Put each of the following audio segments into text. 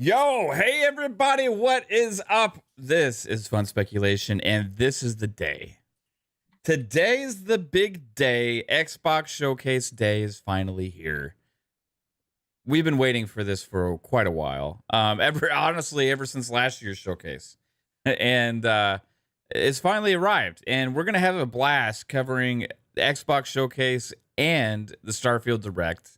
Yo, hey everybody, what is up? This is Fun Speculation, and this is the day. Today's the big day. Xbox Showcase Day is finally here. We've been waiting for this for quite a while. Ever since last year's showcase. And it's finally arrived. And we're gonna have a blast covering the Xbox Showcase and the Starfield Direct.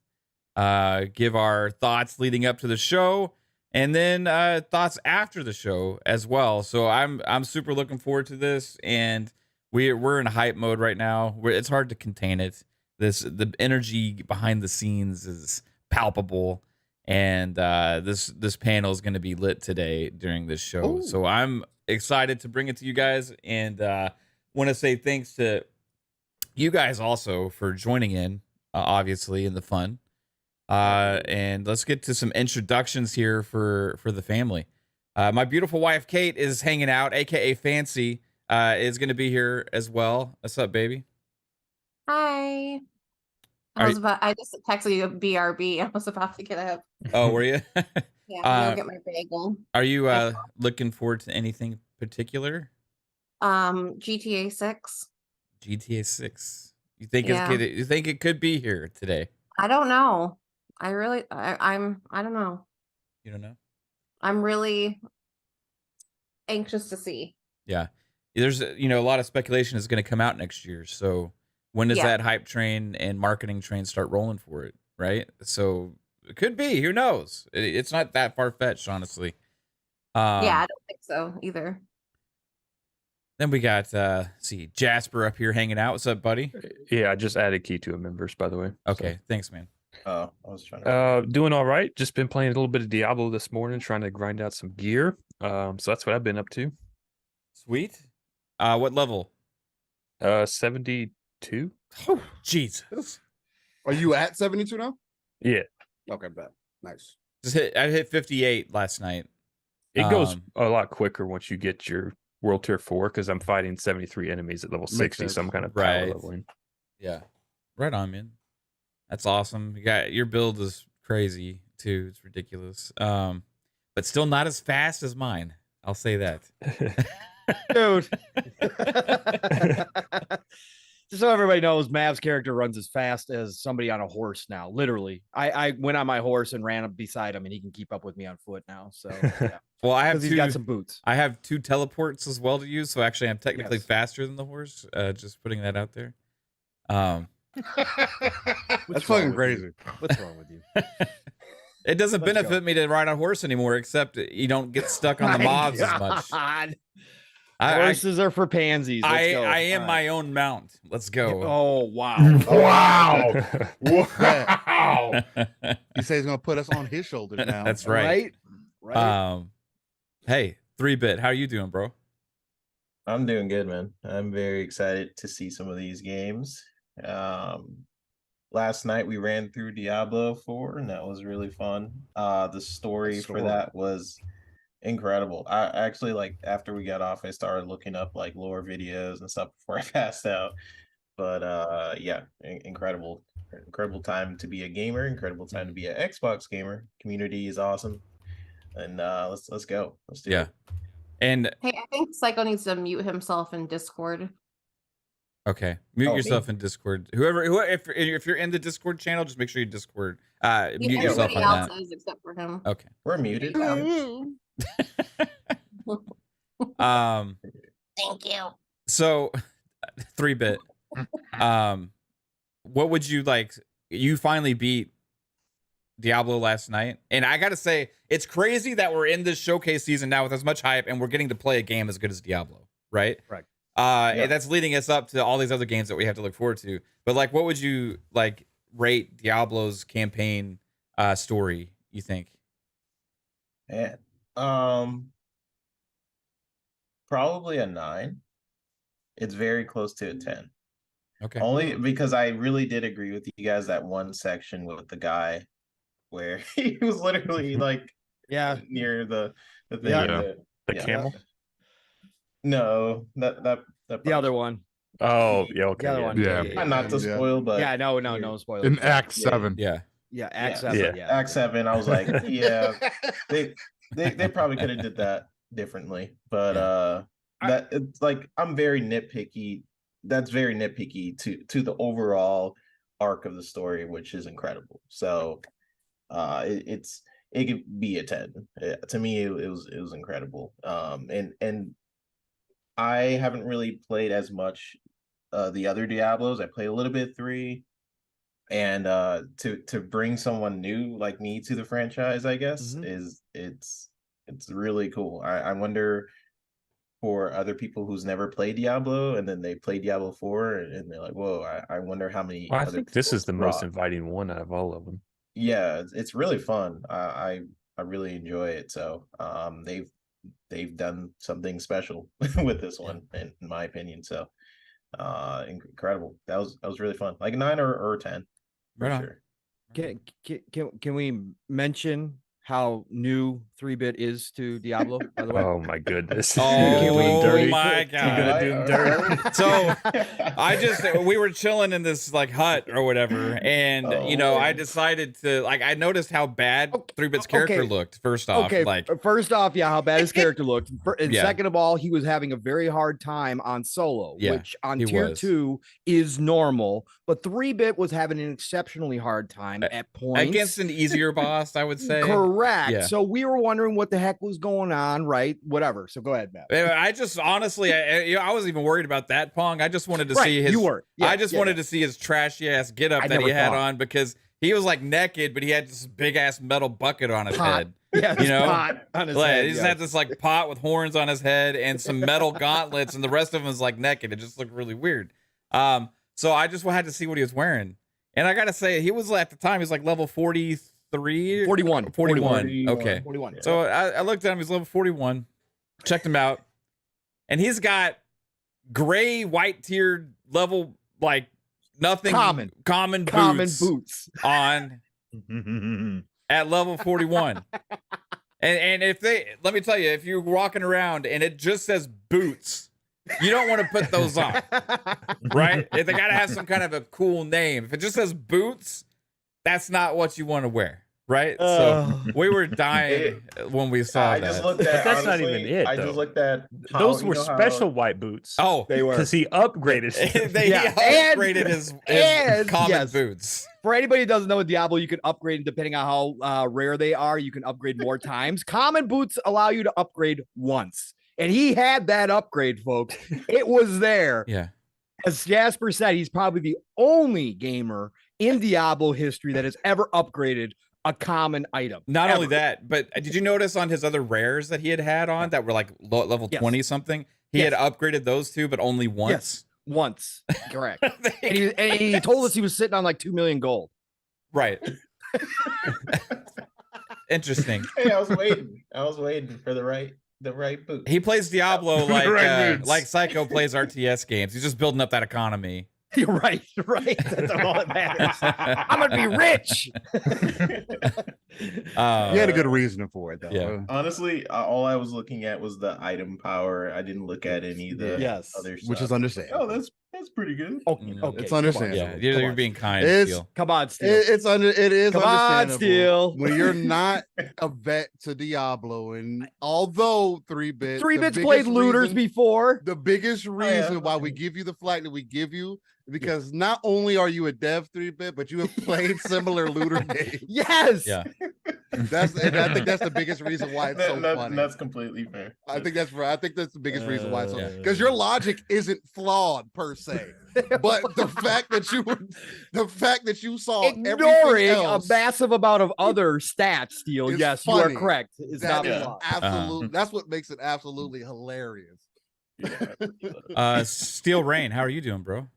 Give our thoughts leading up to the show. And then thoughts after the show as well. So I'm super looking forward to this, and we're in hype mode right now. It's hard to contain it. The energy behind the scenes is palpable, and this panel is going to be lit today during this show. Ooh. So I'm excited to bring it to you guys, and want to say thanks to you guys also for joining in, obviously, in the fun. And let's get to some introductions here for the family. My beautiful wife, Kate, is hanging out, aka Fancy, is going to be here as well. What's up, baby? Hi. I just texted you BRB. I was about to get up. Oh, were you? Yeah, go get my bagel. Are you looking forward to anything particular? GTA 6. GTA 6. You think you think it could be here today? I don't know. I don't know. You don't know? I'm really anxious to see. Yeah. There's, a lot of speculation is going to come out next year. So when does that hype train and marketing train start rolling for it? Right. So it could be, who knows? It's not that far fetched, honestly. Yeah, I don't think so either. Then we got, Jasper up here hanging out. What's up, buddy? Yeah, I just added key to a members, by the way. Okay. So. Thanks, man. I was trying to doing all right. Just been playing a little bit of Diablo this morning, trying to grind out some gear. So that's what I've been up to. Sweet. What level? 72. Oh, Jesus. Are you at 72 now? Yeah. Okay, bet. Nice. I hit 58 last night. It goes a lot quicker once you get your World Tier 4, because I'm fighting 73 enemies at level 60, so I'm kind of power leveling. Yeah. Right on, man. That's awesome. Your build is crazy too. It's ridiculous. But still not as fast as mine. I'll say that. Dude. Just so everybody knows, Mav's character runs as fast as somebody on a horse now. Literally. I went on my horse and ran up beside him, and he can keep up with me on foot now. So yeah. Well, he's got some boots. I have 2 teleports as well to use, so actually I'm technically faster than the horse. Just putting that out there. That's fucking crazy. What's wrong with you? It doesn't benefit me to ride on a horse anymore, except you don't get stuck on the mobs as much. Horses are for pansies. I am my own mount. Let's go. Oh, wow. Wow. Wow. He says he's going to put us on his shoulders now. That's right. Right. Hey, 3-bit, how are you doing, bro? I'm doing good, man. I'm very excited to see some of these games. Last night we ran through Diablo 4, and that was really fun. The story for that was incredible. I actually, after we got off, I started looking up lore videos and stuff before I passed out. But yeah, incredible time to be a gamer, incredible time to be an Xbox gamer. Community is awesome, and let's go. Let's do it. And hey, I think Psycho needs to mute himself in Discord. Okay, mute yourself in Discord. Whoever, if you're in the Discord channel, just make sure you Discord. Mute yourself on that. Is except for him. Okay, we're muted. Thank you. So, 3-bit. What would you like? You finally beat Diablo last night, and I gotta say, it's crazy that we're in this showcase season now with as much hype, and we're getting to play a game as good as Diablo, right? Right. And that's leading us up to all these other games that we have to look forward to. But what would you rate Diablo's campaign story, you think? Yeah. Probably a 9. It's very close to a 10. Okay. Only because I really did agree with you guys that one section with the guy where he was literally near the thing. The camel. No, that the other one. Oh, yeah, okay. The other one. Yeah. Not to spoil, but no spoilers. In Act 7. Yeah, Act 7. Act 7. I was like, yeah, They probably could have did that differently, but that it's like I'm very nitpicky. That's very nitpicky to the overall arc of the story, which is incredible. So it could be a 10. To me, it was incredible. And I haven't really played as much the other Diablos. I played a little bit 3. And to bring someone new like me to the franchise, I guess, it's really cool. I wonder for other people who's never played Diablo and then they play Diablo 4 and they're like, whoa, I wonder how many. Well, I think this is the most inviting one out of all of them. Yeah, it's really fun. I really enjoy it. So they've done something special with this one, in my opinion. So incredible. That was really fun. Like a 9 or 10. For sure. Can we mention how new 3-bit is to Diablo, by the way? Oh my goodness. Oh my god. You're gonna do him dirty. So we were chilling in this like hut or whatever, and I decided to like I noticed how bad 3-bit's character looked, first off. First off, how bad his character looked. And second of all, he was having a very hard time on solo, which on tier 2 is normal. But 3-bit was having an exceptionally hard time at points. Against an easier boss, I would say. Correct. Yeah. So we were wondering what the heck was going on, right? Whatever. So go ahead, Matt. I just honestly, I wasn't even worried about that, Pong. I just wanted to see his. You were. Yeah, I just wanted to see his trashy ass get up that he had on, because he was like naked, but he had this big ass metal bucket on his head. Yeah, pot on his head. He just had this like pot with horns on his head and some metal gauntlets, and the rest of him was like naked. It just looked really weird. So I just had to see what he was wearing, and I gotta say, he was at the time he was like level 43, 41. Okay. 41. So I looked at him. He's level 41. Checked him out, and he's got gray, white tiered level like nothing common boots on at level 41. And if let me tell you, if you're walking around and it just says boots, you don't want to put those on, right? They got to have some kind of a cool name. If it just says boots, that's not what you want to wear, right? So we were dying when we saw that. Just looked at, that's not even it. I just looked at those were special white boots. Oh, they were, because he upgraded. He upgraded his common boots. For anybody who doesn't know with Diablo, you can upgrade depending on how rare they are. You can upgrade more times. Common boots allow you to upgrade once. And he had that upgrade, folks. It was there. Yeah. As Jasper said, he's probably the only gamer in Diablo history that has ever upgraded a common item. Not only that, but did you notice on his other rares that he had on that were like level 20 something? He had upgraded those two, but only once. Yes. Once. Correct. and he told us he was sitting on like 2 million gold. Right. Interesting. Hey, I was waiting for the right boot. He plays Diablo like Psycho plays RTS games. He's just building up that economy. You're right. That's all that matters. I'm gonna be rich. You had a good reason for it, though. Yeah. Honestly, all I was looking at was the item power. I didn't look at any of the other stuff. Which is understandable. Oh, that's pretty good. Okay. It's understandable. Yeah, you're being kind. Come on, Steel. It is understandable. Come on, Steel. When you're not a vet to Diablo, and although 3-bit's played looters before, the biggest reason why we give you the flag that we give you, because not only are you a dev 3-bit, but you have played similar looter games. Yes. Yeah. I think that's the biggest reason why it's so funny. That's completely fair. I think that's right. I think that's the biggest reason why it's so, because your logic isn't flawed per se, but the fact that you saw ignoring else, a massive amount of other stats, Steel. Yes, funny. you are correct. It's that not is flawed. absolute. That's what makes it absolutely hilarious. Steel Rain, how are you doing, bro?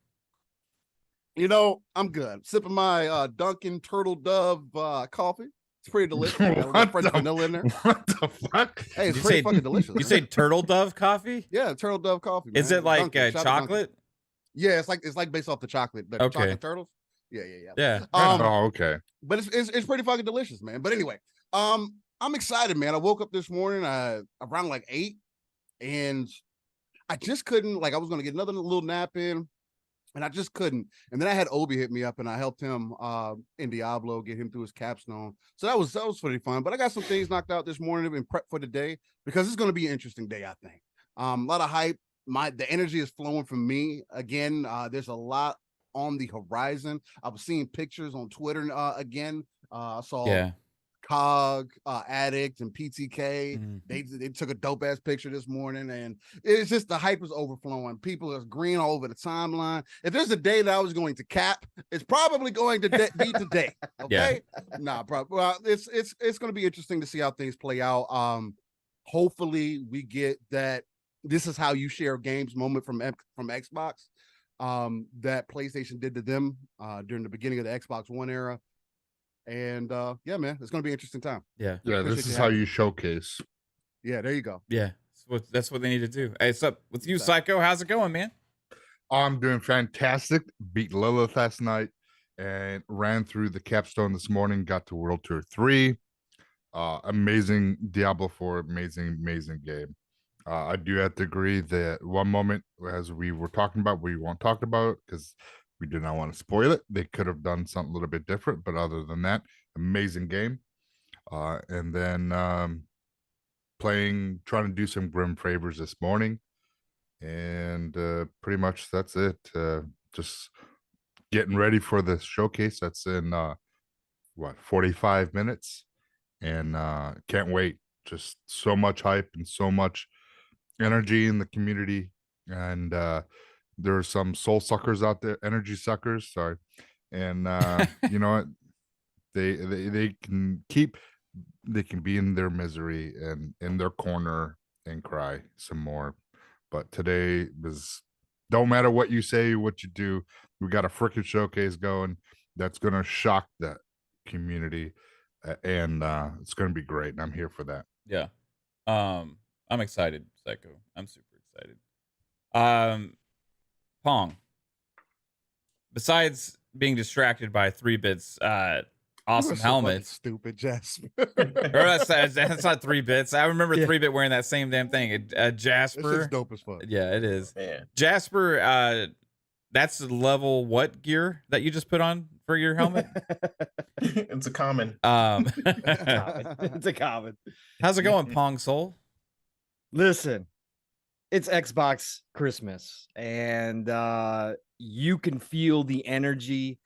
You know, I'm good. Sipping my Dunkin' Turtle Dove coffee. It's pretty delicious. Got French vanilla in there. What the fuck? Hey, it's pretty fucking delicious. You say Turtle Dove coffee? Yeah, Turtle Dove coffee. Man. Is it like Dunkin', chocolate? Yeah, it's like based off the chocolate. The chocolate turtles. Yeah. Okay. But it's pretty fucking delicious, man. But anyway, I'm excited, man. I woke up this morning around like 8, and I just couldn't. Like, I was gonna get another little nap in. and I just couldn't. And then I had Obi hit me up, and I helped him in Diablo get him through his capstone. So that was pretty fun. But I got some things knocked out this morning and prep for the day because it's going to be an interesting day, I think. A lot of hype. The energy is flowing from me again. There's a lot on the horizon. I was seeing pictures on Twitter again. I saw Cog, Addict, and PTK. They took a dope ass picture this morning, and it's just the hype is overflowing. People are green all over the timeline. If there's a day that I was going to cap, it's probably going to be today. Okay, probably. Well, it's going to be interesting to see how things play out. Hopefully, we get that. This is how you share games moment from Xbox. That PlayStation did to them during the beginning of the Xbox One era. And yeah, man, it's gonna be an interesting time. Yeah, this is how you showcase. Yeah, there you go. Yeah, that's what they need to do. Hey, what's up with you, Psycho? How's it going, man? I'm doing fantastic. Beat Lilith last night and ran through the capstone this morning. Got to World Tour 3. Amazing Diablo 4, amazing game. I do have to agree that one moment, as we were talking about, we won't talk about because we do not want to spoil it. They could have done something a little bit different, but other than that, amazing game. And then trying to do some Grim Favors this morning, and pretty much that's it. Just getting ready for the showcase. That's in 45 minutes, and can't wait. Just so much hype and so much energy in the community, and there are some soul suckers out there, energy suckers, sorry, and you know what, they can be in their misery and in their corner and cry some more. But today don't matter what you say, what you do, we got a freaking showcase going that's gonna shock that community, and it's gonna be great, and I'm here for that. Yeah. I'm excited, Psycho. I'm super excited. Pong. Besides being distracted by 3-bits, awesome helmet. Stupid Jasper. That's not 3-bits. I remember 3-bit wearing that same damn thing. Jasper. It's dope as fuck. Yeah, it is. Man. Jasper, that's level what gear that you just put on for your helmet? It's a common. It's a common. How's it going, Pong Soul? Listen, it's Xbox Christmas, and you can feel the energy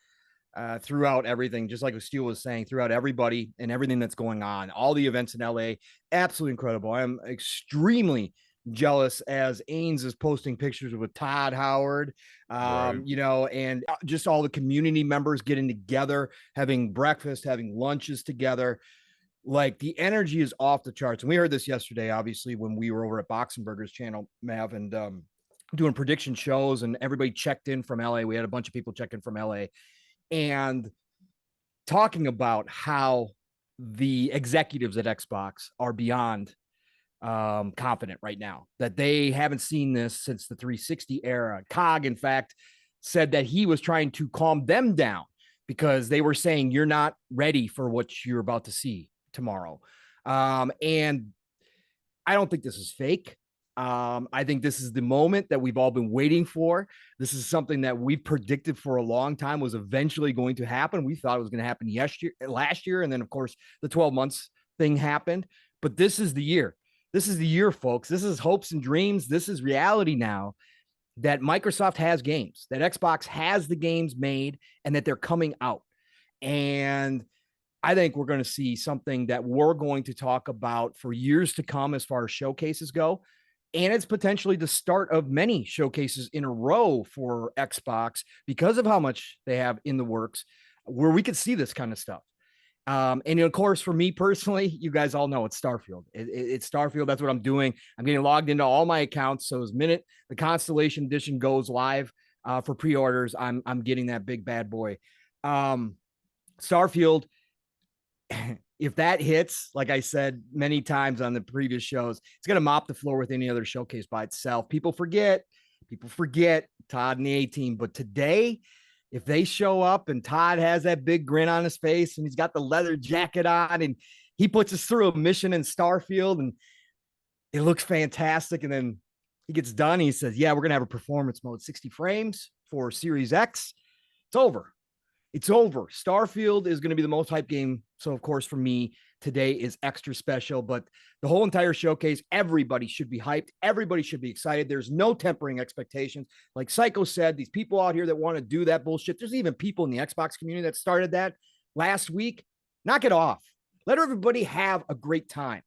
throughout everything, just like what Steele was saying, throughout everybody and everything that's going on. All the events in LA, absolutely incredible. I'm extremely jealous as Ains is posting pictures with Todd Howard, you know, and just all the community members getting together, having breakfast, having lunches together. Like, the energy is off the charts. And we heard this yesterday, obviously, when we were over at Boxenberger's channel, Mav, and doing prediction shows, and everybody checked in from LA. We had a bunch of people check in from LA and talking about how the executives at Xbox are beyond confident right now, that they haven't seen this since the 360 era. Cog, in fact, said that he was trying to calm them down because they were saying, you're not ready for what you're about to see tomorrow. And I don't think this is fake. I think this is the moment that we've all been waiting for. This is something that we've predicted for a long time was eventually going to happen. We thought it was going to happen last year. And then, of course, the 12 months thing happened. But this is the year. This is the year, folks. This is hopes and dreams. This is reality now, that Microsoft has games, that Xbox has the games made, and that they're coming out. And I think we're going to see something that we're going to talk about for years to come as far as showcases go. And it's potentially the start of many showcases in a row for Xbox because of how much they have in the works, where we could see this kind of stuff. And of course, for me personally, you guys all know it's Starfield. It's Starfield. That's what I'm doing. I'm getting logged into all my accounts. So as minute the Constellation Edition goes live for pre-orders, I'm getting that big bad boy. Starfield, if that hits, like I said many times on the previous shows, it's going to mop the floor with any other showcase by itself. People forget Todd and the A-Team. But today, if they show up and Todd has that big grin on his face and he's got the leather jacket on and he puts us through a mission in Starfield and it looks fantastic. And then he gets done. He says, yeah, we're going to have a performance mode, 60 frames, for Series X. It's over. It's over. Starfield is going to be the most hyped game. So, of course, for me, today is extra special. But the whole entire showcase, everybody should be hyped. Everybody should be excited. There's no tempering expectations. Like Psycho said, these people out here that want to do that bullshit, there's even people in the Xbox community that started that last week. Knock it off. Let everybody have a great time.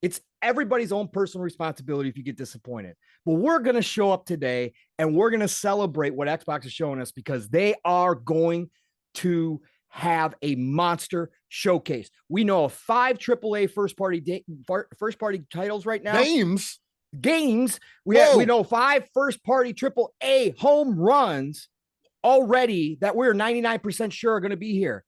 It's everybody's own personal responsibility if you get disappointed. But we're going to show up today and we're going to celebrate what Xbox is showing us because they are going to have a monster showcase. We know of 5 AAA first party titles right now. Games. We know 5 first party AAA home runs already that we're 99% sure are going to be here.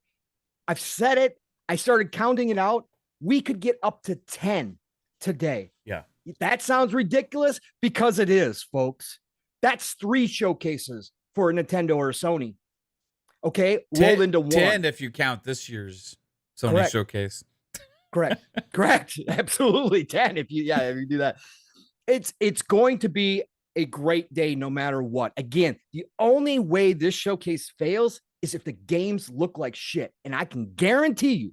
I've said it. I started counting it out. We could get up to 10 today. Yeah. That sounds ridiculous because it is, folks. That's 3 showcases for a Nintendo or a Sony. Okay, rolled into 1. 10 if you count this year's Sony showcase. Correct. Absolutely 10 if you do that. It's going to be a great day no matter what. Again, the only way this showcase fails is if the games look like shit. And I can guarantee you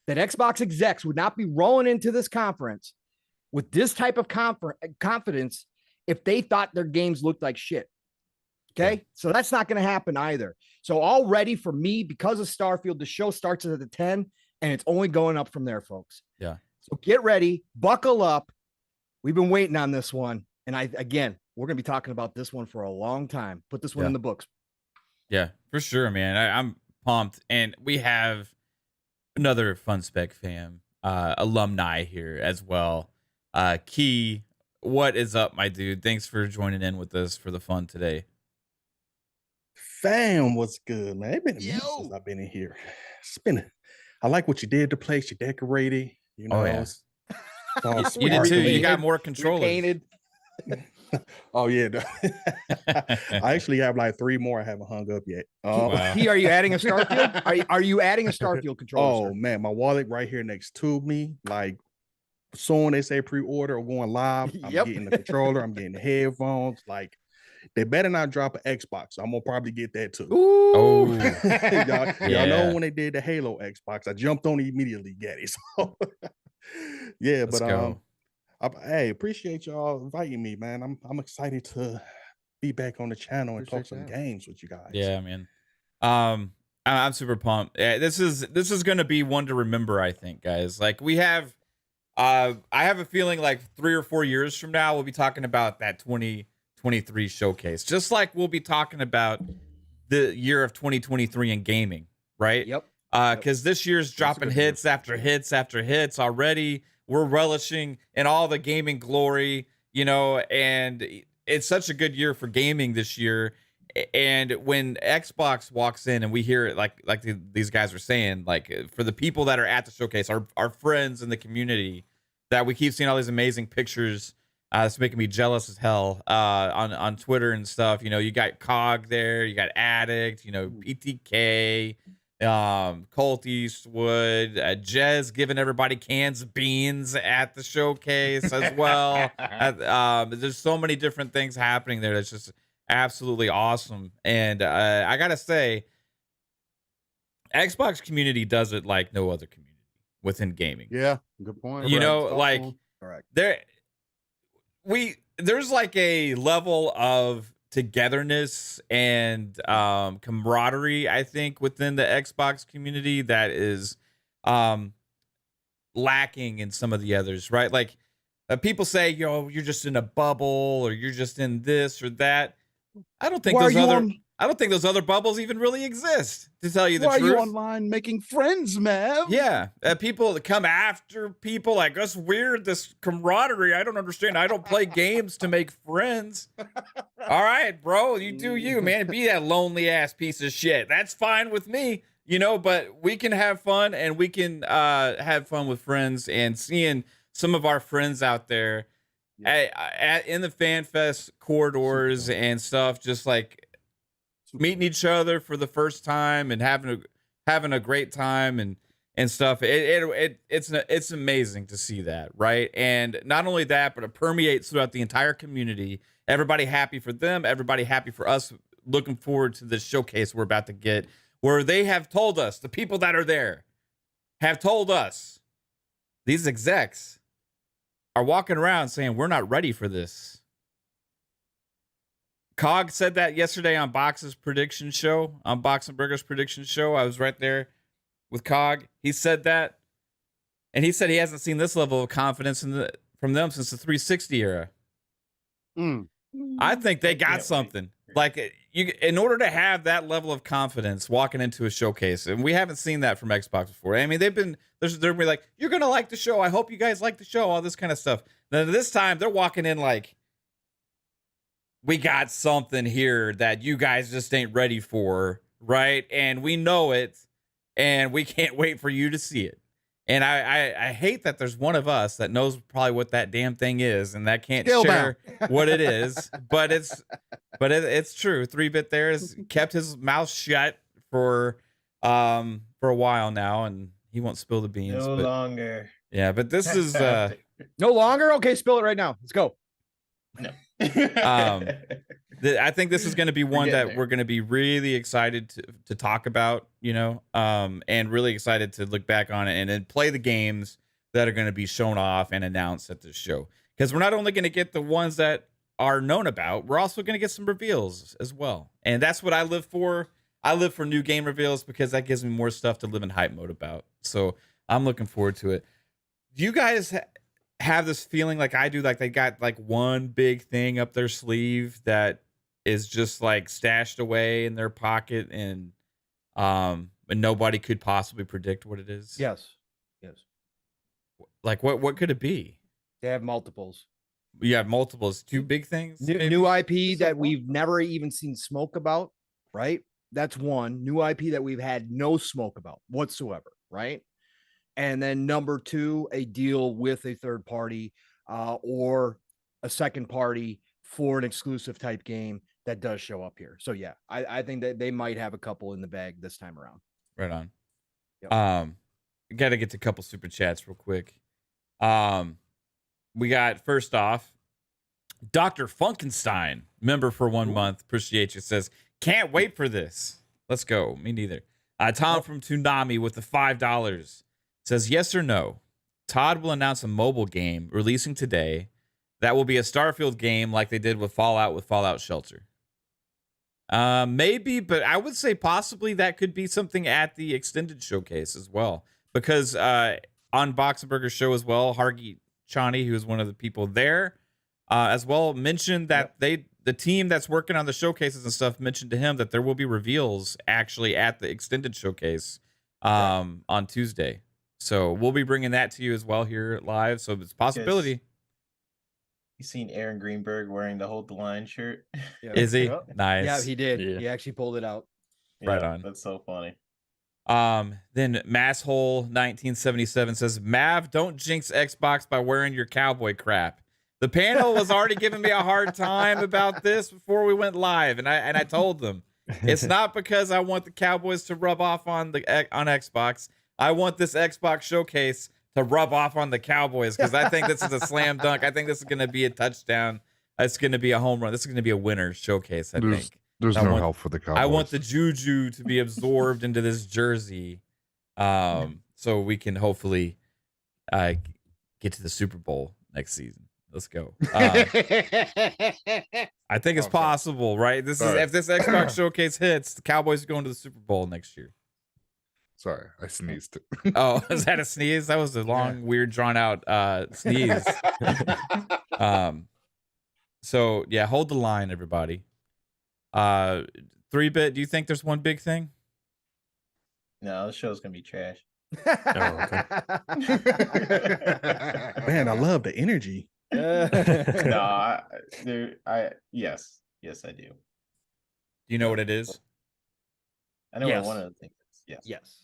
that Xbox execs would not be rolling into this conference with this type of confidence if they thought their games looked like shit. Okay, so that's not going to happen either. So already for me, because of Starfield, the show starts at the 10 and it's only going up from there, folks. Yeah. So get ready, buckle up. We've been waiting on this one. And we're going to be talking about this one for a long time. Put this one in the books. Yeah, for sure, man. I'm pumped. And we have another Fun Spec fam, alumni here as well. Key, what is up, my dude? Thanks for joining in with us for the fun today. Fam, what's good, man? It's been a minute since I've been in here. I like what you did to place. You decorated. You know, you did too. You got more controllers. Painted. Oh yeah, I actually have like 3 more I haven't hung up yet. Key, are you adding a Starfield? Are you adding a Starfield controller? Oh man, my wallet right here next to me. Like soon they say pre-order or going live. I'm getting the controller. I'm getting the headphones. Like. They better not drop an Xbox. I'm gonna probably get that too. Ooh. Y'all know when they did the Halo Xbox, I jumped on it immediately, get it. So yeah, Let's go. Hey, appreciate y'all inviting me, man. I'm excited to be back on the channel and talk some games with you guys. Yeah, man. I'm super pumped. This is gonna be one to remember, I think, guys. Like we have, I have a feeling like 3 or 4 years from now we'll be talking about that 2023 showcase, just like we'll be talking about the year of 2023 in gaming, right? Yep. Because this year's dropping hits after hits after hits already. We're relishing in all the gaming glory, and it's such a good year for gaming this year. And when Xbox walks in and we hear it, like these guys were saying, like for the people that are at the showcase, our friends in the community, that we keep seeing all these amazing pictures. It's making me jealous as hell on Twitter and stuff. You got Cog there, you got Addict, PTK, Colt Eastwood, Jez giving everybody cans of beans at the showcase as well. There's so many different things happening there that's just absolutely awesome. And I gotta say, Xbox community does it like no other community within gaming. Yeah, good point. Correct. There's like a level of togetherness and camaraderie, I think, within the Xbox community that is lacking in some of the others, right? Like people say, you're just in a bubble or you're just in this or that. I don't think those other bubbles even really exist, to tell you the truth. Why are you online making friends, man? Yeah. People that come after people like us, weird, this camaraderie. I don't understand. I don't play games to make friends. All right, bro. You do you, man. Be that lonely ass piece of shit. That's fine with me, but we can have fun and we can have fun with friends, and seeing some of our friends out there in the FanFest corridors and stuff, just like meeting each other for the first time and having a great time and stuff. It's amazing to see that, right? And not only that, but it permeates throughout the entire community. Everybody happy for them, everybody happy for us looking forward to the showcase we're about to get, where they have told us, the people that are there have told us, these execs are walking around saying we're not ready for this. Cog said that yesterday on Box's prediction show, on Box and Burger's prediction show. I was right there with Cog. He said that, and he said he hasn't seen this level of confidence from them since the 360 era. I think they got something. Like, in order to have that level of confidence walking into a showcase, and we haven't seen that from Xbox before. I mean, they're be like, you're gonna like the show. I hope you guys like the show. All this kind of stuff. Then this time they're walking in like, we got something here that you guys just ain't ready for, right? And we know it, and we can't wait for you to see it. And I hate that there's one of us that knows probably what that damn thing is, and that can't share what it is. But it's true. 3-Bit there has kept his mouth shut for a while now, and he won't spill the beans. No longer. Yeah, but this is no longer. Okay, spill it right now. Let's go. No. I think this is going to be one that we're going to be really excited to talk about, and really excited to look back on it and then play the games that are going to be shown off and announced at this show. Because we're not only going to get the ones that are known about, we're also going to get some reveals as well. And that's what I live for. I live for new game reveals because that gives me more stuff to live in hype mode about. So I'm looking forward to it. Do you guys have this feeling like I do, like they got like one big thing up their sleeve that is just like stashed away in their pocket, and nobody could possibly predict what it is? Yes. Like what could it be? They have multiples. You have multiples. Two big things. New IP that we've never even seen smoke about, right? That's one. New IP that we've had no smoke about whatsoever, right? And then number two, a deal with a third party or a second party for an exclusive type game that does show up here. So yeah, I think that they might have a couple in the bag this time around. Right on. Yep. Got to get to a couple super chats real quick. We got, first off, Dr. Funkenstein, member for 1 month. Appreciate you. Says, can't wait for this. Let's go. Me neither. Tom from Toonami with the $5 says, yes or no, Todd will announce a mobile game releasing today that will be a Starfield game like they did with Fallout Shelter. Maybe, but I would say possibly that could be something at the extended showcase as well. Because on Box and Burger show as well, Hargeet Chani, who is one of the people there, as well, mentioned that the team that's working on the showcases and stuff mentioned to him that there will be reveals actually at the extended showcase on Tuesday. So we'll be bringing that to you as well here live. So it's a possibility. You seen Aaron Greenberg wearing the Hold the Line shirt? Yeah. Is he? Nice. Yeah, he did. Yeah. He actually pulled it out. Right on. That's so funny. Then Masshole 1977 says, Mav, don't jinx Xbox by wearing your cowboy crap. The panel was already giving me a hard time about this before we went live, and I told them it's not because I want the Cowboys to rub off on Xbox. I want this Xbox showcase to rub off on the Cowboys because I think this is a slam dunk. I think this is going to be a touchdown. It's going to be a home run. This is going to be a winner showcase, I think. There's no help for the Cowboys. I want the juju to be absorbed into this jersey, so we can hopefully get to the Super Bowl next season. Let's go. I think it's possible, right? This is if this Xbox showcase hits, the Cowboys are going to the Super Bowl next year. Sorry, I sneezed. Oh, is that a sneeze? That was a long, weird, drawn out sneeze. So yeah, hold the line, everybody. 3-Bit, do you think there's one big thing? No, the show's gonna be trash. Man, I love the energy. No, yes, I do. Do you know what it is? I know what one of the things is. Yes.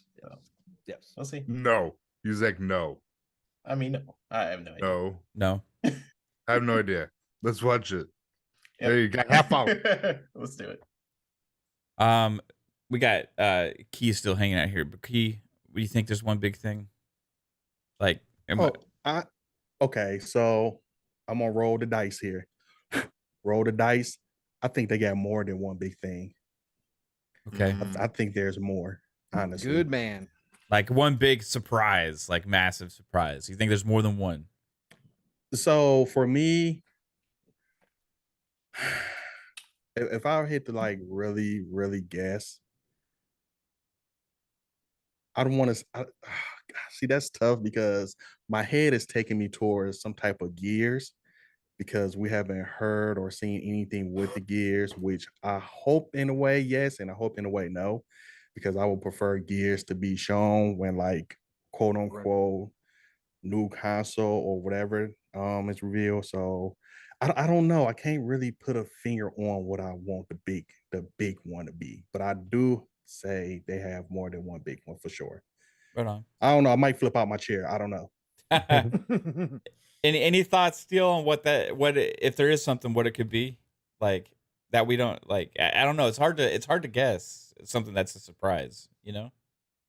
We'll see. No. He's like, no. I mean, no. I have no idea. No. I have no idea. Let's watch it. Yep. There you go. Half out. Let's do it. We got Key still hanging out here, but Key, do you think there's one big thing? Like, okay, so I'm gonna roll the dice here. Roll the dice. I think they got more than one big thing. Okay. I think there's more, honestly. Good man. Like one big surprise, like massive surprise. You think there's more than one? So for me, if I hit to like really, really guess, I don't want to see. That's tough because my head is taking me towards some type of Gears because we haven't heard or seen anything with the Gears, which I hope in a way yes, and I hope in a way no, because I would prefer Gears to be shown when like quote unquote new console or whatever is revealed. So I don't know. I can't really put a finger on what I want the big one to be, but I do say they have more than one big one for sure. Right on. I don't know. I might flip out my chair. I don't know. Any thoughts still on what if there is something, what it could be like that we don't like? I don't know. It's hard to guess. It's something that's a surprise, you know?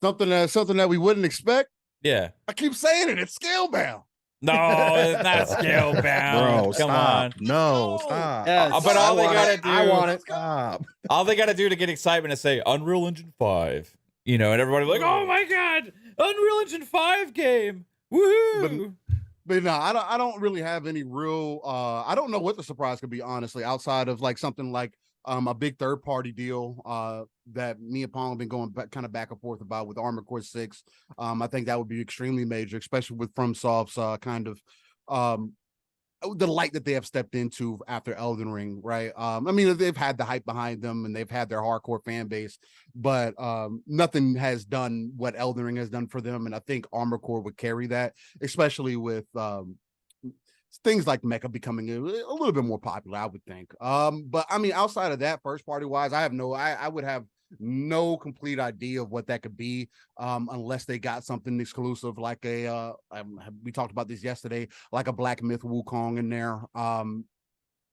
Something that we wouldn't expect. Yeah. I keep saying it. It's scale-bound. No, it's not scale-bound. Bro, Come stop. on. No, stop. Yes, but all they gotta do, I want it. Stop. All they gotta do to get excitement is say Unreal Engine 5. You know, and everybody's like, oh my God, Unreal Engine 5 game. Woohoo. But no, I don't really have any real I don't know what the surprise could be, honestly, outside of like something like a big third-party deal that me and Paul have been going back and forth about with Armored Core 6. I think that would be extremely major, especially with FromSoft's kind of the light that they have stepped into after Elden Ring, right? I mean, they've had the hype behind them and they've had their hardcore fan base, but nothing has done what Elden Ring has done for them. And I think Armored Core would carry that, especially with things like Mecha becoming a little bit more popular, I would think. But I mean, outside of that, first party wise, I would have no complete idea of what that could be unless they got something exclusive like we talked about this yesterday, like a Black Myth Wukong in there. I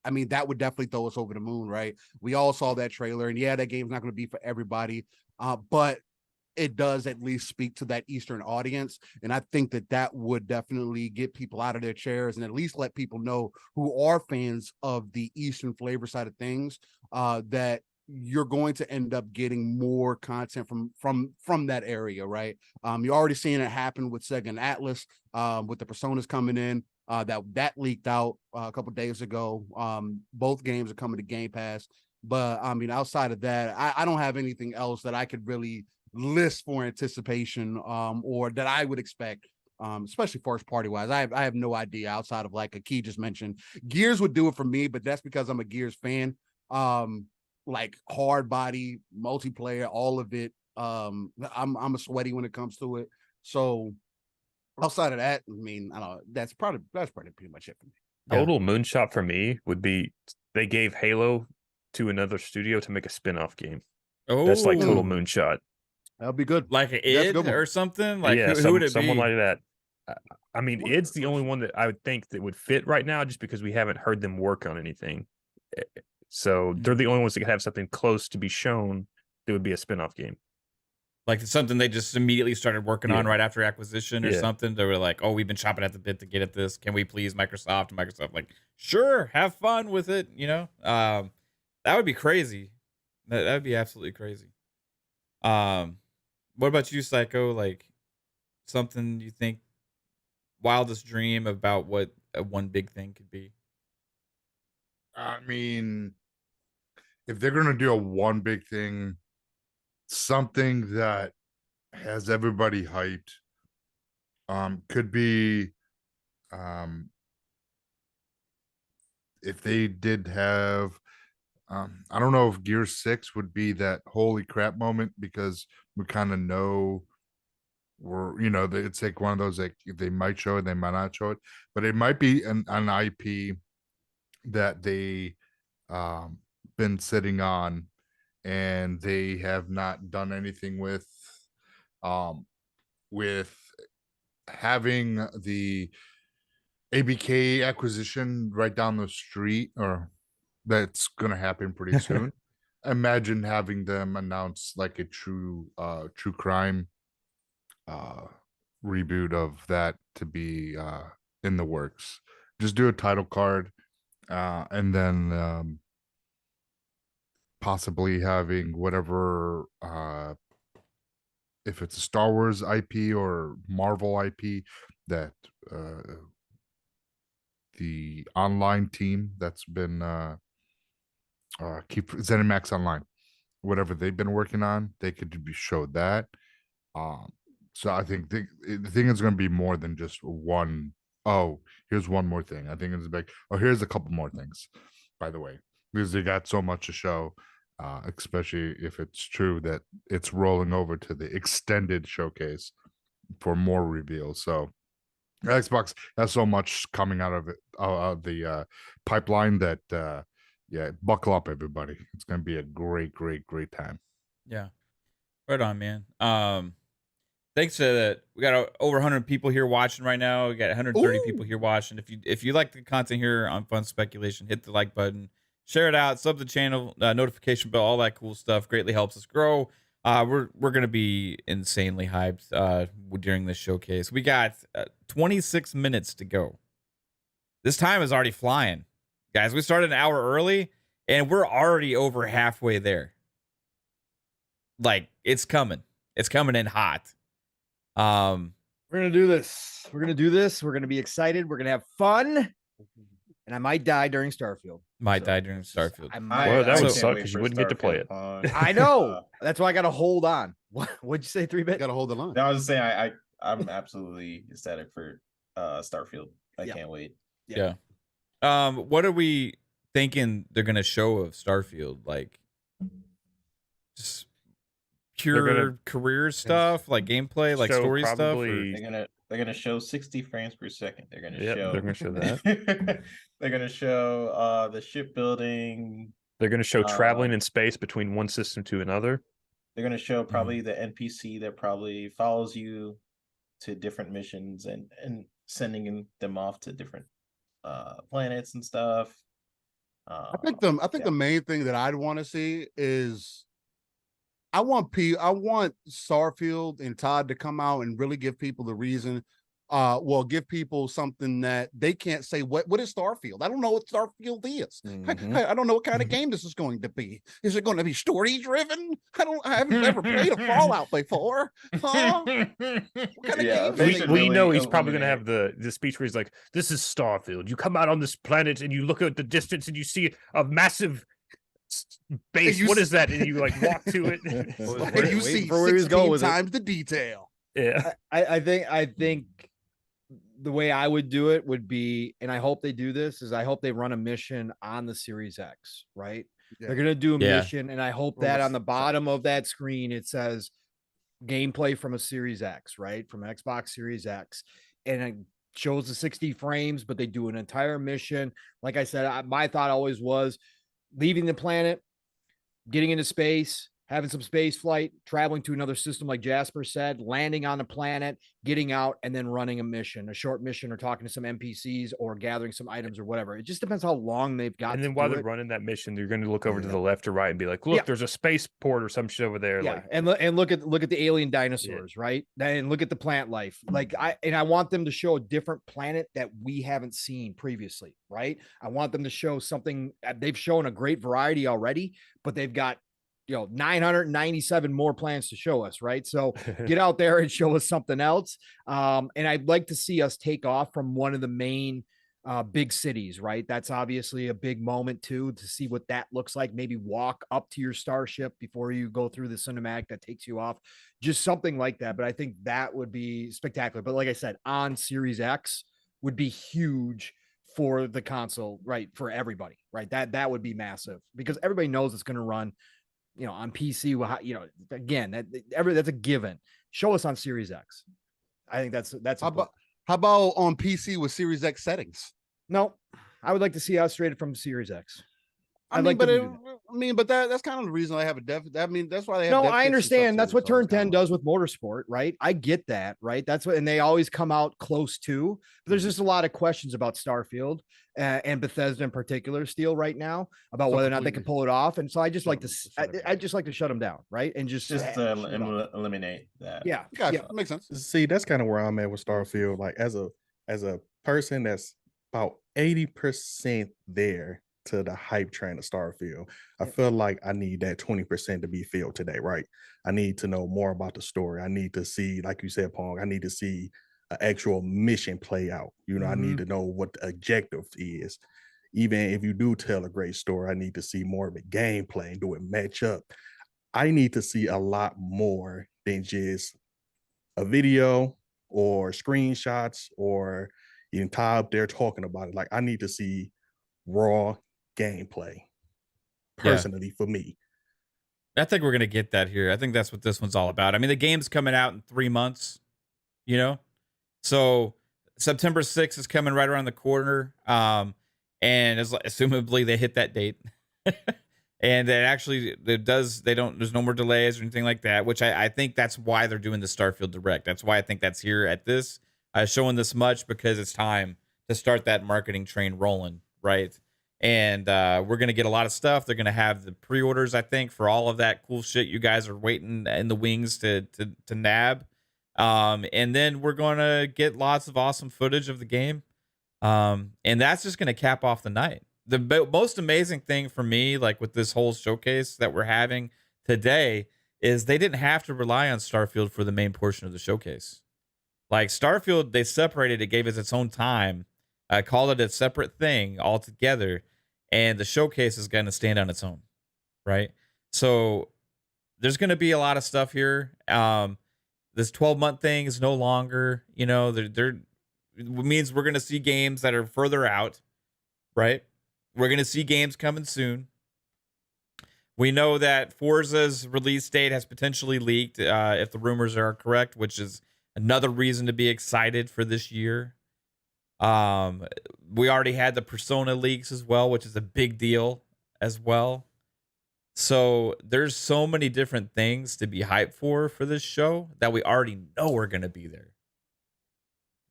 mean, that would definitely throw us over the moon, right? We all saw that trailer, and yeah, that game's not going to be for everybody, but it does at least speak to that Eastern audience. And I think that would definitely get people out of their chairs and at least let people know who are fans of the Eastern flavor side of things that you're going to end up getting more content from that area, right? You're already seeing it happen with Sega and Atlas, with the Personas coming in. That leaked out a couple days ago. Both games are coming to Game Pass. But I mean, outside of that, I don't have anything else that I could really list for anticipation or that I would expect, especially first party wise. I have no idea outside of like Aki just mentioned. Gears would do it for me, but that's because I'm a Gears fan. Like hard body, multiplayer, all of it. I'm a sweaty when it comes to it. So outside of that, I mean, I don't know. That's probably pretty much it for me. Total moonshot for me would be they gave Halo to another studio to make a spin-off game. Oh, that's like total moonshot. That'll be good. Like an id or something? Like yeah, who would it someone be? like that. I mean, id's the only one that I would think that would fit right now just because we haven't heard them work on anything. So they're the only ones that could have something close to be shown that would be a spin-off game. Like something they just immediately started working on right after acquisition or something. They were like, oh, we've been chopping at the bit to get at this. Can we please Microsoft? And Microsoft like, sure, have fun with it. You know, that would be crazy. That would be absolutely crazy. What about you, Psycho? Like something you think wildest dream about what one big thing could be? I mean, if they're gonna do a one big thing, something that has everybody hyped, could be, if they did have, I don't know if Gear 6 would be that holy crap moment because we kind of know, or you know, it's like one of those like they might show it, they might not show it, but it might be an IP that they been sitting on and they have not done anything with having the ABK acquisition right down the street, or that's gonna happen pretty soon. Imagine having them announce like a true crime reboot of that to be in the works. Just do a title card and then possibly having whatever if it's a Star Wars IP or Marvel IP that the online team that's been keep ZeniMax Online, whatever they've been working on, they could be showed that. So I think the thing is going to be more than just one. Oh, here's one more thing. I think it's like, oh, here's a couple more things, by the way, because they got so much to show, especially if it's true that it's rolling over to the extended showcase for more reveals. So Xbox has so much coming out of it, the pipeline that, yeah, buckle up, everybody. It's going to be a great time. Yeah, right on, man. Thanks to that, we got over 100 people here watching right now. We got 130 people here watching. If you like the content here on Fun Speculation, hit the like button, share it out, sub the channel, notification bell, all that cool stuff. Greatly helps us grow. We're gonna be insanely hyped during this showcase. We got 26 minutes to go. This time is already flying, guys. We started an hour early, and we're already over halfway there. Like, it's coming. It's coming in hot. We're gonna do this. We're gonna do this. We're gonna be excited. We're gonna have fun, and I might die during Starfield. Might die during Starfield. Well, that would suck because you wouldn't get to play it. I know. That's why I got to hold on. What'd you say, 3-bit? Got to hold the line. No, I was saying I'm absolutely ecstatic for Starfield. I can't wait. Yeah. What are we thinking they're gonna show of Starfield? Like, just pure career stuff, like gameplay, like story stuff. They're gonna show 60 frames per second. They're gonna show. They're gonna show that. They're gonna show the shipbuilding. They're gonna show traveling in space between one system to another. They're gonna show probably the NPC that probably follows you to different missions and sending them off to different planets and stuff. I think the main thing that I'd want to see is I want Starfield and Todd to come out and really give people the reason. Give people something that they can't say. What is Starfield? I don't know what Starfield is. I don't know what kind of game this is going to be. Is it going to be story driven? I haven't ever played a Fallout before. Huh? What kind of game? We know he's probably going to have the speech where he's like, "This is Starfield. You come out on this planet and you look at the distance and you see a massive base. What is that?" And you like walk to it. And you see 16 times the detail. Yeah, I think the way I would do it would be, and I hope they do this, is I hope they run a mission on the Series X, right? Yeah. They're going to do a mission, and I hope that on the bottom of that screen, it says gameplay from a Series X, right? From Xbox Series X. And it shows the 60 frames, but they do an entire mission. Like I said, my thought always was leaving the planet, getting into space, having some space flight, traveling to another system, like Jasper said, landing on a planet, getting out, and then running a short mission, or talking to some NPCs, or gathering some items, or whatever. It just depends how long they've got. And then while they're running that mission, they're going to look over to the left or right and be like, "Look, there's a spaceport or some shit over there." Yeah, like, and look at the alien dinosaurs, right? And look at the plant life. Like I want them to show a different planet that we haven't seen previously, right? I want them to show something. They've shown a great variety already, but they've got 997 more plans to show us, right? So get out there and show us something else. And I'd like to see us take off from one of the main big cities, right? That's obviously a big moment too, to see what that looks like. Maybe walk up to your starship before you go through the cinematic that takes you off, just something like that. But I think that would be spectacular. But like I said, on Series X would be huge for the console, right? For everybody, right? That would be massive, because everybody knows it's going to run on PC. Again, that's a given. Show us on Series X. I think that's how about on PC with Series X settings? No, I would like to see us straight from Series X. But that's kind of the reason I have a deficit. I mean, that's why they have. No, I understand. That's what Turn 10 does with Motorsport, right? I get that, right? That's what, and they always come out close to. But there's just a lot of questions about Starfield and Bethesda in particular, still right now, about whether or not they can pull it off. And so I just like to, I just like to shut them down, right? And just eliminate that. Yeah, gotcha. That makes sense. See, that's kind of where I'm at with Starfield. Like as a person that's about 80% there. to the hype train of Starfield. I feel like I need that 20% to be filled today, right? I need to know more about the story. I need to see, like you said, Pong, I need to see an actual mission play out. You know, I need to know what the objective is. Even if you do tell a great story, I need to see more of the gameplay and do it match up. I need to see a lot more than just a video or screenshots or even Ty up there talking about it. Like, I need to see raw gameplay personally for me. I think we're going to get that here. I think that's what this one's all about. I mean, the game's coming out in 3 months, you know? So September 6th is coming right around the corner. And assumably they hit that date. And there's no more delays or anything like that, which I think that's why they're doing the Starfield Direct. That's why I think that's here at this, showing this much, because it's time to start that marketing train rolling, right? And we're going to get a lot of stuff. They're going to have the pre-orders, I think, for all of that cool shit you guys are waiting in the wings to nab. And then we're going to get lots of awesome footage of the game. And that's just going to cap off the night. The most amazing thing for me, like with this whole showcase that we're having today, is they didn't have to rely on Starfield for the main portion of the showcase. Like Starfield, they separated it, gave it its own time, called it a separate thing altogether, and the showcase is going to stand on its own, right? So there's going to be a lot of stuff here. This 12-month thing is no longer, you know, it means we're going to see games that are further out, right? We're going to see games coming soon. We know that Forza's release date has potentially leaked, if the rumors are correct, which is another reason to be excited for this year. We already had the Persona leaks as well, which is a big deal as well. So there's so many different things to be hyped for this show that we already know are going to be there.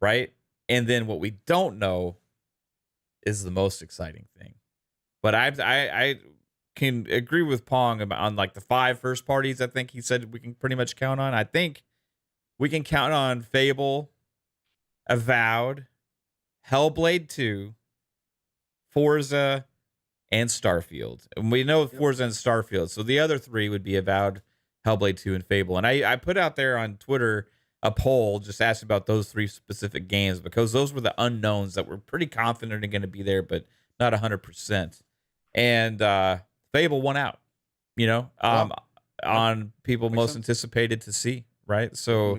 Right? And then what we don't know is the most exciting thing. But I can agree with Pong on like the 5 first parties. I think he said we can pretty much count on. I think we can count on Fable, Avowed, Hellblade 2, Forza, and Starfield. And we know Forza and Starfield. So the other 3 would be Avowed, Hellblade 2, and Fable. And I put out there on Twitter a poll just asking about those 3 specific games, because those were the unknowns that we're pretty confident are going to be there, but not 100%. And Fable won out, you know, on people most anticipated to see, right? So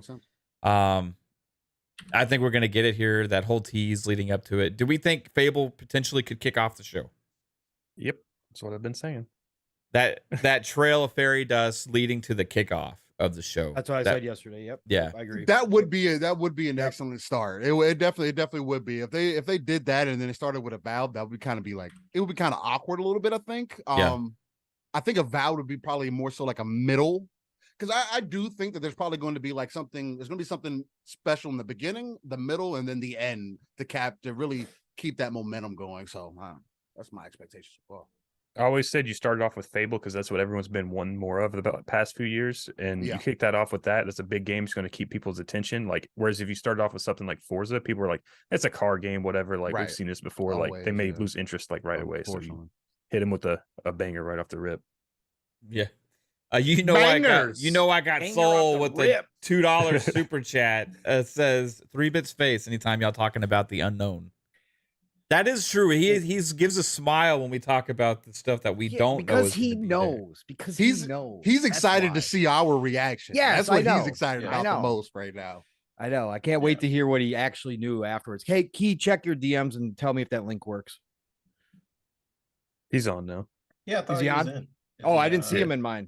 I think we're going to get it here, that whole tease leading up to it. Do we think Fable potentially could kick off the show? Yep, that's what I've been saying. That trail of fairy dust leading to the kickoff of the show. That's what I said yesterday. Yep. Yeah, I agree. That would be an excellent start. It definitely would be. If they did that and then it started with Avowed, that would kind of be like, it would be kind of awkward a little bit, I think. I think Avowed would be probably more so like a middle, because I do think that there's probably going to be like there's going to be something special in the beginning, the middle, and then the end to really keep that momentum going. So that's my expectations as well. I always said you started off with Fable because that's what everyone's been wanting more of the past few years, and you kick that off with that. That's a big game. It's going to keep people's attention. Like, whereas if you started off with something like Forza, people were like, "It's a car game, whatever." Like we've seen this before. Always, like they may lose interest like right away. So you hit him with a banger right off the rip. Yeah. You know I got soul with the $2 super chat. Says 3-Bits face anytime y'all talking about the unknown. That is true. He gives a smile when we talk about the stuff that we don't know. Because he knows. Because he knows. He's excited to see our reaction. Yes, that's what he's excited about the most right now. I know. I can't wait to hear what he actually knew afterwards. Hey, Key, check your DMs and tell me if that link works. He's on now. Yeah, I thought is he on? Oh, I didn't see him in mine.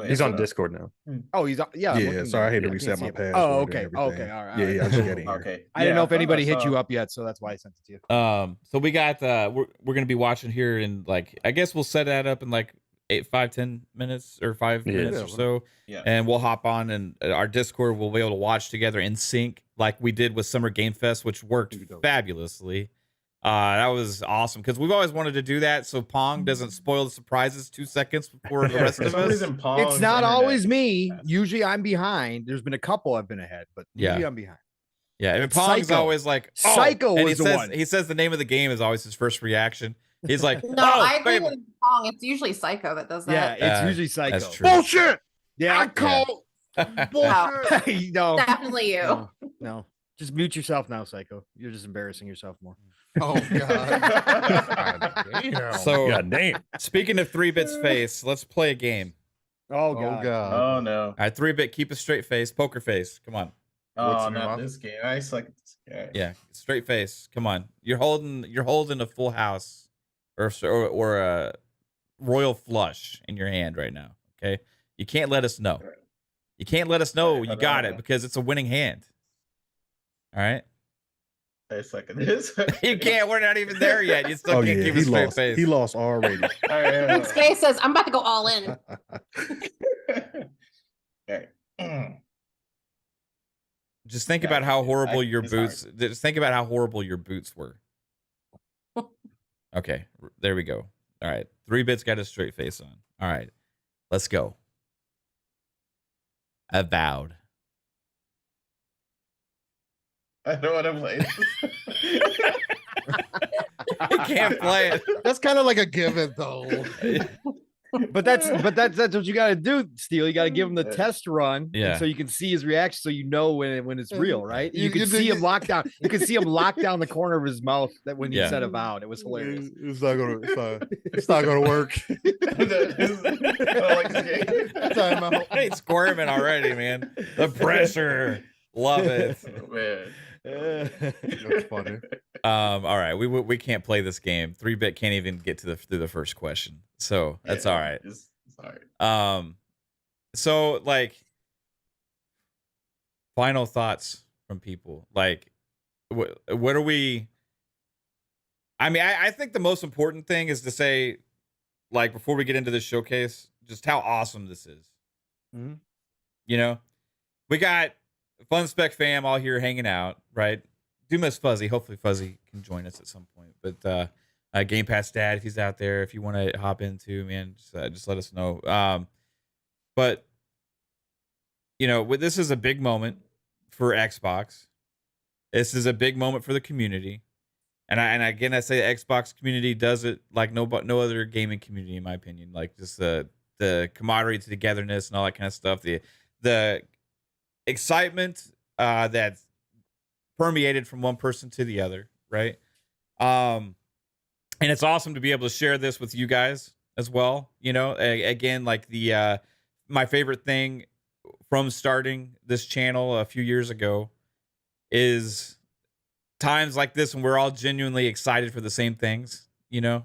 He's on Discord now. Oh, he's on. Yeah. Sorry, I had to reset my password. Oh, okay. Okay. All right. Yeah. I just got in here. Okay. I didn't know if anybody hit you up yet, so that's why I sent it to you. So we got we're gonna be watching here in like, I guess we'll set that up in like 10 minutes or 5 minutes or so. Yeah. And we'll hop on and our Discord we'll be able to watch together in sync like we did with Summer Game Fest, which worked fabulously. That was awesome because we've always wanted to do that so Pong doesn't spoil the surprises 2 seconds before the rest of us. It's not always me. Usually I'm behind. There's been a couple I've been ahead, but usually I'm behind. Yeah, and Pong's always like, Psycho and was the one. He says the name of the game is always his first reaction. He's like, No, oh, I agree babe. with Pong. It's usually Psycho that does Yeah, that. it's usually Psycho. That's true. Bullshit. Yeah, I call bullshit. no, Definitely you. no. Just mute yourself now, Psycho. You're just embarrassing yourself more. Oh God. Damn. So, God damn. speaking of 3-Bit's face, let's play a game. Oh Oh God. God. Oh no. All right, 3-Bit, keep a straight face, poker face. Come on. What's Oh, the new not offer? this game. I suck at this game. Yeah, straight face. Come on. You're holding a full house or a royal flush in your hand right now. Okay, you can't let us know. You can't let us know you got it because it's a winning hand. All right. I suck at this. You can't. We're not even there yet. You still Oh can't yeah, keep he a straight lost. face. He lost already. All right. Nick's face says, I'm about to go all in. Okay. Just think Yeah, about how horrible your it's hard. boots. Just think about how horrible your boots were. Okay, there we go. All right, 3-Bit's got a straight face on. All right, let's go. Avowed. I don't want to play this. You can't play it. That's kind of like a given, though. But that's what you got to do, Steele. You got to give him the test run, Yeah. so you can see his reaction, so you know when it's real, right? You can You see do- him lock down. You can see him lock down the corner of his mouth that when he Yeah. said avowed. It was hilarious. It's not gonna. It's not gonna work. I don't like this game. Time out. I ain't squirming already, man. The pressure. Love it. Oh, man. That's funny. All right, we can't play this game. 3-Bit can't even get to through the first question, so that's Yeah, all right. It's all right. So like, final thoughts from people. Like, what are we? I mean, I think the most important thing is to say, like, before we get into this showcase, just how awesome this is. Mhm. You know, we got Fun Spec fam all here hanging out, right? Do miss Fuzzy. Hopefully Fuzzy can join us at some point. But Game Pass Dad, if he's out there, if you want to hop into, man, just let us know. But you know, this is a big moment for Xbox. This is a big moment for the community. And again, I say the Xbox community does it like no other gaming community, in my opinion. Like just the camaraderie, togetherness, and all that kind of stuff. The excitement that's permeated from one person to the other, right? And it's awesome to be able to share this with you guys as well. You know, again, like the my favorite thing from starting this channel a few years ago is times like this when we're all genuinely excited for the same things, you know,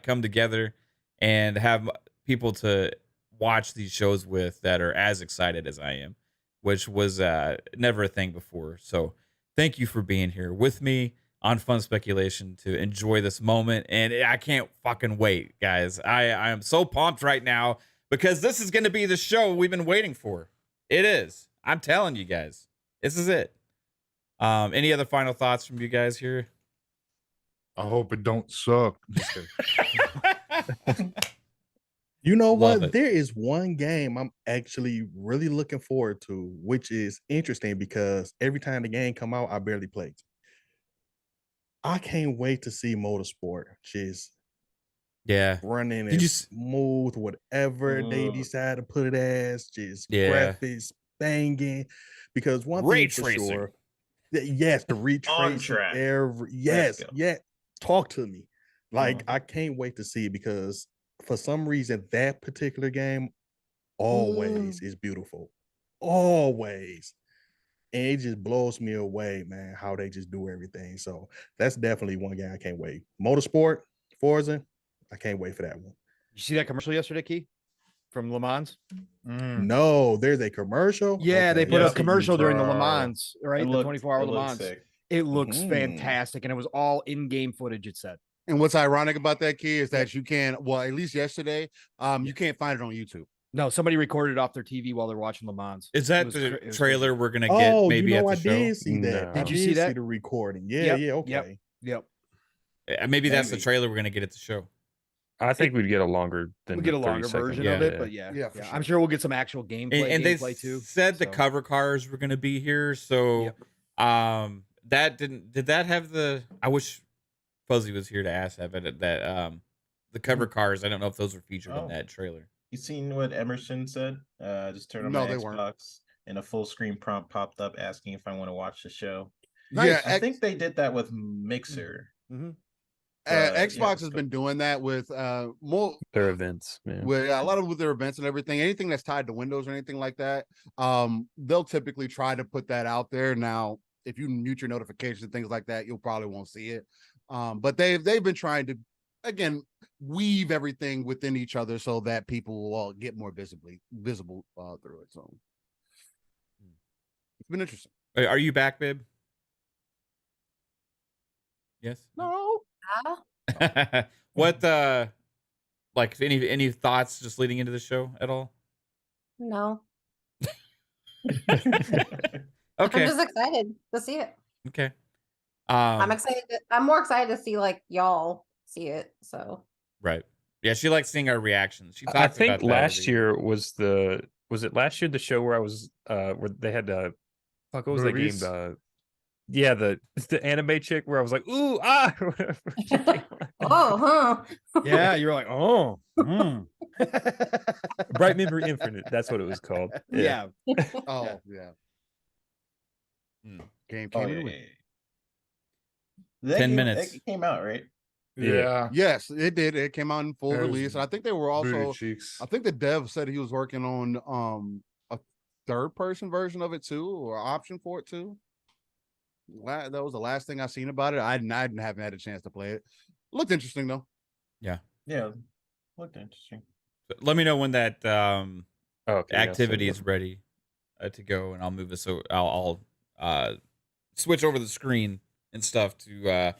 come together and have people to watch these shows with that are as excited as I am, which was never a thing before. So thank you for being here with me on Fun Speculation to enjoy this moment. And I can't fucking wait, guys. I am so pumped right now because this is going to be the show we've been waiting for. It is. I'm telling you guys, this is it. Any other final thoughts from you guys here? I hope it don't suck. Just kidding. You know Love what? it. There is one game I'm actually really looking forward to, which is interesting because every time the game come out, I barely play. I can't wait to see Motorsport just Yeah. running Did and you smooth, whatever they decide to put it as, just Yeah. graphics banging. Because one Ray thing for tracing. sure, yes, the On retracing track. yes, go. yeah. Talk to me. Like Mhm. I can't wait to see it because for some reason that particular game always is beautiful. Always. And it just blows me away, man, how they just do everything. So that's definitely one game I can't wait. Motorsport, Forza, I can't wait for that one. You see that commercial yesterday, Key, from Le Mans? No, there's a commercial. Yeah, they put Yeah. a commercial during the Le Bro. Mans, right? The 24-hour Le Mans. Sick. It looks Mhm. fantastic, and it was all in-game footage. It said. And what's ironic about that, key, is that you can, well, at least yesterday, you can't find it on YouTube. No, somebody recorded it off their TV while they're watching Le Mans. Is that was the cra- it was trailer we're gonna get Oh, maybe you know, I at the show? did see that. No. I Did you see that? See the recording? Yeah, Yep, yeah, yep. okay. Yep. Maybe that's the Maybe. trailer we're gonna get at the show. I think we'd get a longer than We'll get a the 30 longer second. version Yeah. of it, but yeah, Yeah, for I'm sure. sure we'll get some actual gameplay. And they gameplay too. said the so. cover cars were gonna be here, so Yep. that did that have the? I wish Fuzzy was here to ask that, but that the cover cars, I don't know if those were featured in that trailer. You seen what Emerson said? Just turned on my Xbox and a full screen prompt popped up asking if I want to watch the show. Nice. Yeah, I think they did that with Mixer. Xbox has been doing that with more their events, man. With a lot of their events and everything. Anything that's tied to Windows or anything like that, they'll typically try to put that out there. Now, if you mute your notifications and things like that, you'll probably won't see it. But they've been trying to, again, weave everything within each other so that people will get more visible through it. So it's been interesting. Are you back, babe? Yes. No. What like any thoughts just leading into the show at all? No. Okay. I'm just excited to see it. Okay. I'm excited. I'm more excited to see like y'all see it. So. Right. Yeah, she likes seeing our reactions. She talks I think about last year was it last year the show where I was where they had what was Movies? that game? Yeah, the anime chick where I was like, ooh, ah, whatever. Oh, huh. Yeah, you're like, oh, Bright Memory Infinite. That's what it was called. Yeah. Oh, yeah. Game Oh, came in. Yeah. 10 minutes. It came out, right? Yeah. Yes, it did. It came out in full release. And I think they were also, Booty cheeks. I think the dev said he was working on a third-person version of it too, or option for it too. That was the last thing I seen about it. I haven't had a chance to play it. Looked interesting though. Yeah, looked interesting. Let me know when that activity yeah, is ready to go, and I'll move it. So I'll switch over the screen and stuff to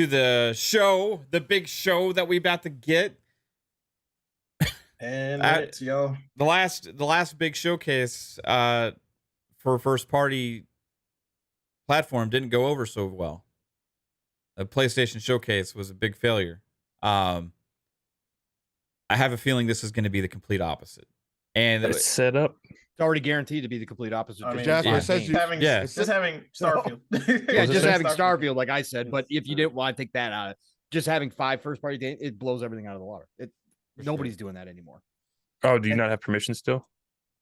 the show, the big show that we about to get. And it's yo. The last big showcase for first party platform didn't go over so well. The PlayStation Showcase was a big failure. I have a feeling this is going to be the complete opposite. And it's set up. It's already guaranteed to be the complete opposite. I mean, Jasper, it says it's just having Starfield. Yeah, just having Starfield, like I said. But if you didn't want to take that out, just having 5 first party games, it blows everything out of the water. Nobody's doing that anymore. Oh, do you not have permission still?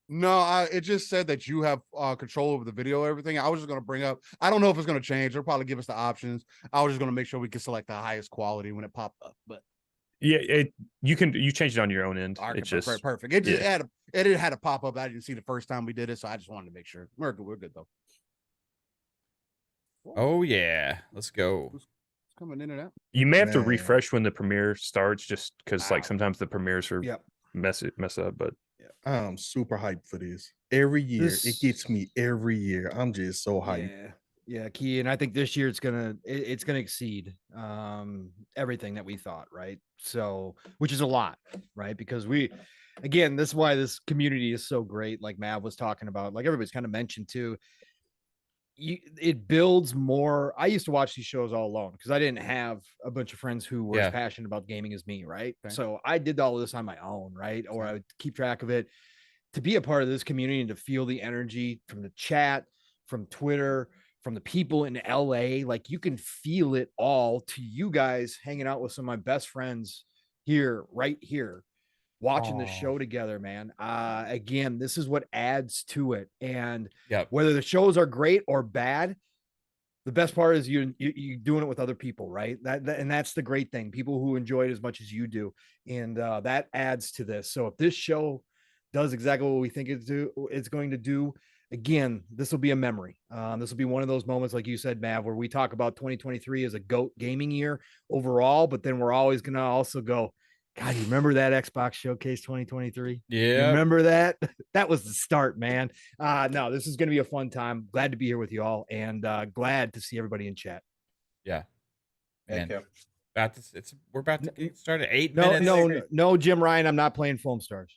No, it just said that you have control over the video, everything. I was just going to bring up, I don't know if it's going to change. They'll probably give us the options. I was just going to make sure we can select the highest quality when it popped up. But yeah, you changed it on your own end. Okay, it's just perfect. It just had a pop up. I didn't see the first time we did it, so I just wanted to make sure we're good though. Oh yeah, let's go. Who's coming in and out? You may have to refresh when the premiere starts, just because like sometimes the premieres are mess up. But I'm super hyped for this. Every year it gets me. Every year I'm just so hyped. Yeah, Key, and I think this year it's gonna exceed everything that we thought, right? So, which is a lot, right? Because again, this is why this community is so great. Like Mav was talking about, like everybody's kind of mentioned too. It builds more. I used to watch these shows all alone because I didn't have a bunch of friends who were as passionate about gaming as me, right? Okay. So I did all of this on my own, right? Or I would keep track of it. To be a part of this community and to feel the energy from the chat, from Twitter, from the people in LA, like you can feel it all to you guys hanging out with some of my best friends here, right here, watching the show together, man. Again, this is what adds to it. And whether the shows are great or bad, the best part is you doing it with other people, right? And that's the great thing. People who enjoy it as much as you do. And that adds to this. So if this show does exactly what we think it's going to do, again, this will be a memory. This will be one of those moments, like you said, Mav, where we talk about 2023 as a GOAT gaming year overall, but then we're always going to also go, God, you remember that Xbox Showcase 2023? Yeah. You remember that? That was the start, man. No, this is going to be a fun time. Glad to be here with you all, and glad to see everybody in chat. Yeah. Thank you. We're about to get started. 8 minutes. No, Jim Ryan, I'm not playing Foam Stars.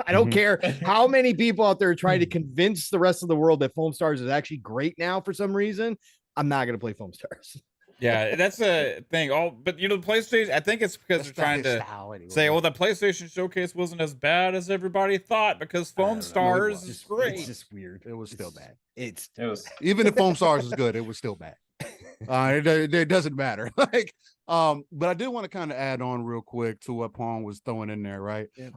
I don't care how many people out there are trying to convince the rest of the world that Foam Stars is actually great now for some reason. I'm not going to play Foam Stars. Yeah, that's a thing. But the PlayStation, I think it's because they're trying to say, well, the PlayStation Showcase wasn't as bad as everybody thought because Foam Stars is great. It's just weird. It was still bad. It was even if Foam Stars is good, it was still bad. It doesn't matter. Like, but I did want to kind of add on real quick to what Pong was throwing in there, right? Yeah.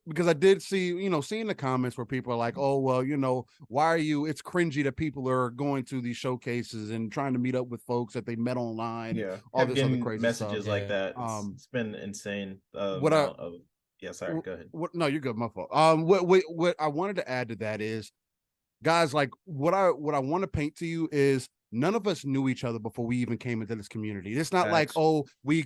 Because I did see, seeing the comments where people are like, oh, well, why are you, it's cringy that people are going to these showcases and trying to meet up with folks that they met online. Yeah. All this other crazy messages stuff. like that. It's been insane. Sorry, go ahead. No, you're good. My fault. What I wanted to add to that is, guys, like what I want to paint to you is none of us knew each other before we even came into this community. It's not like, oh, we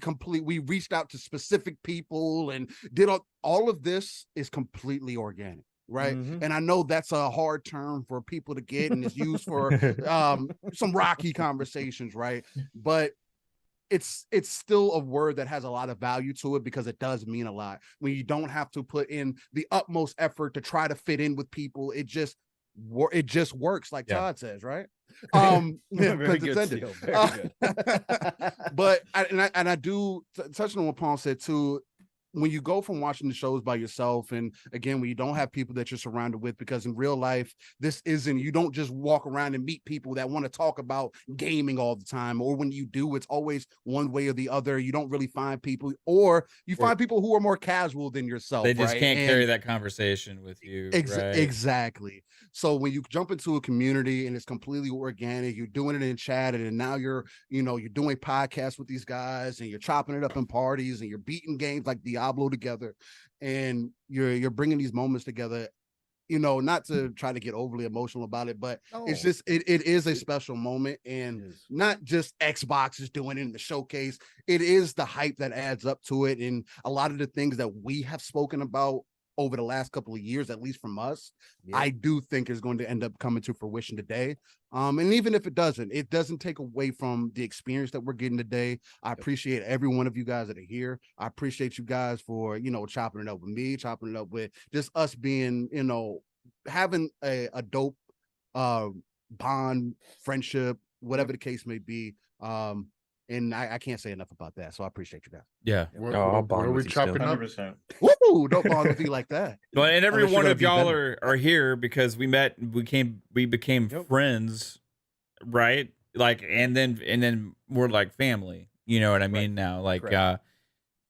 reached out to specific people and did all of this is completely organic, right? Mm-hmm. And I know that's a hard term for people to get and it's used for some rocky conversations, right? But it's still a word that has a lot of value to it because it does mean a lot. When you don't have to put in the utmost effort to try to fit in with people, it just works, like Todd says, right? Very good. But I do touching on what Paul said too. When you go from watching the shows by yourself, and again, when you don't have people that you're surrounded with, because in real life, you don't just walk around and meet people that want to talk about gaming all the time, or when you do, it's always one way or the other. You don't really find people, or you find people who are more casual than yourself. They just can't carry that conversation with you. Right? Exactly. So when you jump into a community and it's completely organic, you're doing it in chat, and now you're doing podcasts with these guys, and you're chopping it up in parties, and you're beating games like Diablo together, and you're bringing these moments together. Not to try to get overly emotional about it, but it's just it is a special moment, and not just Xbox is doing it in the showcase. It is the hype that adds up to it, and a lot of the things that we have spoken about over the last couple of years, at least from us, I do think is going to end up coming to fruition today. And even if it doesn't take away from the experience that we're getting today. I appreciate every one of you guys that are here. I appreciate you guys for, chopping it up with me, chopping it up with just us being, having a dope bond, friendship, whatever the case may be. And I can't say enough about that. So I appreciate you guys. Yeah. Where are we chopping up? 100%. Woo! Don't bond with you like that. Well, and every one of y'all are here because we became friends, right? Like, and then we're like family. You know what I mean? Now, like,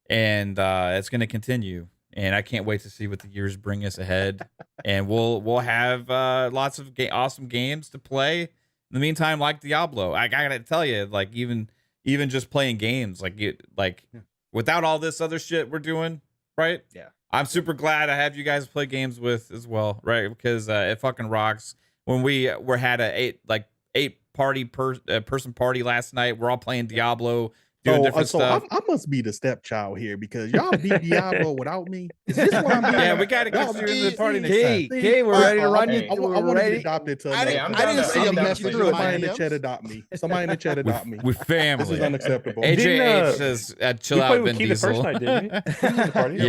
and it's gonna continue. And I can't wait to see what the years bring us ahead. And we'll have lots of awesome games to play. In the meantime, like Diablo, I gotta tell you, like even just playing games, without all this other shit we're doing, right? Yeah. I'm super glad I have you guys play games with as well, right? Because it fucking rocks. When we had a eight person party last night, we're all playing Diablo, doing different stuff. I must be the stepchild here because y'all beat Diablo without me. Is this what I'm doing? Yeah, we gotta get you into the party next time. Okay, we're ready to run you. I want to be adopted to. I didn't see a message. Somebody in the chat adopt me. Somebody in the chat adopt me. We're family. This is unacceptable. AJ says, "Chill out, Ben Diesel." The first night, didn't we?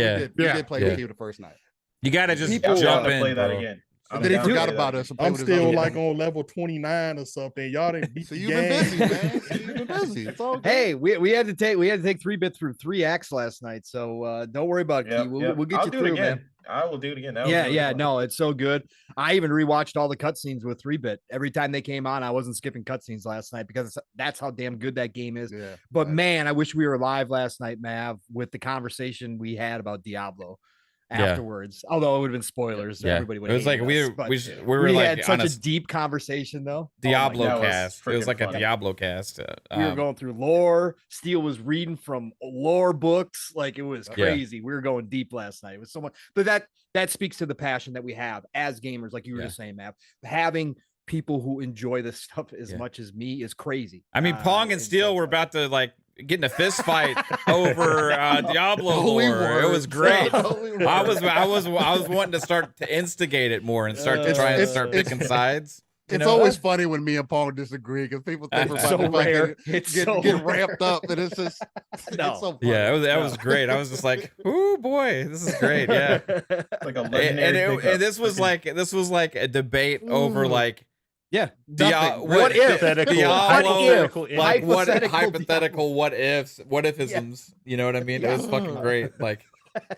We did play with you the first night. You gotta just Jump jump in. in, Play that bro. again. Then he forgot about us. I'm still like on level 29 or something. Y'all didn't beat So the you've been game. busy, man. You've been busy. It's all good. Hey, we had to take 3-bit through 3 acts last night, so don't worry about it. Yep, Key. We'll yep. get I'll you do through, it again. man. I will do it again. That was Yeah, really yeah, fun. no, it's so good. I even rewatched all the cutscenes with 3-bit. Every time they came on, I wasn't skipping cutscenes last night because that's how damn good that game is. Yeah, But man, I wish we were live last night, Mav, with the conversation we had about Diablo afterwards. Although it would have been spoilers, so everybody would. It was like we were we like had such on a deep conversation though. Diablo that was cast. It was freaking like a funny. Diablo cast. We were going through lore. Steele was reading from lore books. Like it was crazy. We were going deep last night. It was so much, but that speaks to the passion that we have as gamers, like you were just saying, Matt. Having people who enjoy this stuff as much as me is crazy. I mean, Pong and Steele were about to get in a fist fight over Diablo lore. It was great. I was wanting to start to instigate it more and start to try and start picking sides. It's always funny when me and Paul disagree because people think we're about to rare. Get ramped up, and it's just it's so funny. Yeah, that was great. I was just like, "Ooh, boy, this is great!" Yeah, Like a legendary and this was like a debate over what ifs, what ifisms. You know what I mean? It was fucking great. Like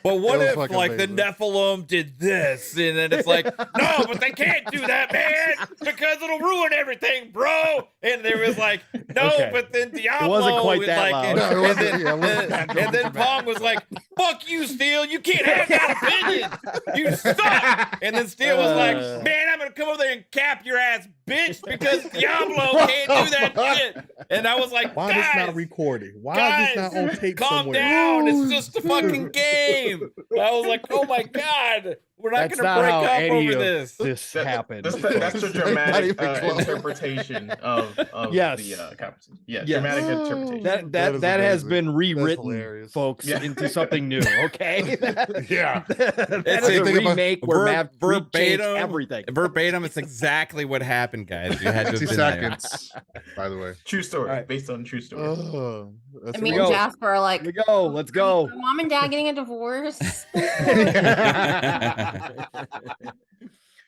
But what That if was like fucking the Nephilim did this, and then it's like, no, but they can't do that, man, because it'll ruin everything, bro. And there was like, no, Okay. but then Diablo wasn't quite was that like, loud. and, No, it and wasn't- then, yeah, it wasn't that and then Pong was like, fuck you, Steel, you can't have that opinion, you suck. And then Steel was like, man, I'm gonna come over there and cap your ass, bitch, because Diablo can't do that shit. And I was like, Why is this guys, not recorded? Why is this not on tape calm somewhere? down. It's just a fucking game. I was like, oh my God. We're not That's going to not break how up any over of this. this happened. That's a Not dramatic even close. interpretation of Yes. the competition. Yeah, Yes. dramatic interpretation. That is That has amazing. been rewritten, hilarious. folks, Yeah. into something new. Okay. Yeah. That It's is a think about- remake where Matt changed verbatim, everything. Verbatim, it's exactly what happened, guys. You had to 60 have been there. seconds, by the way. True story, All right. based on true story. Oh, that's I mean, go. Jasper are like, Here we go. Let's go. "Are Mom and Dad getting a divorce?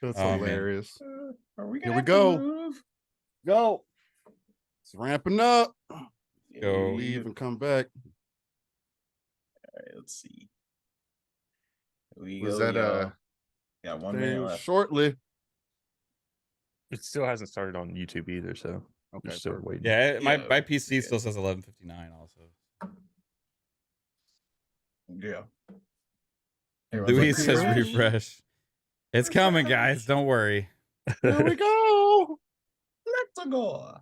That's Oh, man. hilarious. Are we Here gonna we have to go. move? Go. It's ramping up. Go. Leave and come back. All right, let's see. Here we Was go, that y'all. Got 1 minute There left. shortly. It still hasn't started on YouTube either, so Okay, we're still perfect. waiting. Yeah, my Yeah, PC yeah. still says 11:59 also. Yeah. Louis says "Refresh." refresh. It's coming, guys. Don't worry. Here we go. Let's go.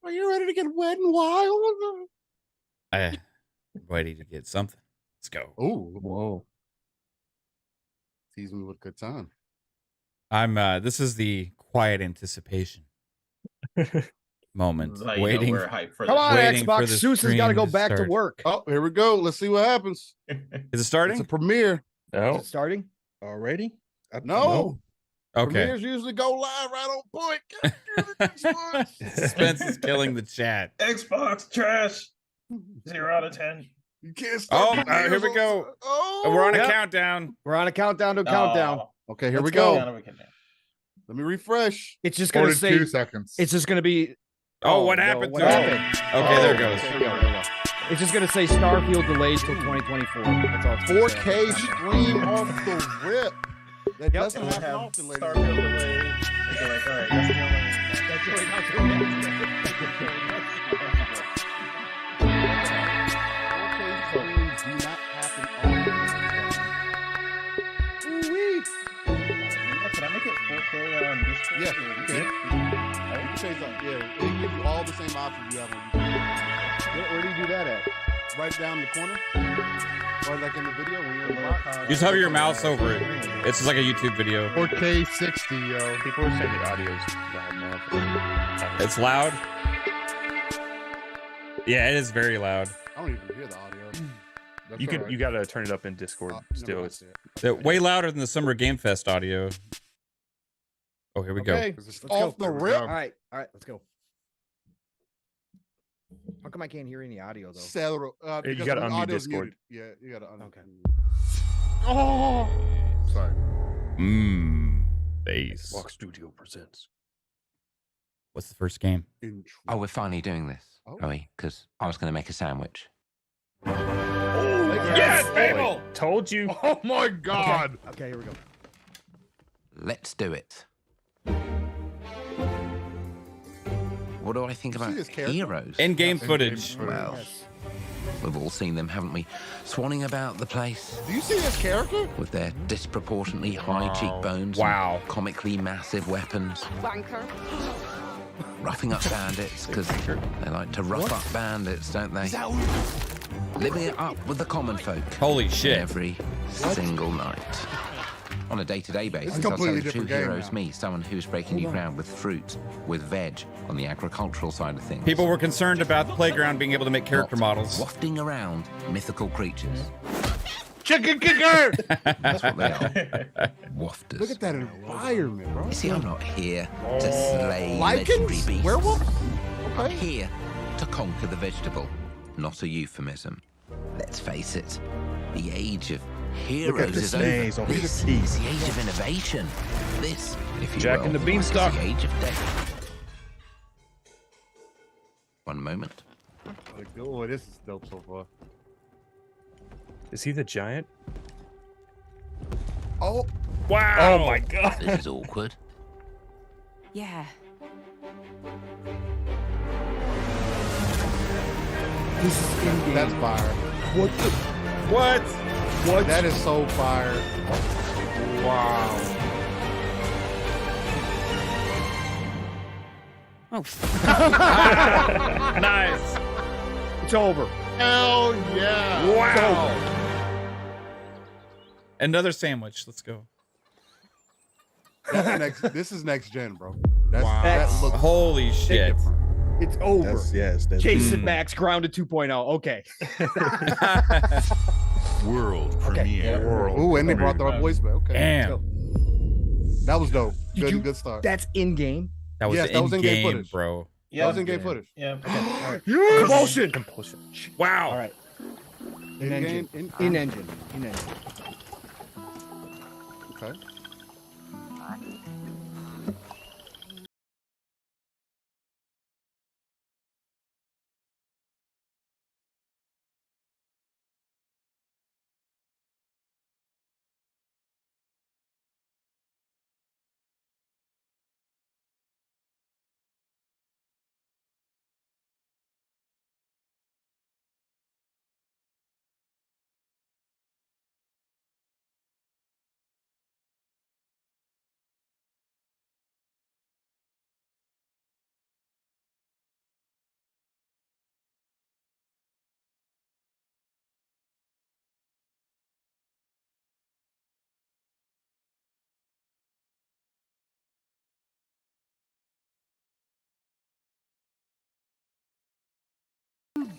Are you ready to get wet and wild? I'm ready to get something. Let's go. Oh, Whoa. tease me with a good time. I'm this is the quiet anticipation moment. Like, you know, waiting. we're hyped for Come this. on, Waiting for Xbox. the Zeus has got to stream go to back to start. work. Oh, here we go. Let's see what happens. Is it It's starting? a premiere. No. Is it starting? Already? No. Okay. Premieres usually go live right on point. God damn it, Xbox. Suspense is killing the chat. Xbox trash. 0 out of 10. You can't start. Oh, premieres here we on- go. Oh, We're on a Yep. countdown. We're on a countdown to countdown. Oh, Okay, here we Let's go. go. count of a countdown. Let me refresh. It's just gonna 42 say. seconds. It's just gonna be. Oh, what no, happened what to it? happened? Okay, there it goes. There we go, there we go. It's just gonna say Starfield delayed till 2024. That's all. It's gonna say. 4K stream off the rip. That doesn't And we happen have often, ladies. Starfield delayed. Okay, like, all right, that's the only. That's really not true. 4K streams do not happen often. Ooh-wee. Can I make it 4K on Discord? Yeah, or- you can. You can change that. Yeah, it gives you all the same options you have on YouTube. Where do you do that at? Right down in the corner, or like in the video when you're in the box. You just hover your mouse over it. It's just like a YouTube video. 4K 60, yo. People are saying the audio's loud enough. It's loud. Yeah, it is very loud. I don't even hear the audio. That's You all could right. you gotta turn it up in Discord Never still. mind It's that. Way louder than the Summer Game Fest audio. Oh, here we Okay, go. let's Off go. the rip. All right, let's go. How come I can't hear any audio though? Settle. You Because gotta the unmute audio's Discord. muted. Yeah, you gotta unmute. Okay. Oh, sorry. Bass. Walk Studio presents. What's the first game? Intro. Oh, we're finally doing this, Oh. are we? Because I was going to make a sandwich. Yes, Babel! Told you. Oh my god. Okay, here we go. Let's do it. What do I think You see about this character? heroes? In-game In-game footage. footage. Well, Yes. we've all seen them, haven't we? Swanning about the place Do you see this character? with their disproportionately high cheekbones, Wow. and comically massive weapons, roughing up bandits because they like to rough up bandits, don't they? Living it up with the common folk. Holy shit. Every single night. On a day-to-day basis, It's a completely I'll say the two different game heroes now. me, someone who's breaking new ground with fruit, with veg, on the agricultural side of things. People were concerned about the playground being able to make character Not models. wafting around mythical creatures. Chicken kicker. That's what they are. Wafters. Look at that environment, bro. You see, I'm not here to slay legendary Lycans? beasts. Werewolves? I'm Okay. here to conquer the vegetable, not a euphemism. Let's face it, the age of heroes the is stains over. on his This teeth. is the age of innovation. This, if you Jack will, and the is Beanstalk. the age of death. One moment. Oh, this is dope so far. Is he the giant? Oh, wow! Oh my god! This is awkward. Yeah. This is in-game. that's fire. What the? What? What? That is so fire. Wow. Oh. Nice. It's over. Hell yeah. Wow. Another sandwich. Let's go. That's next. This is next gen, bro. That's, Wow. That looks Holy shit. different. It's over. That's Jason Max grounded 2.0. Okay. World premiere. Ooh, and they brought their voice back. Okay. Damn. That was dope. Did you- Good start. That's in game. That was Yes, that was in in-game game, footage. bro. Yeah, That was in-game footage. Yeah. All right. Compulsion. Wow. All right. In In-game, engine. in- In engine. In engine. Okay.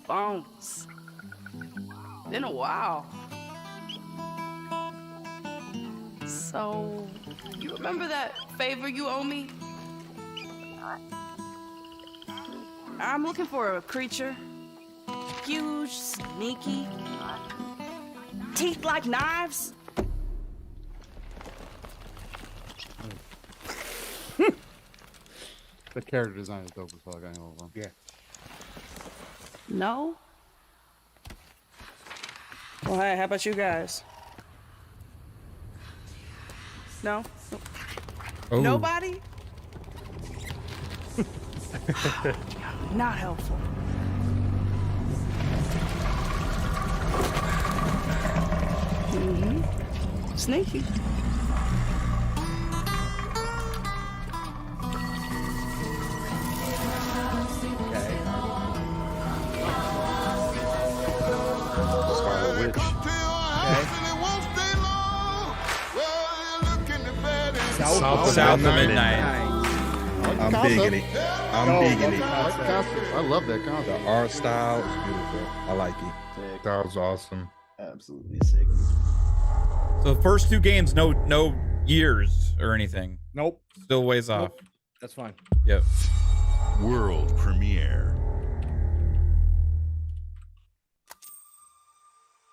Bones. Been a while. So, you remember that favor you owe me? I'm looking for a creature. Huge, sneaky. Teeth like knives. The character design is dope as fuck. I ain't gonna lie. Yeah. No? Well, hey, how about you guys? No? Oh. Nobody? Not helpful. Mm-hmm. Sneaky. Scarlet Witch. South of midnight. I'm digging it. I'm digging it. I love that concept. The art style is beautiful. I like it. Sick. That was awesome. Absolutely sick. So the first two games, no years or anything. Nope. Still ways off. Nope. That's fine. Yep. World premiere.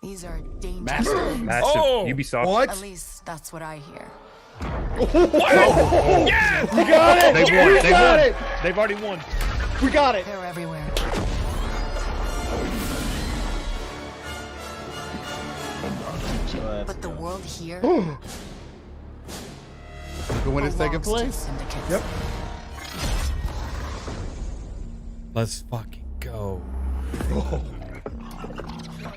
These are dangerous. Massive. Oh! Ubisoft. What? At least that's what I hear. Yes! We got it. They won. We They got won. it. They've already won. We got it. They're everywhere. But the world here. When it's taking belongs to place. syndicates. Yep. Let's fucking go.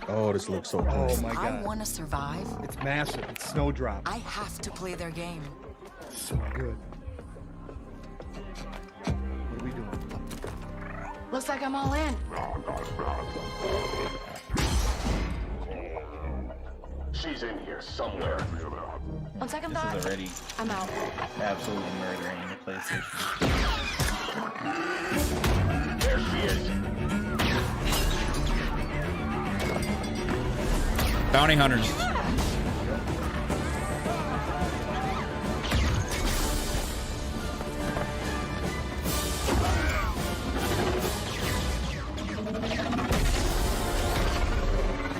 Oh, this looks so cool. Oh my I god. want to survive. It's massive. It's Snowdrop. I have to play their game. So good. What are we doing? Looks like I'm all in. She's in here somewhere. On second This thought, is already I'm out. absolutely murdering the PlayStation. There she is. Bounty hunters.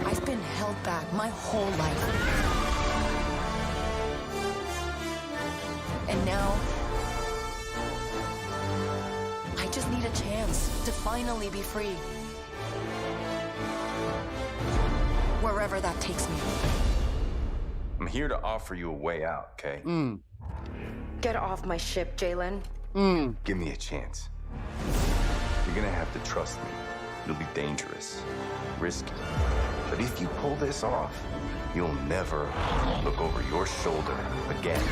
I've been held back my whole life. And now, I just need a chance to finally be free. wherever that takes me. I'm here to offer you a way out, okay? Get off my ship, Jalen. Give me a chance. You're gonna have to trust me. It'll be dangerous, risky. But if you pull this off, you'll never look over your shoulder again.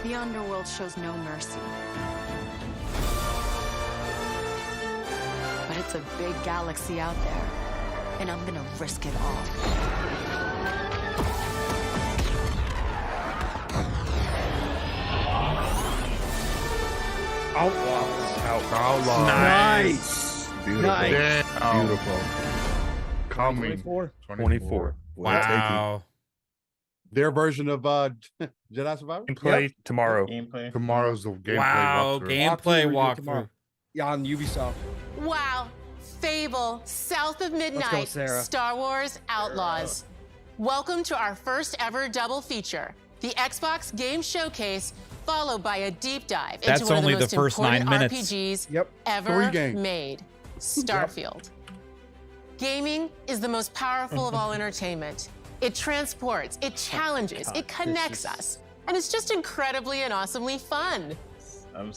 The underworld shows no mercy. But it's a big galaxy out there, and I'm gonna risk it all. Outlaws. Nice. Beautiful. Nice. Beautiful. Coming. 24. Wow. Their version of Jedi Survivor? Gameplay tomorrow. Tomorrow's the gameplay Wow, walkthrough. gameplay walkthrough. Tomorrow. Yeah, on Ubisoft. Wow. Fable, South of Midnight, Sarah. Star Wars Outlaws. Welcome to our first ever double feature, the Xbox Game Showcase, followed by a deep dive That's into one only of the the most first 9 important minutes. RPGs ever 3 games. made, Starfield. Gaming is the most powerful of all entertainment. It transports, it challenges, it connects us, and it's just incredibly and awesomely fun.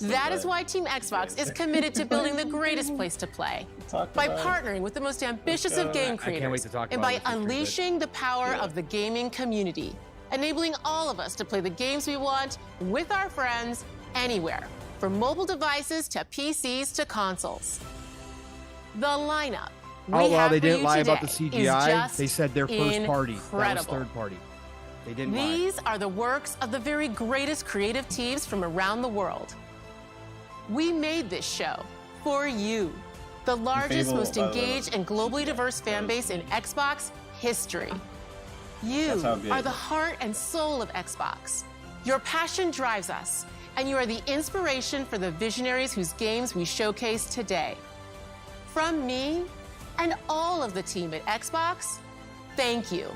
That is why Team Xbox is committed to building the greatest place to play by partnering with the most ambitious of game creators and by unleashing the power of the gaming community, enabling all of us to play the games we want with our friends anywhere, from mobile devices to PCs to consoles. The lineup we have they for didn't you lie about the today is CGI. just They said their first party. That was incredible. third party. They didn't lie. These are the works of the very greatest creative teams from around the world. We made this show for you, the largest, Fable, most by the way, engaged and globally diverse fan base in Xbox history. You That's how good are it the is. heart and soul of Xbox. Your passion drives us, and you are the inspiration for the visionaries whose games we showcase today. From me and all of the team at Xbox, thank you.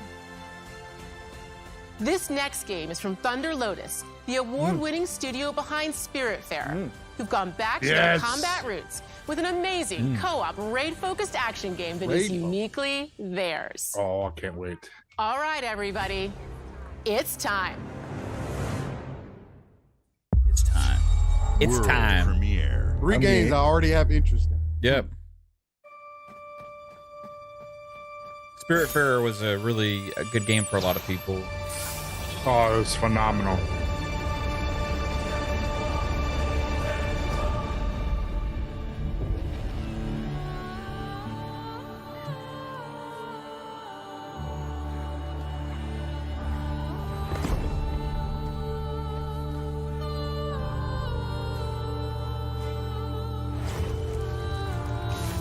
This next game is from Thunder Lotus, the award-winning studio behind Spiritfarer, who've gone back to their combat roots with an amazing co-op raid-focused action game that is uniquely theirs. Oh, I can't wait. All right, everybody, it's time. It's time. It's World time. Premiere. 3 games I already have interest in. Yep. Spiritfarer was a really good game for a lot of people. Oh, it was phenomenal.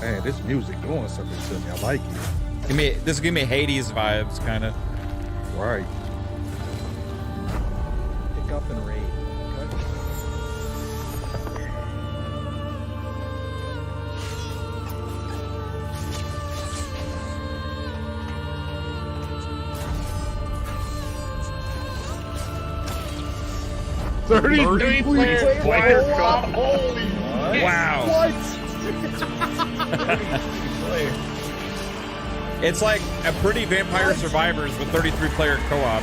Man, this music doing something to me. I like it. This give me Hades vibes, kind of. Right. Pick up and raid. Okay. 33 player co-op. Holy Wow. what? It's like a pretty Vampire Survivors with 33 player co-op.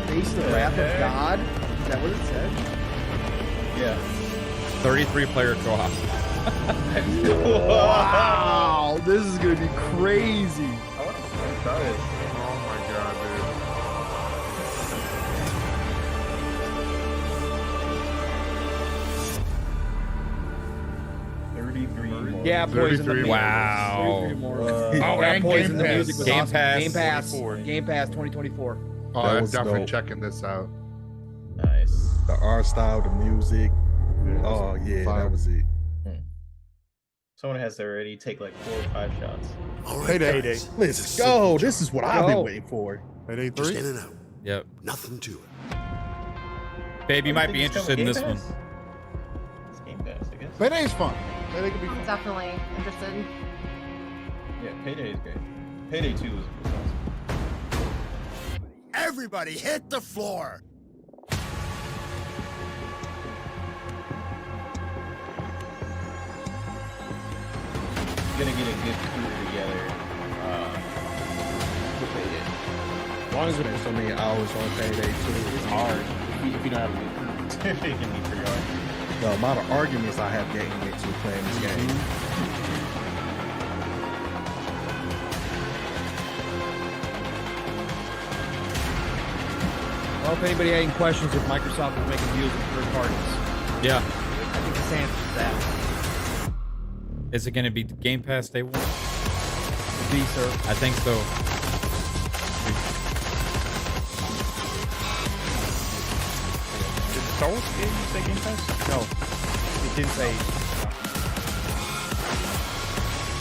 Face the wrath of God? Is that what it said? Yeah. 33 player co-op. Wow, this is gonna be crazy. Oh my god, dude. Yeah, Poison the 33 Music. Wow. 33 more. Oh, Yeah, and Poison the Game Music Pass. was Game awesome. Pass. Game Pass. 24. Game Pass 2024. Oh, That I'm was definitely dope. checking this out. Nice. The art style, the music. Oh yeah, that was it. Someone has to already take like 4 or 5 shots. All right, Payday. guys. Let's go. This is what I've Go. been waiting for. Payday Just 3? in and out. Yep. Nothing to it. Babe, you might be Think it's interested in coming this Game one. Pass? It's Game Pass, I guess. Payday's fun. Payday could be I'm fun. definitely interested. Yeah, Payday is great. Payday 2 was awesome. Everybody hit the floor. Gonna get a good crew together. As long as there's so many hours on payday too, It's hard if you don't have a good crew. It can be pretty hard. the amount of arguments I have getting into playing this game. Well, if anybody had any questions, if Microsoft was making deals with third parties, Yeah. I think this answers that. Is it going to be Game Pass Day 1? Be, sir. I think so. Did the Star Wars game say Game Pass? No, it didn't say.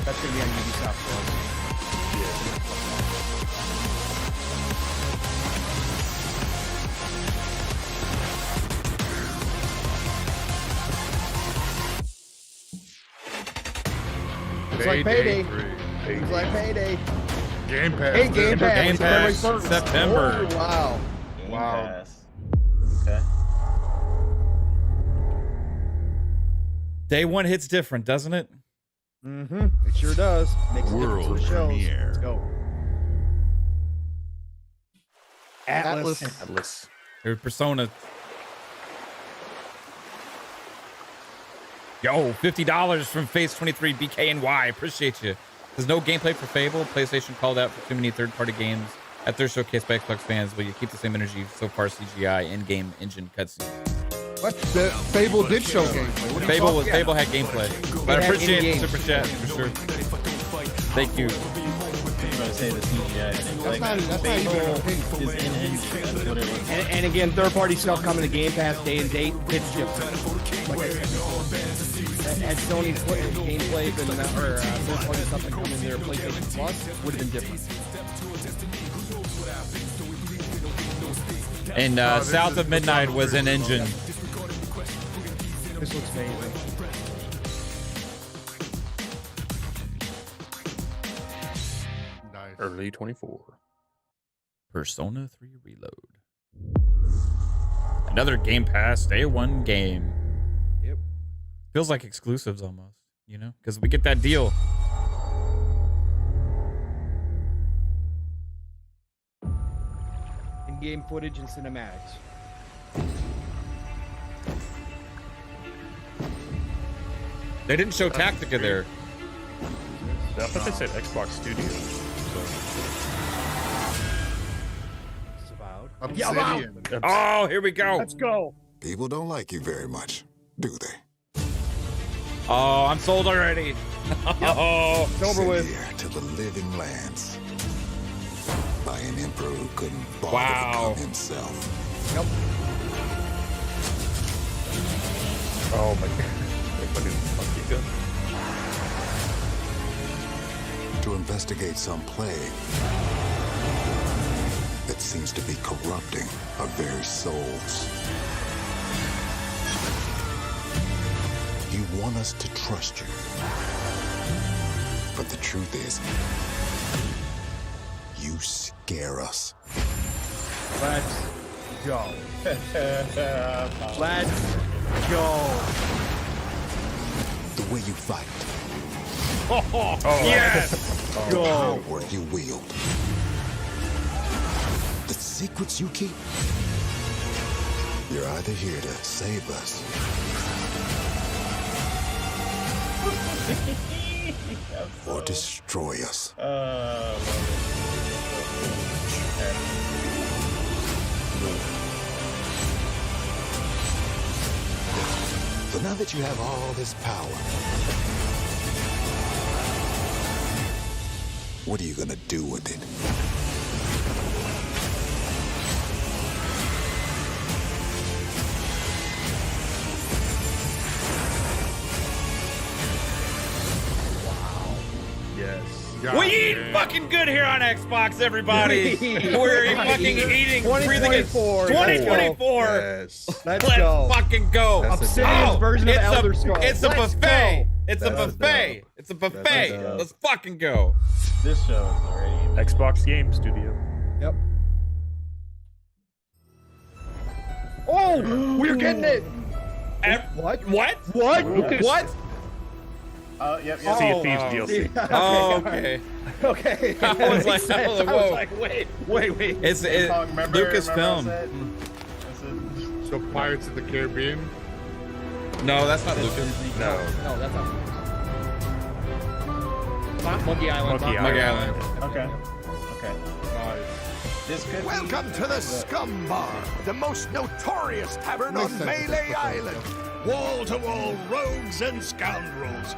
That's going to be on Ubisoft Plus. It's like payday. It's like payday. Game Pass. Hey, Game Pass. Game Pass. September 1st. September. Oh, wow. Game Wow. Pass. Okay. Day 1 hits different, doesn't it? Mm-hmm. It sure does. Makes a difference to the shows. premiere. Let's go. Atlas. Atlas. Or Persona. Yo, $50 from Phase23 BKNY. Appreciate you. There's no gameplay for Fable. PlayStation called out for too many third-party games at their showcase by Xbox fans. Will you keep the same energy so far? CGI in-game engine cutscenes. What? The Fable did show gameplay. What are you talking Fable had gameplay, but I appreciate the super chat for sure. Thank you. I'm going to say the CGI thing. That's not even an opinion. Is in engine. That's what it was. And again, third-party stuff coming to Game Pass day and date. It's different. Like I said, had Sony put gameplay been or third-party stuff that come in their PlayStation Plus, would have been different. And South of Midnight was an engine. This looks amazing. Nice. Early 24. Persona 3 Reload. Another Game Pass Day 1 game. Yep. Feels like exclusives almost, you know, because we get that deal. In-game footage and cinematics. They didn't show Tactica there. I thought they said Xbox Studios. Obsidian. Oh, here we go. Let's go. People don't like you very much, do they? Oh, I'm sold already. Oh, It's over Sent with. here to the living lands by an emperor who couldn't bother Wow. to come himself. Yep. Oh my god. They fucking monkey gun. To investigate some plague that seems to be corrupting our very souls. You want us to trust you. But the truth is, you scare us. Let's go. Let's go. The way you fight, yes. the power you wield, the secrets you keep. You're either here to save us or destroy us. So now that you have all this power, what are you gonna do with it? Yes. We eat fucking good here on Xbox, everybody. We're fucking eating, breathing it. 2024. Yes. Let's Let's go. fucking go. That's Obsidian's version of Elder Scrolls. It's a Let's buffet. go. It's a That's buffet. dope. It's a buffet. dope. Let's fucking go. This show is already. Xbox Game Studio. Yep. Oh, we're getting it. What? What? What? Yep. Sea of Thieves DLC. Oh, okay. Okay. I was like, I was like, wait. It's Lucasfilm. So Pirates of the Caribbean? No, that's not Lucas. No, that's not. Not Monkey Island. Monkey Island. Okay. This could Welcome to the Scum Bar, the most notorious tavern on Melee Island. Wall-to-wall rogues and scoundrels.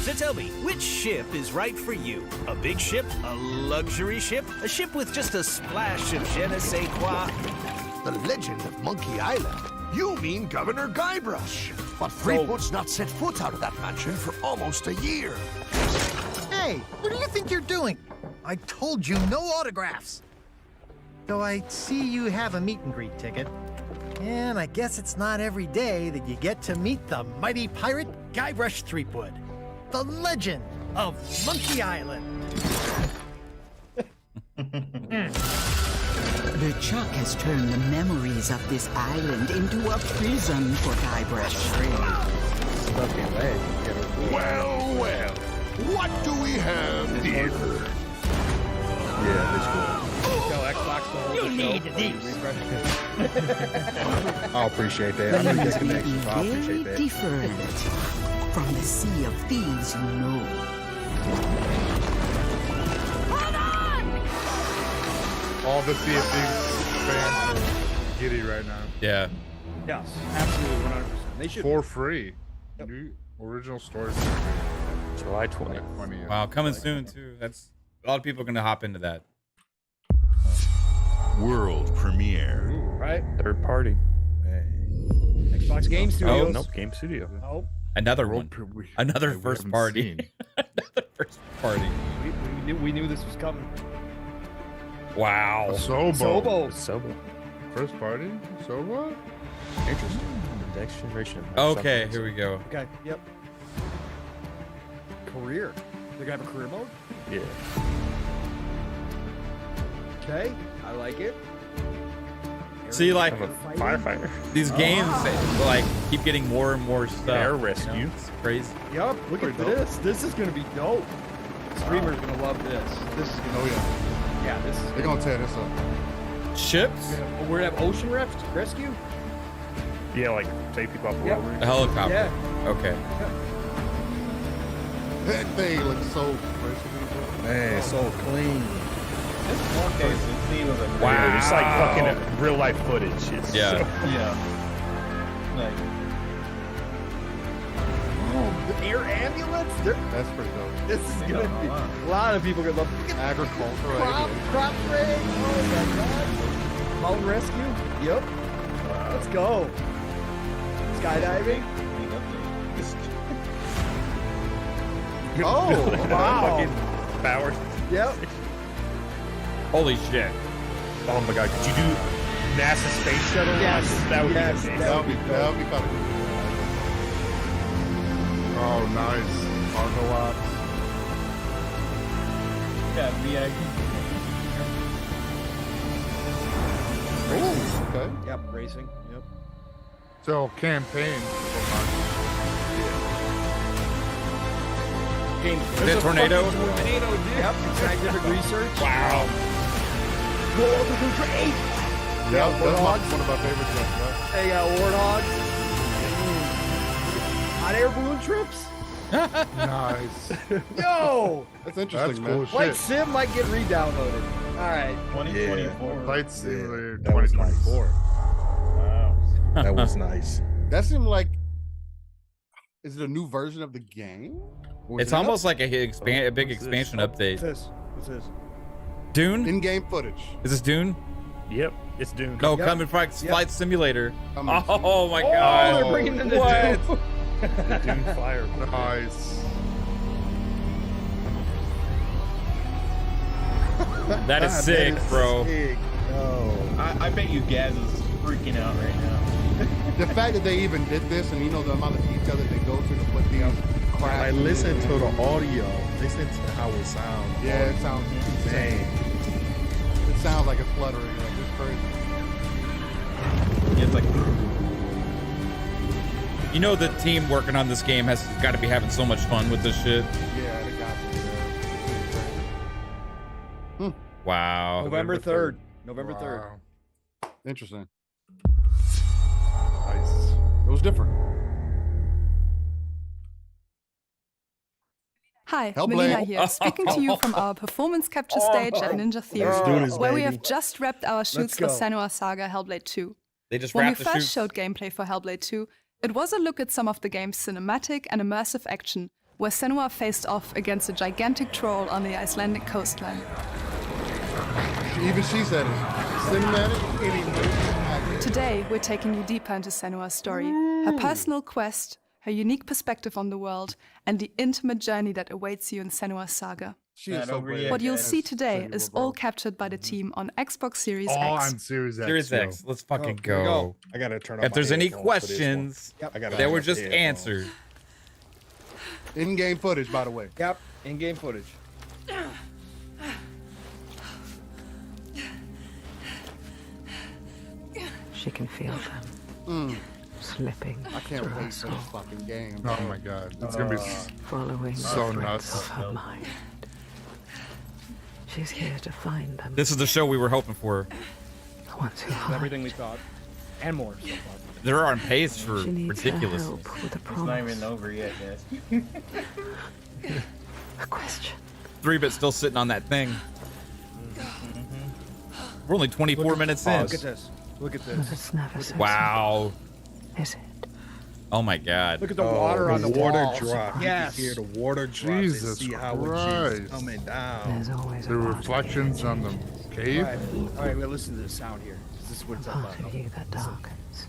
So tell me, which ship is right for you? A big ship? A luxury ship? A ship with just a splash of je ne sais quoi? The legend of Monkey Island. You mean Governor Guybrush. But Threepwood's not set foot out of that mansion for almost a year. Hey, what do you think you're doing? I told you no autographs. So I see you have a meet and greet ticket. And I guess it's not every day that you get to meet the mighty pirate Guybrush Threepwood, the legend of Monkey Island. The Chuck has turned the memories of this island into a prison for Guybrush. Well, well. What do we have here? Yeah, that's cool. Tell Xbox to hold You the need show. these. I'll appreciate that. I know you connection, so I appreciate that. Different from the Sea of Thieves, you know. All the Sea of Thieves fans are giddy right now. Yeah. Yes, absolutely, 100%. They should. For free. New original story. July 20th. Wow, coming soon too. That's a lot of people are gonna hop into that. World premiere. Ooh, right? Third party. Xbox Game Studios. Oh, Nope, Game Studio. Nope. Another one. Another we first haven't party. seen. Another first party. We knew this was coming. Wow. Sobo. Sobo. First party? Sobo? Interesting. The next generation. of Okay, something. here we go. Okay, yep. Career. They're gonna have a career mode? Yeah. Okay, I like it. See, like I'm a firefighter. these games, like keep getting more and more stuff. Air you know? rescue. It's crazy. Yup, look at this. This is gonna be dope. Streamers gonna love this. This is gonna yeah, this is They're gonna tear this up. Ships? we're gonna have ocean rescue? Yeah, like take people off the Yep. water. A helicopter. Yeah. Okay. That thing looks so fresh. Man, so clean. This one case, it was a Wow, it's like fucking real life footage. It's Yeah. so- yeah. Like The air ambulance? That's pretty dope. This is gonna be a lot of people gonna love Agricultural. crop rig. Oh my god. Mountain rescue? Yep. Let's go. Skydiving? Oh, wow. Fucking Bowers. Yep. Holy shit. Oh my god, could you do NASA space shuttle Yes, launches? That would yes, be amazing. That would be kind of cool. Oh, nice. Cargo ops. yeah, VIP. Oh, okay. Yep, racing. Yep. So campaign. Game. The tornado? Tornado, dude. Yep. Scientific research. Wow. World of Ultra 8. Yeah, that's warthogs. one of my favorite jets. Yeah. They got warthogs. Hot air balloon trips. Nice. Yo, That's interesting, That's man. cool Flight shit. Sim might get re-downloaded. All right. 2024. Flight Simulator That was nice. 2024. Wow. That was nice. That seemed like. Is it a new version of the game? Or is It's it almost like a big What's expansion this? update. What's this? Dune? in-game footage? Is this Dune? Yep, it's Dune. No, Yep. coming from Flight Simulator. Coming Oh my Oh, god. they're bringing in the What? Dune. The Dune Fire. Nice. That is sick, bro. Sick. No. I bet you Gaz is freaking out right now. The fact that they even did this, and you know the amount of detail that they go to put these crap. Like, listen to the audio. Listen to how it sounds. Yeah, it sounds insane. Man. It sounds like it's fluttering. Like it's crazy. It's like, you know, the team working on this game has got to be having so much fun with this shit. Yeah, they got to. Wow. November 3rd. November 3rd. Interesting. Nice. It was different. Hi, Hellblade. Melina here, speaking to you from our performance capture stage at Ninja Theory, Let's do this, where we baby. have just wrapped our shoots for Senua Saga Hellblade 2. They just When we wrapped the first shoots. showed gameplay for Hellblade 2, it was a look at some of the game's cinematic and immersive action, where Senua faced off against a gigantic troll on the Icelandic coastline. Even she said it. Cinematic. Today, we're taking you deeper into Senua's story, her personal quest, her unique perspective on the world, and the intimate journey that awaits you in Senua's saga. She is so great. What you'll see today is all captured by the team on Xbox Series X. On Series X. Series yo. X. Let's fucking here we go. I gotta turn off If there's my any headphones for this one. questions I gotta that turn were off just the headphones. answered, In-game footage, by the way. Yep, in-game footage. She can feel them slipping I can't through her wait for soul, this fucking game. Oh my god. It's gonna be following so the nuts. threads of her mind. She's here to find them. this is the show we were hoping for. The ones who It's hide. everything we thought. And more so far. They're on pace for She needs her ridiculous. help with a it's not promise. even over yet, guys. A question. 3-bit still sitting on that thing. We're only 24 minutes in. Look at this. Look at this. It's never so Wow. Is it? Oh my god. Look at the water on the water wall. drop. Yes. You can hear the water drop. Jesus and see how it Christ. is coming down. There's always The a part reflections on the cave. All right, well, listen to the sound here. This is what it's of, all a part about. of you that darkens.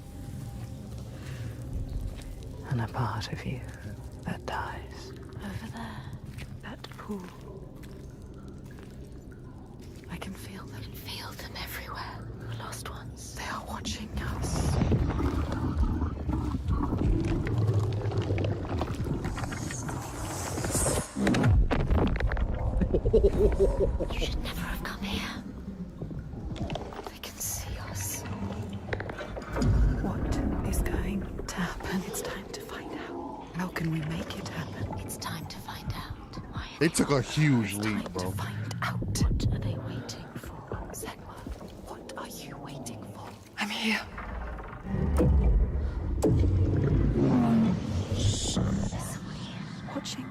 And a part of you that dies. Over there, that pool. I can feel them. Feel them everywhere. The lost ones. They are watching us. You should never have come here. They can see us. What is going to happen? It's time to find out. How can we make it happen? It's time to find out. Why They took a huge leap, bro. find out. What are they waiting for? Senua, what are you waiting for? I'm here. Watching.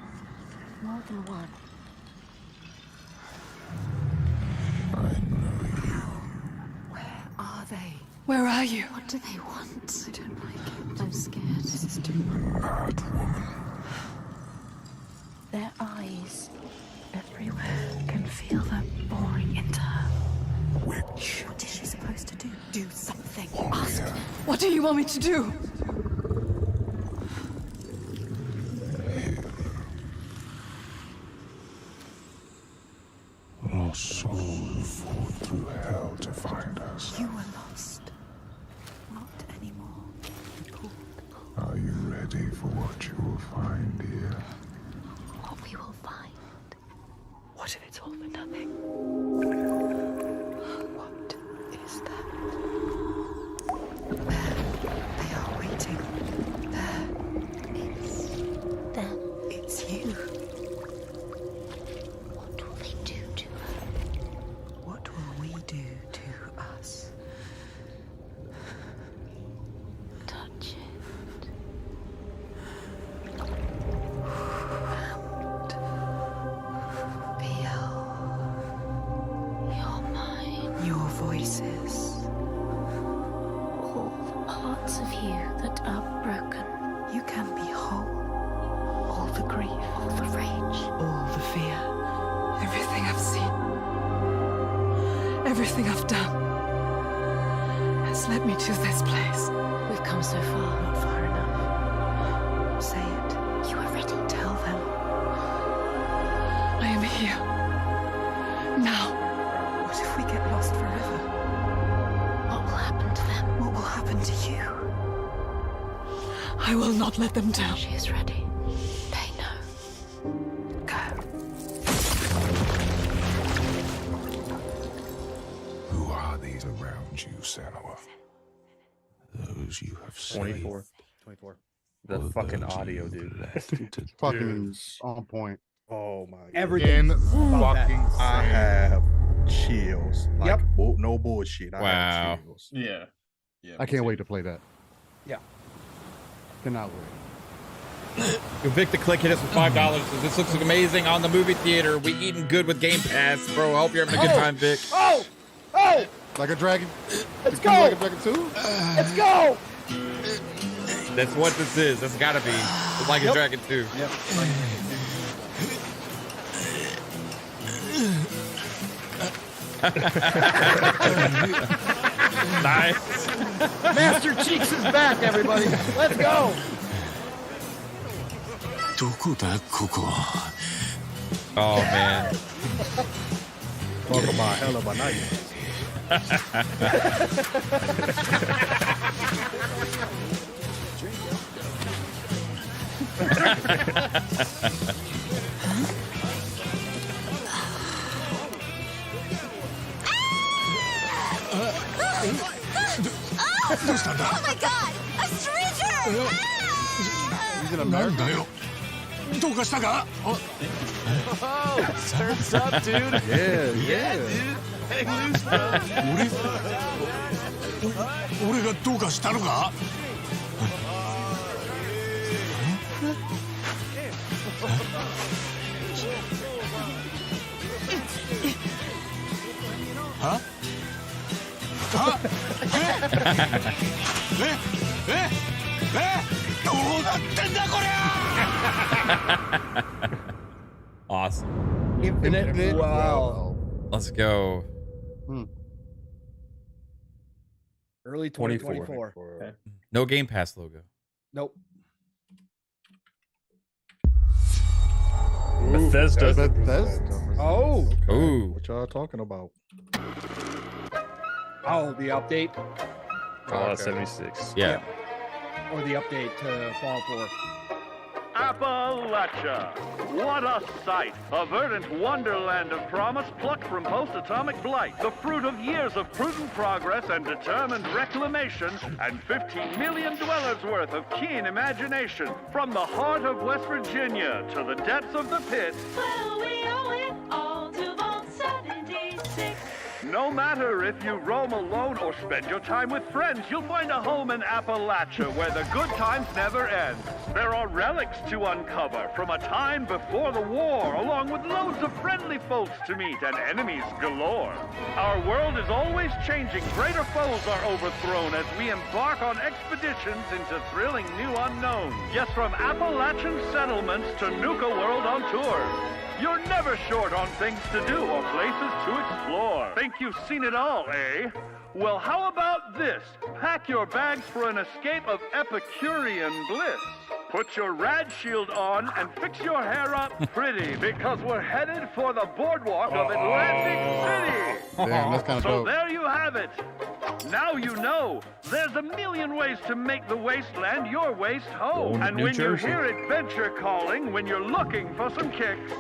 More than one. Where are they? Where are you? What do they want? I don't like it. I'm scared. This is too much. Their eyes everywhere. Can feel them boring into her. Witch. What is she supposed to do? Do something. Ask them. What do you want me to do? Our souls fought through hell to find us. You were lost. Not anymore. Are you ready for what you will find here? What we will find. What if it's all for nothing? What is that? There. They are waiting. There. It's them. It's you. What will they do to her? What will we do to us? Touch it. Feel your mind, your voices, all the parts of you that are broken. You can be whole. All the grief, all the rage, all the fear. Everything I've seen, everything I've done, has led me to this place. We've come so far, not far enough. Say it. You are ready. Tell them. I am here. Now. What if we get lost forever? What will happen to them? What will happen to you? I will not let them down. She is ready. They know. Go. Who are these around you, Senua? those you have slain. 24. The fucking audio, dude. Fucking on point. Oh my god. Everything. Fucking I have chills. Like, Yep. No bullshit. I Wow. have chills. Yeah. Yeah. I can't wait to play that. Yeah. Cannot wait. Vik The CLiCK hit us with $5. This looks amazing on the movie theater. We eating good with Game Pass, bro. I hope you're having a good time, Vic. Oh! Like a dragon. Let's go! Like a dragon too. Let's go! That's what this is. That's gotta be. It's like a Dragon 2. Yep. Nice. Master Cheeks is back, everybody. Let's go. Oh man. Talk about hell of a night. Oh my god! A stranger! He's in America. なんだよ。どうかしたか? Oh, turns up, dude. Yeah. dude. Hang loose, bro. 俺がどうかしたのか? Huh? どうなってんだこりゃ! Awesome. Infinite. Wow. Let's go. Early 2024. No Game Pass logo. Nope. Bethesda. Oh. Ooh. What y'all talking about? Oh, the update. Fallout 76. Yeah. Or the update to Fallout 4. Appalachia! What a sight! A verdant wonderland of promise plucked from post-atomic blight. The fruit of years of prudent progress and determined reclamation, and 15 million dwellers worth of keen imagination. From the heart of West Virginia to the depths of the pit. Well, we owe it all to Vault 76. No matter if you roam alone or spend your time with friends, you'll find a home in Appalachia where the good times never end. There are relics to uncover from a time before the war, along with loads of friendly folks to meet and enemies galore. Our world is always changing. Greater foes are overthrown as we embark on expeditions into thrilling new unknowns. Yes, from Appalachian settlements to Nuka World on tour. You're never short on things to do or places to explore. Think you've seen it all, eh? Well, how about this? Pack your bags for an escape of Epicurean bliss. Put your rad shield on and fix your hair up pretty, because we're headed for the boardwalk of Atlantic City. Damn, that's kind of So dope. there you have it. Now you know. There's a million ways to make the wasteland your waste home. Going to And New when Jersey. you hear adventure calling, when you're looking for some kicks,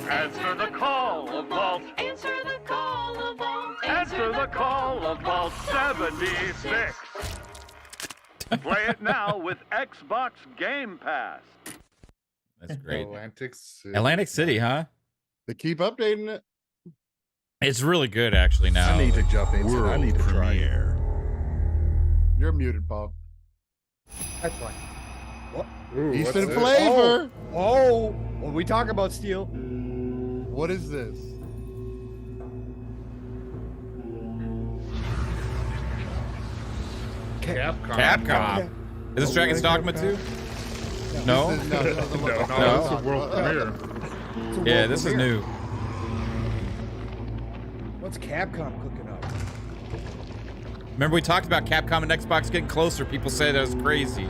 answer the call of Vault. Answer the call of Vault. Answer the call of Vault 76. Play it now with Xbox Game Pass. That's great. Atlantic City. Atlantic City, huh? They keep updating it. It's really good actually now. I need to jump into it. I need to try it. You're muted, Paul. That's fine. What? Ooh, Eastern what's flavor. Oh, when we talk about steel. What is this? Capcom. Is this Dragon's Dogma 2? No? This is- no, this doesn't look like- No, it's a world premiere. Yeah, this is new. What's Capcom cooking up? Remember we talked about Capcom and Xbox getting closer. People say that was crazy.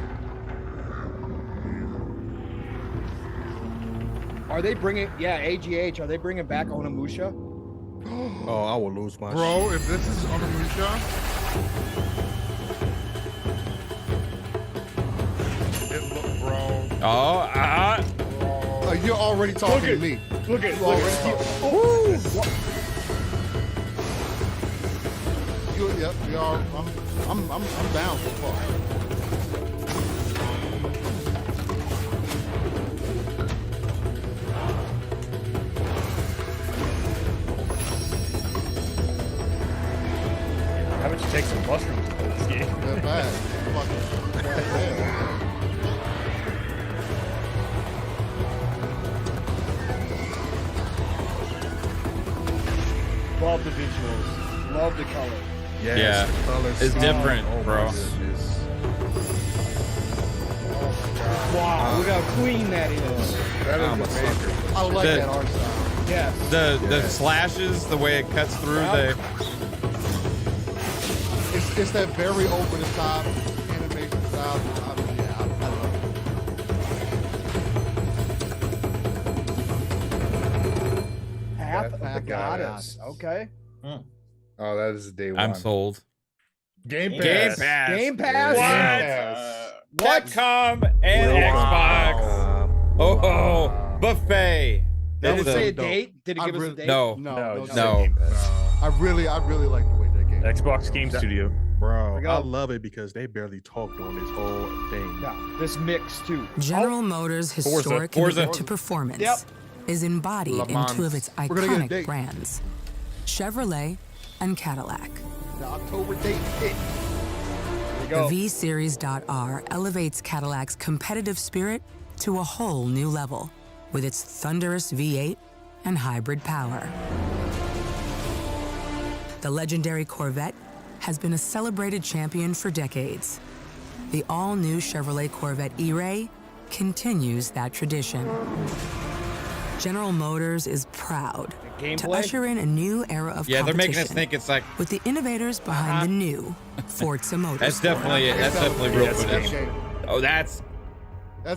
Are they bringing? Yeah, AGH. Are they bringing back Onimusha? Oh, I will lose my Bro, if this is Onimusha, it look, bro. Oh, you're already talking to me. Look at You already talking. Yep, we are. I'm down so far. that fast. Love the visuals. Love the color. Yes, Yeah, the colors. it's different, bro. Wow, look how clean that is. That is I'm a sucker. I like that art style. Yes. The slashes, the way it cuts through the. It's that very over the top animation style. I love it. Path of the Path Goddess. Goddess. Okay. Oh, that is day one. I'm sold. Game Game Pass. Pass. Game Pass. What? Capcom and Xbox. Oh, buffet. Did it That's say a- a date? Did it give us a date? No. No. Game Pass. I really like the way that game. Xbox Game Studio. Bro, we I go. love it because they barely talked on this whole thing. Yeah, this mix too. General Motors' historic Forza. commitment to performance Yep. is embodied Le in Mans. two of its We're gonna get a iconic date. brands, Chevrolet and Cadillac. The October date hit. We go. V-Series.R elevates Cadillac's competitive spirit to a whole new level with its thunderous V8 and hybrid power. The legendary Corvette has been a celebrated champion for decades. The all-new Chevrolet Corvette E-Ray continues that tradition. General Motors is proud to Gameplay? usher in a new era of Yeah, they're making us competition think it's like with the innovators behind the new Forza Motorsport. that's definitely real That's footage. game. Oh, that's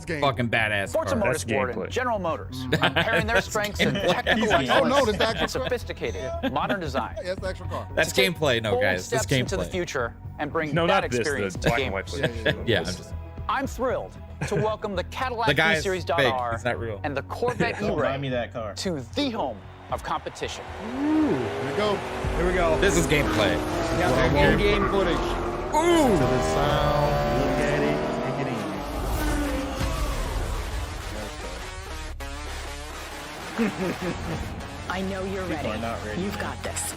game. fucking badass. Forza car. That's Motorsport gameplay. and General Motors, comparing their strengths in technical Oh, no, excellence that's actual and sophisticated modern design. Yeah, it's the actual car. That's To take gameplay, no bold guys. That's steps into the gameplay. future and bring No, that not this. experience The to black and white gamers. footage. Yeah, I'm just, I'm thrilled to welcome the Cadillac the guy is V-Series.R fake. It's not real. and the Corvette Don't E-Ray buy me that car. to the home of competition. Here we go. Here we go. This is gameplay. Yeah, in-game footage. Ooh. To the sound, look at it, take it easy. I know you're People ready. are not ready. You've got this.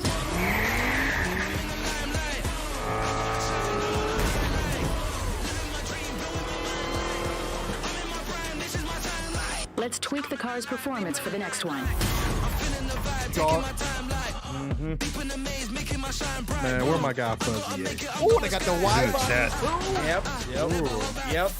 Let's tweak the car's performance for the next one. Man, where my guy Fuzzy at? Oh, they got the wide. Chat. Yep.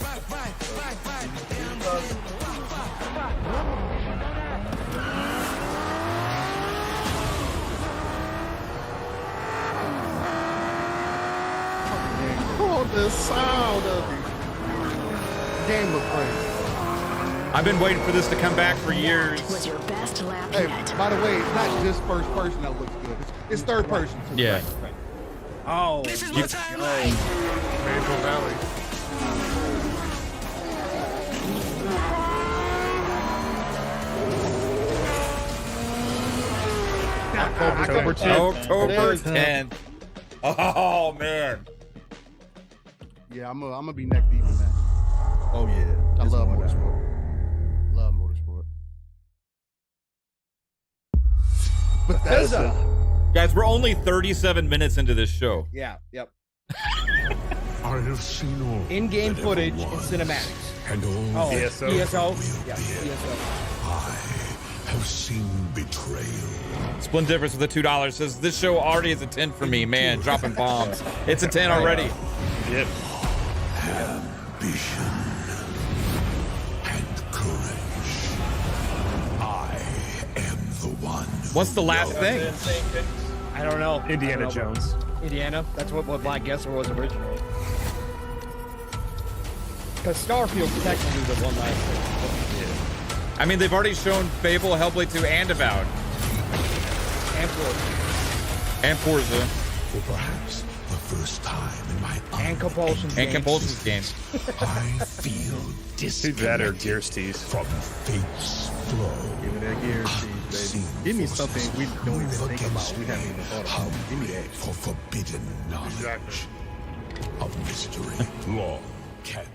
Oh, the sound of it. Game look crazy. I've been waiting for this to come back for years. Was your best lap Hey, yet? by the way, it's not just first person that looks good. It's third person. Too. Yeah. Oh. Maple Valley. October 10th. October 10th. Oh man. Yeah, I'm gonna be neck deep in that. Oh yeah, I It's love going down. motorsport. Love motorsport. Bethesda. Guys, we're only 37 minutes into this show. Yeah. Yep. I have seen all In-game that footage ever and was, cinematics. and all Oh, ESO. ESO. will Yeah, be. ESO. I have seen betrayal. Splendiferous with the $2 says this show already is a 10 for me, man. Dropping bombs. It's a 10 already. Yep. Ambition and courage. I am the one. What's the last thing? I don't know. Indiana I don't know. Jones. Indiana. That's what my guess was originally. Because Starfield's technically the one last thing. I mean, they've already shown Fable, Hellblade 2, and Avowed. And Forza. And Forza. For perhaps the first time in my And Compulsion. And Compulsion's games. I feel Who's that or Gears tease? from fate's flow. Give me that gear, baby. Give me something we don't even think about. We haven't even thought How about. Give me that. for forbidden knowledge of mystery. Long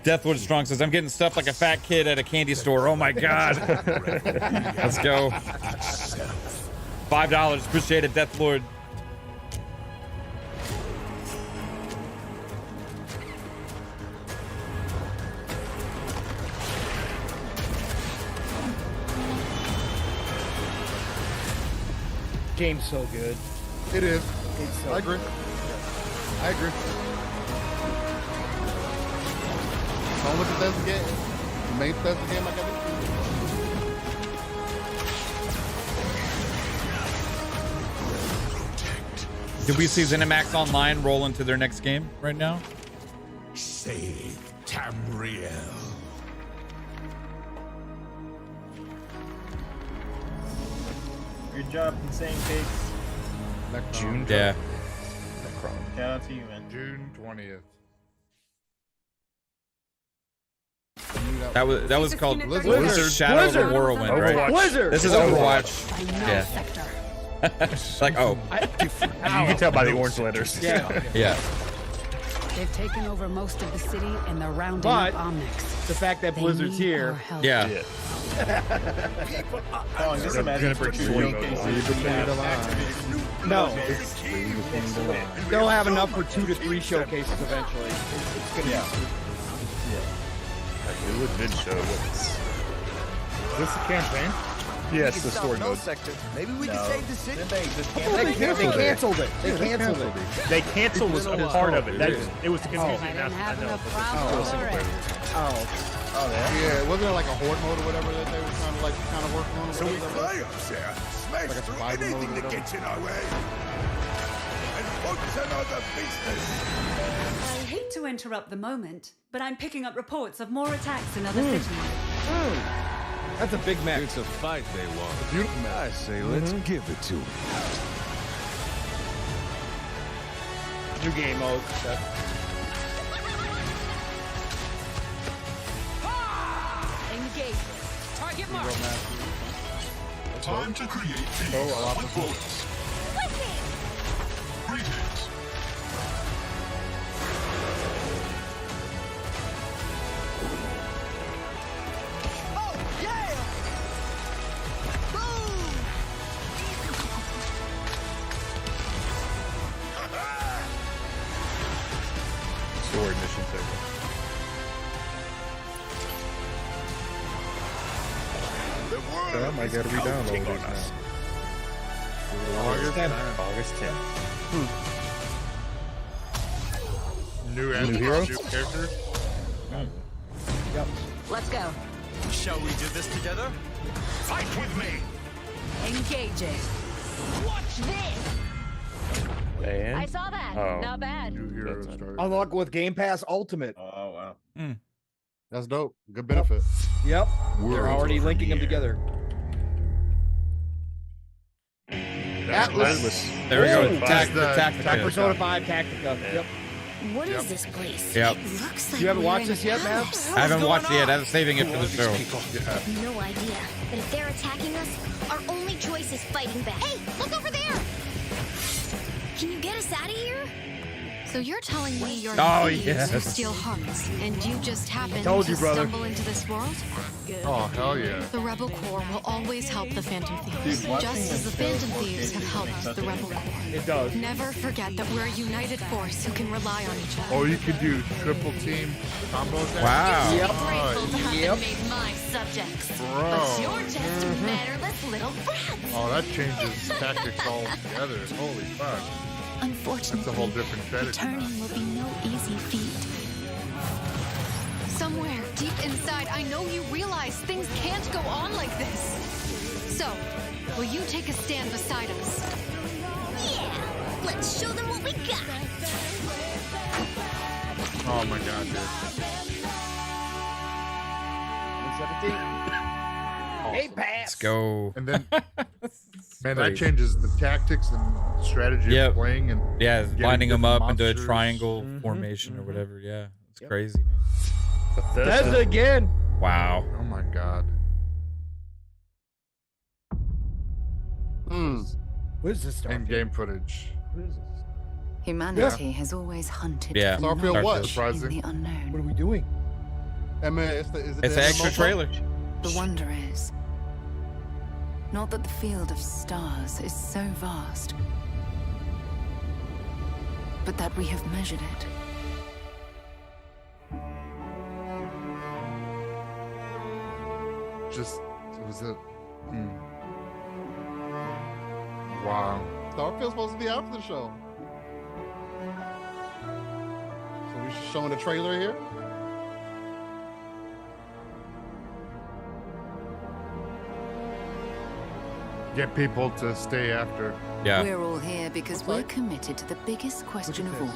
DeathLordStrong says, I'm getting stuffed like a fat kid at a candy store. Oh my God. Let's go. $5. Appreciate it, Deathlord. game's so good. It is. It's so I agree. I agree. Don't look at Bethesda game. The main Bethesda game I got into. Did we see ZeniMax Online roll into their next game right now? Save Tamriel. Good job, Insane Cakes. June. Yeah. Shout out to you, man. June 20th. That was called Blizzard. Shadow of the Whirlwind, right? Overwatch. Blizzard. This is Overwatch. Yeah. Like, oh. You can tell by the orange letters. Yeah. Yeah. They've taken over most of the city and they're rounding But up Omnics. the fact that They Blizzard's need here. our help. Yeah. Oh, just imagine Gonna bring for 20 No. They'll have enough for 2 to 3 showcases eventually. It's gonna be. It was a good show. Is this a campaign? Yes, the story mode. Maybe we can save the city. They canceled it. They canceled it. They canceled was a part of it. It was the confusing I didn't have announcement. enough problems already. Yeah, wasn't there like a horde mode or whatever that they were trying to work on? So we fly up there, smash Like a through survival anything mode or that gets in our way, and focus on other business. I hate to interrupt the moment, but I'm picking up reports of more attacks in other cities. That's a big match. It's a fight they want. Beautiful I say, let's give it to them. New game mode. Engage. Target mark. Time to create chaos with bullets. Greetings. Story mission segment. The world I might gotta re-download counting this on us. August 10th. August 10th. New hero? New character? Yep. Let's go. Shall we do this together? Fight with me. Engaging. Watch this. And I saw that. Oh. Not bad. New hero started. Unlock with Game Pass Ultimate. Oh, wow. That's dope. Good benefit. Yep. They're World already linking them premiere. together. Atlas. There we go. Ooh, Tactica. Persona 5 Tactica. Yep. What is this place? Yep. It looks like You haven't we're watched in this a yet, Matt? palace. I haven't watched it yet. I'm saving it for the show. No idea. But if they're attacking us, our only choice is fighting back. Hey, look over there! Can you get us out of here? So you're telling me you're Oh, thieves yes. who steal hearts, and you just happened Told to you, brother. stumble into this world? Oh, hell yeah. The Rebel Corps will always help the Phantom Thieves, Dude, watching just as the this show Phantom Thieves have helped such the a Rebel good Corps. It does. Never forget that we're a united force who can rely on each other. Oh, you could do triple team combo attack? Wow. You're Oh, grateful to have Yep. been made my subjects, Bro. but you're just mannerless little brats. Oh, that changes tactics altogether. Holy fuck. Unfortunately, That's a whole different strategy. returning will be no easy feat. Somewhere deep inside, I know you realize things can't go on like this. So, will you take a stand beside us? Yeah! Let's show them what we got! Oh my god, dude. 17. Hey, pass. Let's go. And then, man, that changes the tactics and strategy Yep. of playing and Yeah, getting lining them different up into a monsters. triangle formation or whatever. Yeah, it's crazy, man. Bethesda again. Wow. Oh my god. What is this stuff? And game footage. What is this? Humanity has always hunted Yeah. for Starfield what? knowledge Surprising. in the unknown. What are we doing? Is It's an extra trailer. The wonder is not that the field of stars is so vast, but that we have measured it. Just, was it? Wow. Starfield's supposed to be out for the show. So we're showing the trailer here. Get people to stay after. Yeah. We're all here because we're committed to the biggest question of all.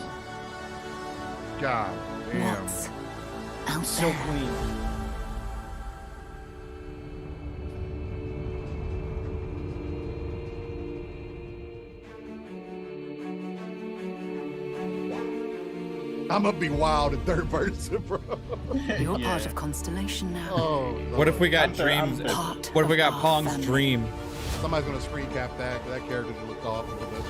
God damn. What's out So there? clean. I'm gonna be wild in third person, bro. You're part of Constellation now. Oh, What if we got I'm Dreams? part What if we of got our Pong's family. dream? Somebody's gonna screen cap that. That character just looked off a little bit.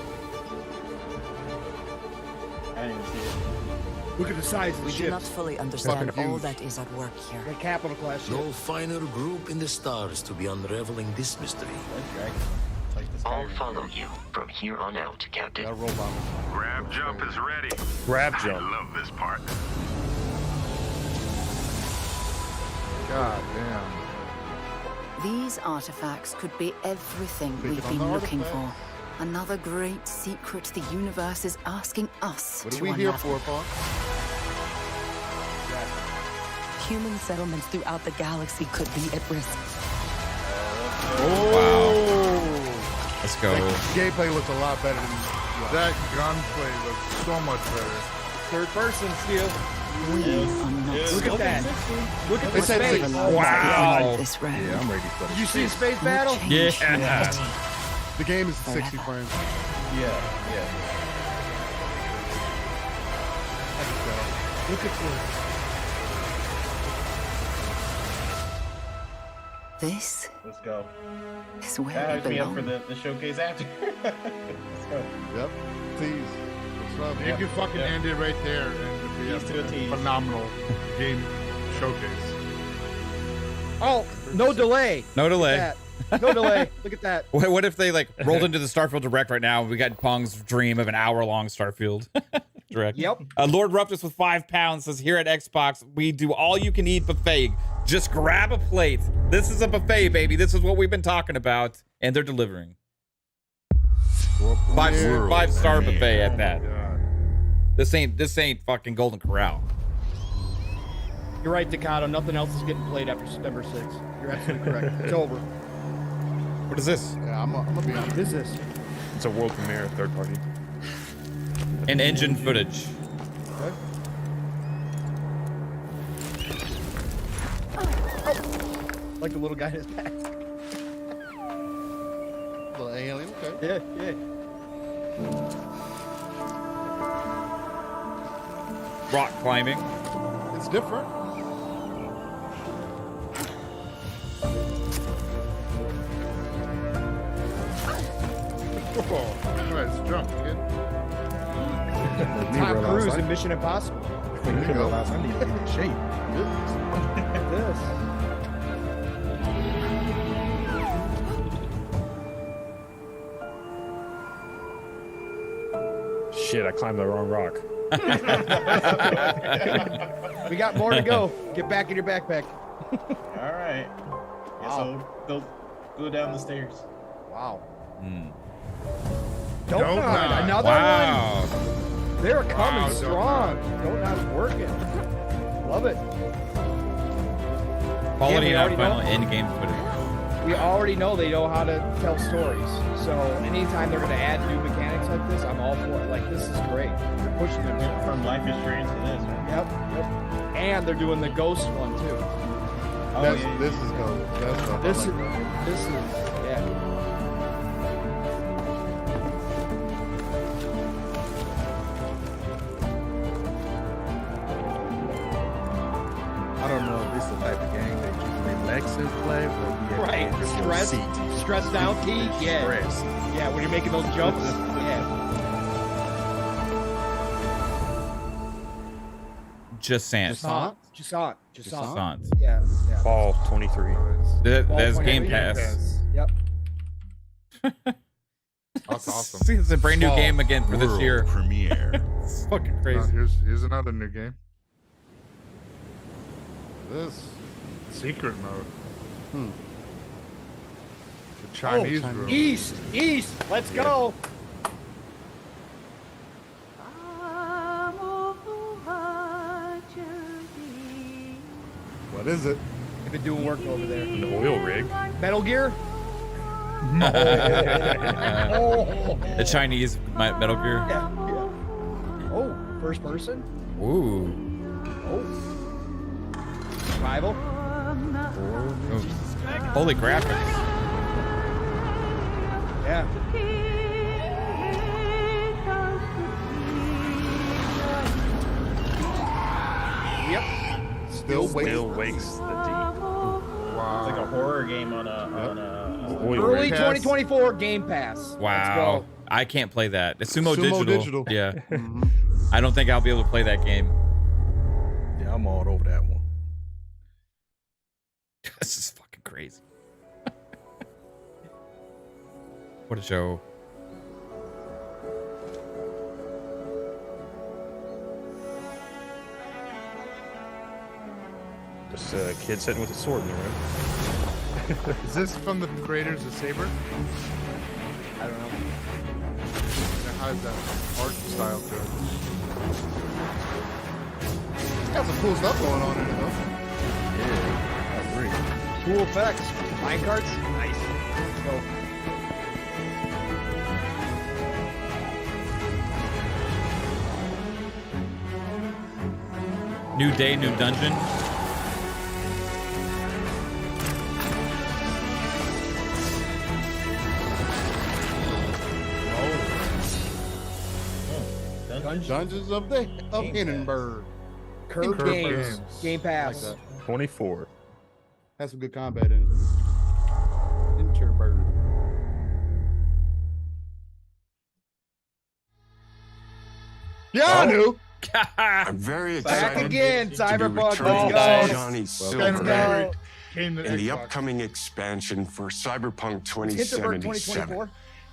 I didn't even see it. Look at the size of the We do ships. not fully understand Fucking all huge. that is at work here. The capital class ship. No finer group in the stars to be unraveling this mystery. I'll follow you from here on out, Captain. That robot. Grab jump is ready. Grab I jump. love this part. God damn. These artifacts could be everything Click we've it on been the looking artifact. for. Another great secret the universe is asking us What are to we here unravel. for, Paul? Human settlements throughout the galaxy could be at risk. Let's go. Gameplay looks a lot better than That gunplay looks so much better. Third person still. Yes. Look at that. Look at They the said space. six. Wow. This round. Yeah, I'm ready for Did this. you see the space battle? Yeah. the game is 60 frames. Yeah. Look at this. This Let's go. is where That we hyped me up belong. for the showcase after. Let's go. Yep. Tease. What's up? You can fucking end it right there and it'd Tease to a be tease. a phenomenal game showcase. Oh, no delay. No Look delay. at that. No delay. Look at that. What if they like rolled into the Starfield Direct right now? We got Pong's dream of an hour-long Starfield Direct. Yep. Lord Ruffness with £5 says, here at Xbox, we do all-you-can-eat buffet. Just grab a plate. This is a buffet, baby. This is what we've been talking about, and they're delivering. Five-star buffet at that. This ain't fucking Golden Corral. You're right, Deccaddo. Nothing else is getting played after September 6th. You're absolutely correct. It's over. What is this? Yeah, I'm gonna be honest. What is this? It's a world premiere, third party. And engine footage. Okay. Like the little guy in his back. Little alien, okay. Yeah, yeah. Rock climbing. It's different. Oh, nice jump, kid. Tom Cruise in Mission Impossible. I need to get in shape. This. Shit, I climbed the wrong rock. We got more to go. Get back in your backpack. All right. Guess I'll go down the stairs. Wow. Mm. Donut. Another Wow. one. They're coming Wow, strong. Donut's working. Love it. Quality we not already final know. in-game footage. We already know they know how to tell stories. So anytime they're going to add new mechanics like this, I'm all for it. Like, this is great. They're pushing them. From Life is Strange to this, right? Yep. And they're doing the ghost one, too. Oh, That's, yeah. This is dope. That's dope. This I is, like that. this is, yeah. I don't know if this is the type of game that you relax and play or be able Right. to get your Stress, seat. stressed out, T. Yeah. Stress. Yeah, when you're making those jumps. Yeah. Jasant. Jasant. Yeah. Fall 23. That's Fall Game 23. Pass. Yep. That's awesome. See, it's a brand new Fall game again for this world year. Premiere. It's fucking Now, crazy. here's another new game. This. Secret mode. The Chinese room. East. Let's go. What is it? They've been doing work over there. An oil rig. Metal Gear. The Chinese Metal Gear. Yeah. Oh, first person. Ooh. Oh. Survival. Oh. Holy graphics. Yeah. Yep. Still wakes the deep. Wow. It's like a horror game on a early 2024 Game Pass. Wow. I can't play that. It's Sumo Digital. Yeah. I don't think I'll be able to play that game. Yeah, I'm all over that one. This is fucking crazy. What a show. Just a kid sitting with a sword in the room. Is this from the creators of Saber? I don't know. It has that art style to it. It's got some cool stuff going on in it, though. Yeah, I agree. Cool effects. Mine carts. Nice. Let's go. New day, new dungeon. Dungeons of Hindenburg. Curve Games. Game Pass. Like 24. Has some good combat in it. Hindenburg. Yeah, I knew. I'm very excited. Back again, Cyberpunk. Let's go. Johnny Silver go. in the upcoming expansion for Cyberpunk 2077.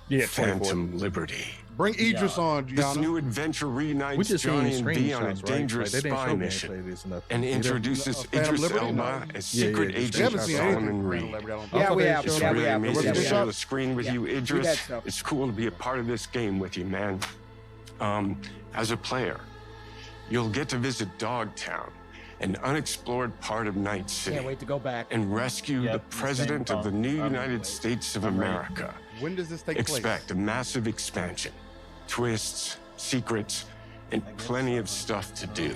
Yeah, Phantom Liberty. Bring Idris on, This Gianna. new adventure reunites Johnny and V on a dangerous spy mission and introduces Idris Elba as secret agent Solomon Reed. Yeah, we have. It's Yeah, we really have. amazing to Yeah. share the screen with you, We had Idris. stuff. It's cool to be a part of this game with you, man. As a player, you'll get to visit Dogtown, an unexplored part of Night City, Can't wait to go back. and rescue the President of the new United States of America. When does this take place? Expect a massive expansion, twists, secrets, and plenty of stuff to do.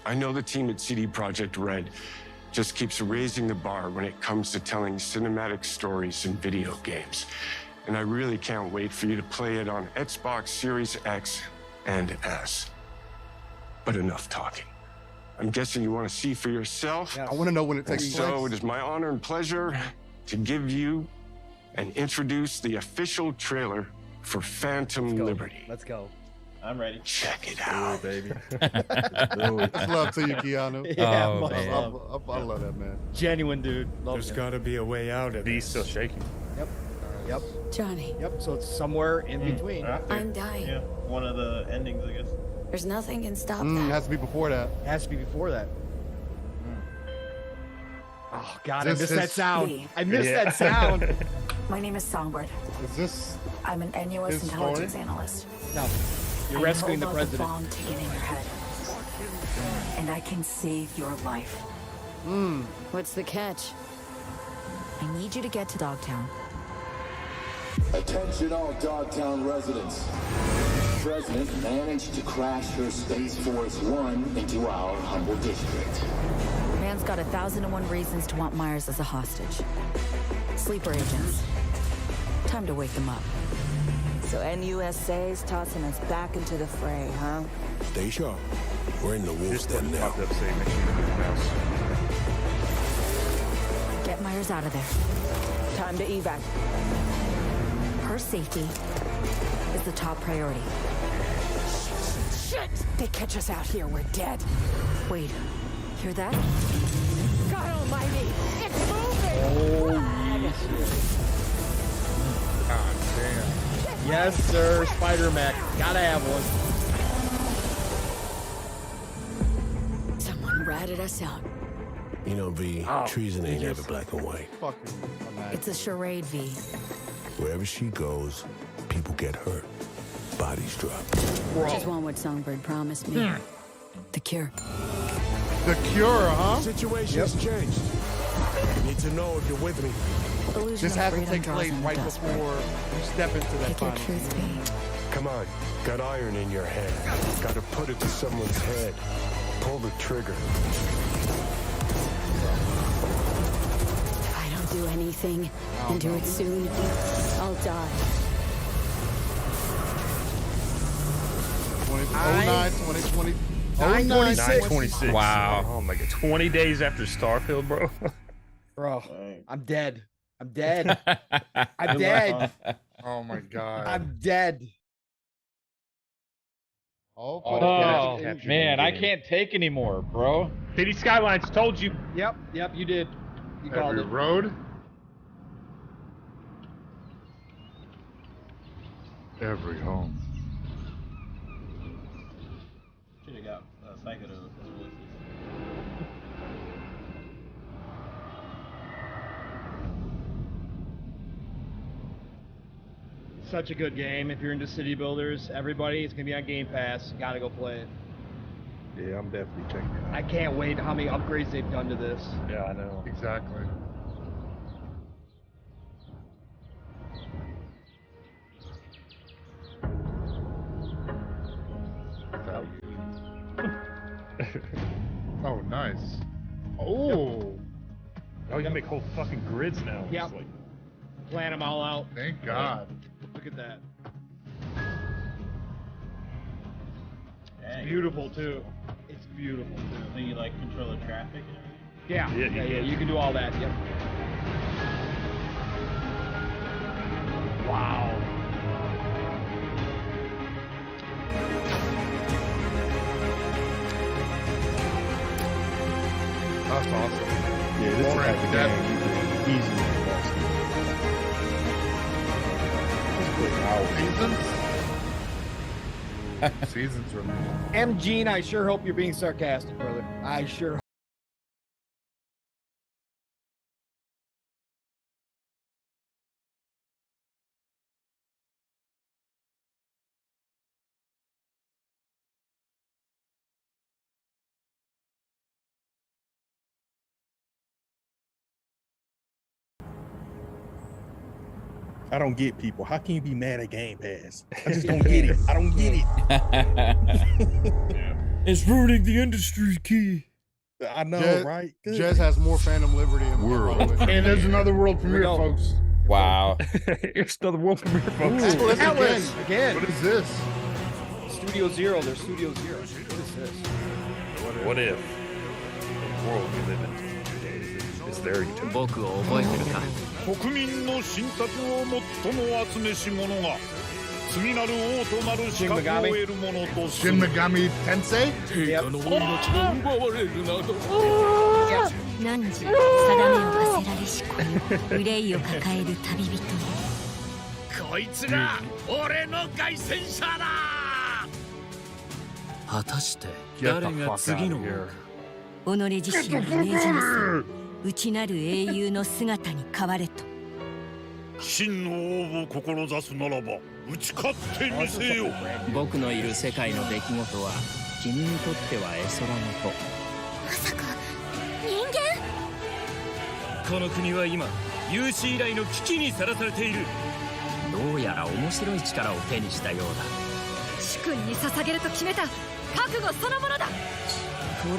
I know the team at CD Projekt Red just keeps raising the bar when it comes to telling cinematic stories in video games. And I really can't wait for you to play it on Xbox Series X and S. But enough talking. I'm guessing you want to see for yourself. I want to know when it takes So place. it is my honor and pleasure to give you and introduce the official trailer for Phantom Liberty. Let's go. I'm ready. Check it out, baby. That's love to you, Keanu. Yeah, Oh, much man. love. I love that, man. Genuine dude. Love There's him. got to be a way out of V's this. still shaking. Yep. Johnny, Yep. So it's somewhere in between. I'm dying. Yeah, one of the endings, I guess. There's nothing can stop It that. has to be before that. It has to be before that. Oh God, I This missed is- that sound. Me. I missed that sound. My name is Songbird. Is this? I'm an NUS His intelligence story? analyst. No, you're I rescuing know the about president. bomb ticking in your head, and I can save your life. What's the catch? I need you to get to Dogtown. Attention all Dogtown residents. The President managed to crash her Space Force One into our humble district. Man's got 1,001 reasons to want Myers as a hostage. Sleeper agents. Time to wake them up. So NUSA's tossing us back into the fray, huh? Stay sharp. We're in the wolf's den now. Popped up saying make sure you move the mouse. Get Myers out of there. Time to evac. Her safety is the top priority. Shit! They catch us out here, we're dead. Wait, hear that? God almighty! It's moving! Oh, God damn. yes, sir. Spider-Mac. Gotta have one. Someone ratted us out. You know, V, treason ain't ever black and white. It's a charade, V. Wherever she goes, people get hurt. Bodies drop. Just want what Songbird promised me. The cure. The cure, huh? Situation's changed. You need to know if you're with me. This has to take place right before you step into that final. Come on. Got iron in your hand. Got to put it to someone's head. Pull the trigger. If I don't do anything and do it soon, I'll die. 2020. 9/26. Wow. Oh my god. 20 days after Starfield, bro. Bro, I'm dead. I'm dead. I'm dead. Oh my god. I'm dead. Oh man, I can't take anymore, bro. City Skylines told you. Yep, you did. You called Every it. road. Every home. Should have got Psychonauts. Such a good game. If you're into city builders, everybody, it's gonna be on Game Pass. Gotta go play it. Yeah, I'm definitely checking it out. I can't wait how many upgrades they've done to this. Yeah, I know. Exactly. Oh, nice. Oh. Oh, you can make whole fucking grids now. Yep. It's like, Plan them all out. Thank God. Look at that. Dang. Beautiful too. It's beautiful too. So you like control the traffic and everything? Yeah. Yeah, You can do all that. Yep. Wow. That's awesome. Yeah, this is the type of That- game you can easily invest in. Let's put hours. Seasons are M. Gene, I sure hope you're being sarcastic, brother. I sure. I don't get people. How can you be mad at Game Pass? I just don't get it. I don't get it. It's ruining the industry, key. I know, Jez, right? Good. Jez has more Phantom Liberty in World. And there's another world premiere, folks. Wow. Here's another world premiere, folks. Atlas again. What is this? Studio Zero. There's Studio Zero. What is this? What if the world we live in is their utopia? 僕を覚えてるか国民の信託を最も集めし者が次なる王となる資格を得る者とする Shin Megami Tensei? 陛下の命が奪われるなど何時定めを課せられし子に憂いを抱える旅人よこいつが俺の凱旋者だ果たして誰が次の王か己自身をイメージなさ内なる英雄の姿に変われと真の王を志すならば打ち勝ってみせよう僕のいる世界の出来事は君にとっては絵空事まさか人間この国は今有史以来の危機にさらされているどうやら面白い力を手にしたようだ主君に捧げると決めた覚悟そのものだこ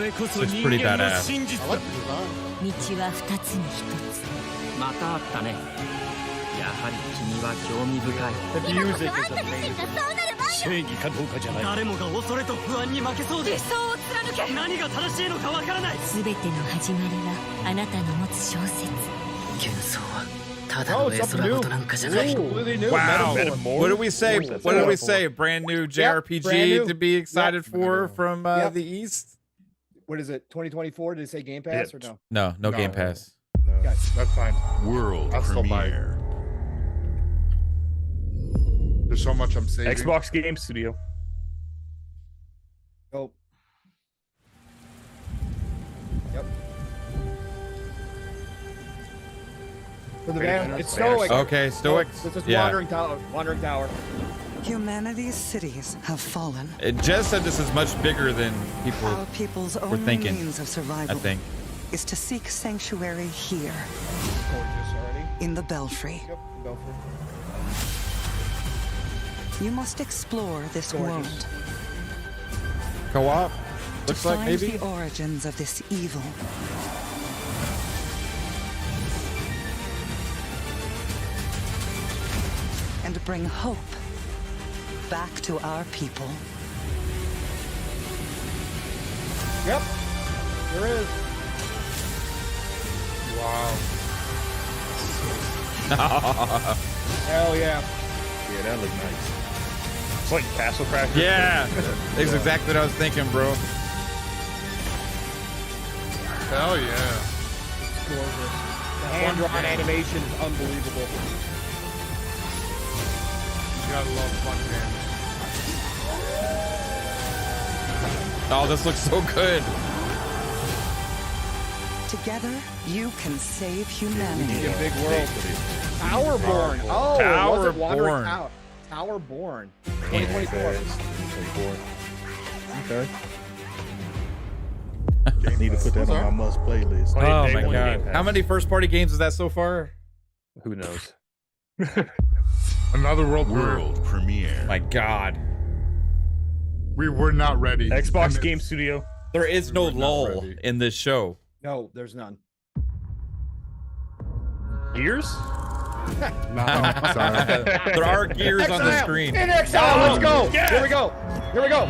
れこそ It's 人 pretty 間の badass. 真実だ道は二つに一つまたあったねやはり君は興味深い The music is amazing 正義かどうかじゃない誰もが恐れと不安に負けそうで理想を貫け何が正しいのかわからない全ての始まりはあなたの持つ小説幻想はただの絵空事なんかじゃない Wow. What do we say? What do we say? Brand new JRPG brand new. to be excited Yep. for from the East? What is it? 2024? Did it say Game Pass or no? No Game Pass. That's fine. World I'll still buy it. premiere. There's so much I'm saving. Xbox Game Studio. Oh. Yep. For the van, it's Stoic. Okay, Stoic. This is Yeah. Wandering Tower. Humanity's cities have fallen. It just said this is much bigger than people Our people's were only thinking. means of survival I think. is to seek sanctuary here. In the Belfry. Yep, Belfry. You must explore this world. Co-op? To Looks like find maybe. the origins of this evil. And bring hope back to our people. Yep. There is. Wow. Hell yeah. Yeah, that looked nice. It's like Castle Crashers. Yeah. That's exactly what I was thinking, bro. Hell yeah. It's gorgeous. The hand-drawn animation is unbelievable. You gotta love fun games. Oh, this looks so good. Together, you can save humanity. A big world. Towerborn. Oh, was it Wandering Tower? Towerborn. 2024. Okay. Need to put that on my must playlist. Oh my god. How many first-party games is that so far? Who knows? Another world premiere. My god. We were not ready. Xbox Game Studio. There is no lull in this show. No, there's none. Gears? No, there are gears on the screen. In Exile, let's go. Yeah. Here we go. Here we go.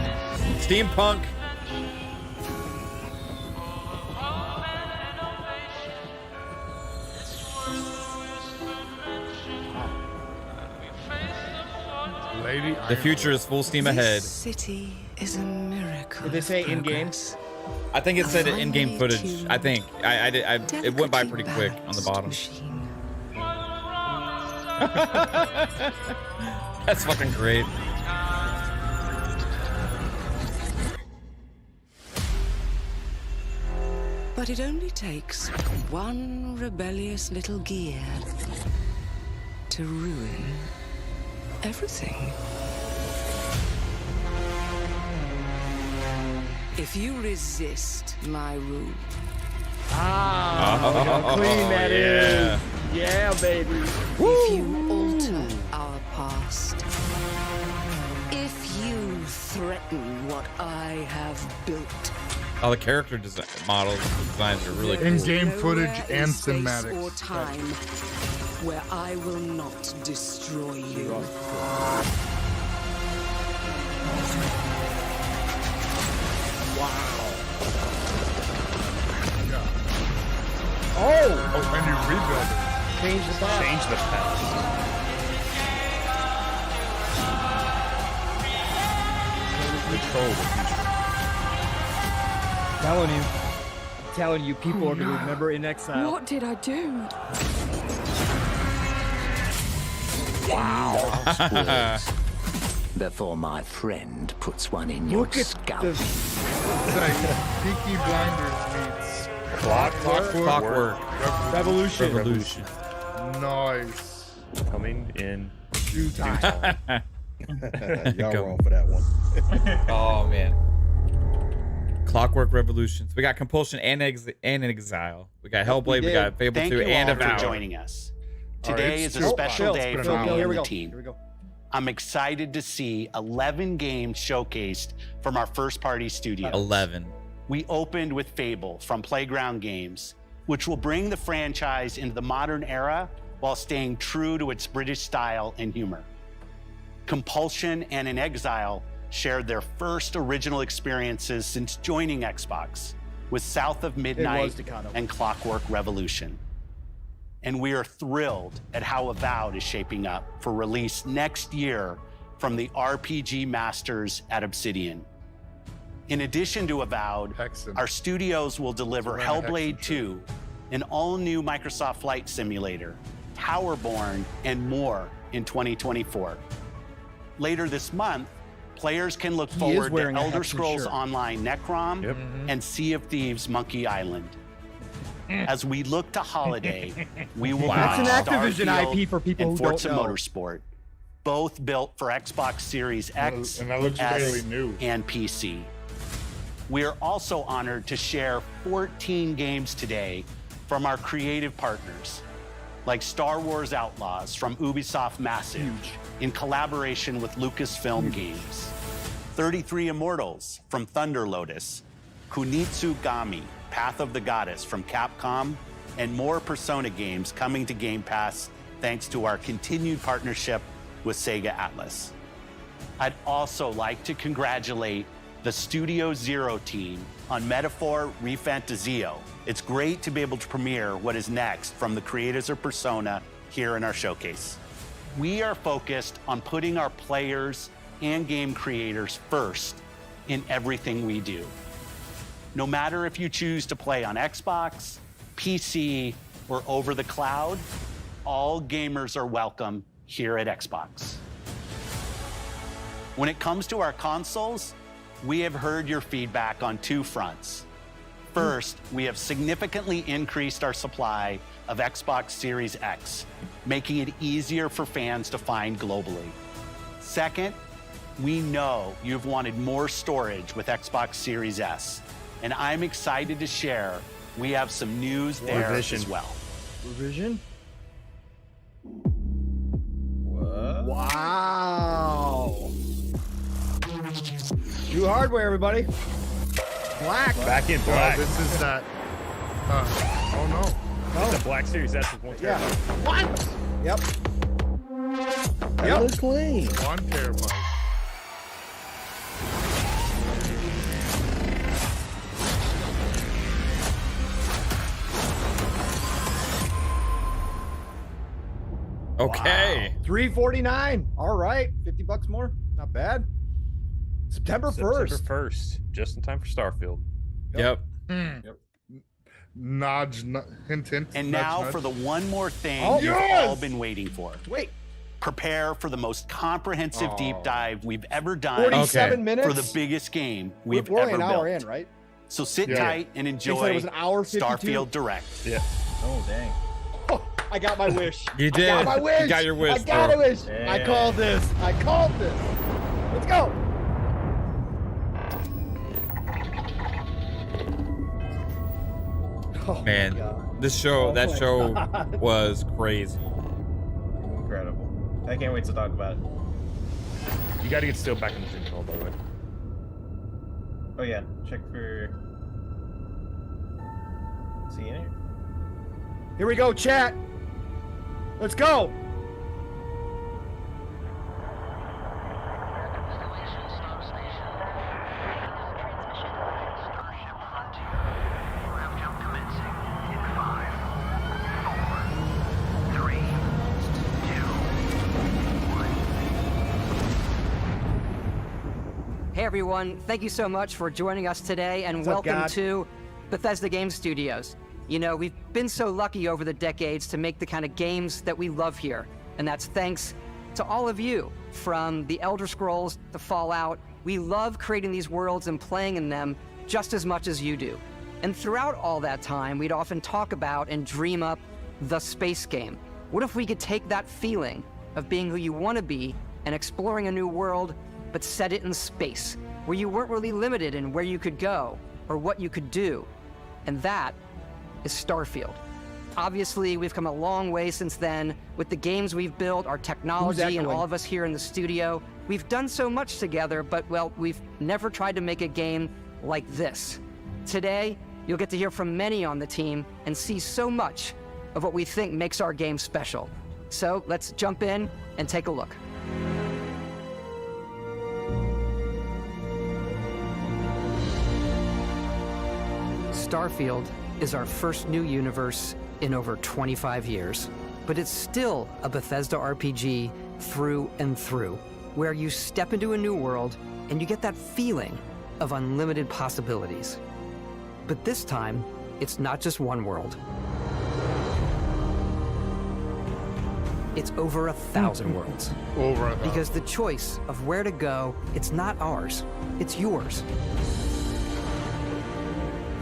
Steampunk. Lady, The future is full steam ahead. This city is a miracle. Did they say in game? I think it said in-game footage. I think it went by pretty quick on the bottom. That's fucking great. But it only takes one rebellious little gear to ruin everything. If you resist my rule, look how clean that is. Yeah, baby. If you alter our past, if you threaten what I have built, Oh, the character models designs are really cool. In-game footage and space cinematics. or time where I will not destroy you. Wow. Oh, and you rebuild it. Change the past. Change the past. Control the future. Telling you, people are going to remember In Exile. What did I do? Wow. Before my friend puts one in your scalp. It's like Peaky Blinders meets Clockwork. Revolution. Nice. Coming in due time. Y'all wrong for that one. Oh man. Clockwork Revolutions. We got Compulsion and Exile. We got Hellblade. We got Fable 2 and Thank you all Avowed. for joining us. Today is a special day for me and the team. Here we go. I'm excited to see 11 games showcased from our first-party studios. 11. We opened with Fable from Playground Games, which will bring the franchise into the modern era while staying true to its British style and humor. Compulsion and In Exile shared their first original experiences since joining Xbox with South of Midnight and Clockwork Revolution. And we are thrilled at how Avowed is shaping up for release next year from the RPG masters at Obsidian. In addition to Avowed, our studios will deliver Hellblade 2, an all-new Microsoft Flight Simulator, Towerborn, and more in 2024. Later this month, players can look forward to Elder Scrolls Online Necrom and Sea of Thieves Monkey Island. As we look to holiday, we will That's an Activision Starfield IP for people and who don't Forza know. Motorsport, both built for Xbox Series X, And that looks S, fairly new. and PC. We are also honored to share 14 games today from our creative partners, like Star Wars Outlaws from Ubisoft Massive in collaboration with Lucasfilm Games, 33 Immortals from Thunder Lotus, Kunitsugami, Path of the Goddess from Capcom, and more Persona games coming to Game Pass thanks to our continued partnership with Sega Atlas. I'd also like to congratulate the Studio Zero team on Metaphor Refantazio. It's great to be able to premiere what is next from the creators of Persona here in our showcase. We are focused on putting our players and game creators first in everything we do. No matter if you choose to play on Xbox, PC, or over the cloud, all gamers are welcome here at Xbox. When it comes to our consoles, we have heard your feedback on two fronts. First, we have significantly increased our supply of Xbox Series X, making it easier for fans to find globally. Second, we know you've wanted more storage with Xbox Series S, and I'm excited to share we have some news there as well. Revision? What? Wow. New hardware, everybody. Black. Back in black. This is that. Oh no. It's a Black Series S with 1 terabyte. Yeah. What? Yep. That looks clean. 1 terabyte. Okay. Wow. $349. All right. $50 more. Not bad. September 1st. September 1st. Just in time for Starfield. Yep. Yep. Nudge, hint, hint. And nudge, now nudge. for the one more thing Oh, you've yes! all been waiting for. Wait. Prepare for the most comprehensive deep dive we've ever done 47 minutes? for the biggest game we've We're ever only an hour built. in, right? So sit Yeah. tight and They said enjoy it was an hour 52? Starfield Direct. Yeah. Oh, dang. Oh, I got my wish. You did. I got my wish. You got your wish, I got bro. a wish. Yeah. I called this. I called this. Let's go. Oh, Man, my God. this show, Oh that my show God. was crazy. Incredible. I can't wait to talk about it. You got to get Steel back in the Zoom call, by the way. Oh yeah, check for. See you in here. Here we go, chat. Let's go. Hey everyone, thank you so much for joining us today and What's up, welcome God? to Bethesda Game Studios. You know, we've been so lucky over the decades to make the kind of games that we love here, and that's thanks to all of you. From the Elder Scrolls to Fallout, we love creating these worlds and playing in them just as much as you do. And throughout all that time, we'd often talk about and dream up the space game. What if we could take that feeling of being who you want to be and exploring a new world, but set it in space, where you weren't really limited in where you could go or what you could do? And that is Starfield. Obviously, we've come a long way since then with the games we've built, our technology, and all of us here in the studio. We've done so much together, but, well, we've never tried to make a game like this. Today, you'll get to hear from many on the team and see so much of what we think makes our game special. So let's jump in and take a look. Starfield is our first new universe in over 25 years, but it's still a Bethesda RPG through and through, where you step into a new world and you get that feeling of unlimited possibilities. But this time, it's not just one world. It's over 1,000 worlds. Over 1,000. Because the choice of where to go, it's not ours, it's yours.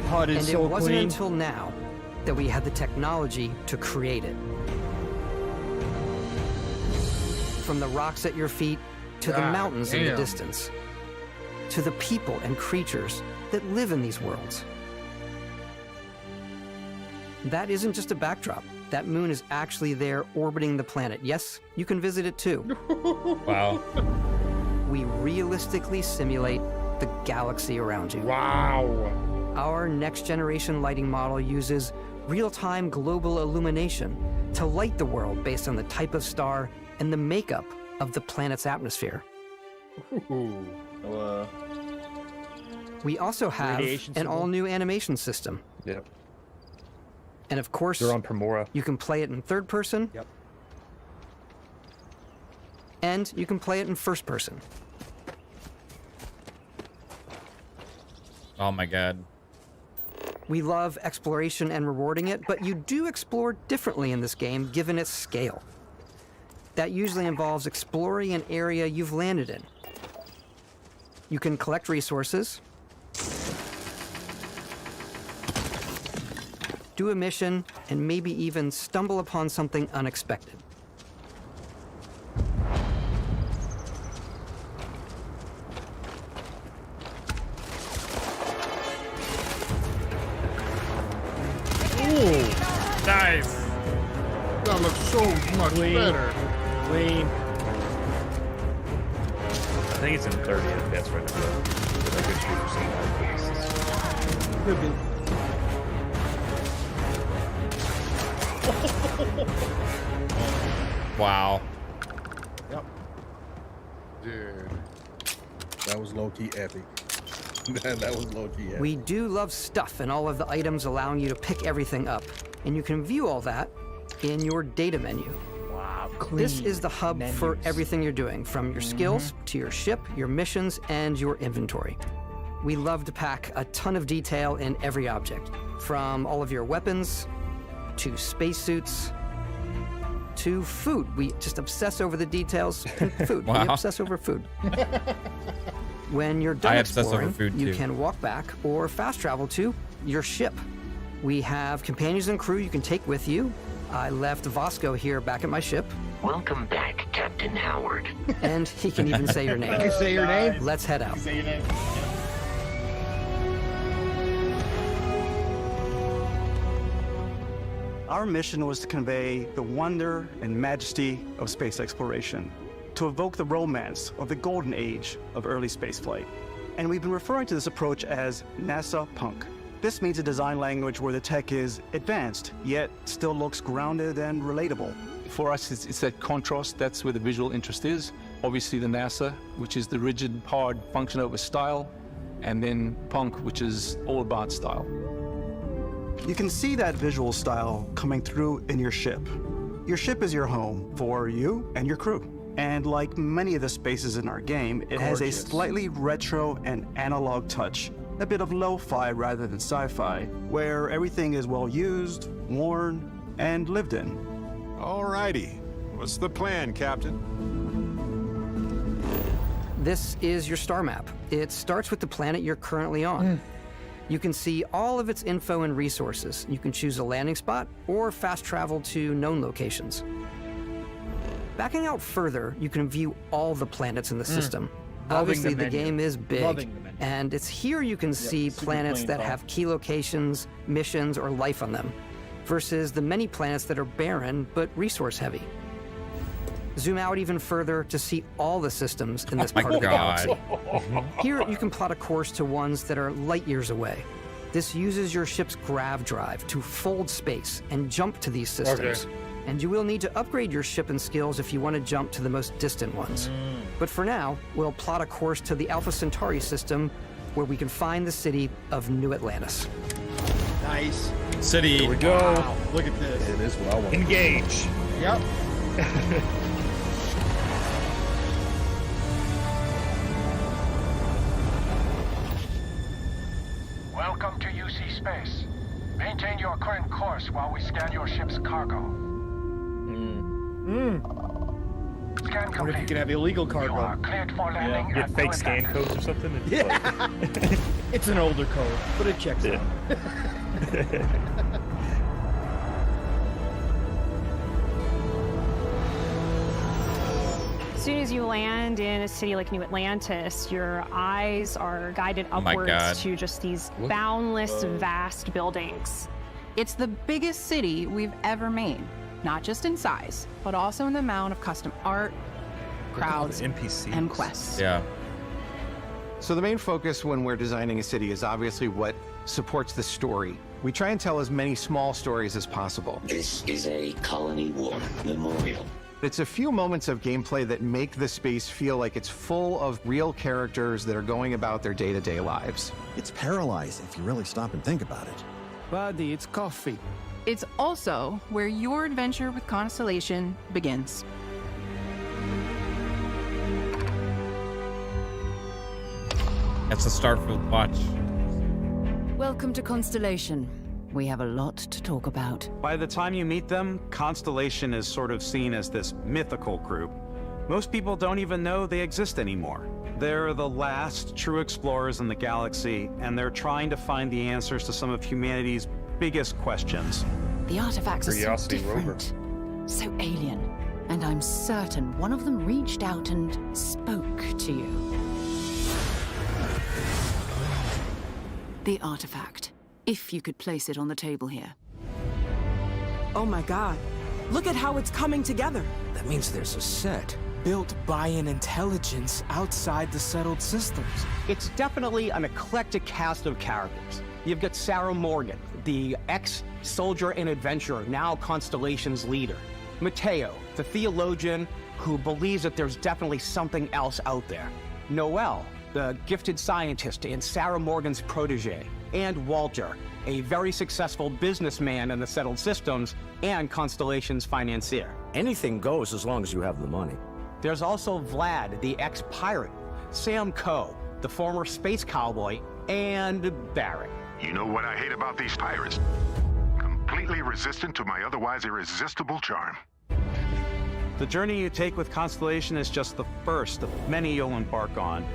HUD is And so it wasn't clean. until now that we had the technology to create it. From the rocks at your feet to the mountains in the distance, to the people and creatures that live in these worlds. That isn't just a backdrop. That moon is actually there orbiting the planet. Yes, you can visit it too. Wow. We realistically simulate the galaxy around you. Wow. Our next generation lighting model uses real-time global illumination to light the world based on the type of star and the makeup of the planet's atmosphere. We also have an all-new animation system. Yep. And of course, they're on Primora. You can play it in third person. Yep. And you can play it in first person. Oh my God. We love exploration and rewarding it, but you do explore differently in this game given its scale. That usually involves exploring an area you've landed in. You can collect resources, do a mission, and maybe even stumble upon something unexpected. Ooh, nice. That looks so much better. Clean. I think it's in 30 FPS right now. I could shoot for some Could be. Wow. Yep. Dude. That was low-key epic. That was low-key epic. We do love stuff and all of the items allowing you to pick everything up. And you can view all that in your data menu. Wow, This is the hub for everything you're doing, from your skills to your ship, your missions, and your inventory. We love to pack a ton of detail in every object, from all of your weapons, to spacesuits, to food. We just obsess over the details. Food. Wow. We obsess over food. When you're done obsess over exploring, food, you too. can walk back or fast travel to your ship. We have companions and crew you can take with you. I left Vasco here back at my ship. Welcome back, Captain Howard. And he can even say your name. You can say your name? Let's head out. Say your name. Our mission was to convey the wonder and majesty of space exploration, to evoke the romance of the golden age of early spaceflight. And we've been referring to this approach as NASA Punk. This means a design language where the tech is advanced, yet still looks grounded and relatable. For us, it's that contrast. That's where the visual interest is. Obviously the NASA, which is the rigid, hard function over style, and then Punk, which is all about style. You can see that visual style coming through in your ship. Your ship is your home for you and your crew. And like many of the spaces in our game, it has a slightly retro and analog touch, a bit of lo-fi rather than sci-fi, where everything is well used, worn, and lived in. Alrighty, what's the plan, Captain? This is your star map. It starts with the planet you're currently on. You can see all of its info and resources. You can choose a landing spot or fast travel to known locations. Backing out further, you can view all the planets in the system. Obviously, the game is big, and it's here you can see planets that have key locations, missions, or life on them, versus the many planets that are barren but resource-heavy. Zoom out even further to see all the systems in this part of the galaxy. Here, you can plot a course to ones that are light years away. This uses your ship's grav drive to fold space and jump to these systems. And you will need to upgrade your ship and skills if you want to jump to the most distant ones. But for now, we'll plot a course to the Alpha Centauri system, where we can find the city of New Atlantis. Nice. City. Here we go. Wow, look at this. It is what I want. Engage. Yep. Welcome to UC Space. Maintain your current course while we scan your ship's cargo. Scan What if you complete. can have illegal You cargo? are cleared for landing Get at fake New scan Atlantis. codes or something. And Yeah. It's an older code, but it checks out. As soon as you land in a city like New Atlantis, your eyes are guided upwards to just these boundless, vast buildings. It's the biggest city we've ever made, not just in size, but also in the amount of custom art, crowds, NPCs. and quests. Yeah. So the main focus when we're designing a city is obviously what supports the story. We try and tell as many small stories as possible. This is a colony war memorial. It's a few moments of gameplay that make the space feel like it's full of real characters that are going about their day-to-day lives. It's paralyzing if you really stop and think about it. Buddy, it's coffee. It's also where your adventure with Constellation begins. That's the Starfield watch. Welcome to Constellation. We have a lot to talk about. By the time you meet them, Constellation is sort of seen as this mythical group. Most people don't even know they exist anymore. They're the last true explorers in the galaxy, and they're trying to find the answers to some of humanity's biggest questions. The artifacts are so different, so alien, and I'm certain one of them reached out and spoke to you. The artifact. If you could place it on the table here. Oh my god. Look at how it's coming together. That means there's a set built by an intelligence outside the settled systems. It's definitely an eclectic cast of characters. You've got Sarah Morgan, the ex-soldier and adventurer, now Constellation's leader. Mateo, the theologian who believes that there's definitely something else out there. Noel, the gifted scientist and Sarah Morgan's protege. And Walter, a very successful businessman in the settled systems and Constellation's financier. Anything goes as long as you have the money. There's also Vlad, the ex-pirate, Sam Coe, the former space cowboy, and Barrett. You know what I hate about these pirates? Completely resistant to my otherwise irresistible charm. The journey you take with Constellation is just the first of many you'll embark on.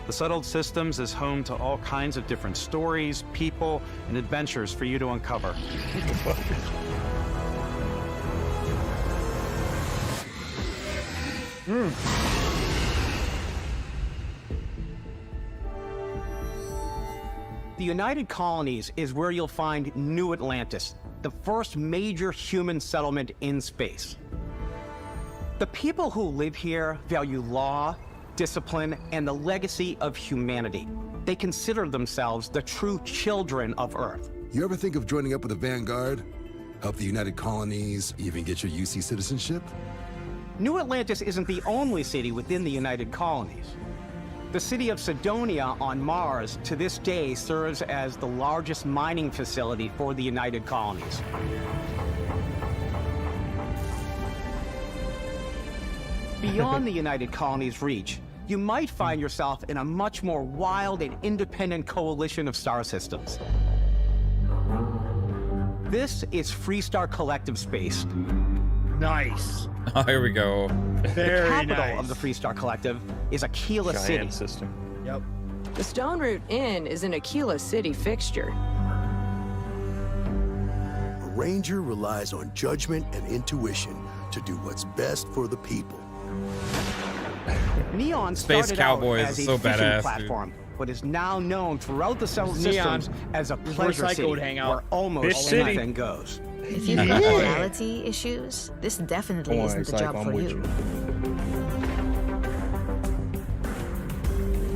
The Settled Systems is home to all kinds of different stories, people, and adventures for you to uncover. The United Colonies is where you'll find New Atlantis, the first major human settlement in space. The people who live here value law, discipline, and the legacy of humanity. They consider themselves the true children of Earth. You ever think of joining up with the Vanguard? Help the United Colonies, even get your UC citizenship? New Atlantis isn't the only city within the United Colonies. The city of Sidonia on Mars to this day serves as the largest mining facility for the United Colonies. Beyond the United Colonies' reach, you might find yourself in a much more wild and independent coalition of star systems. This is Freestar Collective Space. Nice. Oh, here we go. The capital of the Freestar Collective is Aquila City. System. Yep. The Stone Root Inn is an Aquila City fixture. A ranger relies on judgment and intuition to do what's best for the people. Neon Space started Cowboys out as a is so fishing badass, platform, but is now known throughout the settled Neon. systems as a This is pleasure where Psycho city would hang out. where almost Fish City. anything goes. If you've got morality issues, this definitely Come on, isn't the Psycho, job I'm for with you.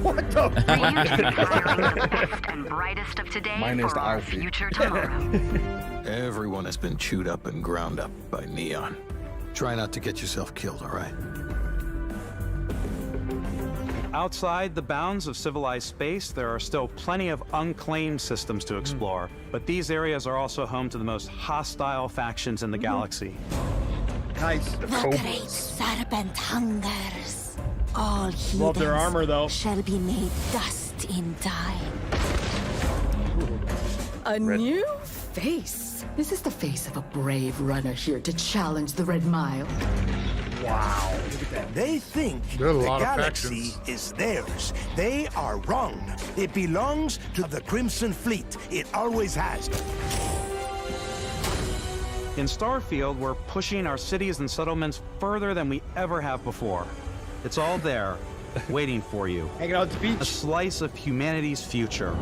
What the Hiring the best and brightest of today Minus for the our outfit. future tomorrow. Everyone has been chewed up and ground up by Neon. Try not to get yourself killed, all right? Outside the bounds of civilized space, there are still plenty of unclaimed systems to explore, but these areas are also home to the most hostile factions in the galaxy. Nice. The great serpent hungers. All Love their heathens armor, though. shall be made dust in time. A new face. This is the face of a brave runner here to challenge the Red Mile. Wow. They think There are a the lot of galaxy factions. is theirs. They are wrong. It belongs to the Crimson Fleet. It always has. In Starfield, we're pushing our cities and settlements further than we ever have before. It's all there, waiting for you. Hanging out at the beach. A slice of humanity's future.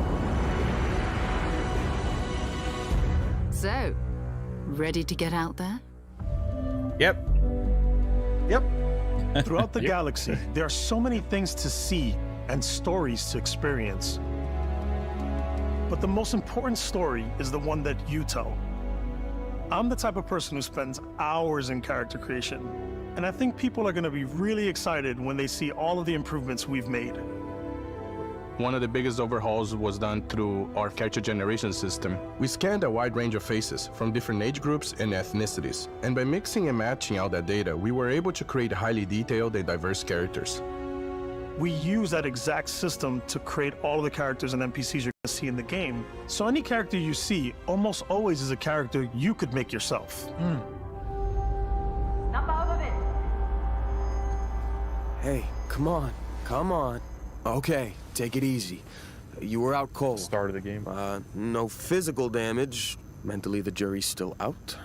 So, ready to get out there? Yep. Throughout the galaxy, there are so many things to see and stories to experience. But the most important story is the one that you tell. I'm the type of person who spends hours in character creation, and I think people are going to be really excited when they see all of the improvements we've made. One of the biggest overhauls was done through our character generation system. We scanned a wide range of faces from different age groups and ethnicities, and by mixing and matching all that data, we were able to create highly detailed and diverse characters. We use that exact system to create all of the characters and NPCs you're going to see in the game. So any character you see almost always is a character you could make yourself. Hey, come on. Okay, take it easy. You were out cold. Start of the game. No physical damage. Mentally, the jury's still out.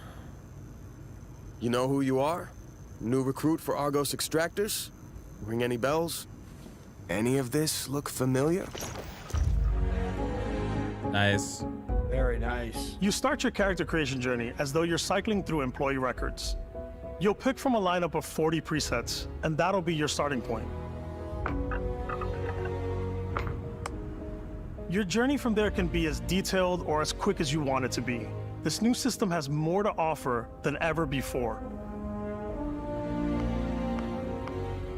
You know who you are? New recruit for Argos Extractors? Ring any bells? Any of this look familiar? Nice. Very nice. You start your character creation journey as though you're cycling through employee records. You'll pick from a lineup of 40 presets, and that'll be your starting point. Your journey from there can be as detailed or as quick as you want it to be. This new system has more to offer than ever before.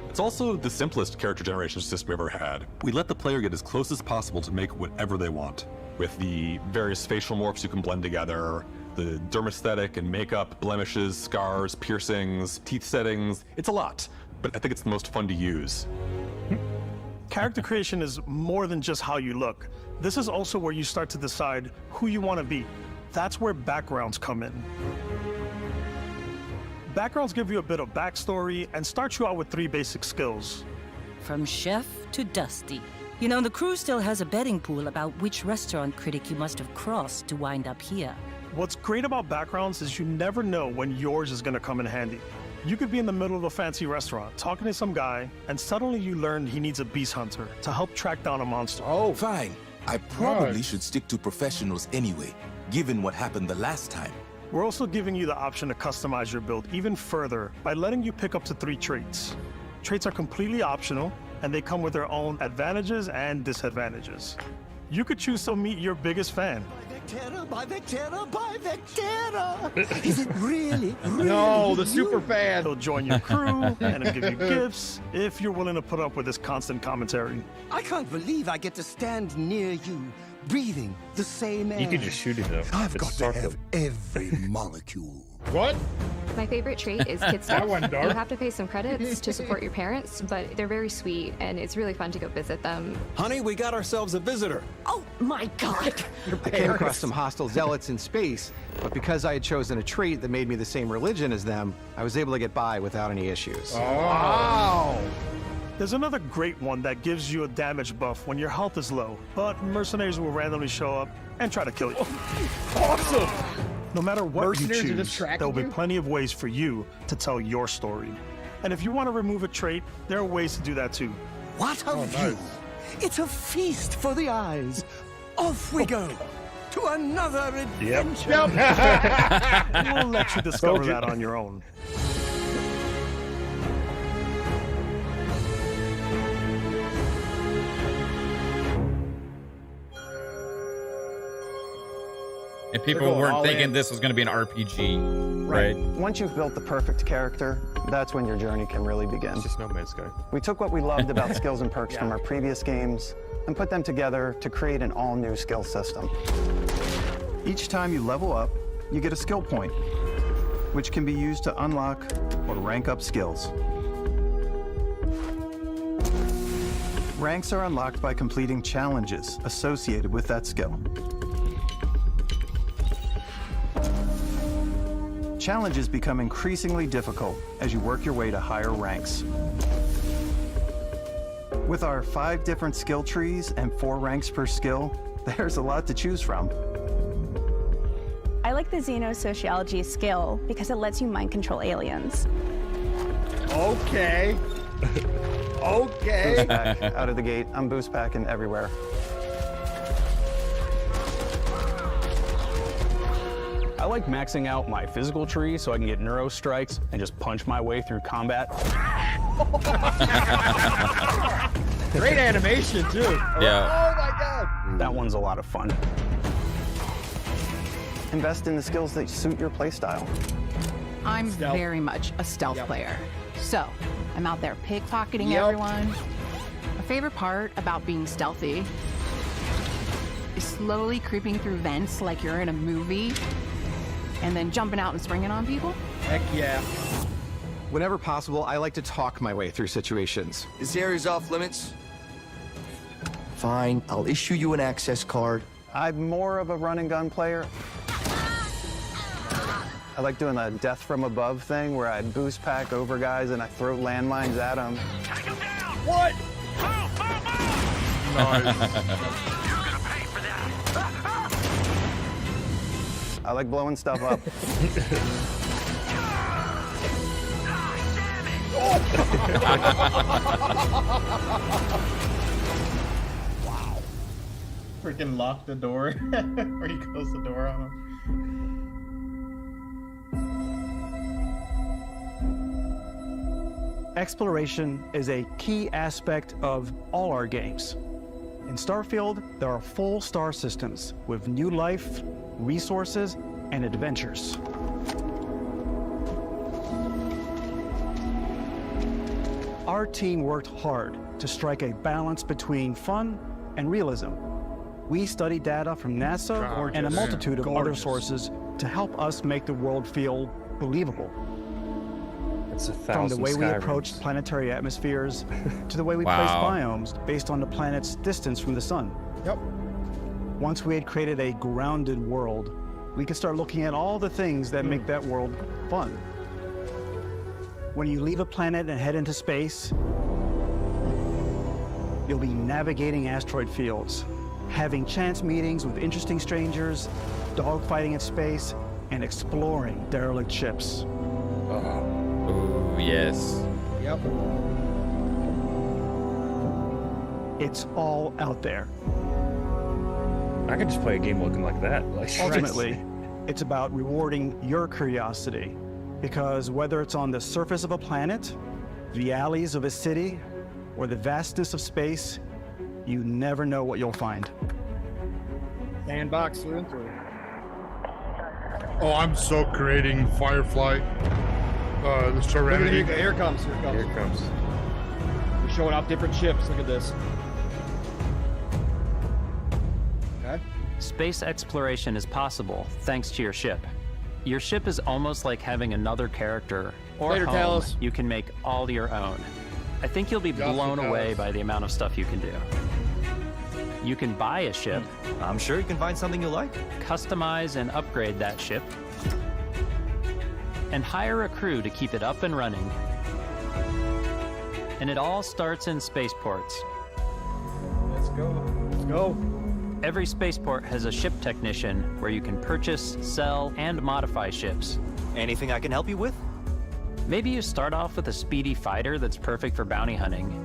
It's also the simplest character generation system we've ever had. We let the player get as close as possible to make whatever they want. With the various facial morphs you can blend together, the dermesthetic and makeup, blemishes, scars, piercings, teeth settings, it's a lot, but I think it's the most fun to use. Character creation is more than just how you look. This is also where you start to decide who you want to be. That's where backgrounds come in. Backgrounds give you a bit of backstory and start you out with 3 basic skills. From chef to dusty. You know, the crew still has a betting pool about which restaurant critic you must have crossed to wind up here. What's great about backgrounds is you never know when yours is going to come in handy. You could be in the middle of a fancy restaurant talking to some guy, and suddenly you learn he needs a beast hunter to help track down a monster. Oh, fine. I probably should stick to professionals anyway, given what happened the last time. We're also giving you the option to customize your build even further by letting you pick up to 3 traits. Traits are completely optional, and they come with their own advantages and disadvantages. You could choose to meet your biggest fan. By Vectera! Is it really? No, the super fan. He'll join your crew and he'll give you gifts if you're willing to put up with his constant commentary. I can't believe I get to stand near you, breathing the same air. You could just shoot him though. I've got to have every molecule. What? My favorite trait is kid stuff. You have to pay some credits to support your parents, but they're very sweet, and it's really fun to go visit them. Honey, we got ourselves a visitor. Oh my God! I came across some hostile zealots in space, but because I had chosen a trait that made me the same religion as them, I was able to get by without any issues. Oh. Wow! There's another great one that gives you a damage buff when your health is low, but mercenaries will randomly show up and try to kill you. Awesome! No matter what Mercenaries you are just choose, tracking there will be you? plenty of ways for you to tell your story. And if you want to remove a trait, there are ways to do that too. What a view! It's a feast for the eyes. Off we go to another adventure. We'll let you discover that on your own. And people weren't thinking this was going to be an RPG, right? Once you've built the perfect character, that's when your journey can really begin. It's just No Man's Sky. We took what we loved about skills and perks from our previous games and put them together to create an all-new skill system. Each time you level up, you get a skill point, which can be used to unlock or rank up skills. Ranks are unlocked by completing challenges associated with that skill. Challenges become increasingly difficult as you work your way to higher ranks. With our 5 different skill trees and 4 ranks per skill, there's a lot to choose from. I like the xenosociology skill because it lets you mind control aliens. Okay. Okay. Boost pack out of the gate. I'm boost packing everywhere. I like maxing out my physical tree so I can get neuro strikes and just punch my way through combat. Great animation too. Yeah. Oh my god. That one's a lot of fun. Invest in the skills that suit your playstyle. I'm Stealth. very much a stealth player. So, I'm out there pickpocketing Yep. everyone. My favorite part about being stealthy is slowly creeping through vents like you're in a movie and then jumping out and springing on people. Heck yeah. Whenever possible, I like to talk my way through situations. This area's off limits. Fine, I'll issue you an access card. I'm more of a run and gun player. I like doing the death from above thing where I boost pack over guys and I throw landmines at them. What? I like blowing stuff up. Wow. Freaking lock the door or you close the door on him. Exploration is a key aspect of all our games. In Starfield, there are full star systems with new life, resources, and adventures. Our team worked hard to strike a balance between fun and realism. We studied data from NASA and a multitude of other sources to help us make the world feel believable. From the way we approached planetary atmospheres to the way we placed biomes based on the planet's distance from the sun. Yep. Once we had created a grounded world, we could start looking at all the things that make that world fun. When you leave a planet and head into space, you'll be navigating asteroid fields, having chance meetings with interesting strangers, dogfighting in space, and exploring derelict ships. Oh, yes. Yep. It's all out there. I could just play a game looking like that. Ultimately, it's about rewarding your curiosity. Because whether it's on the surface of a planet, the alleys of a city, or the vastness of space, you never know what you'll find. Sandbox through and through. Oh, I'm so creating Firefly. The Serenity. Look at here it comes. Here it comes. Here it comes. We're showing off different ships. Look at this. Okay. Space exploration is possible thanks to your ship. Your ship is almost like having another character or Later, home Talos. you can make all your own. I think you'll be blown away by the amount of stuff you can do. You can buy a ship. I'm sure you can find something you like. Customize and upgrade that ship. And hire a crew to keep it up and running. And it all starts in spaceports. Let's go. Let's go. Every spaceport has a ship technician where you can purchase, sell, and modify ships. Anything I can help you with? Maybe you start off with a speedy fighter that's perfect for bounty hunting.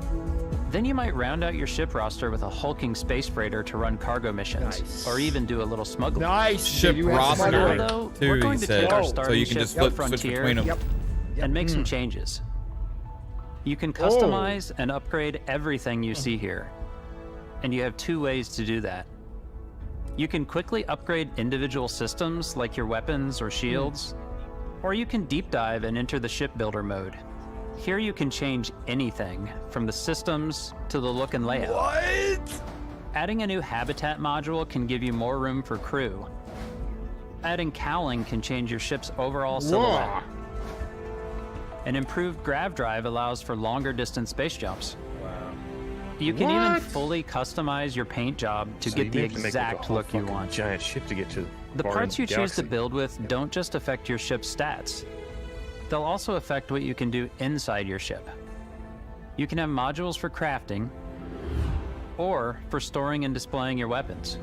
Then you might round out your ship roster with a hulking space freighter to run cargo missions, or even do a little smuggling. Nice. Ship roster, Though, too, we're going he to said. take our So starting you can ship just flip, switch Frontier between them. Yep. and make some changes. You can customize and upgrade everything you see here. And you have two ways to do that. You can quickly upgrade individual systems like your weapons or shields, or you can deep dive and enter the shipbuilder mode. Here you can change anything from the systems to the look and layout. What? Adding a new habitat module can give you more room for crew. Adding cowling can change your ship's overall silhouette. An improved grav drive allows for longer distance space jumps. You can even fully customize your paint job to get the exact look you want. Giant ship to get to the parts you choose to build with don't just affect your ship's stats. They'll also affect what you can do inside your ship. You can have modules for crafting or for storing and displaying your weapons.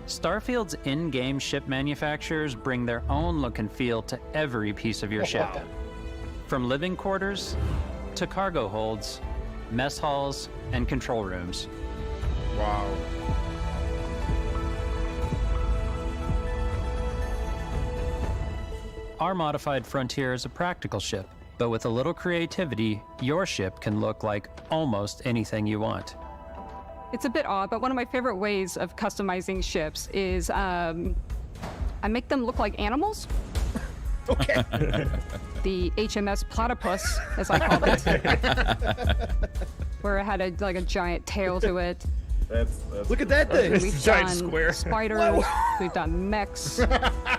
Starfield's in-game ship manufacturers bring their own look and feel to every piece of your ship. From living quarters to cargo holds mess halls, and control rooms. Wow. Our modified Frontier is a practical ship, but with a little creativity, your ship can look like almost anything you want. It's a bit odd, but one of my favorite ways of customizing ships is I make them look like animals. Okay. The HMS Platypus, as I call it, where it had a giant tail to it. That's Look at that thing. We've giant done square. spiders. Whoa. We've done mechs. Whoa.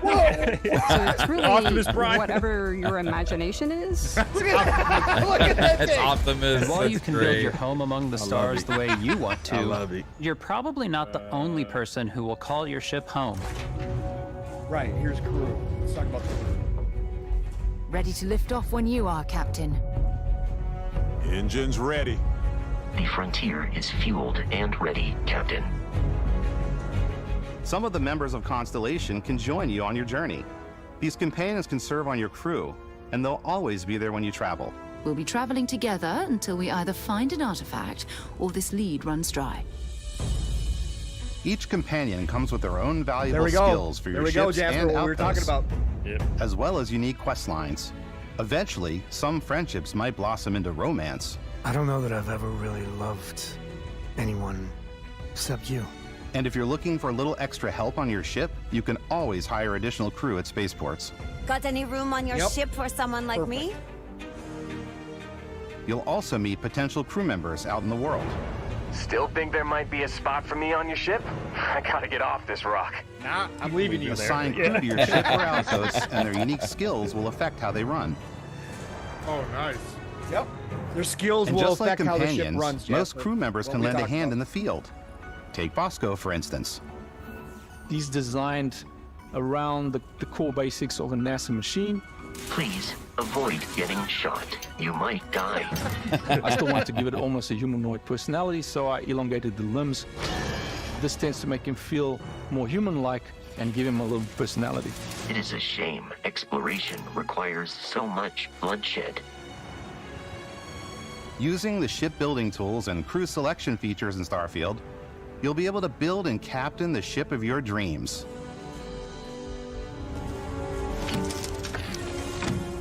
So it's really Optimus Prime. whatever your imagination is. Look at that That's thing. Optimus. And while That's you can great. build your home among the stars the way you want to, I love it. you're probably not the only person who will call your ship home. Right, here's crew. Let's talk about the crew. Ready to lift off when you are, Captain. Engines ready. The Frontier is fueled and ready, Captain. Some of the members of Constellation can join you on your journey. These companions can serve on your crew, and they'll always be there when you travel. We'll be traveling together until we either find an artifact or this lead runs dry. Each companion comes with their own valuable There we go. skills for There your we go, ships Jasper, and what we were talking outposts, about. as well as unique quest lines. Eventually, some friendships might blossom into romance. I don't know that I've ever really loved anyone except you. And if you're looking for a little extra help on your ship, you can always hire additional crew at spaceports. Got any room on your ship for someone like me? You'll also meet potential crew members out in the world. Still think there might be a spot for me on your ship? I gotta get off this rock. Nah, I'm leaving you. Assign crew to your ship or outposts, and their unique skills will affect how they run. Oh, nice. Yep. Their skills And will just like affect how the ship companions, runs. most Jasper. crew members What can we lend a talked hand about. in the field. Take Bosco, for instance. He's designed around the core basics of a NASA machine. Please avoid getting shot. You might die. I still want to give it almost a humanoid personality, so I elongated the limbs. This tends to make him feel more human-like and give him a little personality. It is a shame exploration requires so much bloodshed. Using the shipbuilding tools and crew selection features in Starfield, you'll be able to build and captain the ship of your dreams.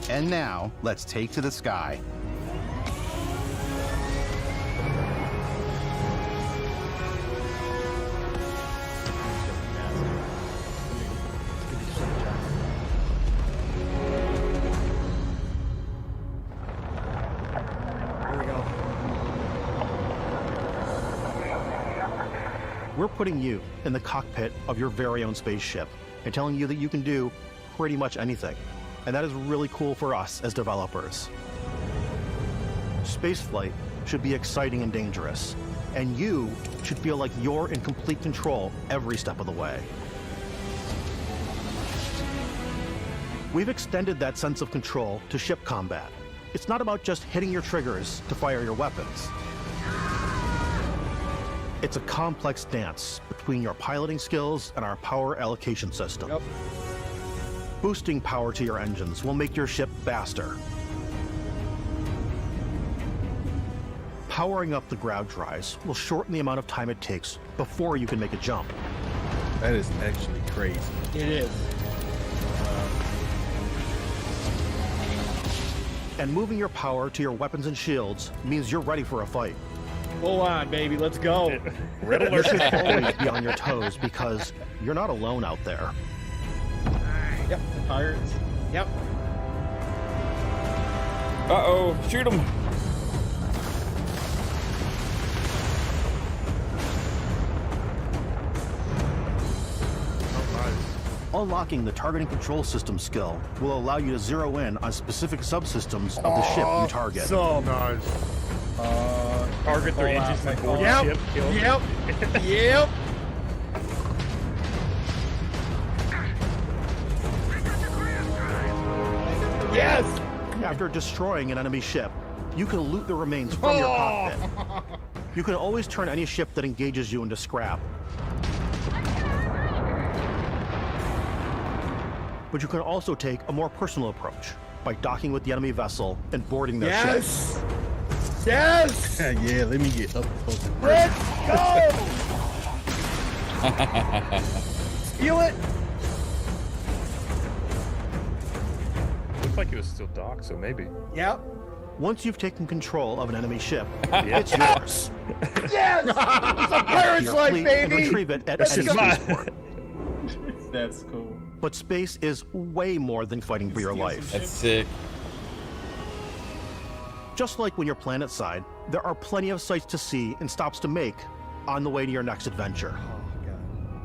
And now, let's take to the sky. We're putting you in the cockpit of your very own spaceship and telling you that you can do pretty much anything. And that is really cool for us as developers. Spaceflight should be exciting and dangerous, and you should feel like you're in complete control every step of the way. We've extended that sense of control to ship combat. It's not about just hitting your triggers to fire your weapons. It's a complex dance between your piloting skills and our power allocation system. Yep. Boosting power to your engines will make your ship faster. Powering up the ground drives will shorten the amount of time it takes before you can make a jump. That is actually crazy. It is. And moving your power to your weapons and shields means you're ready for a fight. Full on, baby. Let's go. Red alert. You should always be on your toes because you're not alone out there. Yep. Pirates. Yep. Uh-oh. Shoot him. Unlocking the targeting control system skill will allow you to zero in on specific subsystems of the ship you target. So nice. Target their engines and board the Yep. ship. Kill them. Yep. Yep. Yes. After destroying an enemy ship, you can loot the remains from your cockpit. You can always turn any ship that engages you into scrap. But you can also take a more personal approach by docking with the enemy vessel and boarding their ship. Yes. Yes! Yeah, let me get up close. Let's go! Feel it? Looks like it was still docked, so maybe. Yep. Once you've taken control of an enemy ship, Yeah. it's yours. Yes! It's a pirate's Your life, fleet baby! can retrieve it at This any is mine. spaceport. That's cool. But space is way more than fighting for your life. That's sick. Just like when you're planetside, there are plenty of sights to see and stops to make on the way to your next adventure.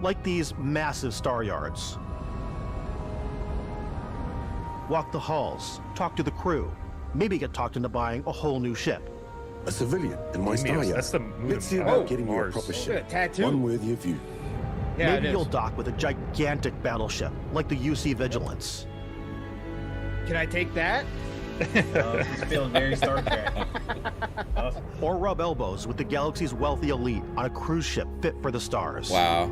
Like these massive star yards. Walk the halls, talk to the crew, maybe get talked into buying a whole new ship. A civilian in my star yard. That's the moon Let's of see Mars. about getting you a proper ship. Tattoo. One worthy of you. Yeah, maybe it you'll is. dock with a gigantic battleship like the UC Vigilance. Can I take that? This feels very Star Trek. Awesome. Or rub elbows with the galaxy's wealthy elite on a cruise ship fit for the stars. Wow.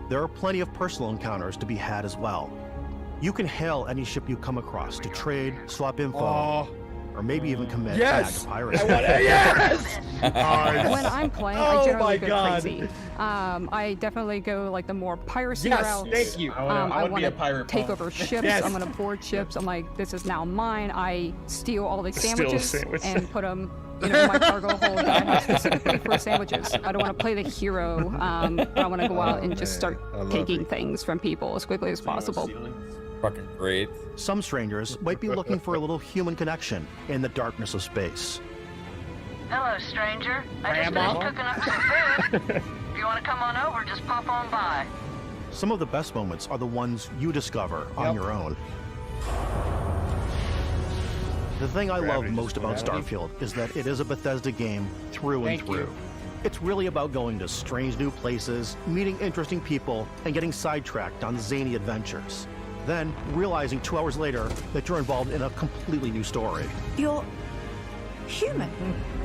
There are plenty of personal encounters to be had as well. You can hail any ship you come across to trade, swap info, or maybe even commit an act Yes! of piracy. Yes! When I'm playing, I Oh generally my go God. crazy. I definitely go like the more piracy Yes, route. thank you. I I wanna be a want to pirate take punk. over ships. Yes. I'm going to board ships. I'm like, this is now mine. I steal all the Steal a sandwiches sandwich. and put them in my cargo hold. And I have specifically for sandwiches. I don't want to play the hero. I want to go out and just start taking things from people as quickly as possible. Fucking great. Some strangers might be looking for a little human connection in the darkness of space. Hello, stranger. I just Grandma? finished cooking up some food. If you want to come on over, just pop on by. Some of the best moments are the ones you discover on your own. The thing I love Gravity, most about gravity. Starfield is that it is a Bethesda game through and Thank through. you. It's really about going to strange new places, meeting interesting people, and getting sidetracked on zany adventures. Then realizing 2 hours later that you're involved in a completely new story. You're human.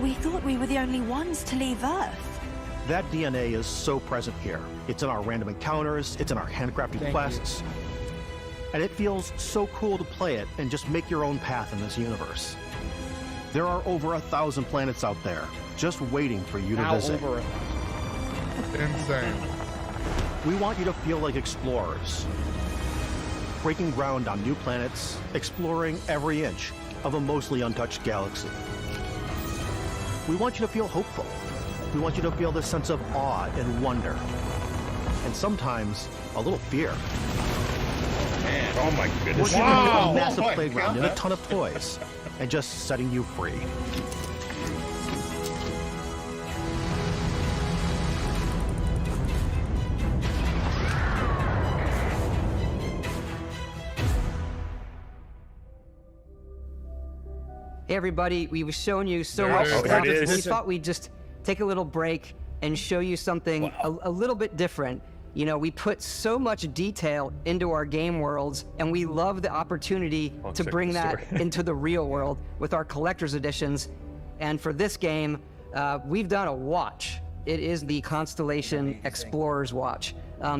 We thought we were the only ones to leave Earth. That DNA is so present here. It's in our random encounters, it's in our handcrafted Thank quests. And it feels so cool to play it and just make your own path in this universe. There are over 1,000 planets out there, just waiting for you to Now visit. over. Insane. We want you to feel like explorers, breaking ground on new planets, exploring every inch of a mostly untouched galaxy. We want you to feel hopeful. We want you to feel this sense of awe and wonder, and sometimes a little fear. Man, oh my We're goodness. giving you Wow. a massive Oh my playground and a God. ton of toys, and just setting you free. Hey everybody, we've shown you so There much it is. stuff. There it We is. thought we'd just take a little break and show you something a little bit different. You know, we put so much detail into our game worlds, and we love the opportunity to check bring the that story. into the real world with our collector's editions. And for this game, we've done a watch. It is the Constellation Explorer's Watch.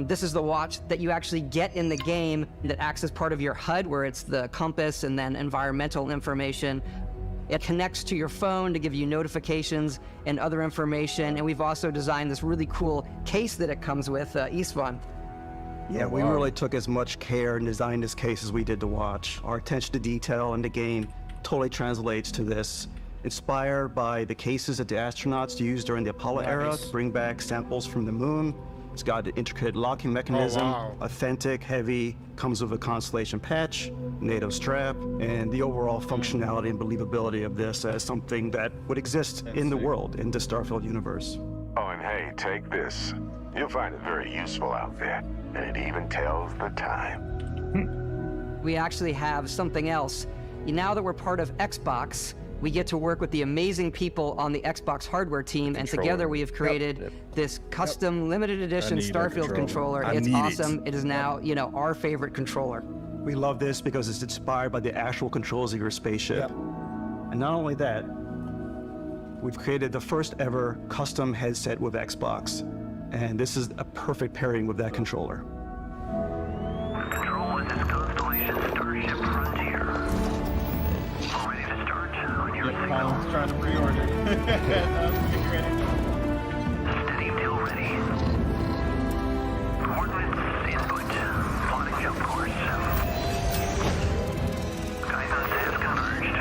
This is the watch that you actually get in the game that acts as part of your HUD, where it's the compass and then environmental information. It connects to your phone to give you notifications and other information. And we've also designed this really cool case that it comes with, Istvan. Yeah, we really took as much care and designed this case as we did the watch. Our attention to detail in the game totally translates to this. Inspired by the cases that the astronauts used during the Apollo era to bring back samples from the moon. It's got an intricate locking mechanism, authentic, heavy, comes with a Constellation patch, NATO strap, and the overall functionality and believability of this as something that would exist in the world, in the Starfield universe. Oh, and hey, take this. You'll find it very useful out there, and it even tells the time. We actually have something else. Now that we're part of Xbox, we get to work with the amazing people on the Xbox hardware team, and together we have created this custom limited edition Starfield controller. It's awesome. It is now, you know, our favorite controller. We love this because it's inspired by the actual controls of your spaceship. And not only that, we've created the first ever custom headset with Xbox. And this is a perfect pairing with that controller. Control, this is Constellation Starship Frontier. All ready to start? trying to pre-order. Steady till ready. Coordinates input. Plotting jump course. Guidance has converged.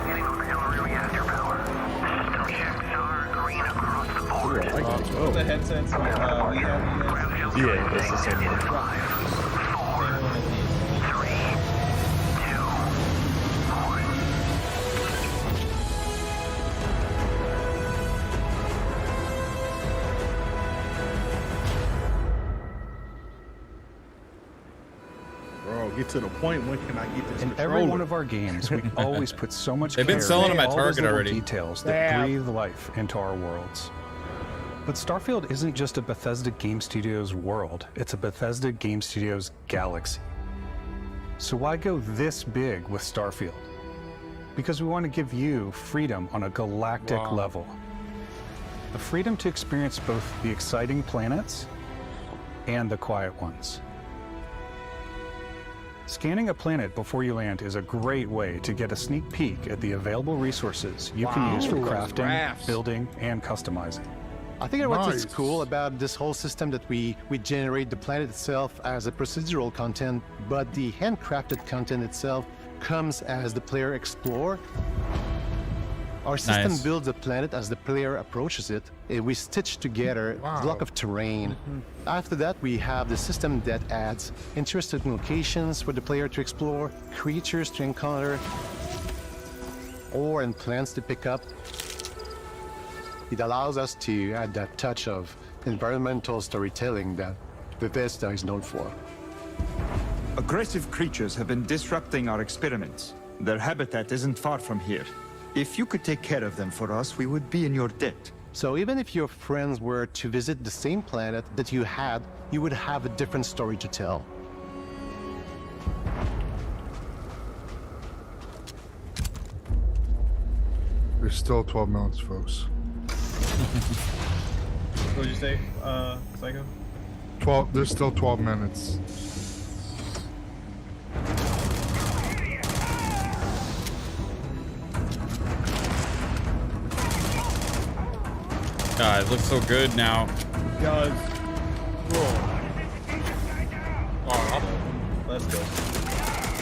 Getting on the Calarie reactor power. System checks are green across the board. The headsets we have Yeah, that's the same one. 5, 4, 3, 2, 1. Bro, get to the point. When can I get this In controller? every one of our games, we always put so much They've been care selling into them at all those Target little already. details that breathe life into our worlds. But Starfield isn't just a Bethesda Game Studios world, it's a Bethesda Game Studios galaxy. So why go this big with Starfield? Because we want to give you freedom on a galactic level. The freedom to experience both the exciting planets and the quiet ones. Scanning a planet before you land is a great way to get a sneak peek at the available resources you can use for crafting, building, and customizing. I think what's cool about this whole system that we generate the planet itself as a procedural content, but the handcrafted content itself comes as the player explore. Our system builds the planet as the player approaches it. We stitch together a block of terrain. After that, we have the system that adds interesting locations for the player to explore, creatures to encounter, ore and plants to pick up. It allows us to add that touch of environmental storytelling that Bethesda is known for. Aggressive creatures have been disrupting our experiments. Their habitat isn't far from here. If you could take care of them for us, we would be in your debt. So even if your friends were to visit the same planet that you had, you would have a different story to tell. There's still 12 minutes, folks. What did you say, Psycho? 12. There's still 12 minutes. God, it looks so good now. It does. Oh, let's go.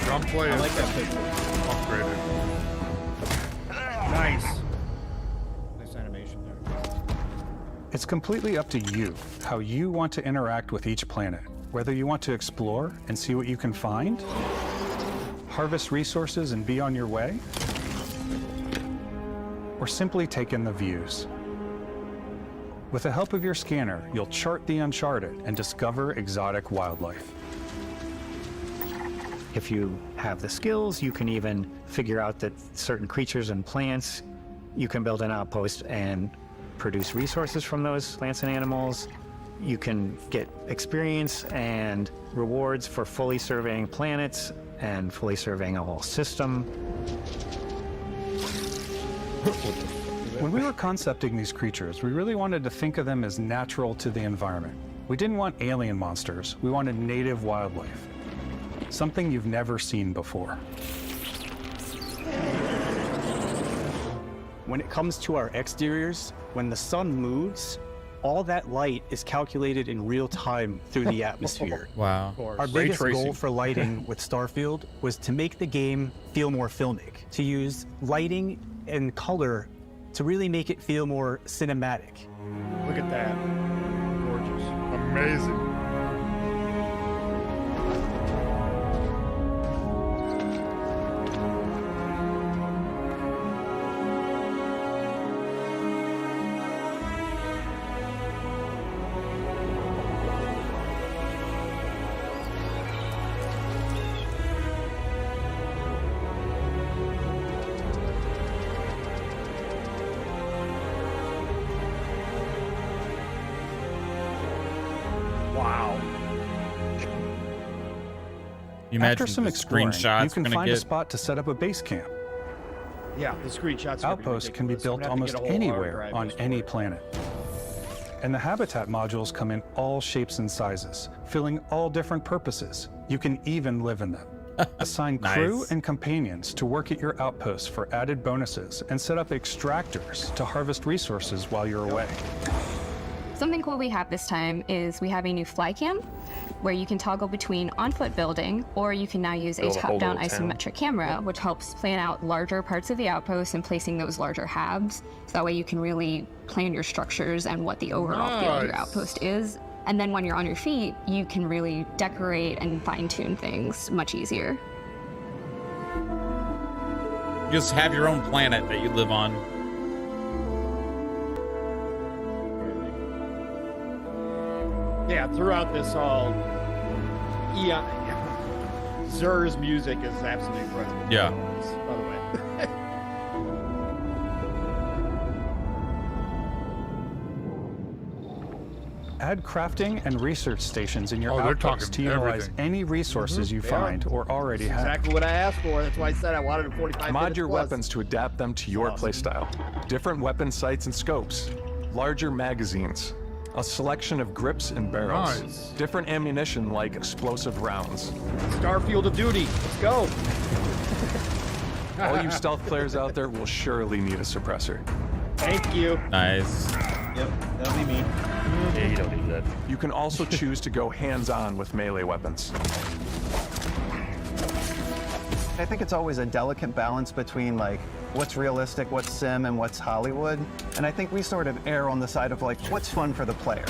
Gunplay I like that picture. upgraded. Nice. Nice animation there. It's completely up to you how you want to interact with each planet. Whether you want to explore and see what you can find, harvest resources and be on your way, or simply take in the views. With the help of your scanner, you'll chart the uncharted and discover exotic wildlife. If you have the skills, you can even figure out that certain creatures and plants, you can build an outpost and produce resources from those plants and animals. You can get experience and rewards for fully surveying planets and fully surveying a whole system. When we were concepting these creatures, we really wanted to think of them as natural to the environment. We didn't want alien monsters, we wanted native wildlife. Something you've never seen before. When it comes to our exteriors, when the sun moves, all that light is calculated in real time through the atmosphere. Wow. Our biggest goal for lighting with Starfield was to make the game feel more filmic, to use lighting and color to really make it feel more cinematic. Look at that. Gorgeous. Amazing. After some exploring, screenshots you can we're gonna find a get. spot to set up a base camp. Yeah, the screenshots. Outposts can be built almost anywhere on any planet. And the habitat modules come in all shapes and sizes, filling all different purposes. You can even live in them. Assign crew and companions to work at your outposts for added bonuses and set up extractors to harvest resources while you're away. Something cool we have this time is we have a new fly cam where you can toggle between on-foot building, or you can now use a top-down isometric camera, which helps plan out larger parts of the outpost and placing those larger halves. So that way you can really plan your structures and what the overall feel of your outpost is. And then when you're on your feet, you can really decorate and fine-tune things much easier. Just have your own planet that you live on. Yeah, throughout this all, Zer's music is absolutely incredible. Yeah. By the way. Add crafting and research stations in your outposts to utilize any resources you find or already have. Exactly what I asked for. That's why I said I wanted a 45 Mod your plus. weapons to adapt them to your playstyle. Different weapon sights and scopes, larger magazines, a selection of grips and barrels, different ammunition like explosive rounds. Starfield of Duty, let's go. All you stealth players out there will surely need a suppressor. Thank you. Nice. Yep, that'll be me. Yeah, you don't need that. You can also choose to go hands-on with melee weapons. I think it's always a delicate balance between like what's realistic, what's sim, and what's Hollywood. And I think we sort of err on the side of like what's fun for the player.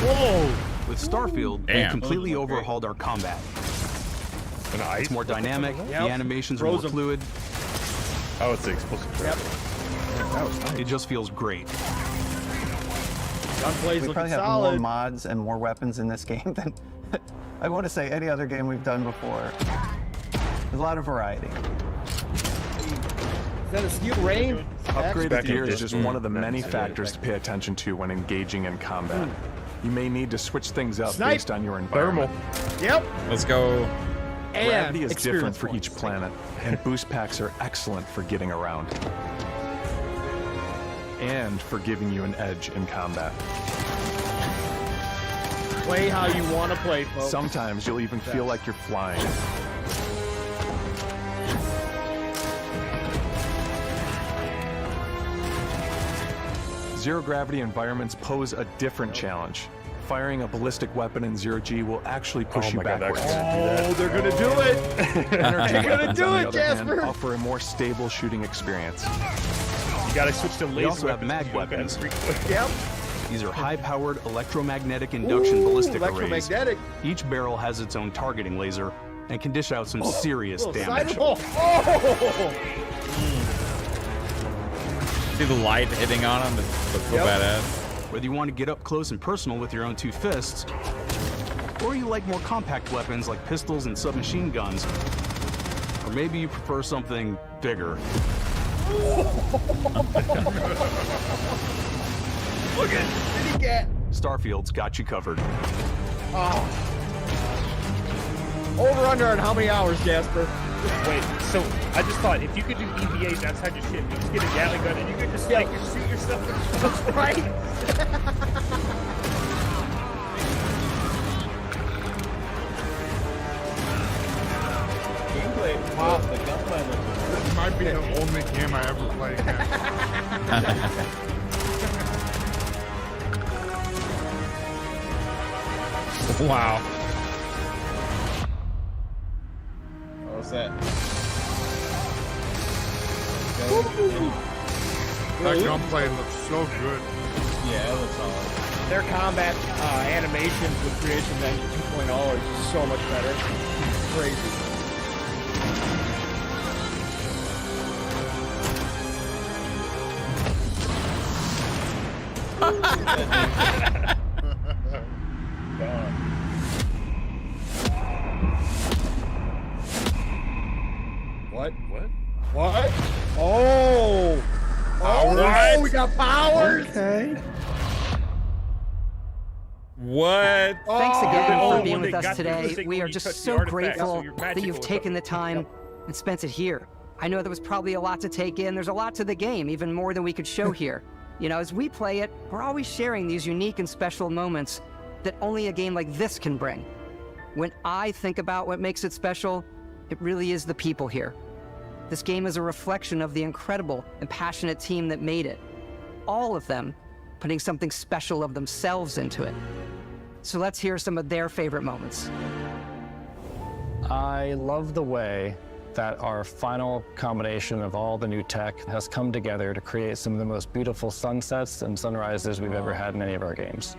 Whoa! With Starfield, we completely overhauled our combat. It's more dynamic, the animations are more fluid. Oh, it's the explosive. Yep. It just feels great. Gunplay's we probably have more mods and more weapons in this game than I want to say any other game we've done before. There's a lot of variety. Is that a steel rain? Upgraded gear is just one of the many factors to pay attention to when engaging in combat. You may need to switch things up based on your environment. Yep. Let's go. Gravity is different for each planet, and boost packs are excellent for getting around. And for giving you an edge in combat. Play how you want to play, folks. Sometimes you'll even feel like you're flying. Zero gravity environments pose a different challenge. Firing a ballistic weapon in zero-G will actually push you backwards. Oh, they're gonna do it! They're gonna do it, Jasper! Offer a more stable shooting experience. You gotta switch to laser. We also have weapons. mag weapons. Yep. These are high-powered electromagnetic induction ballistic arrays. Electromagnetic. Each barrel has its own targeting laser and can dish out some serious damage. See the light hitting on him? That's so badass. Whether you want to get up close and personal with your own two fists, or you like more compact weapons like pistols and submachine guns, or maybe you prefer something bigger. Look at what did he get? Starfield's got you covered. Oh. Over under on how many hours, Jasper? Wait, so I just thought if you could do EVAs outside your ship, you just get a Gatling gun and you could just like shoot yourself. That's right. Gameplay, wow, the gunplay looks This might be the only game I ever played again. Wow. What's that? That gunplay looks so good. Yeah, it looks solid. Their combat animations with Creation Engine 2.0 are just so much better. It's crazy. What? What? Oh! Oh, we got powers! Okay. What? Thanks again for being with us got the today. ballistic We when are you just touch the so artifact, so grateful you're that you've magical. taken the time and spent it here. I know there was probably a lot to take in. There's a lot to the game, even more than we could show here. You know, as we play it, we're always sharing these unique and special moments that only a game like this can bring. When I think about what makes it special, it really is the people here. This game is a reflection of the incredible and passionate team that made it. All of them putting something special of themselves into it. So let's hear some of their favorite moments. I love the way that our final combination of all the new tech has come together to create some of the most beautiful sunsets and sunrises we've ever had in any of our games.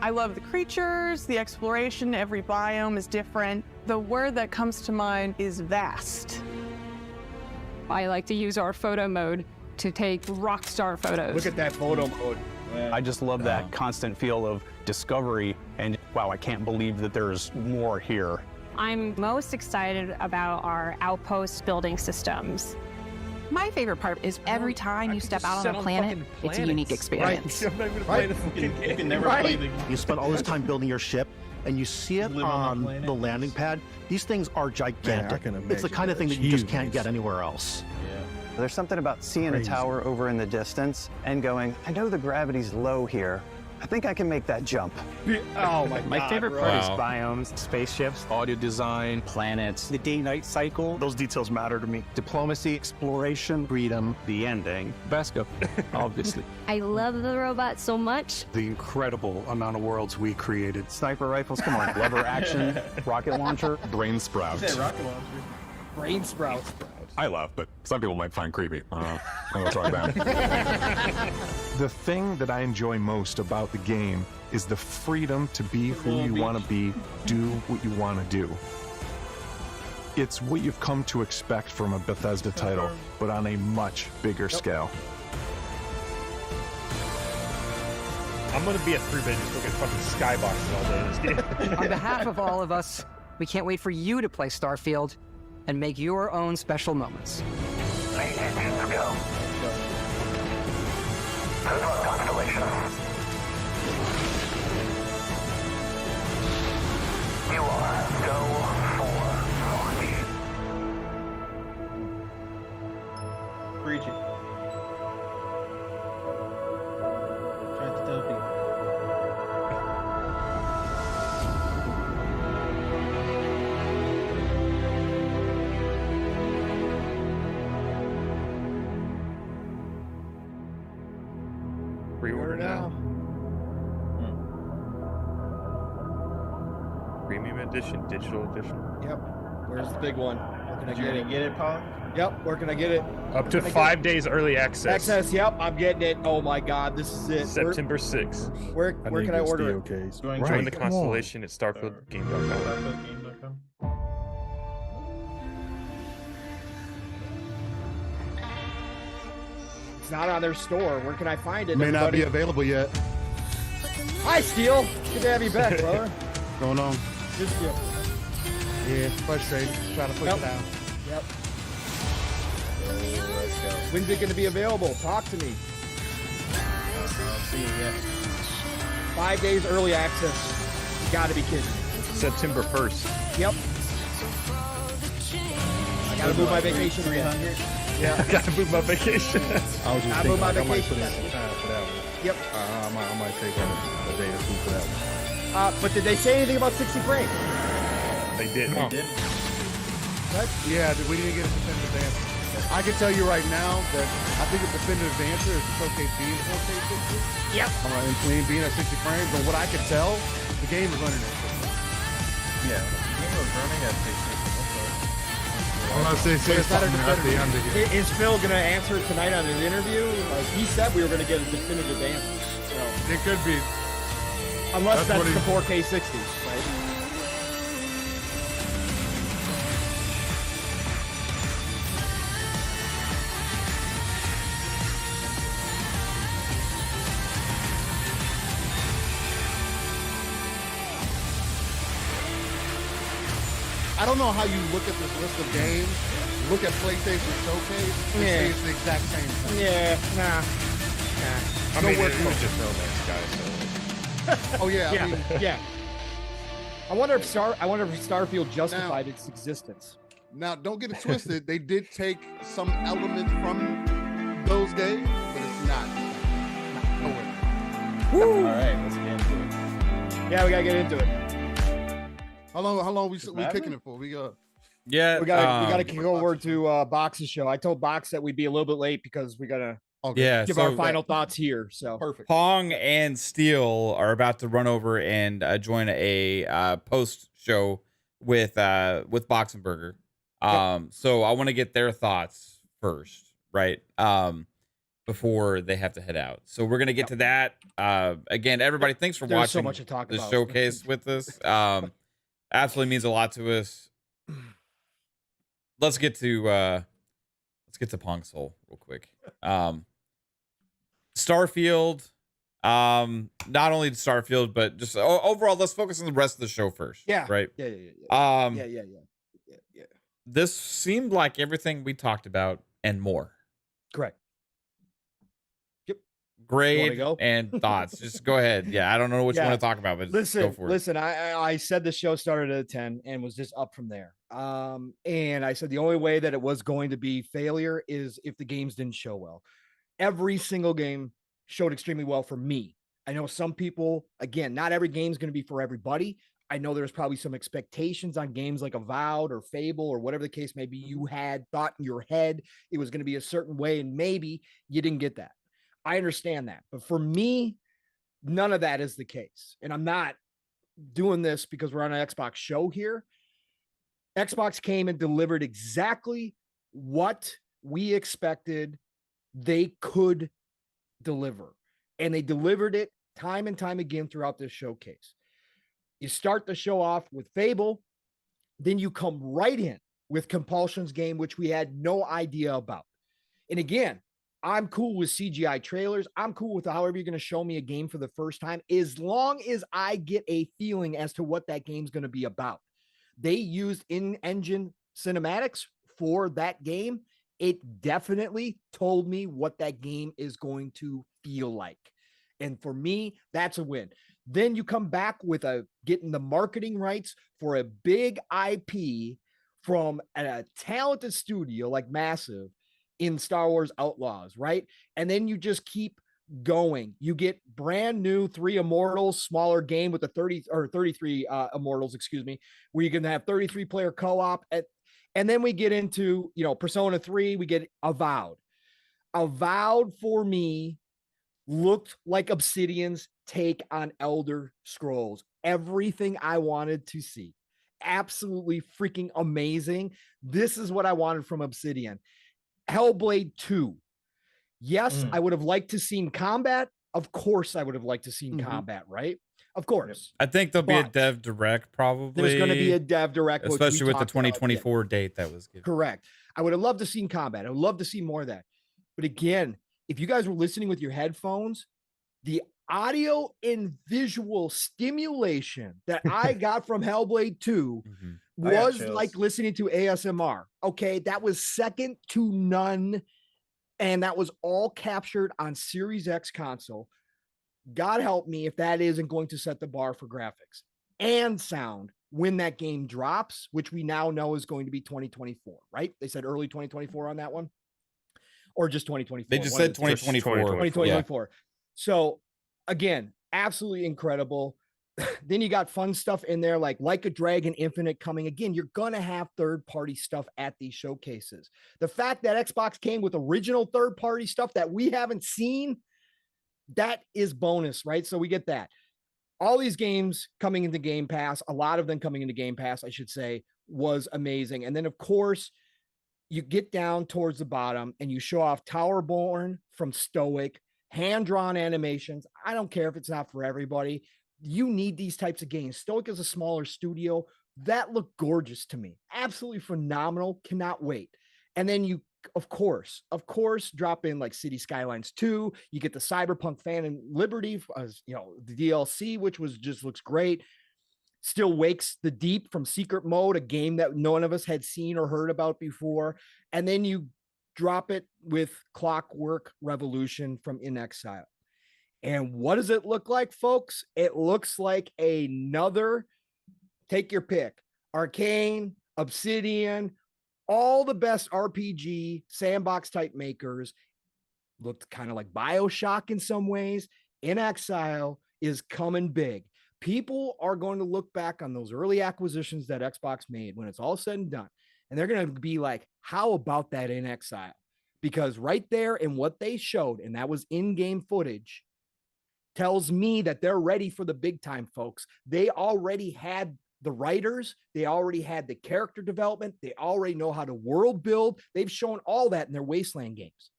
I love the creatures, the exploration, every biome is different. The word that comes to mind is vast. I like to use our photo mode to take rock star photos. Look at that photo mode. I just love that constant feel of discovery and wow, I can't believe that there's more here. I'm most excited about our outpost building systems. My favorite part is every time you step out on a planet, it's a unique experience. Right. You can never play the You spend all this time building your ship, and you see it on the landing pad. These things are gigantic. It's the kind of thing that you just can't get anywhere else. There's something about seeing a tower over in the distance and going, I know the gravity's low here. I think I can make that jump. Oh my My favorite part is biomes, spaceships, audio design, planets, The day-night cycle, Those details matter to me. diplomacy, exploration, freedom, the ending, Vasco, obviously. I love the robot so much. The incredible amount of worlds we created. Sniper rifles, come on. lever action, rocket launcher. Brain sprouts. rocket launcher. Brain sprouts. I love, but some people might find creepy. I don't know what's wrong with that. The thing that I enjoy most about the game is the freedom to be who you want to be, do what you want to do. It's what you've come to expect from a Bethesda title, but on a much bigger scale. I'm gonna be a 3-bit just look at fucking skyboxes all day in this game. On behalf of all of us, we can't wait for you to play Starfield and make your own special moments. Main engines are go. Phasma constellation. You are go for launch. Preach it. Try to tell people. Pre-order now. Premium edition, digital edition. Yep. Where's the big one? Where can I Did you get already it? get it, Paul? Yep. Where can I get it? Up to 5 days early access. Access. Yep. I'm getting it. Oh my God. This is it. September 6th. Where can I order it? Join the constellation at StarfieldGame.com. It's not on their store. Where can I find it? May not be everybody? available yet. Hi, Steel. Good to have you back, brother. Going on. Good Steel. Yeah, frustrating. Trying to push it out. Yep. When's it going to be available? Talk to me. See it yet. 5 days early access. You got to be kidding me. September 1st. Yep. I got to move my vacation. 300. Yeah. I gotta move my vacation. I was just I thinking, moved my like, I might vacation. put in some time for that one. Yep. I might take a day or two for that one. But did they say anything about 60 frames? They did. No. They did. What? Yeah, we didn't get a definitive answer. I can tell you right now that I think the definitive answer is the showcase being 4K 60. Yep. And clean being at 60 frames. But what I can tell, the game is running at 60. Yeah. The game was running at 60. Unless they say something at the end of it. Is Phil going to answer it tonight on his interview? Like, he said we were going to get a definitive answer. So. It could be. Unless that's what the he- 4K 60, right? I don't know how you look at this list of games, look at PlayStation Showcase, and Yeah. say it's the exact same thing. Yeah, nah. I mean, Nowhere it was close. just No Man's Sky, so. Oh yeah, Yeah, I mean, yeah. I wonder if Starfield justified its existence. now don't get it twisted. They did take some element from those games, but it's not nowhere. Woo! All right, let's get into it. Yeah, we gotta get into it. How long we kicking it for? We got we gotta kick over to Box's show. I told Box that we'd be a little bit late because we gotta give our final thoughts here. So perfect. Pong and Steel are about to run over and join a post show with Box and Burger. So I want to get their thoughts first, right? Before they have to head out. So we're gonna get to that. Again, everybody, thanks for watching so much to talk the about. showcase with us. Absolutely means a lot to us. Let's get to Pong Soul real quick. Starfield. Not only Starfield, but just overall, let's focus on the rest of the show first. Yeah. Right. Yeah. This seemed like everything we talked about and more. Correct. Grade and thoughts. Just go ahead. Yeah, I don't know what you want to talk about, but go for it. Listen, I said the show started at a 10 and was just up from there. And I said the only way that it was going to be failure is if the games didn't show well. Every single game showed extremely well for me. I know some people, again, not every game is going to be for everybody. I know there's probably some expectations on games like Avowed or Fable or whatever the case may be. You had thought in your head it was going to be a certain way, and maybe you didn't get that. I understand that. But for me, none of that is the case. And I'm not doing this because we're on an Xbox show here. Xbox came and delivered exactly what we expected they could deliver. And they delivered it time and time again throughout this showcase. You start the show off with Fable, then you come right in with Compulsion's game, which we had no idea about. And again, I'm cool with CGI trailers. I'm cool with however you're going to show me a game for the first time, as long as I get a feeling as to what that game's going to be about. They used in-engine cinematics for that game. It definitely told me what that game is going to feel like. And for me, that's a win. Then you come back with getting the marketing rights for a big IP from a talented studio like Massive in Star Wars Outlaws, right? And then you just keep going. You get brand new 3 Immortals, smaller game with the 33 Immortals, where you can have 33 player co-op. And then we get into, Persona 3, we get Avowed. Avowed for me looked like Obsidian's take on Elder Scrolls. Everything I wanted to see. Absolutely freaking amazing. This is what I wanted from Obsidian. Hellblade 2. Yes, I would have liked to seen combat. Of course, I would have liked to seen combat, right? Of course. I think there'll be a dev direct probably. There's going to be a dev direct. Especially with the 2024 date that was given. Correct. I would have loved to seen combat. I would love to see more of that. But again, if you guys were listening with your headphones, the audio and visual stimulation that I got from Hellblade 2 was like listening to ASMR. Okay, that was second to none. And that was all captured on Series X console. God help me if that isn't going to set the bar for graphics and sound when that game drops, which we now know is going to be 2024, right? They said early 2024 on that one, or just 2024. They just said 2024. 2024. Yeah. So again, absolutely incredible. Then you got fun stuff in there like a Dragon Infinite coming. Again, you're going to have third-party stuff at these showcases. The fact that Xbox came with original third-party stuff that we haven't seen, that is bonus, right? So we get that. All these games coming into Game Pass, a lot of them coming into Game Pass, I should say, was amazing. And then, of course, you get down towards the bottom and you show off Towerborn from Stoic, hand-drawn animations. I don't care if it's not for everybody. You need these types of games. Stoic is a smaller studio. That looked gorgeous to me. Absolutely phenomenal. Cannot wait. And then you, of course, drop in like City Skylines 2. You get the Cyberpunk Phantom Liberty, the DLC, which looks great. Still Wakes the Deep from Secret Mode, a game that none of us had seen or heard about before. And then you drop it with Clockwork Revolution from In Exile. And what does it look like, folks? It looks like another, take your pick, Arcane, Obsidian, all the best RPG sandbox type makers. Looked kind of like BioShock in some ways. In Exile is coming big. people are going to look back on those early acquisitions that Xbox made when it's all said and done. And they're going to be like, how about that in Exile? Because right there in what they showed, and that was in-game footage, tells me that they're ready for the big time, folks. They already had the writers. They already had the character development. They already know how to world build. They've shown all that in their Wasteland games.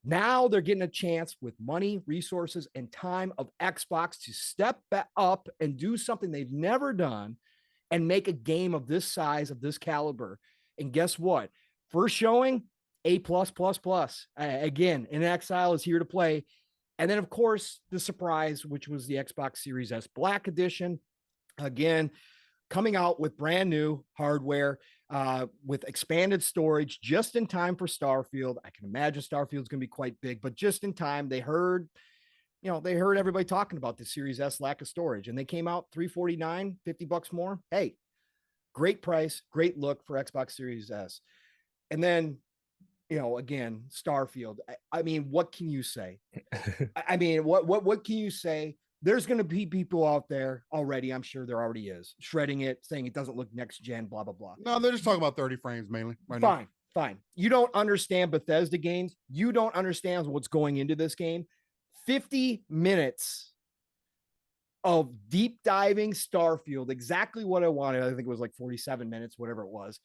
Now they're getting a chance with money, resources, and time of Xbox to step back up and do something they've never done and make a game of this size, of this caliber. And guess what? First showing, A+++. Again, In Exile is here to play. And then, of course, the surprise, which was the Xbox Series S Black Edition. Again, coming out with brand new hardware, with expanded storage just in time for Starfield. I can imagine Starfield's going to be quite big, but just in time. They heard everybody talking about the Series S lack of storage, and they came out $349, $50 more. Hey, great price, great look for Xbox Series S. And then, again, Starfield. I mean, what can you say? I mean, what can you say? There's going to be people out there already. I'm sure there already is shredding it, saying it doesn't look next gen, blah, blah, blah. No, they're just talking about 30 frames mainly. Right now. Fine. You don't understand Bethesda games. You don't understand what's going into this game. 50 minutes of deep diving Starfield, exactly what I wanted. I think it was like 47 minutes, whatever it was.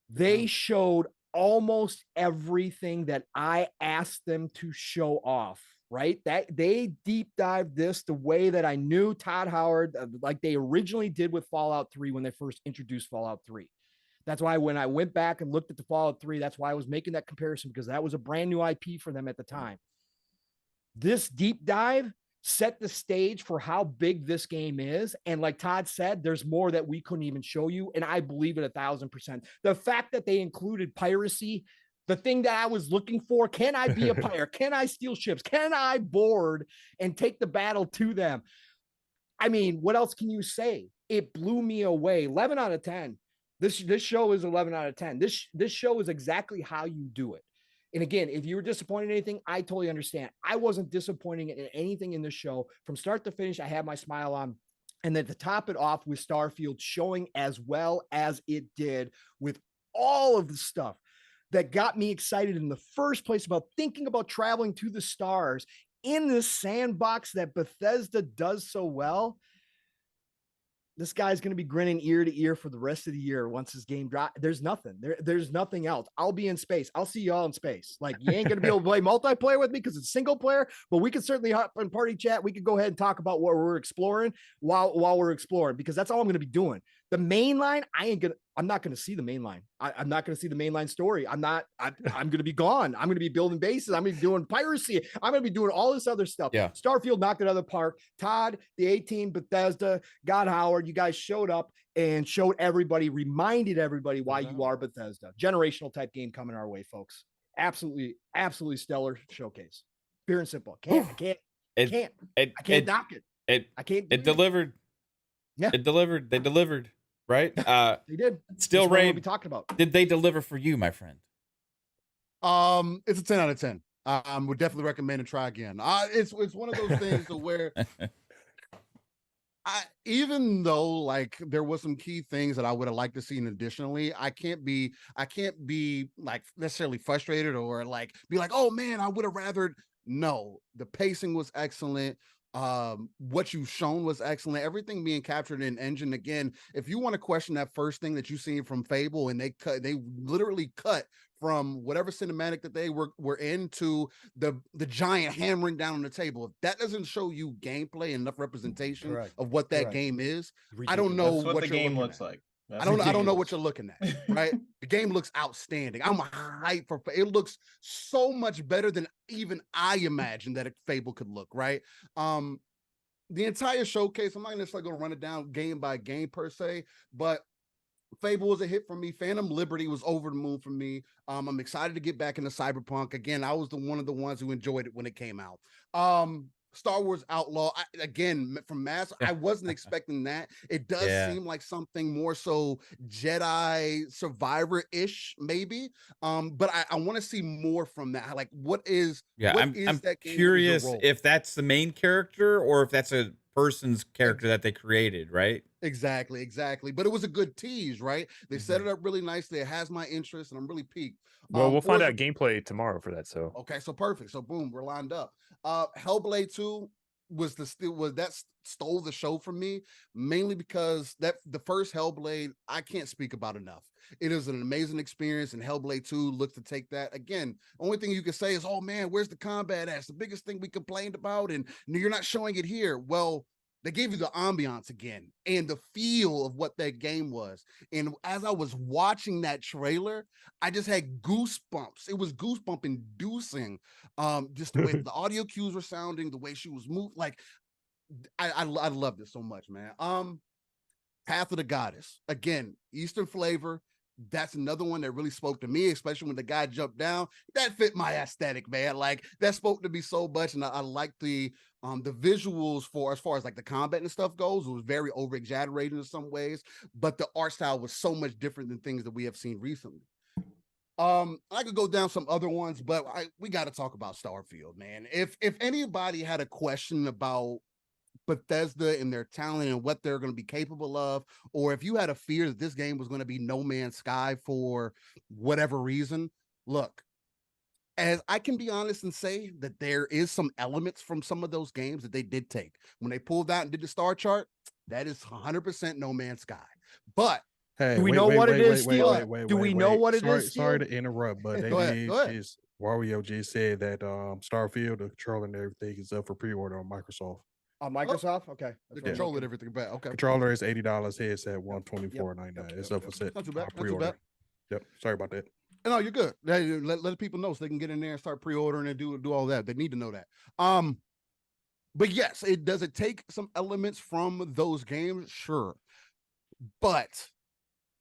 They showed almost everything that I asked them to show off, right? That they deep dived this the way that I knew Todd Howard, like they originally did with Fallout 3 when they first introduced Fallout 3. That's why when I went back and looked at the Fallout 3, that's why I was making that comparison, because that was a brand new IP for them at the time. This deep dive set the stage for how big this game is. And like Todd said, there's more that we couldn't even show you. And I believe it 1,000%. The fact that they included piracy, the thing that I was looking for, can I be a pirate? Can I steal ships? Can I board and take the battle to them? I mean, what else can you say? It blew me away. 11 out of 10. This show is 11 out of 10. This show is exactly how you do it. And again, if you were disappointed in anything, I totally understand. I wasn't disappointing in anything in the show. From start to finish, I had my smile on. And then to top it off with Starfield showing as well as it did with all of the stuff that got me excited in the first place about thinking about traveling to the stars in this sandbox that Bethesda does so well. This guy's going to be grinning ear to ear for the rest of the year once his game drops. There's nothing. There's nothing else. I'll be in space. I'll see y'all in space. Like, you ain't going to be able to play multiplayer with me because it's single player, but we can certainly hop in party chat. We could go ahead and talk about what we're exploring while we're exploring, because that's all I'm going to be doing. The main line, I'm not going to see the main line. I'm not going to see the mainline story. I'm going to be gone. I'm going to be building bases. I'm going to be doing piracy. I'm going to be doing all this other stuff. Yeah. Starfield knocked it out of the park. Todd, the 18, Bethesda, God Howard, you guys showed up and showed everybody, reminded everybody why you are Bethesda. Generational type game coming our way, folks. Absolutely stellar showcase. Pure and simple. I can't knock it. It delivered. Yeah. It delivered. They delivered. Right? They did. Still Rain. What we talking about? Did they deliver for you, my friend? It's a 10 out of 10. Would definitely recommend and try again. It's one of those things where even though like there was some key things that I would have liked to see additionally, I can't be like necessarily frustrated or like be like, oh man, I would have rather. No, the pacing was excellent. What you've shown was excellent. Everything being captured in engine. Again, if you want to question that first thing that you seen from Fable, and they literally cut from whatever cinematic that they were into the giant hammering down on the table. If that doesn't show you gameplay and enough representation of what that game is, I don't know what the game looks like. I don't know what you're looking at, right? The game looks outstanding. I'm hyped for it. Looks so much better than even I imagined that a Fable could look, right? The entire showcase, I'm not necessarily going to run it down game by game per se, but Fable was a hit for me. Phantom Liberty was over the moon for me. I'm excited to get back into Cyberpunk. Again, I was one of the ones who enjoyed it when it came out. Star Wars Outlaw, again, from Mass, I wasn't expecting that. It does seem like something more so Jedi Survivor-ish, maybe. But I want to see more from that. Like, what is I'm that game? curious if that's the main character or if that's a person's character that they created, right? Exactly. But it was a good tease, right? They set it up really nicely. It has my interest, and I'm really peaked. Well, we'll find out gameplay tomorrow for that. So okay, so perfect. So boom, we're lined up. Hellblade 2 stole the show from me, mainly because the first Hellblade I can't speak about enough. It is an amazing experience, and Hellblade 2 looks to take that. Again, only thing you can say is, oh man, where's the combat at? The biggest thing we complained about, and you're not showing it here. Well, they gave you the ambiance again and the feel of what that game was. And as I was watching that trailer, I just had goosebumps. It was goosebump inducing. Just the way the audio cues were sounding, the way she was moving. Like, I loved it so much, man. Path of the Goddess. Again, Eastern flavor. That's another one that really spoke to me, especially when the guy jumped down. That fit my aesthetic, man. Like, that spoke to me so much, and I like the visuals as far as like the combat and stuff goes. It was very over exaggerated in some ways, but the art style was so much different than things that we have seen recently. I could go down some other ones, but we got to talk about Starfield, man. If anybody had a question about Bethesda and their talent and what they're going to be capable of, or if you had a fear that this game was going to be No Man's Sky for whatever reason, look, as I can be honest and say that there is some elements from some of those games that they did take. When they pulled out and did the star chart, that is 100% No Man's Sky. But hey, do we know what it is, Steel? Do we know what it is? Sorry to interrupt, but Wario just said that Starfield, the controller and everything is up for pre-order on Microsoft. On Microsoft? Okay. The controller and everything, but okay. Controller is $80, headset $124.99. It's up for set. Not too bad. Pre-order. Yep. Sorry about that. No, you're good. Let the people know so they can get in there and start pre-ordering and do all that. They need to know that. But yes, does it take some elements from those games? Sure. But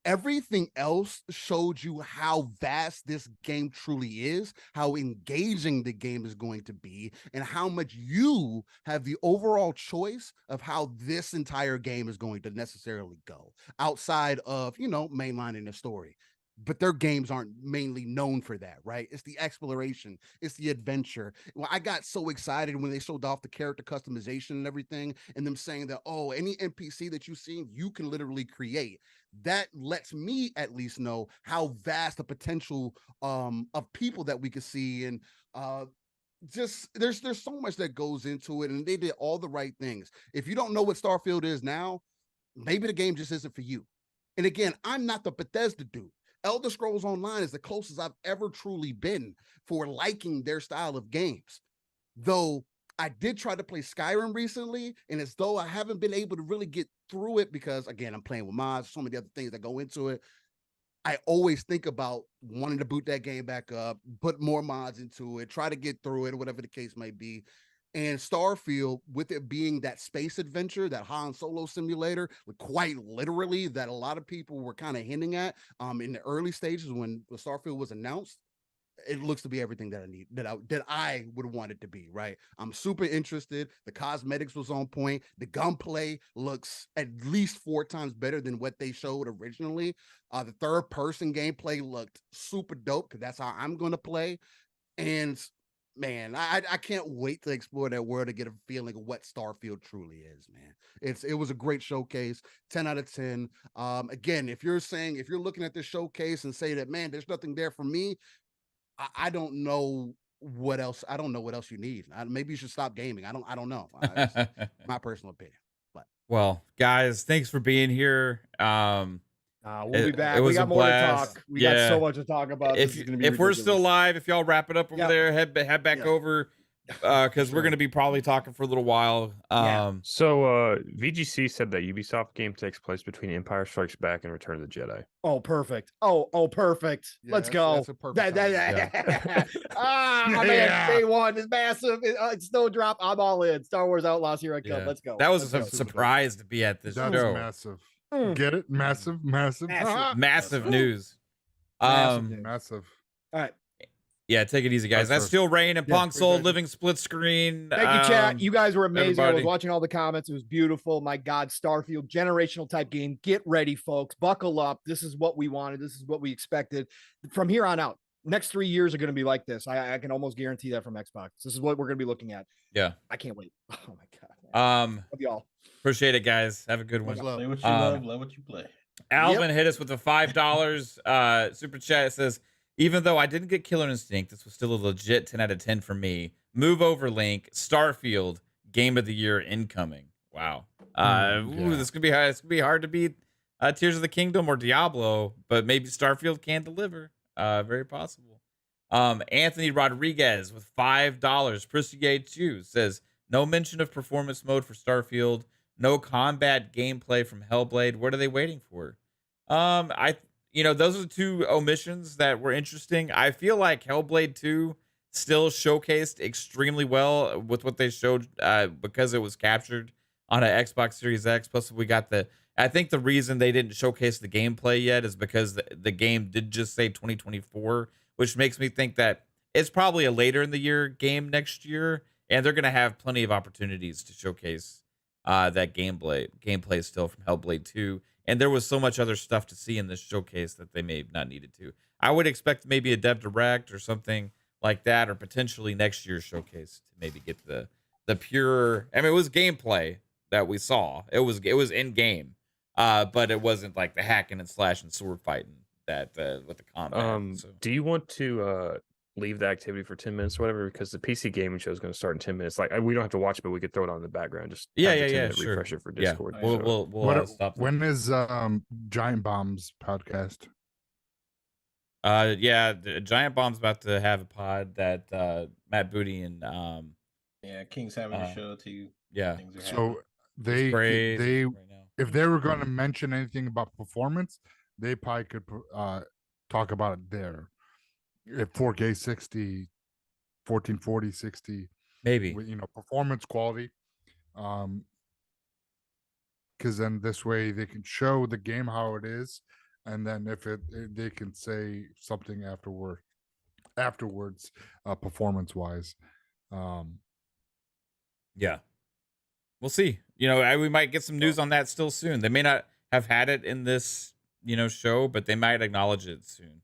everything else showed you how vast this game truly is, how engaging the game is going to be, and how much you have the overall choice of how this entire game is going to necessarily go outside of, mainlining the story. But their games aren't mainly known for that, right? It's the exploration, it's the adventure. Well, I got so excited when they showed off the character customization and everything, and them saying that, oh, any NPC that you've seen, you can literally create. That lets me at least know how vast the potential of people that we could see, and just there's so much that goes into it, and they did all the right things. If you don't know what Starfield is now, maybe the game just isn't for you. And again, I'm not the Bethesda dude. Elder Scrolls Online is the closest I've ever truly been for liking their style of games. Though I did try to play Skyrim recently, and as though I haven't been able to really get through it because, again, I'm playing with mods, so many other things that go into it. I always think about wanting to boot that game back up, put more mods into it, try to get through it, or whatever the case may be. And Starfield, with it being that space adventure, that Han Solo simulator, quite literally, that a lot of people were kind of hinting at in the early stages when Starfield was announced, it looks to be everything that I need, that I would want it to be, right? I'm super interested. The cosmetics was on point. The gunplay looks at least 4 times better than what they showed originally. The third-person gameplay looked super dope because that's how I'm going to play. And man, I can't wait to explore that world to get a feeling of what Starfield truly is, man. It was a great showcase, 10 out of 10. Again, if you're looking at this showcase and say that, man, there's nothing there for me, I don't know what else. I don't know what else you need. Maybe you should stop gaming. I don't know. It's my personal opinion. But well, guys, thanks for being here. We'll be back. We got more to talk. We got so much to talk about. If we're still live, if y'all wrap it up over there, head back over because we're going to be probably talking for a little while. So VGC said that Ubisoft game takes place between Empire Strikes Back and Return of the Jedi. Oh, perfect. Oh, perfect. Let's go. That's a perfect day one is massive. It's Snowdrop. I'm all in. Star Wars Outlaws, here I come. Let's go. That was a surprise to be at this show. Massive. Get it? Massive news. Massive. All right. Yeah, take it easy, guys. That's still Rain and Pong Soul living split screen. Thank you, chat. You guys were amazing. I was everybody. watching all the comments. It was beautiful. My God, Starfield, generational type game. Get ready, folks. Buckle up. This is what we wanted. This is what we expected. From here on out, next 3 years are going to be like this. I can almost guarantee that from Xbox. This is what we're going to be looking at. Yeah. I can't wait. Oh my God. Man. Love y'all. Appreciate it, guys. Have a good one. Play what you love what you play. Alvin hit us with a $5 super chat. It says, even though I didn't get Killer Instinct, this was still a legit 10 out of 10 for me. Move over, Link. Starfield, Game of the Year incoming. Wow. This could be hard. It's gonna be hard to beat Tears of the Kingdom or Diablo, but maybe Starfield can deliver. Very possible. Anthony Rodriguez with $5. Prestigiate 2 says, no mention of performance mode for Starfield. No combat gameplay from Hellblade. What are they waiting for? Those are the two omissions that were interesting. I feel like Hellblade 2 still showcased extremely well with what they showed because it was captured on an Xbox Series X. Plus, we got I think the reason they didn't showcase the gameplay yet is because the game did just say 2024, which makes me think that it's probably a later in the year game next year, and they're going to have plenty of opportunities to showcase that gameplay still from Hellblade 2. And there was so much other stuff to see in this showcase that they may have not needed to. I would expect maybe a Dev Direct or something like that, or potentially next year's showcase to maybe get the pure. I mean, it was gameplay that we saw. It was in game, but it wasn't like the hacking and slashing sword fighting that with the combat. Do you want to leave the activity for 10 minutes or whatever, because the PC gaming show is going to start in 10 minutes. Like, we don't have to watch it, but we could throw it on in the background. Just sure. refresher for Discord. Yeah. We'll stop. When is Giant Bomb's podcast? Giant Bomb's about to have a pod that Matt Booty and King's having a show too. Yeah. So they if they were going to mention anything about performance, they probably could talk about it there. At 4K 60, 1440 60, maybe, performance quality, because then this way they can show the game how it is, and then if they can say something afterwards, performance wise. Yeah, we'll see. We might get some news on that still soon. They may not have had it in this show, but they might acknowledge it soon.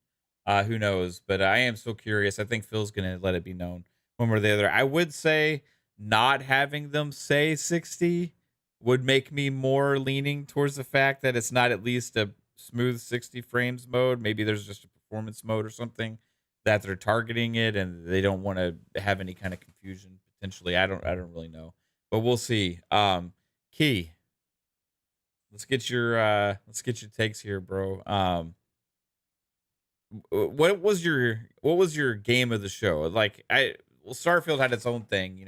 Who knows? But I am so curious. I think Phil's going to let it be known one way or the other. I would say not having them say 60 would make me more leaning towards the fact that it's not at least a smooth 60 frames mode. Maybe there's just a performance mode or something that they're targeting it, and they don't want to have any kind of confusion potentially. I don't really know, but we'll see. Key, let's get your takes here, bro. What was your game of the show? Starfield had its own thing,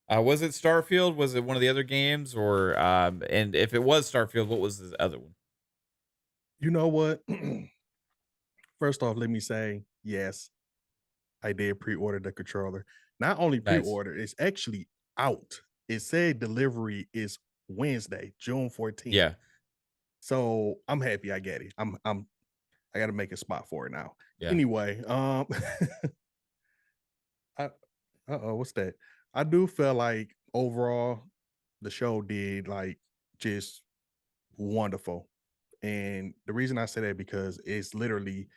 was it Starfield? Was it one of the other games, or and if it was Starfield, what was the other one? You know what? First off, let me say yes, I did pre-order the controller. Not only pre-order, it's actually out. It said delivery is Wednesday, June 14th. Yeah. So I'm happy I get it. I got to make a spot for it now. Yeah. Anyway, what's that? I do feel like overall the show did just wonderful. And the reason I say that because it's literally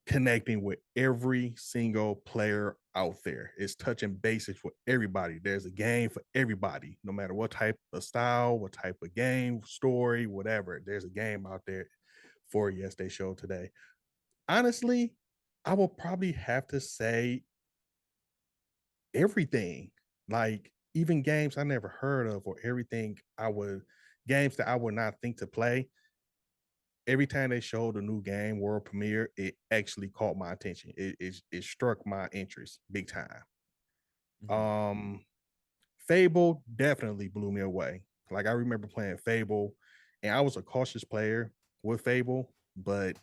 connecting with every single player out there. It's touching basics for everybody. There's a game for everybody, no matter what type of style, what type of game, story, whatever. There's a game out there for yes, they showed today. Honestly, I will probably have to say everything, like even games I never heard of, or games that I would not think to play. Every time they showed a new game world premiere, it actually caught my attention. It struck my interest big time. Mm-hmm. Fable definitely blew me away. Like, I remember playing Fable, and I was a cautious player with Fable, but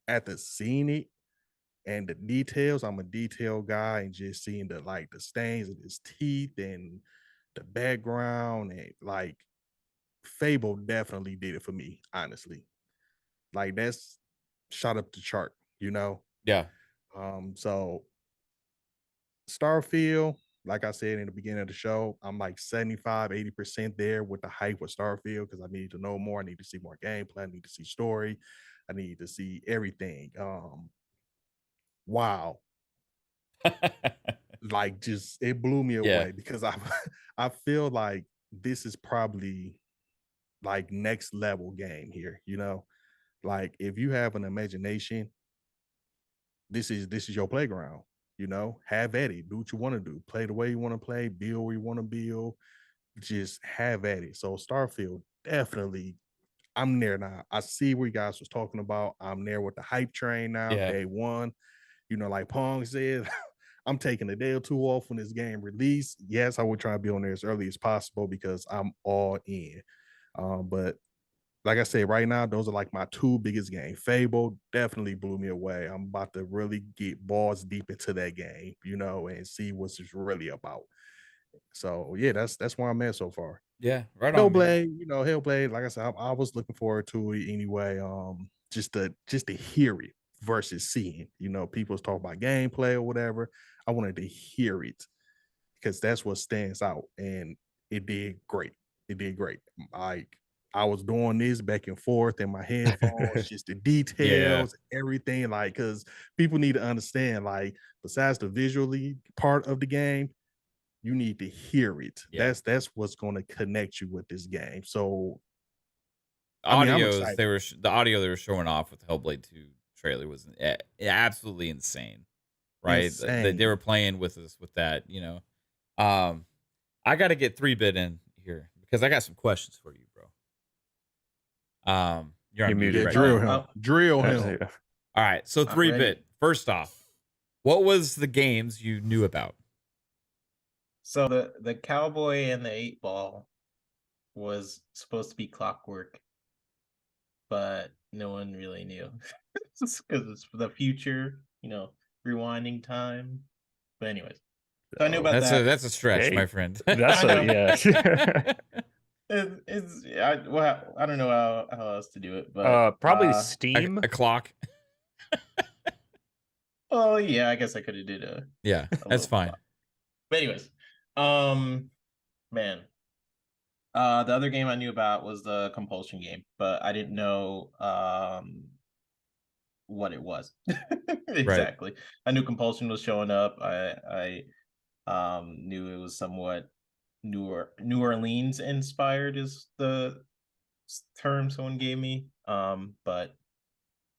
after seeing it and the details, I'm a detail guy, and just seeing the stains of his teeth and the background, and Fable definitely did it for me, honestly. That's shot up the chart, Yeah. So Starfield, like I said in the beginning of the show, I'm like 75, 80% there with the hype with Starfield because I need to know more. I need to see more gameplay. I need to see story. I need to see everything. Wow. Like just it blew me away because I feel like this is probably like next level game here, you know? Like if you have an imagination, this is your playground. You know, have at it. Do what you want to do. Play the way you want to play. Build where you want to build. Just have at it. So Starfield, definitely, I'm there now. I see what you guys was talking about. I'm there with the hype train now. Day one. You know, like Pong said, I'm taking a day or two off when this game release. Yes, I would try to be on there as early as possible because I'm all in. But like I said, right now, those are like my two biggest games. Fable definitely blew me away. I'm about to really get balls deep into that game, you know, and see what's it's really about. So yeah, that's where I'm at so far. Yeah, right on. Hellblade, you know, Hellblade. Like I said, I was looking forward to it anyway. Just to hear it versus seeing. You know, people's talk about gameplay or whatever. I wanted to hear it because that's what stands out, and it did great. It did great. I was doing this back and forth in my headphones, just the details, everything. Like, because people need to understand, like, besides the visually part of the game, you need to hear it. That's what's going to connect you with this game. So, the audio they were showing off with the Hellblade 2 trailer was absolutely insane, right? Insane. They were playing with us with that, you know. I got to get 3-bit in here because I got some questions for you, bro. You're on mute. Right? Drill him. All right. So 3-bit. First off, what was the games you knew about? So the cowboy and the 8-ball was supposed to be Clockwork, but no one really knew because it's for the future, you know, rewinding time. But anyways, so I knew about that. That's a stretch, my friend. That's I don't know how else to do it, but probably Steam a clock. Oh yeah, I guess I could have did a that's fine. Clock. But anyways, man, the other game I knew about was the Compulsion game, but I didn't know what it was exactly. Right. I knew Compulsion was showing up. I knew it was somewhat New Orleans inspired is the term someone gave me. But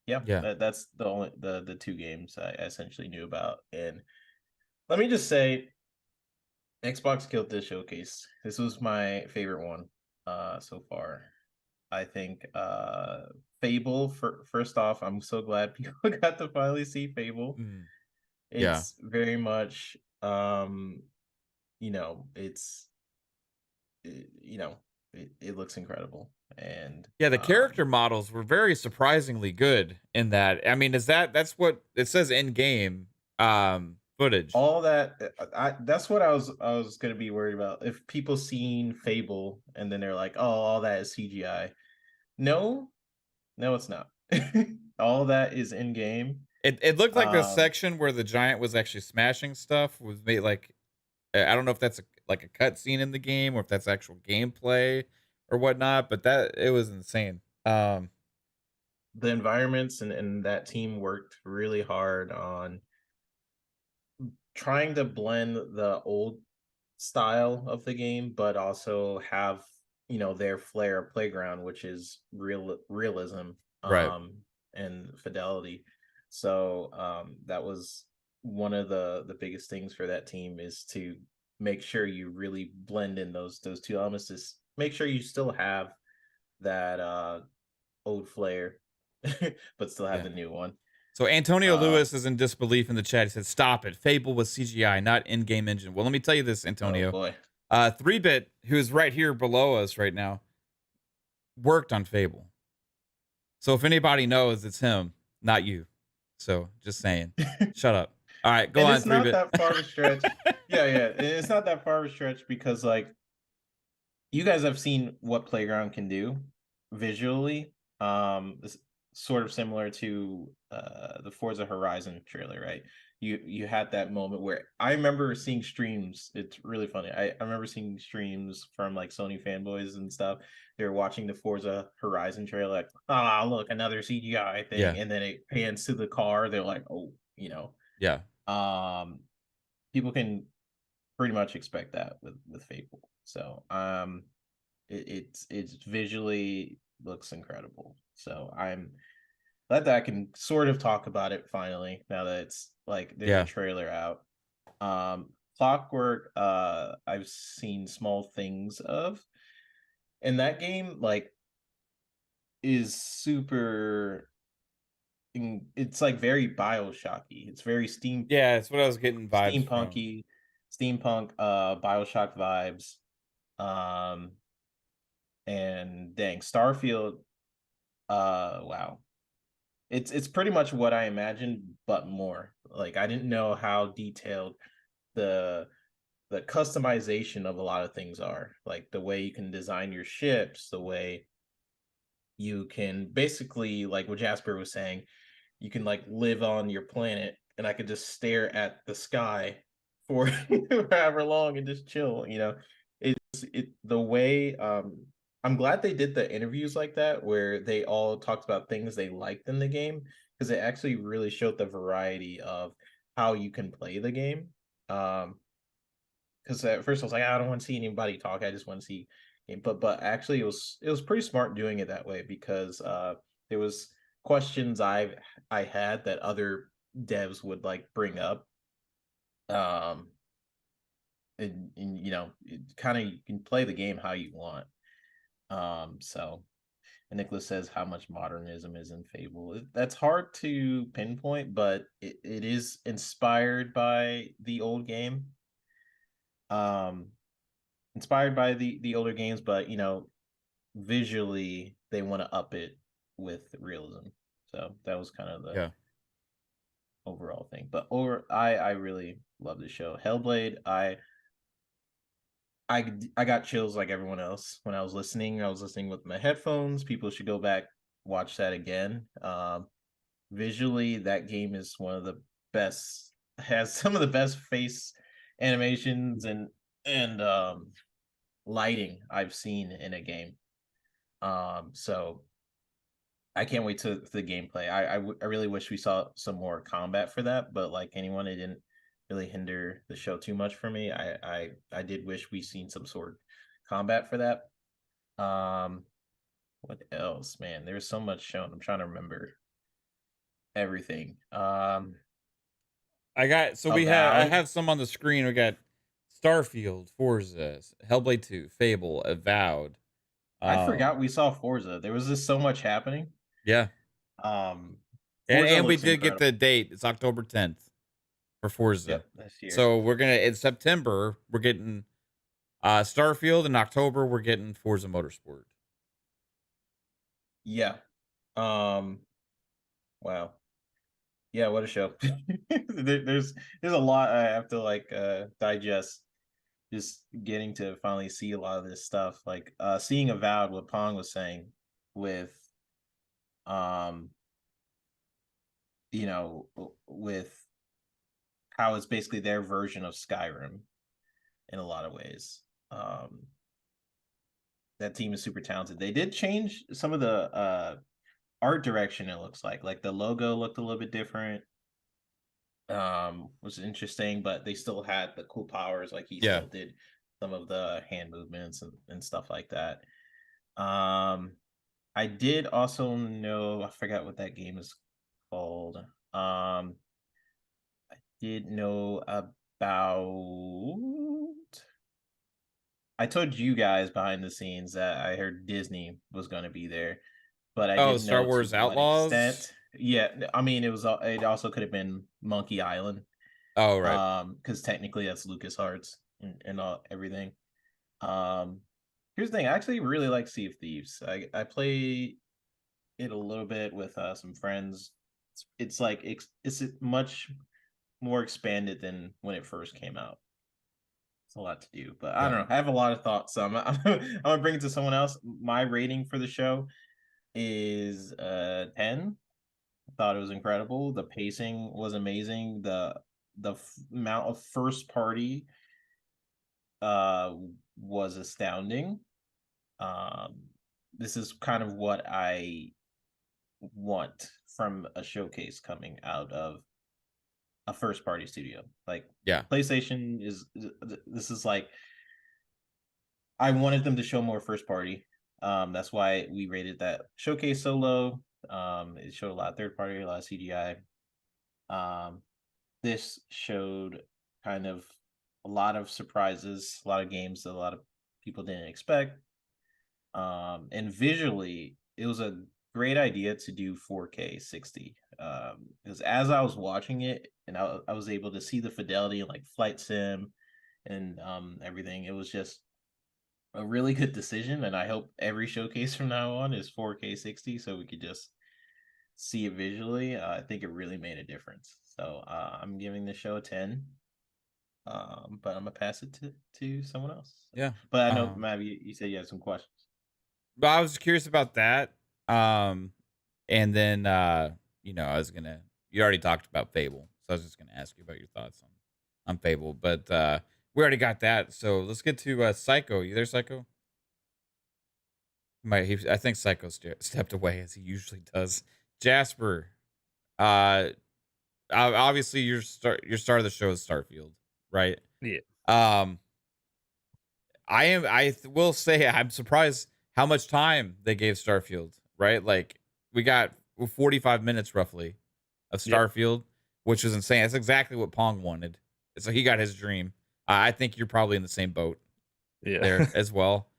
that's the two games I essentially knew about. And let me just say, Xbox killed this showcase. This was my favorite one so far. I think Fable, first off, I'm so glad people got to finally see Fable. It's very much you know, it looks incredible. And the character models were very surprisingly good in that. I mean, that's what it says in game footage. All that that's what I was gonna be worried about. If people seen Fable and then they're like, oh, all that is CGI. No, it's not. All that is in game. It looked like the section where the giant was actually smashing stuff was made like, I don't know if that's like a cutscene in the game or if that's actual gameplay or whatnot, but it was insane. The environments and that team worked really hard on trying to blend the old style of the game, but also have, you know, their flair of playground, which is realism and fidelity. So that was one of the biggest things for that team, is to make sure you really blend in those two elements, to make sure you still have that old flair but still have the new one. So Antonio Lewis is in disbelief in the chat. He said, stop it. Fable was CGI, not in-game engine. Well, let me tell you this, Antonio. Oh, boy. 3-bit, who is right here below us right now, worked on Fable. So if anybody knows, it's him, not you. So just saying. Shut up. All right, go on. It's not that far of a stretch. It's not that far of a stretch because, like, you guys have seen what Playground can do visually. It's sort of similar to the Forza Horizon trailer, right? you had that moment where I remember seeing streams. It's really funny. I remember seeing streams from like Sony fanboys and stuff. They were watching the Forza Horizon trailer, like, ah, look, another CGI thing, Yeah. and then it pans to the car. They're like, oh, Yeah. People can pretty much expect that with Fable. So it's visually looks incredible. So I'm glad that I can sort of talk about it finally, now that it's like there's a trailer out. Clockwork, I've seen small things of, and that game like is super. It's like very Bioshocky. It's very Yeah, that's what I was getting vibes steampunky, steampunk, Bioshock vibes. And dang, Starfield, wow. It's pretty much what I imagined, but more. Like, I didn't know how detailed the customization of a lot of things are. Like the way you can design your ships, the way you can basically, like what Jasper was saying, you can like live on your planet, and I could just stare at the sky for however long and just chill. It's the way. I'm glad they did the interviews like that, where they all talked about things they liked in the game, because it actually really showed the variety of how you can play the game. Because at first I was like, I don't want to see anybody talk. I just want to see game. But actually, it was pretty smart doing it that way, because there was questions I had that other devs would like bring up. And kind of, you can play the game how you want. So, and Nicholas says how much modernism is in Fable. That's hard to pinpoint, but it is inspired by the old game. Inspired by the older games, but visually they want to up it with realism. So that was kind of the overall thing. But I really love the show. Hellblade, I got chills like everyone else when I was listening. I was listening with my headphones. People should go back, watch that again. Visually, that game is one of the best. Has some of the best face animations and lighting I've seen in a game. So I can't wait to the gameplay. I really wish we saw some more combat for that, but like anyone, it didn't really hinder the show too much for me. I did wish we seen some sort of combat for that. What else, man? There's so much shown. I'm trying to remember everything. I have some on the screen. We got Starfield, Forza, Hellblade 2, Fable, Avowed. I forgot we saw Forza. There was just so much happening. Yeah. And we did get the date. It's October 10th. For Forza. This year. So we're gonna in September we're getting Starfield. In October we're getting Forza Motorsport. Yeah. Wow. Yeah, what a show. There's a lot I have to like digest. Just getting to finally see a lot of this stuff. Like seeing Avowed, what Pong was saying with with how it's basically their version of Skyrim in a lot of ways. That team is super talented. They did change some of the art direction, it looks like the logo looked a little bit different. Was interesting, but they still had the cool powers, like he still did some of the hand movements and stuff like that. I did also know, I forgot what that game is called. Did know about. I told you guys behind the scenes that I heard Disney was going to be there, but I didn't Star know Wars Outlaws. Yeah, I mean it was. It also could have been Monkey Island. Oh right. Because technically that's LucasArts and everything. Here's the thing. I actually really like Sea of Thieves. I play it a little bit with some friends. It's like it's much more expanded than when it first came out. It's a lot to do, but I don't know. I have a lot of thoughts, so I'm gonna bring it to someone else. My rating for the show is 10. I thought it was incredible. The pacing was amazing. The the amount of first party was astounding. This is kind of what I want from a showcase coming out of a first party studio. Like, yeah, PlayStation this is like, I wanted them to show more first party. That's why we rated that showcase so low. It showed a lot of third party, a lot of CGI. This showed kind of a lot of surprises, a lot of games that a lot of people didn't expect. And visually, it was a great idea to do 4K 60. Because as I was watching it, and I was able to see the fidelity and like flight sim and everything, it was just a really good decision. And I hope every showcase from now on is 4K 60, so we could just see it visually. I think it really made a difference. So I'm giving the show a 10. But I'm gonna pass it to someone else. Yeah, but I know Matt, you said you had some questions. But I was curious about that. And then you already talked about Fable, so I was just gonna ask you about your thoughts on Fable, but we already got that. So let's get to Psycho. You there, Psycho? I think Psycho stepped away as he usually does. Jasper, obviously your start of the show is Starfield, right? Yeah. I will say I'm surprised how much time they gave Starfield, right? Like, we got 45 minutes roughly of Starfield, which is insane. That's exactly what Pong wanted. So he got his dream. I think you're probably in the same boat there as well.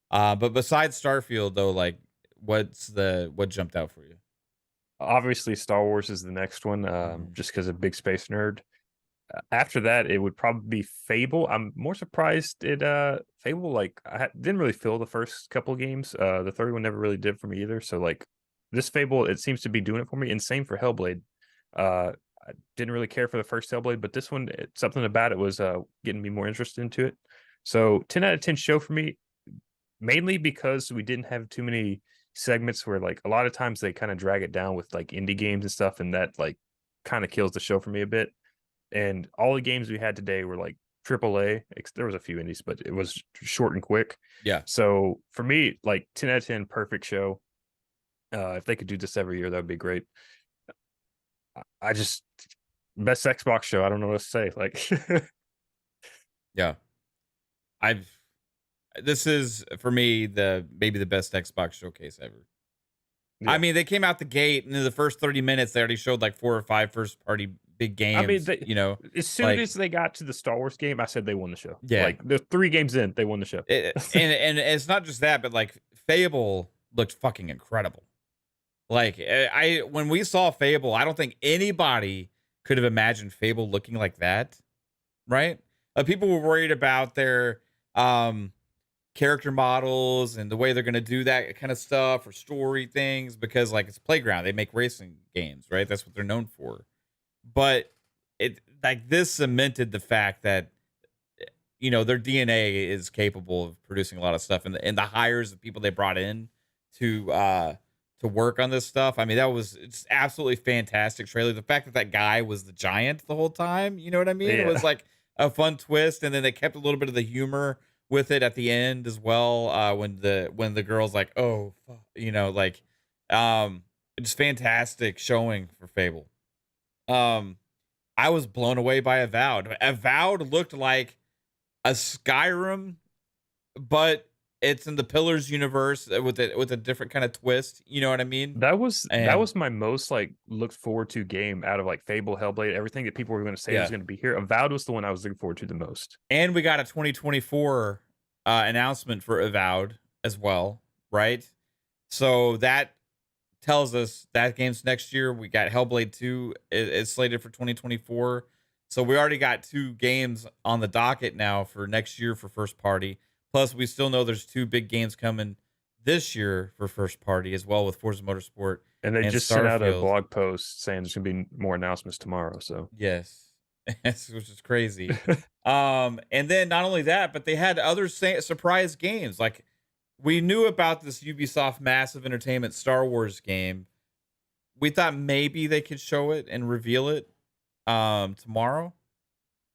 But besides Starfield though, like, what jumped out for you? Obviously Star Wars is the next one, just because of big space nerd. After that, it would probably be Fable. I'm more surprised Fable, like, didn't really feel the first couple of games. The third one never really did for me either. So like, this Fable, it seems to be doing it for me. And same for Hellblade. I didn't really care for the first Hellblade, but this one, something about it was getting me more interested into it. So 10 out of 10 show for me, mainly because we didn't have too many segments where, like, a lot of times they kind of drag it down with like indie games and stuff, and that like kind of kills the show for me a bit. And all the games we had today were like AAA. There was a few indies, but it was short and quick. Yeah. So for me, like 10 out of 10, perfect show. If they could do this every year, that would be great. I just, best Xbox show. I don't know what to say. Like, yeah, this is for me maybe the best Xbox showcase ever. Yeah. I mean, they came out the gate, and in the first 30 minutes, they already showed like 4 or 5 first party big games. I mean, as soon as they got to the Star Wars game, I said they won the show. Yeah, like the 3 games in, they won the show. And it's not just that, but like Fable looked fucking incredible. Like, when we saw Fable, I don't think anybody could have imagined Fable looking like that, right? People were worried about their character models and the way they're going to do that kind of stuff, or story things, because like, it's Playground. They make racing games, right? That's what they're known for. But this cemented the fact that, their DNA is capable of producing a lot of stuff, and the hires of people they brought in to work on this stuff. I mean, it's absolutely fantastic trailer. The fact that guy was the giant the whole time, you know what I mean? Yeah. It was like a fun twist, and then they kept a little bit of the humor with it at the end as well. When the girl's like, oh, like, it's fantastic showing for Fable. I was blown away by Avowed. Avowed looked like a Skyrim, but it's in the Pillars universe with a different kind of twist. You know what I mean? That was my most like looked forward to game out of like Fable, Hellblade, everything that people were going to say was going to be here. Avowed was the one I was looking forward to the most. And we got a 2024 announcement for Avowed as well, right? So that tells us that game's next year. We got Hellblade 2 is slated for 2024. So we already got 2 games on the docket now for next year for first party. Plus, we still know there's 2 big games coming this year for first party as well, with Forza Motorsport. And they just sent out a blog post saying there's going to be more announcements tomorrow. So yes, which is crazy. And then not only that, but they had other surprise games. Like, we knew about this Ubisoft Massive Entertainment Star Wars game. We thought maybe they could show it and reveal it tomorrow.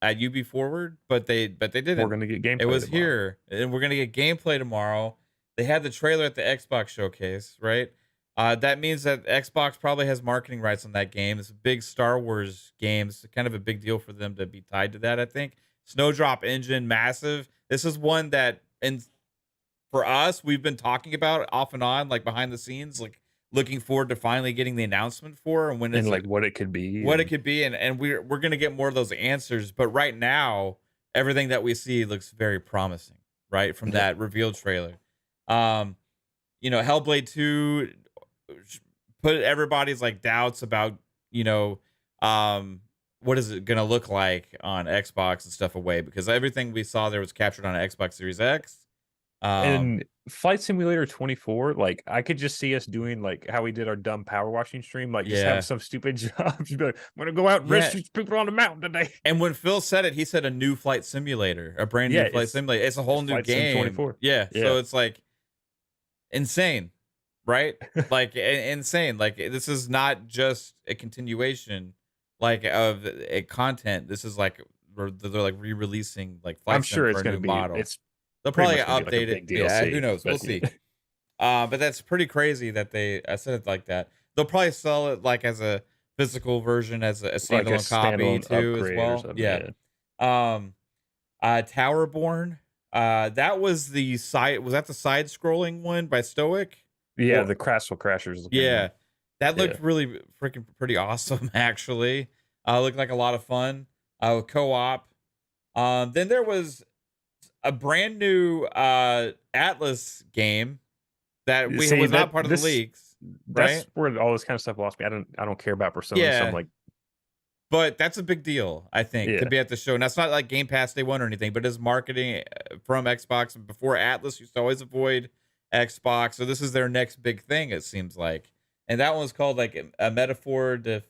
at UB Forward, but they didn't. We're gonna get gameplay. It was tomorrow. here, and we're gonna get gameplay tomorrow. They had the trailer at the Xbox showcase, right? That means that Xbox probably has marketing rights on that game. It's a big Star Wars game. It's kind of a big deal for them to be tied to that, I think. Snowdrop engine, massive. This is one that, and for us, we've been talking about off and on, like behind the scenes, like looking forward to finally getting the announcement for, and when it's and like what it could be, and we're gonna get more of those answers. But right now, everything that we see looks very promising, right? From that revealed trailer. You know, Hellblade 2 put everybody's like doubts about, you know, what is it gonna look like on Xbox and stuff away, because everything we saw there was captured on an Xbox Series X. And Flight Simulator 24, like I could just see us doing like how we did our dumb power washing stream, like just have some stupid job. Just be like, I'm gonna go out and rescue people on the mountain today. And when Phil said it, he said a new flight simulator, a brand new flight simulator. It's a whole new game. 24. Yeah, so it's like insane, right? Like insane. Like this is not just a continuation like of a content. This is like they're like re-releasing like flight I'm sure it's going to be model. It's They'll probably pretty much gonna be update like a it. big Yeah, DLC, who knows? We'll but- see. But that's pretty crazy that I said it like that. They'll probably sell it like as a physical version, as a standalone Like a copy standalone too, as upgrade or well. something, Towerborn. That was the side. Was that the side-scrolling one by Stoic? Yeah, Or- the Castle Crashers. looking yeah, one. that looked really freaking pretty awesome. Actually, looked like a lot of fun. Co-op. Then there was a brand new Atlas game that was not part of the leaks. That's Right? where all this kind of stuff lost me. I don't care about Persona. So Yeah. I'm like, But that's a big deal, I think, to be at the show. And that's not like Game Pass Day 1 or anything, but it's marketing from Xbox. Before, Atlas used to always avoid Xbox. So this is their next big thing, it seems like. And that one was called like a Metaphor de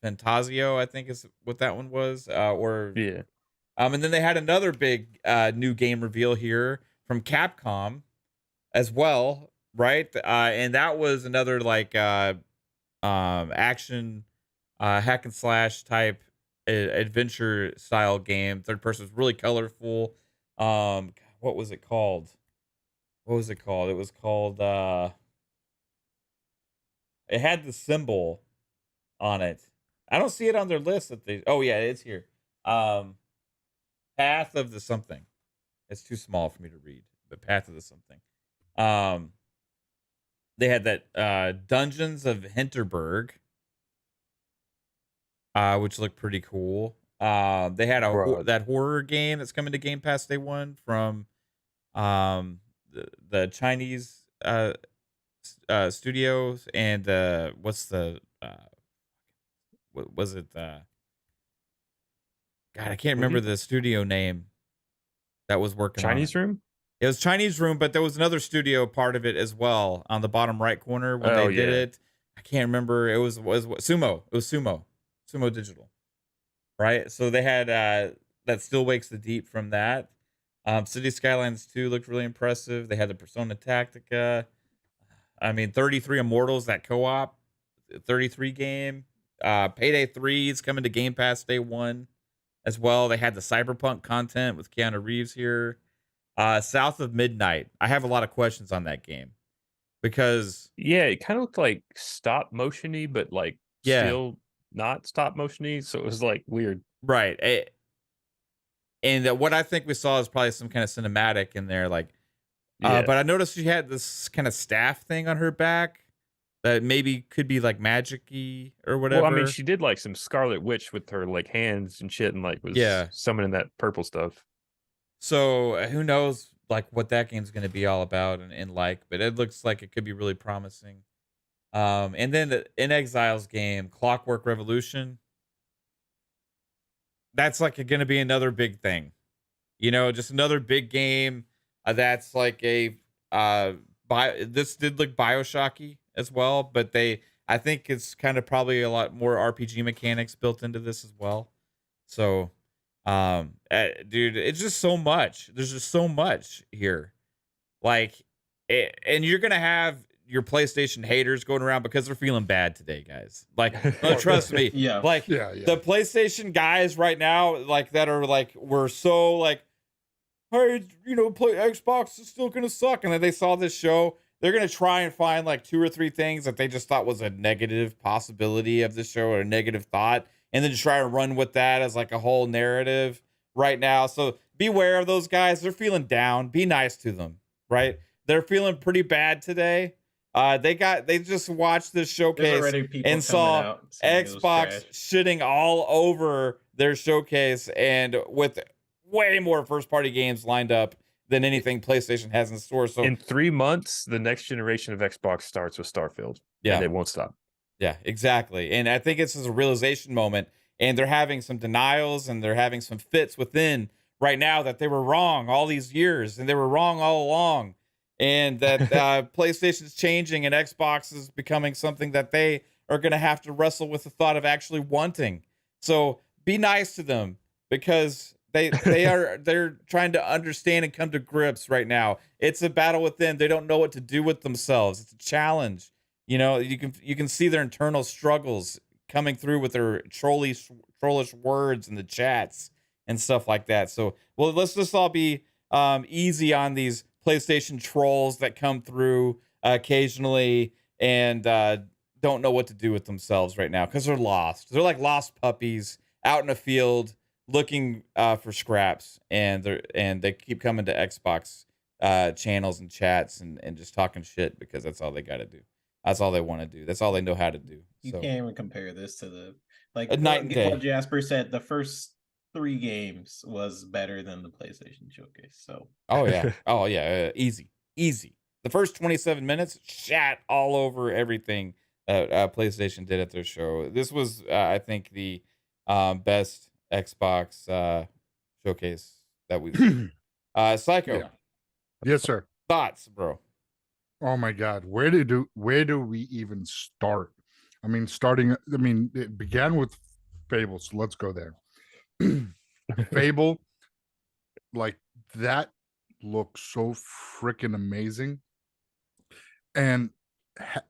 Fantasio, I think is what that one was. And then they had another big new game reveal here from Capcom as well, right? And that was another like action hack and slash type adventure style game. Third person, was really colorful. What was it called? It was called it had the symbol on it. I don't see it on their list that they it's here. Path of the something. It's too small for me to read, but Path of the something. They had that Dungeons of Hinterberg, which looked pretty cool. They had that horror game that's coming to Game Pass Day 1 from the Chinese studios, and what's the what was it? God, I can't remember the studio name that was working on Chinese it. Room? It was Chinese Room, but there was another studio part of it as well on the bottom right corner when they did it. I can't remember. It was Sumo. It was Sumo Digital, right? So they had that Still Wakes the Deep from that. City Skylines 2 looked really impressive. They had the Persona Tactica. 33 Immortals, that co-op 33 game. Payday 3 is coming to Game Pass Day 1 as well. They had the Cyberpunk content with Keanu Reeves here. South of Midnight. I have a lot of questions on that game because it kind of looked like stop motion-y, but like still not stop motion-y. So it was like weird. Right. And what I think we saw is probably some kind of cinematic in there. Like, but I noticed she had this kind of staff thing on her back that maybe could be like magic-y or whatever. Well, she did like some Scarlet Witch with her like hands and shit, and like was summoning that purple stuff. So who knows like what that game's going to be all about and like, but it looks like it could be really promising. And then the In Exile's game, Clockwork Revolution. That's like going to be another big thing, just another big game. That's like a this did look BioShocky as well, but I think it's kind of probably a lot more RPG mechanics built into this as well. So, dude, it's just so much. There's just so much here, like, and you're gonna have your PlayStation haters going around because they're feeling bad today, guys. Like, no, trust me. Yeah. Like, the PlayStation guys right now, like, that are like, we're so like, hey, you know, Xbox is still gonna suck, and then they saw this show. They're gonna try and find like 2 or 3 things that they just thought was a negative possibility of the show or a negative thought, and then just try and run with that as like a whole narrative right now. So beware of those guys. They're feeling down. Be nice to them, right? They're feeling pretty bad today. They just watched this showcase and saw Xbox shitting all over their showcase, and with way more first-party games lined up than anything PlayStation has in store. So in 3 months, the next generation of Xbox starts with Starfield. Yeah, and it won't stop. Yeah, exactly. And I think it's a realization moment, and they're having some denials and they're having some fits within right now that they were wrong all these years, and they were wrong all along, and that PlayStation's changing and Xbox is becoming something that they are going to have to wrestle with the thought of actually wanting. So be nice to them, because they're trying to understand and come to grips right now. It's a battle within. They don't know what to do with themselves. It's a challenge. You know, you can see their internal struggles coming through with their trollish words in the chats and stuff like that. So, well, let's just all be easy on these PlayStation trolls that come through occasionally and don't know what to do with themselves right now because they're lost. They're like lost puppies out in a field looking for scraps, and they keep coming to Xbox channels and chats and just talking shit because that's all they got to do. That's all they want to do. That's all they know how to do. You So, can't even compare this to the a night and day. What Jasper said. The first 3 games was better than the PlayStation Showcase. So oh yeah, easy. The first 27 minutes, shat all over everything that PlayStation did at their show. This was, I think, the best Xbox showcase that we've Psycho. Yeah. Yes, sir. Thoughts, bro? Oh my God, where do we even start? I mean, it began with Fable, so let's go there. Fable, like, that looks so freaking amazing, and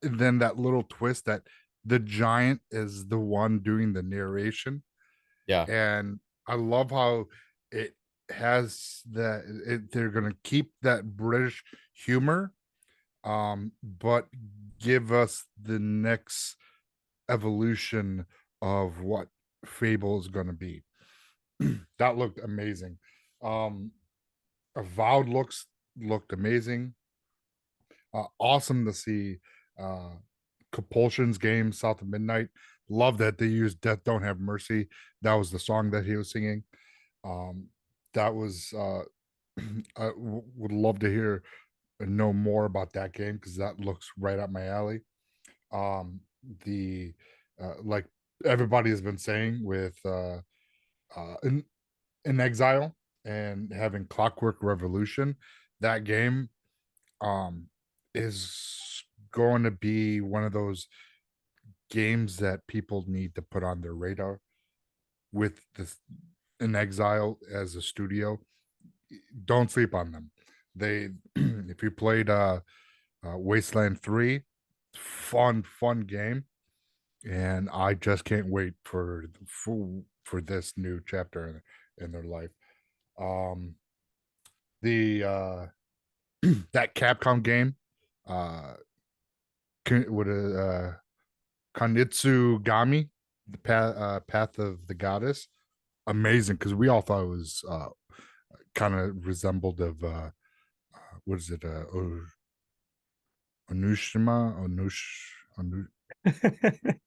then that little twist that the giant is the one doing the narration. Yeah, and I love how it has that. They're gonna keep that British humor, but give us the next evolution of what Fable is going to be. That looked amazing. Avowed looked amazing. Awesome to see. Compulsion's game, South of Midnight. Love that they used Death Don't Have Mercy. That was the song that he was singing. That was I would love to hear and know more about that game, because that looks right up my alley. Like everybody has been saying, with in Exile and having Clockwork Revolution, that game is going to be one of those games that people need to put on their radar. With this in Exile as a studio, don't sleep on them. They if you played Wasteland 3, fun game, and I just can't wait for this new chapter in their life. That Capcom game, Kanitsugami, the Path of the Goddess, amazing, because we all thought it was kind of resembled of what is it,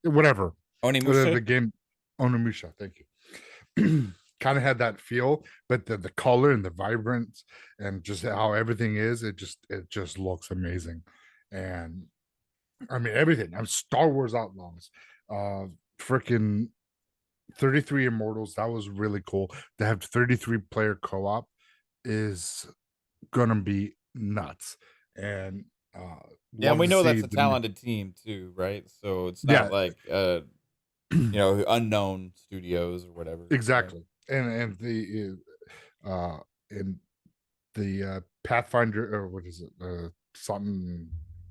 whatever, Onimusha? the game Onimusha, thank you. Kind of had that feel, but the color and the vibrance and just how everything is, it just looks amazing. And I mean, everything. I'm Star Wars Outlaws, freaking 33 Immortals. That was really cool. To have 33 player co-op is gonna be nuts. And yeah, and we know that's a talented team too, right? So it's not like unknown studios or whatever. Exactly. And the Pathfinder, or what is it, something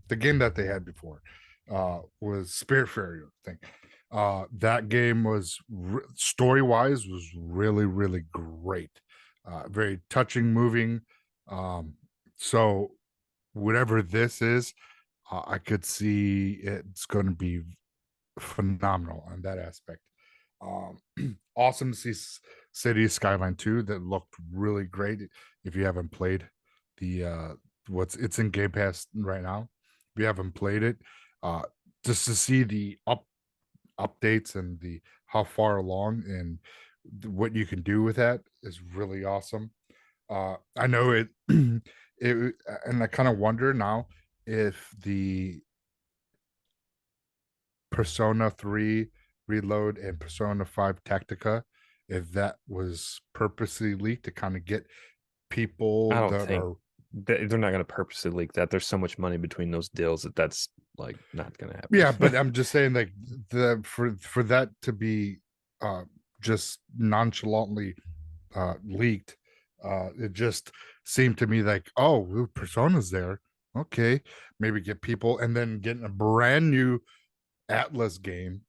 the game that they had before was Spiritfarer thing. That game was story-wise was really, really great. Very touching, moving. So whatever this is, I could see it's going to be phenomenal on that aspect. Awesome to see City Skyline 2 that looked really great. If you haven't played the it's in Game Pass right now. If you haven't played it, just to see the updates and the how far along and what you can do with that is really awesome. I know it and I kind of wonder now if the Persona 3 Reload and Persona 5 Tactica, if that was purposely leaked to kind of get people I don't that think are they're not going to purposely leak that. There's so much money between those deals that's like not going to happen. yeah, but I'm just saying like for that to be just nonchalantly leaked, it just seemed to me like, oh, Persona's there, okay, maybe get people, and then getting a brand new Atlas game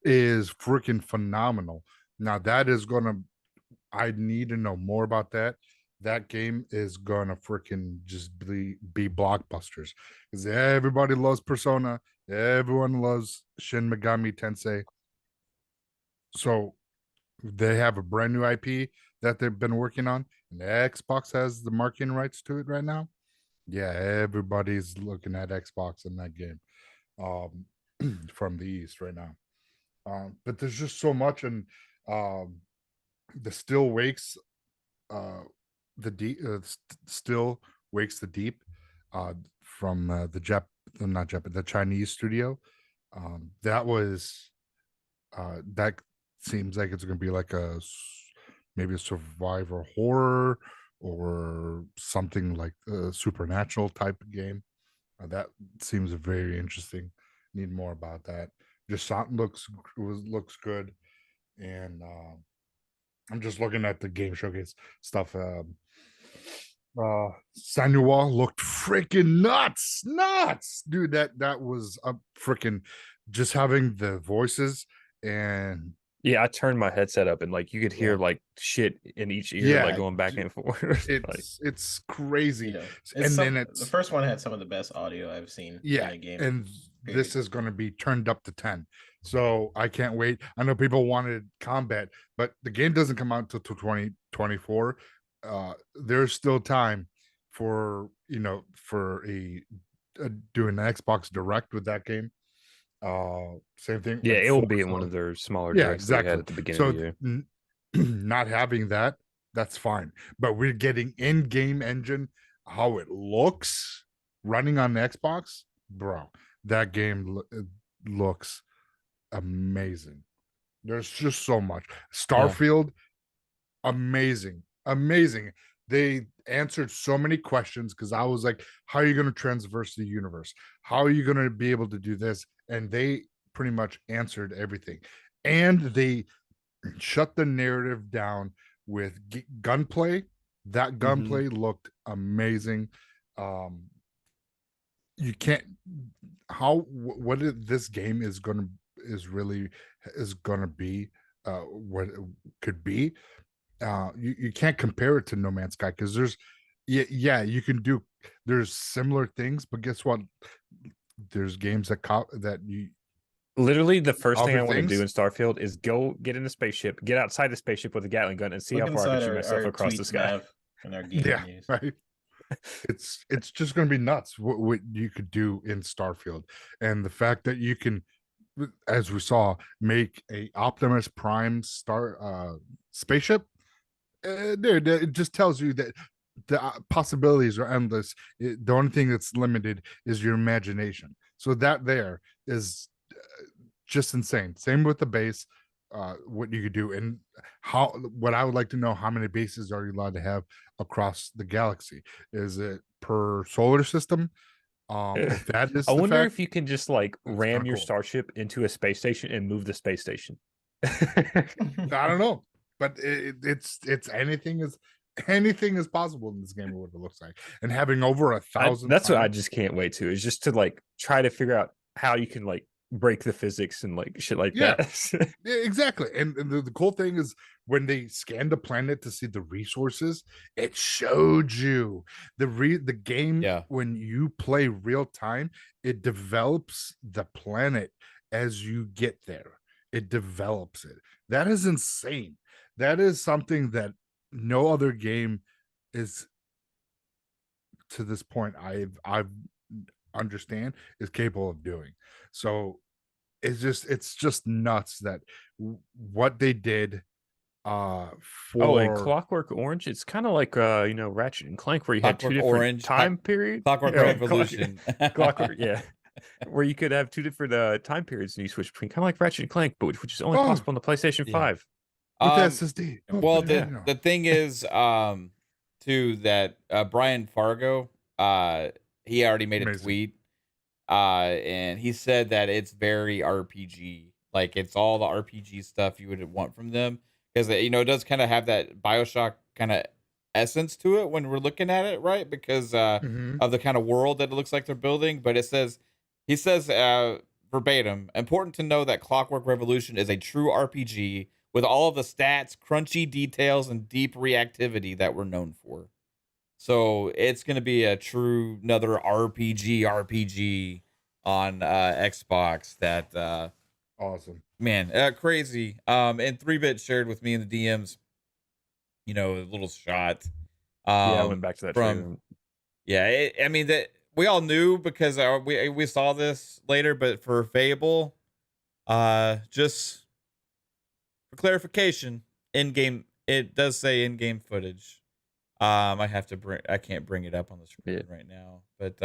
is freaking phenomenal. Now that is gonna, I need to know more about that. That game is gonna freaking just be blockbusters because everybody loves Persona, everyone loves Shin Megami Tensei. So they have a brand new IP that they've been working on, and Xbox has the marketing rights to it right now. Yeah, everybody's looking at Xbox in that game from the East right now. But there's just so much, and the Still Wakes the deep Still Wakes the Deep from the Chinese studio. That was that seems like it's going to be like maybe a survivor horror or something like a supernatural type of game. That seems very interesting. Need more about that. Just looks good, and I'm just looking at the Game Showcase stuff. Sanua looked freaking nuts, dude. That was a freaking just having the voices and. Yeah, I turned my headset up and like you could hear like shit in each ear, like going back and forth. It's crazy. Yeah. Then the first one had some of the best audio I've seen. Yeah, in a game. and this is going to be turned up to 10. So I can't wait. I know people wanted combat, but the game doesn't come out until 2024. There's still time for for doing an Xbox Direct with that game. Same thing. Yeah, it will be in one of their smaller directs they had at the beginning of the year. Not having that's fine. But we're getting in-game engine, how it looks running on the Xbox, bro. That game looks amazing. There's just so much. Starfield, amazing. They answered so many questions because I was like, how are you going to transverse the universe? How are you going to be able to do this? And they pretty much answered everything. And they shut the narrative down with gunplay. That gunplay looked amazing. You can't this game is gonna be what it could be. You can't compare it to No Man's Sky because you can do, there's similar things, but guess what, there's games that you literally the first thing I want to do in Starfield is go get in the spaceship, get outside the spaceship with a Gatling gun, and see how far I can shoot myself across the sky. Right. It's just going to be nuts what you could do in Starfield, and the fact that you can, as we saw, make a Optimus Prime spaceship. Dude, it just tells you that the possibilities are endless. The only thing that's limited is your imagination. So that there is just insane. Same with the base, what you could do, and what I would like to know, how many bases are you allowed to have across the galaxy? Is it per solar system? If that is, I wonder if you can just like ram your starship into a space station and move the space station. I don't know, but it's anything is anything is possible in this game. What it looks like, and having over 1,000. That's what I just can't wait to, is just to like try to figure out how you can like break the physics and like shit like that. Yeah, exactly. And the cool thing is when they scanned the planet to see the resources, it showed you the game. When you play real time, it develops the planet as you get there. It develops it. That is insane. That is something that no other game is, to this point, I've understand, is capable of doing. So it's just nuts that what they did for and Clockwork Orange, it's kind of like Ratchet and Clank, where you had two different time periods. Clockwork Revolution. Clockwork, yeah. Where you could have two different time periods and you switch between, kind of like Ratchet and Clank, but which is only possible on the PlayStation 5. With SSD. Well, the thing is, too, that Brian Fargo, he already made a tweet, and he said that it's very RPG, like it's all the RPG stuff you would want from them, because it does kind of have that BioShock kind of essence to it when we're looking at it, right? Because of the kind of world that it looks like they're building. But he says verbatim, important to know that Clockwork Revolution is a true RPG with all of the stats, crunchy details, and deep reactivity that we're known for. So it's going to be another RPG on Xbox. That awesome, man, crazy. And 3-Bit shared with me in the DMs, a little shot. I went back to that from. I mean that we all knew because we saw this later, but for Fable, just for clarification, in-game, it does say in-game footage. I can't bring it up on the screen right now, but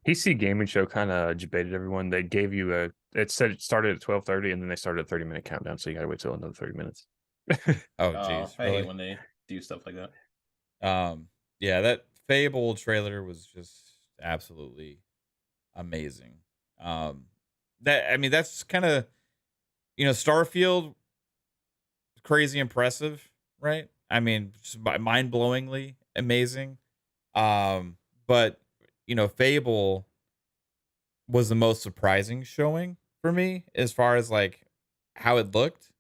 PC Gaming Show kind of debated everyone. They gave you it said it started at 12:30 and then they started a 30-minute countdown, so you gotta wait till another 30 minutes. Oh geez, I hate when they do stuff like that. That Fable trailer was just absolutely amazing. That's kind of Starfield, crazy impressive, right? I mean, just mind-blowingly amazing. But Fable was the most surprising showing for me as far as like how it looked.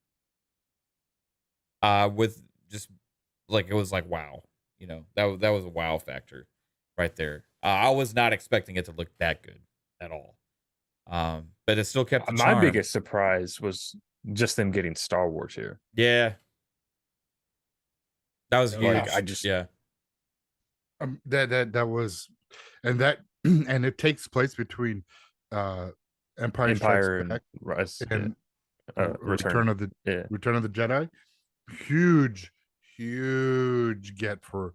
With just like, it was like, wow, that was a wow factor right there. I was not expecting it to look that good at all. But it still kept the my charm. biggest surprise was just them getting Star Wars here. Yeah. That was huge. That was, and it takes place between Empire Strikes Back Rise, and Return of the Jedi. Huge get for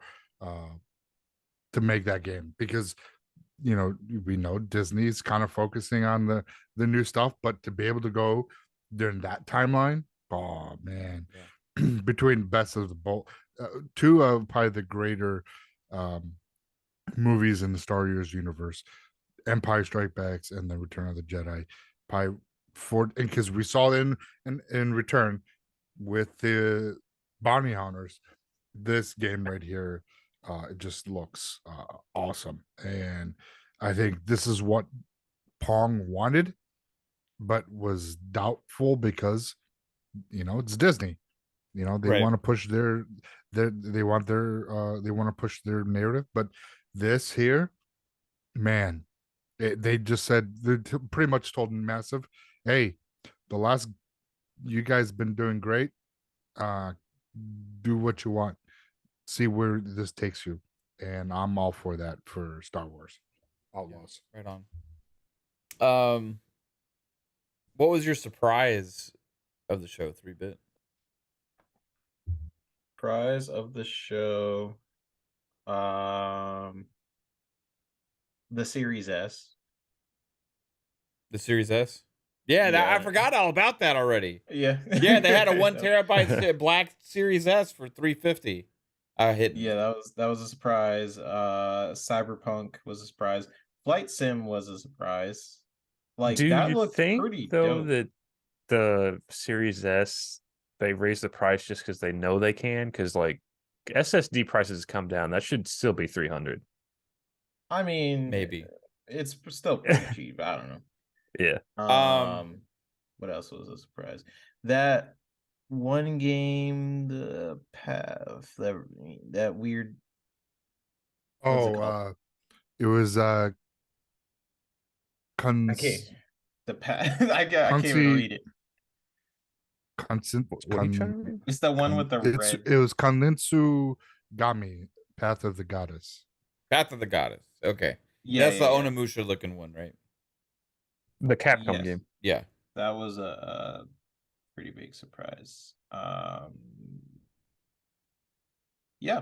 to make that game, because we know Disney's kind of focusing on the new stuff, but to be able to go during that timeline, oh man. Between best of the both, two of probably the greater movies in the Star Wars universe, Empire Strikes Back and the Return of the Jedi, probably because we saw in Return with the bounty hunters, this game right here, it just looks awesome, and I think this is what Pong wanted, but was doubtful because it's Disney. They want to push they want to push their narrative, but this here, man, they just said, they pretty much told Massive, hey, you guys been doing great, do what you want, see where this takes you, and I'm all for that for Star Wars Outlaws. Right on. What was your surprise of the show, 3-Bit? Surprise of the show, the Series S. The Series S? Yeah. I forgot all about that already. Yeah. Yeah, they had a 1 terabyte black Series S for $350. Yeah, that was a surprise. Cyberpunk was a surprise. Flight Sim was a surprise. Like, do that you looked think pretty though dope. that the Series S, they raised the price just because they know they can? Because like SSD prices come down. That should still be 300. I mean, maybe it's still pretty cheap. I don't know. Yeah. What else was a surprise? That one game, the path, that weird. It was I can't. The path. I can't even read it. It's the one with the red. It was Kanetsu Gami, Path of the Goddess. Path of the Goddess. Okay. Yeah, That's the Onimusha looking one, right? The Capcom game. Yeah. That was a pretty big surprise. Yeah.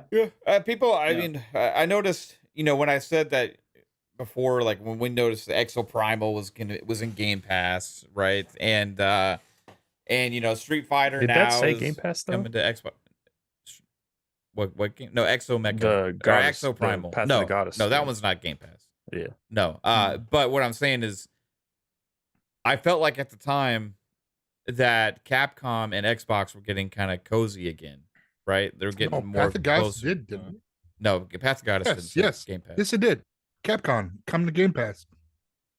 People, I mean, I noticed, when I said that before, like when we noticed the Exoprimal was in Game Pass, right? And Street Fighter Did now that say is Game Pass though? coming to Xbox. What game? No, Exomecha. The Goddess, or Exoprimal. the Path of No, the Goddess no, that thing. one's not Game Pass. Yeah. No. But what I'm saying is, I felt like at the time that Capcom and Xbox were getting kind of cozy again, right? They're getting more Path of the Goddess closer. didn't it? No, Path of the Goddess didn't Yes. Game Pass. Yes, it did. Capcom come to Game Pass.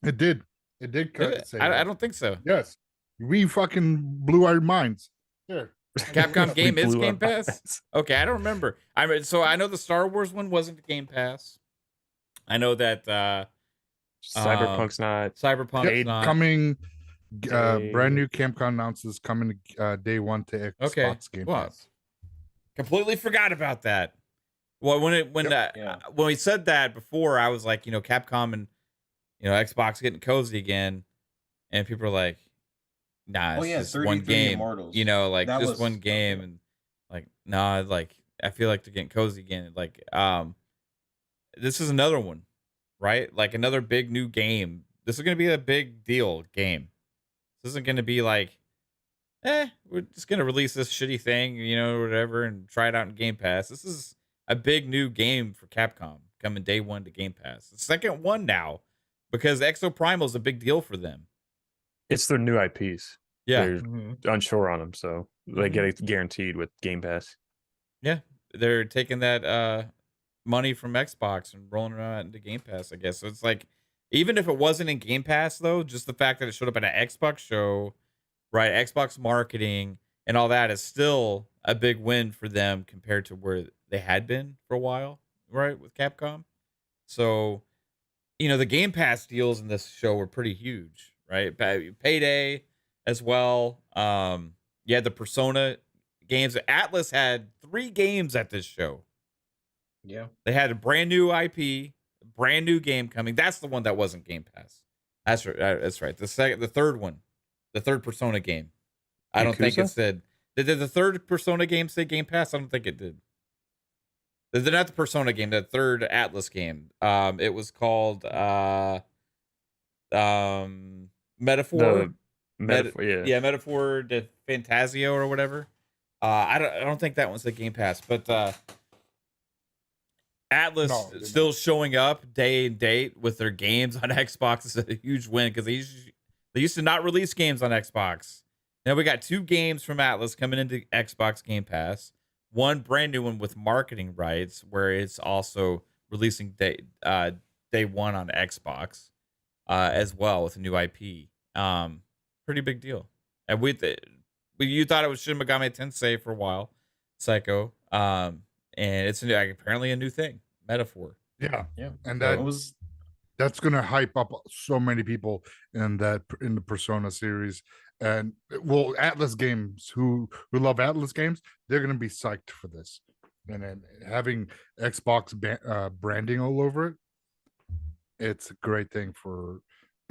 It did. It did. I don't think so. Yes, we fucking blew our minds. Here, Capcom game is blew Game our Pass. Okay, I don't remember. So I know the Star Wars one wasn't Game Pass. I know that Cyberpunk's not. Cyberpunk's not coming. Brand new Capcom announces coming day one to Xbox Game Pass. Completely forgot about that. Well, when we said that before, I was like, Capcom and Xbox getting cozy again, and people are like, nah, it's just one game. Immortals. Like That just was one game, and like, nah, like I feel like they're getting cozy again. Like, this is another one, right? Like another big new game. This is gonna be a big deal game. This isn't gonna be like, we're just gonna release this shitty thing, or whatever, and try it out in Game Pass. This is a big new game for Capcom coming day one to Game Pass. The second one now, because Exoprimal is a big deal for them. It's their new IPs. Yeah. They're unsure on them, so they get it guaranteed with Game Pass. Yeah. They're taking that money from Xbox and rolling it out into Game Pass, I guess. So it's like, even if it wasn't in Game Pass, though, just the fact that it showed up at an Xbox show, right? Xbox marketing and all that is still a big win for them compared to where they had been for a while, right? With Capcom. So, the Game Pass deals in this show were pretty huge, right? Payday as well. The Persona games. Atlas had 3 games at this show. Yeah. They had a brand new IP, brand new game coming. That's the one that wasn't Game Pass. That's right. That's right. The third one, the third Persona game. I don't think it said. Did the third Persona game say Game Pass? I don't think it did. They're not the Persona game, the third Atlas game. It was called Metaphor. Metaphor de Fantasio or whatever. I don't think that one's the Game Pass, but Atlas still showing up day and date with their games on Xbox is a huge win because they used to not release games on Xbox. Now we got 2 games from Atlas coming into Xbox Game Pass. One brand new one with marketing rights, where it's also releasing day one on Xbox as well with a new IP. Pretty big deal. And you thought it was Shin Megami Tensei for a while, Psycho. And it's apparently a new thing, Metaphor. Yeah. And So- that's gonna hype up so many people in the Persona series. And Atlas games who love Atlas games, they're gonna be psyched for this. And then having Xbox branding all over it, it's a great thing for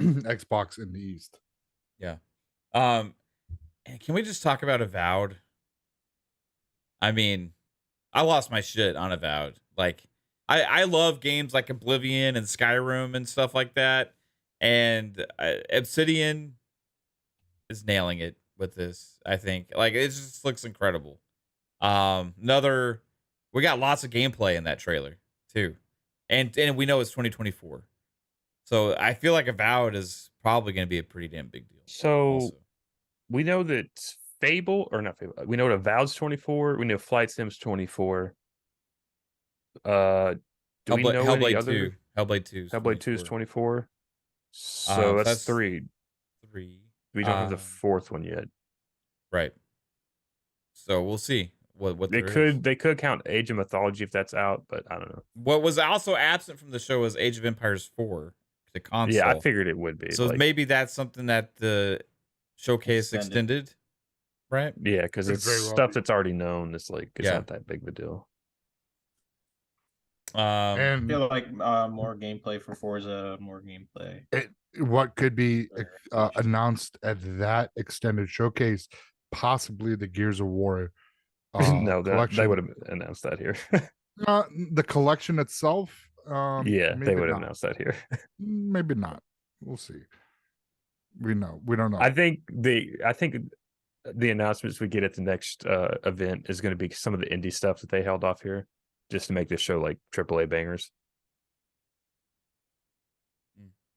Xbox in the East. Yeah. And can we just talk about Avowed? I mean, I lost my shit on Avowed. Like, I love games like Oblivion and Skyrim and stuff like that. And Obsidian is nailing it with this, I think. Like, it just looks incredible. We got lots of gameplay in that trailer, too. And we know it's 2024. So I feel like Avowed is probably going to be a pretty damn big deal. So we know that we know that Avowed's 24. We know Flight Sim's 24. Do we know any Hellblade other? 2. Hellblade 2. Hellblade 2 is 24. So that's 3. 3. We don't have the 4th one yet. Right. So we'll see what they could count Age of Mythology if that's out, but I don't know. What was also absent from the show was Age of Empires 4, the console. Yeah, I figured it would be. So maybe that's something that the showcase extended, right? Yeah, because it's stuff that's already known. It's like it's not that big of a deal. I feel like more gameplay for Forza, more gameplay. What could be announced at that extended showcase? Possibly the Gears of War. No, collection. they would have announced that here. The collection itself. Yeah, they would have announced that here. Maybe not. We'll see. We don't know. I think the announcements we get at the next event is going to be some of the indie stuff that they held off here, just to make this show like AAA bangers.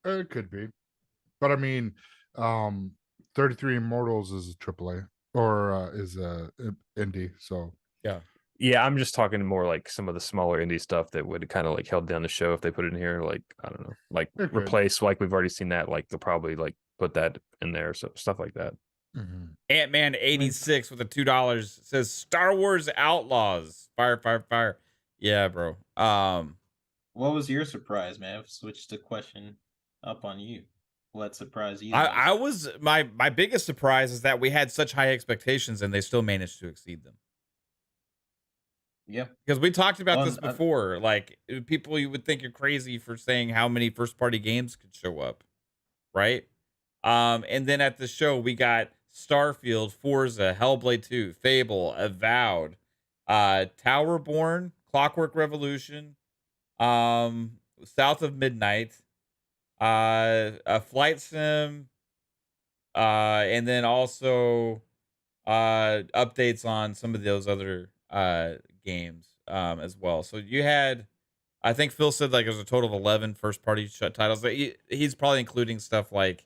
It could be, but I mean, 33 Immortals is a AAA or is a indie. So yeah, I'm just talking more like some of the smaller indie stuff that would kind of like held down the show if they put it in here. Like I don't know, like replace. Like we've already seen that. Like they'll probably like put that in there, so stuff like that. Ant-Man 86 with a $2 says Star Wars Outlaws. Fire. Yeah, bro. What was your surprise, man? I've switched the question up on you. What surprised you? I was my biggest surprise is that we had such high expectations and they still managed to exceed them. Yeah, because we talked about this before. Like people, you would think you're crazy for saying how many first-party games could show up, right? And then at the show we got Starfield, Forza, Hellblade 2, Fable, Avowed, Towerborn, Clockwork Revolution, South of Midnight, a Flight Sim, and then also updates on some of those other games as well. So you had, I think Phil said like there's a total of 11 first-party titles. He's probably including stuff like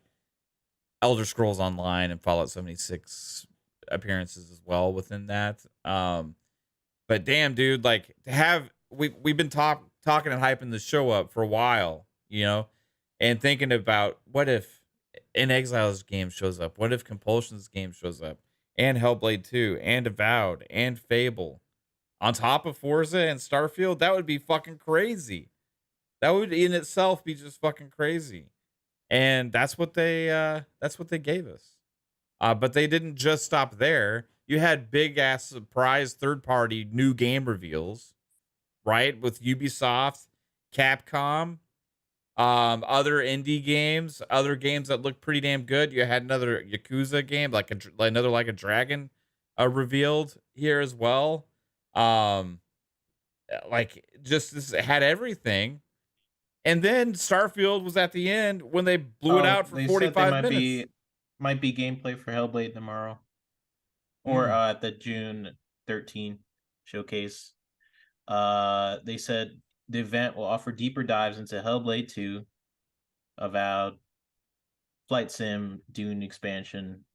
Elder Scrolls Online and Fallout 76 appearances as well within that. But damn, dude, like to have we've been talking and hyping the show up for a while, you know, and thinking about what if In Exile's game shows up, what if Compulsion's game shows up, and Hellblade 2, and Avowed, and Fable, on top of Forza and Starfield. That would be fucking crazy. That would in itself be just fucking crazy. And that's what they gave us. But they didn't just stop there. You had big ass surprise third party new game reveals, right? With Ubisoft, Capcom, other indie games, other games that look pretty damn good. You had another Yakuza game, like another Like a Dragon, revealed here as well. Like just this had everything. And then Starfield was at the end when they blew it out for 45 minutes. Might be gameplay for Hellblade tomorrow, or at the June 13 showcase. They said the event will offer deeper dives into Hellblade 2, Avowed, Flight Sim, Dune expansion.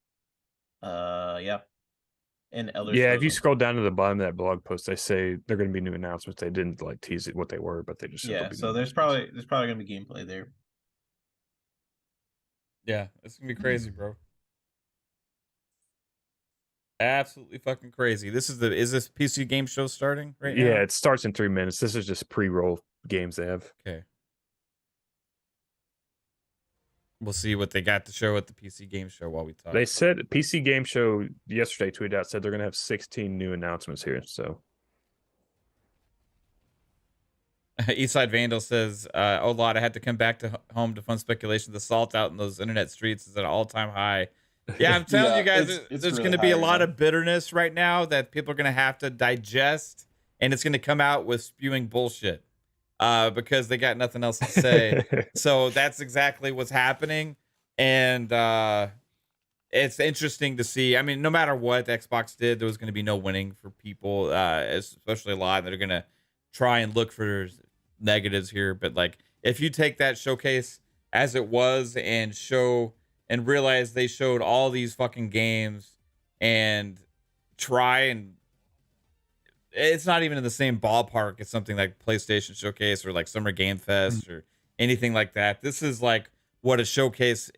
And Elder Yeah, Scrolls. if you scroll down to the bottom of that blog post, they say they're going to be new announcements. They didn't like tease it what they were, but they just said so there's probably going to be gameplay there. Yeah, it's gonna be crazy, bro. Absolutely fucking crazy. Is this PC game show starting right now? Yeah, it starts in 3 minutes. This is just pre-roll games they have. Okay. We'll see what they got to show at the PC game show while we talk. They said PC game show yesterday tweeted out, said they're gonna have 16 new announcements here. So Eastside Vandal says, oh Lord, I had to come back to home to fun speculation. The salt out in those internet streets is at an all-time high. Yeah, I'm telling you guys, there's really going to be a lot of bitterness right now that people are going to have to digest, and it's going to come out with spewing bullshit because they got nothing else to say. So that's exactly what's happening, and it's interesting to see. I mean, no matter what Xbox did, there was going to be no winning for people, especially a lot that are going to try and look for negatives here. But like, if you take that showcase as it was and show and realize they showed all these fucking games and try and it's not even in the same ballpark as something like PlayStation Showcase or like Summer Game Fest or anything like that. This is like what a showcase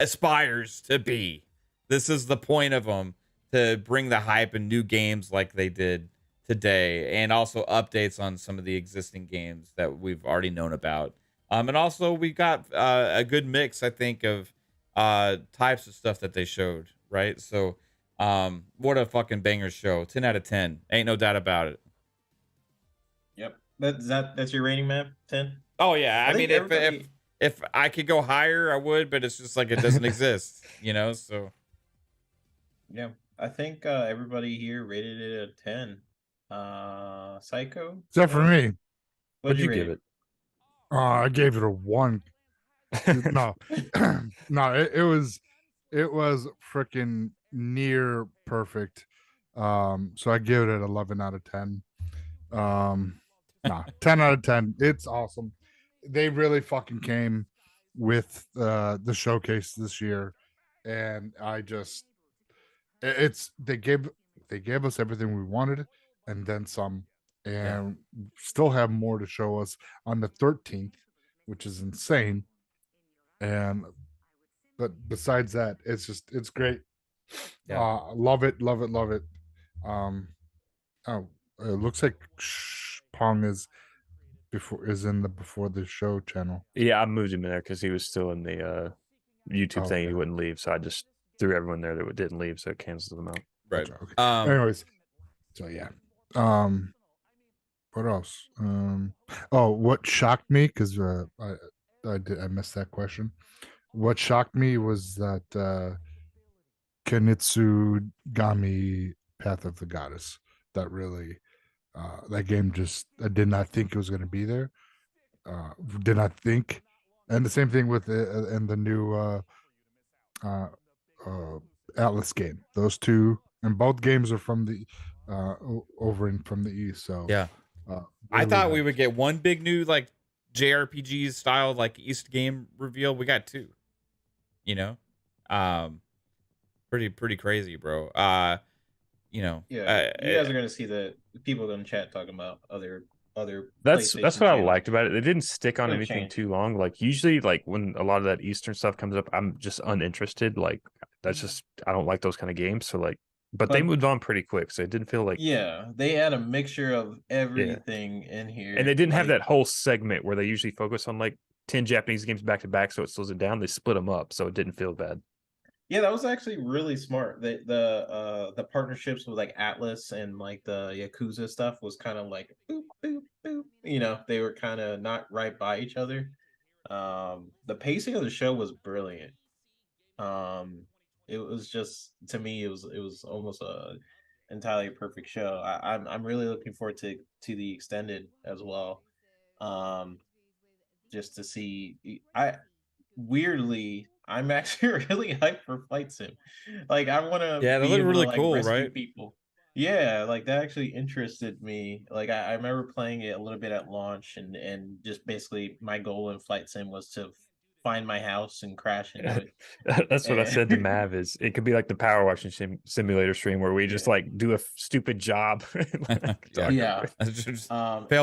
aspires to be. This is the point of them, to bring the hype and new games like they did today, and also updates on some of the existing games that we've already known about. And also we got a good mix, I think, of types of stuff that they showed, right? So what a fucking banger show. 10 out of 10. Ain't no doubt about it. Yep. That's your rating, map? 10? Oh yeah. I mean, everybody... if I could go higher, I would, but it's just like it doesn't exist, you know? So yeah, I think everybody here rated it a 10. Psycho? Except for me. What'd you give it? I gave it a 1. No. No, it was freaking near perfect. So I give it an 11 out of 10. 10 out of 10. It's awesome. They really fucking came with the showcase this year, and they gave us everything we wanted and then some, and still have more to show us on the 13th, which is insane. But besides that, it's great. Love it. It looks like Pong is in the before the show channel. Yeah, I moved him in there because he was still in the YouTube thing. He wouldn't leave, so I just threw everyone there that didn't leave, so it canceled them out. Right. Okay. Anyways, so yeah. What else? What shocked me, because I missed that question. What shocked me was that Kenitsugami Path of the Goddess. That really, that game I did not think it was going to be there. Did not think. And the same thing with the new Atlas game. Those two, and both games are from the from the East. So yeah, I thought we would get one big new like JRPG style like East game reveal. We got 2. You know, pretty crazy, bro. You know, you guys are gonna see the people in the chat talking about other. That's what I liked about it. They didn't stick on anything too long. Like usually, like when a lot of that Eastern stuff comes up, I'm just uninterested. Like that's just, I don't like those kind of games. So like, but they moved on pretty quick, so it didn't feel like they had a mixture of everything in here, and they didn't have that whole segment where they usually focus on like 10 Japanese games back to back, so it slows it down. They split them up, so it didn't feel bad. Yeah, that was actually really smart. The partnerships with like Atlas and like the Yakuza stuff was kind of like boop, boop, boop. You know, they were kind of not right by each other. The pacing of the show was brilliant. It was just, to me, it was almost a entirely perfect show. I'm really looking forward to the extended as well. Just to see, I'm actually really hyped for Flight Sim. Like I want to they look really cool, right? People. Yeah, like that actually interested me. Like I remember playing it a little bit at launch, and just basically my goal in Flight Sim was to find my house and crash into it. That's what I said to Mav, is it could be like the power washing simulator stream where we just like do a stupid job. Fail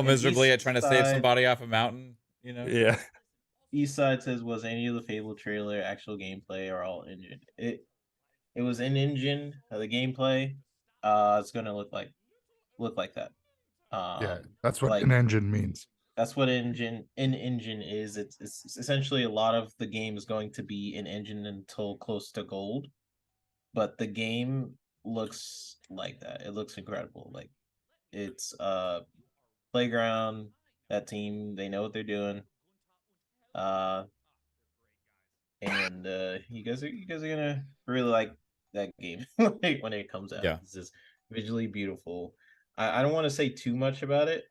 miserably at trying to save somebody off a mountain, you know? Yeah. Eastside says, was any of the Fable trailer, actual gameplay, or all engine? It was in engine. The gameplay, it's gonna look like that. That's what an engine means. That's what in engine is. It's essentially a lot of the game is going to be in engine until close to gold, but the game looks like that. It looks incredible. Like it's Playground, that team, they know what they're doing. And you guys are gonna really like that game when it comes out. Yeah, it's just visually beautiful. I don't want to say too much about it,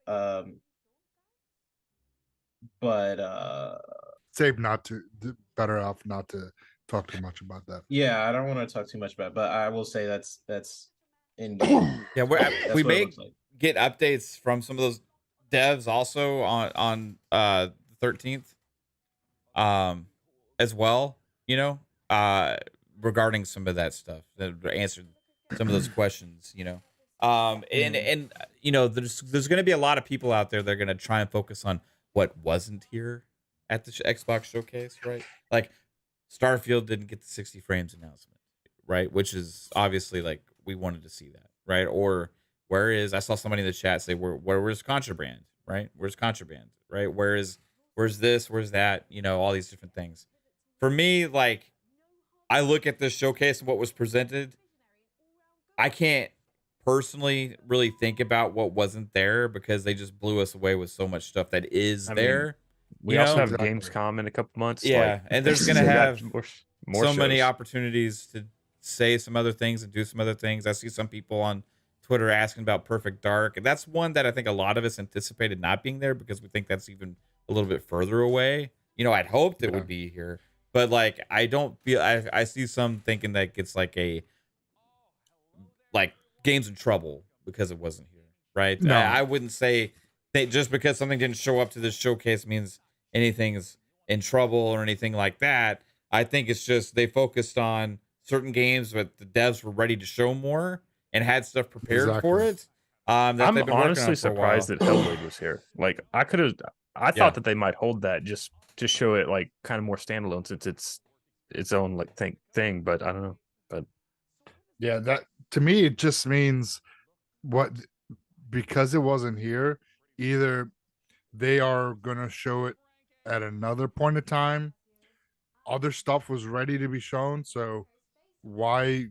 but save not to, better off not to talk too much about that. Yeah, I don't want to talk too much about it, but I will say that's in game. Yeah, we may get updates from some of those devs also on the 13th. As well, you know, regarding some of that stuff that answered some of those questions, you know. And you know, there's going to be a lot of people out there that are going to try and focus on what wasn't here at the Xbox showcase, right? Like Starfield didn't get the 60 frames announcement, right? Which is obviously like we wanted to see that, right? Or I saw somebody in the chat say, where's Contraband, right? Where's Contraband, right? Where's this? Where's that? You know, all these different things. For me, like, I look at this showcase and what was presented. I can't personally really think about what wasn't there because they just blew us away with so much stuff that is there. We also have Gamescom in a couple months. Yeah, and there's going to have more so many shows. opportunities to say some other things and do some other things. I see some people on Twitter asking about Perfect Dark, and that's one that I think a lot of us anticipated not being there because we think that's even a little bit further away. You know, I'd hoped it would be here, but like I don't feel. I see some thinking that it's like Games in trouble because it wasn't here, right? No. I wouldn't say that just because something didn't show up to this showcase means anything's in trouble or anything like that. I think it's just they focused on certain games, but the devs were ready to show more and had stuff prepared for it. I'm honestly surprised that Hellblade was here. Like I thought that they might hold that just to show it like kind of more standalone since it's its own like thing, but I don't know. But yeah, that to me it just means because it wasn't here, either they are gonna show it at another point in time. Other stuff was ready to be shown, so why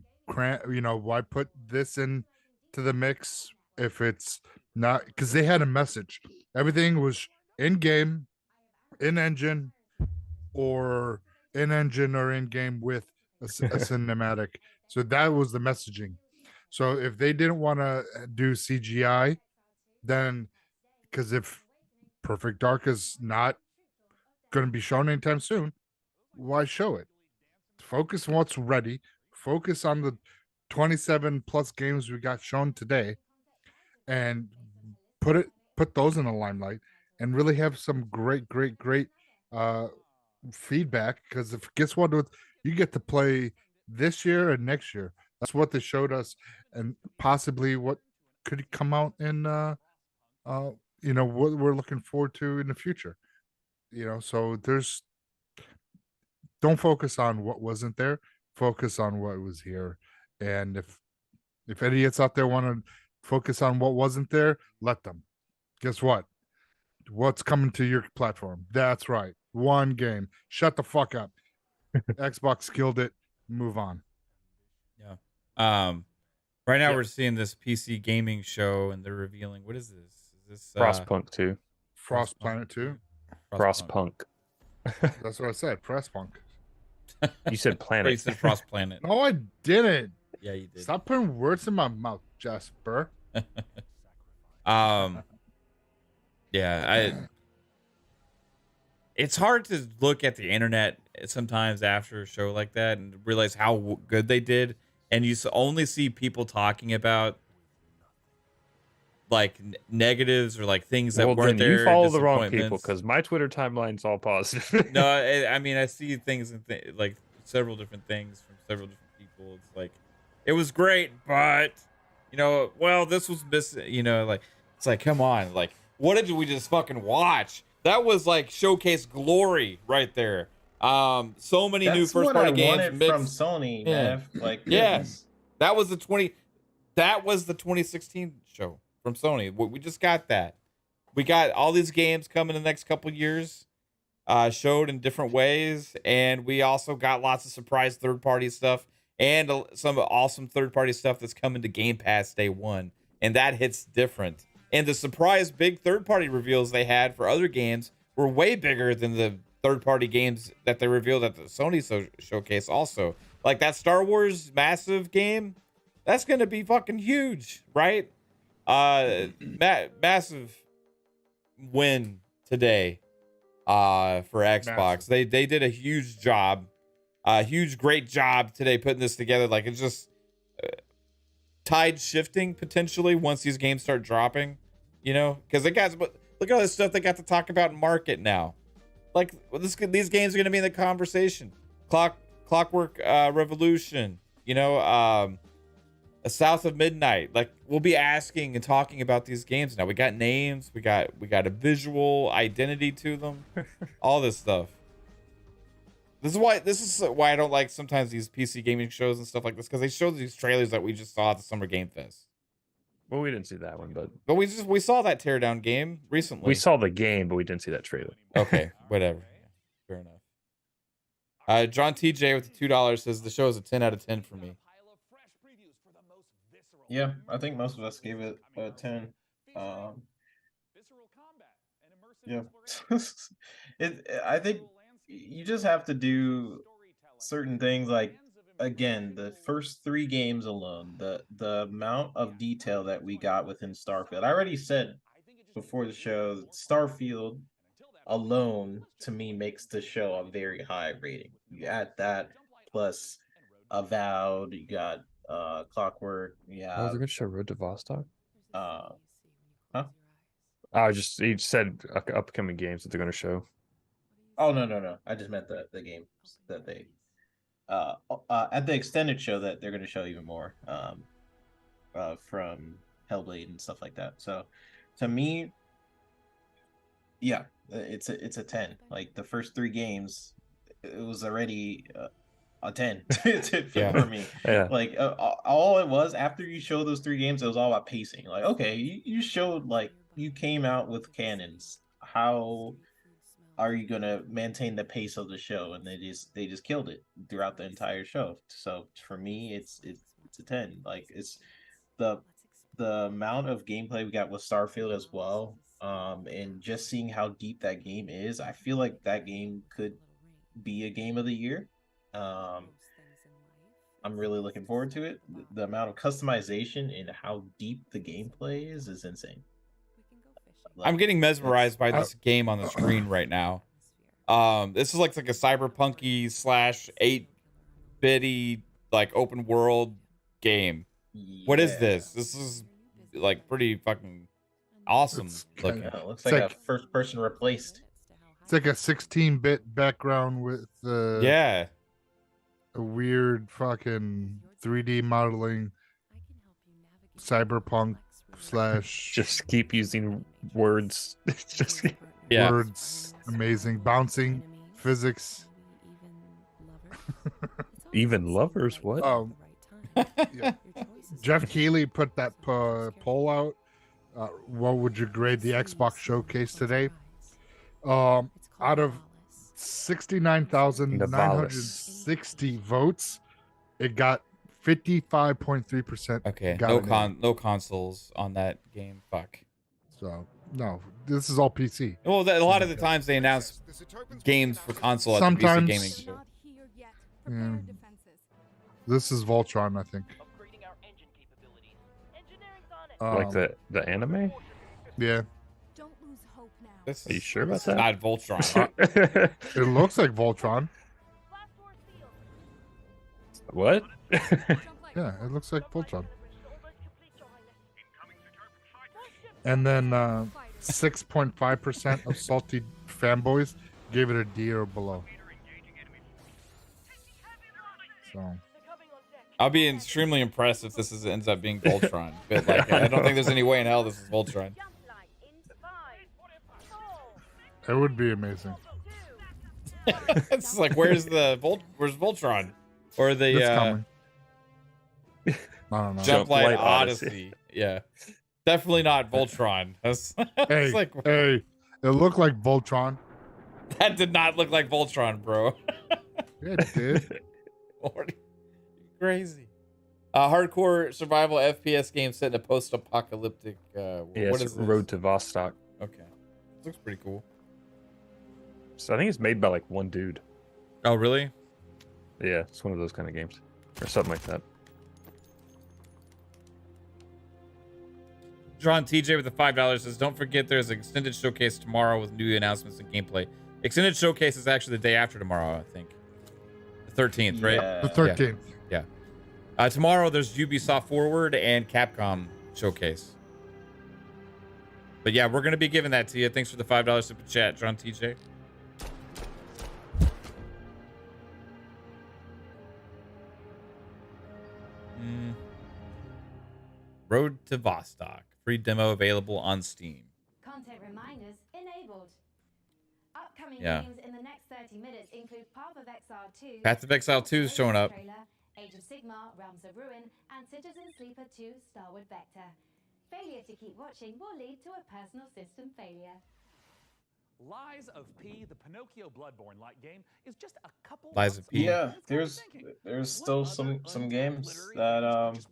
put this in to the mix if it's not, because they had a message. Everything was in game, in engine, or in game with a cinematic. So that was the messaging. So if they didn't want to do CGI, then because if Perfect Dark is not going to be shown anytime soon, why show it? Focus on what's ready. Focus on the 27 plus games we got shown today, and put those in the limelight, and really have some great feedback. Because guess what, you get to play this year and next year. That's what they showed us, and possibly what could come out in what we're looking forward to in the future. So don't focus on what wasn't there, focus on what was here. And if idiots out there want to focus on what wasn't there, let them. Guess what's coming to your platform? That's right, one game. Shut the fuck up. Xbox killed it. Move on. Right now we're seeing this PC gaming show, and they're revealing, what is this? Is this Frostpunk 2? Frost Planet 2? Frostpunk. That's what I said. Frostpunk. You said planet. You said Frost Planet. No, I didn't. Yeah, you did. Stop putting words in my mouth, Jasper. It's hard to look at the internet sometimes after a show like that and realize how good they did, and you only see people talking about like negatives or like things that weren't there. You follow the wrong people, because my Twitter timeline's all positive. No, I mean, I see things and like several different things from several different people. It's like, it was great, but this was missing. Like, it's like, come on, like, what did we just fucking watch? That was like showcase glory right there. So many new first party games from Sony, man. Like, yes, that was the 2016 show from Sony. We just got that. We got all these games coming in the next couple years, showed in different ways, and we also got lots of surprise third party stuff and some awesome third party stuff that's coming to Game Pass day one, and that hits different. And the surprise big third party reveals they had for other games were way bigger than the third party games that they revealed at the Sony showcase. Also, like that Star Wars massive game, that's gonna be fucking huge, right? Massive win today for Xbox. Massive. They did a huge job, great job today putting this together. Like, it's just tide shifting potentially once these games start dropping, because look at all this stuff they got to talk about and market now. Like, these games are going to be in the conversation. Clockwork Revolution, South of Midnight. Like, we'll be asking and talking about these games now. We got names, we got a visual identity to them, all this stuff. This is why I don't like sometimes these PC gaming shows and stuff like this, because they show these trailers that we just saw at the Summer Game Fest. Well, we didn't see that one, but we saw that teardown game recently. We saw the game, but we didn't see that trailer. Okay, whatever. Fair enough. John TJ with the $2 says the show is a 10 out of 10 for me. Yeah, I think most of us gave it a 10. Yeah, I think you just have to do certain things. Like, again, the first 3 games alone, the amount of detail that we got within Starfield. I already said before the show that Starfield alone to me makes the show a very high rating. You add that plus Avowed, you got Clockwork, yeah. Oh, they're gonna show Road to Vostok? Huh? He said upcoming games that they're gonna show. Oh no. I just meant the games that they at the extended show that they're gonna show even more from Hellblade and stuff like that. So to me, yeah, it's a 10. Like the first 3 games, it was already a 10 for me. Yeah. Like all it was after you show those 3 games, it was all about pacing. Like, okay, you showed, like, you came out with cannons. How are you gonna maintain the pace of the show? And they just killed it throughout the entire show. So for me, it's a 10. Like, it's the amount of gameplay we got with Starfield as well. And just seeing how deep that game is, I feel like that game could be a game of the year. I'm really looking forward to it. The amount of customization and how deep the gameplay is insane. Like, I'm getting mesmerized by this game on the screen right now. This is like a cyberpunky / 8-bitty like open world game. Yeah. What is this? This is like pretty fucking awesome looking. It looks like a first person replaced. It's like a 16-bit background with yeah, a weird fucking 3D modeling cyberpunk / just keep using words. Just words. Amazing bouncing physics. Even lovers. What? Yeah. Jeff Keighley put that poll out. What would you grade the Xbox showcase today? Out of 69,960 votes, it got 55.3%. Okay, no consoles on that game. Fuck. So no, this is all PC. Well, a lot of the times they announce games for console at the PC gaming show. Yeah. This is Voltron, I think. Like the anime? Yeah. Are you sure about that? Not Voltron. It looks like Voltron. What? Yeah, it looks like Voltron. And then 6.5% of salty fanboys gave it a D or below. So I'll be extremely impressed if this ends up being Voltron. But like, I don't think there's any way in hell this is Voltron. It would be amazing. It's like, where's Voltron? Or the I don't know. Jump Light Odyssey. Yeah. Definitely not Voltron. Hey, it looked like Voltron. That did not look like Voltron, bro. Yeah, it did. Crazy. Hardcore survival FPS game set in a post-apocalyptic. What is this? Road to Vostok. Okay, looks pretty cool. So I think it's made by like one dude. Oh, really? Yeah, it's one of those kind of games, or something like that. John TJ with the $5 says, "Don't forget there's an extended showcase tomorrow with new announcements and gameplay. Extended showcase is actually the day after tomorrow, I think. The 13th, right? The 13th. Yeah. Tomorrow there's Ubisoft Forward and Capcom showcase. But yeah, we're gonna be giving that to you. Thanks for the $5 super chat, John TJ. Road to Vostok. Free demo available on Steam. Content reminders enabled. Upcoming Yeah. games in the next 30 minutes include Path of Exile 2, Path of Exile 2 is showing up. Trailer, Age of Sigmar, Realms of Ruin, and Citizen Sleeper 2 Starward Vector. Failure to keep watching will lead to a personal system failure. Lies of P, the Pinocchio Bloodborne-like game, is just a couple. Lies of P. Yeah, there's still some games that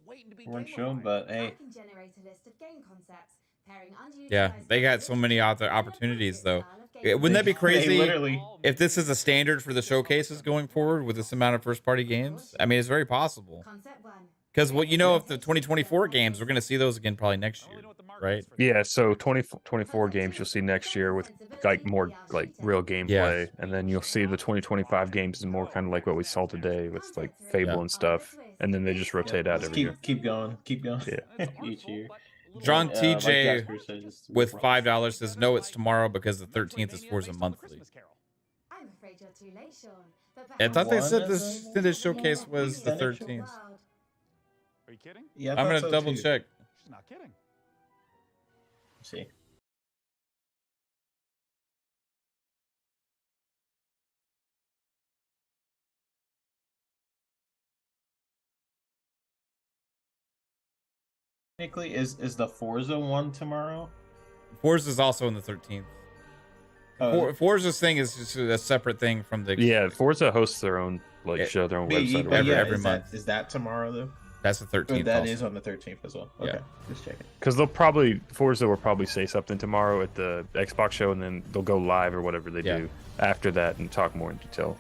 weren't shown, but hey. I can generate a list of game concepts, pairing underutilized Yeah, they got so many other opportunities though. Wouldn't that be crazy if this is a standard for the showcases going forward with this amount of first-party games? I mean, it's very possible. Because if the 2024 games, we're going to see those again probably next year, right? Yeah, so 2024 games you'll see next year with like more like real gameplay, and then you'll see the 2025 games is more kind of like what we saw today with like Fable and stuff, and then they just rotate out every year. Keep going. Yeah. Each year. John Like TJ Jasper said, just with $5 says no, it's tomorrow because the 13th is Forza Monthly. I'm afraid you're too late, Sean. But I thought they said What? this extended showcase was the 13th. Are you kidding? Yeah, I'm gonna double check. She's not kidding. See. Technically, is the Forza one tomorrow? Forza's also on the 13th. Forza's thing is just a separate thing from the. Yeah, Forza hosts their own show, their own website every month. Is that tomorrow though? That's the 13th. That is on the 13th as well. Okay, just checking. Because Forza will probably say something tomorrow at the Xbox show, and then they'll go live or whatever they do after that and talk more in detail.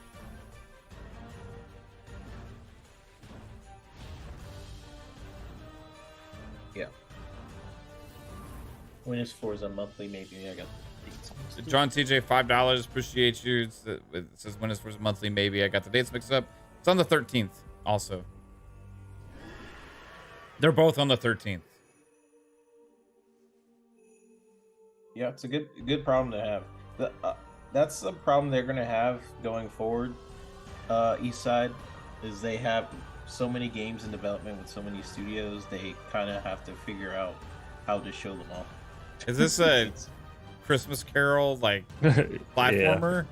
Yeah. When is Forza monthly? Maybe I got. John TJ $5. Appreciate you. It says when is Forza Monthly? Maybe I got the dates mixed up. It's on the 13th also. They're both on the 13th. Yeah, it's a good problem to have. That's a problem they're gonna have going forward. Eastside is they have so many games in development with so many studios. They kind of have to figure out how to show them all. Is this a Christmas Carol like platformer?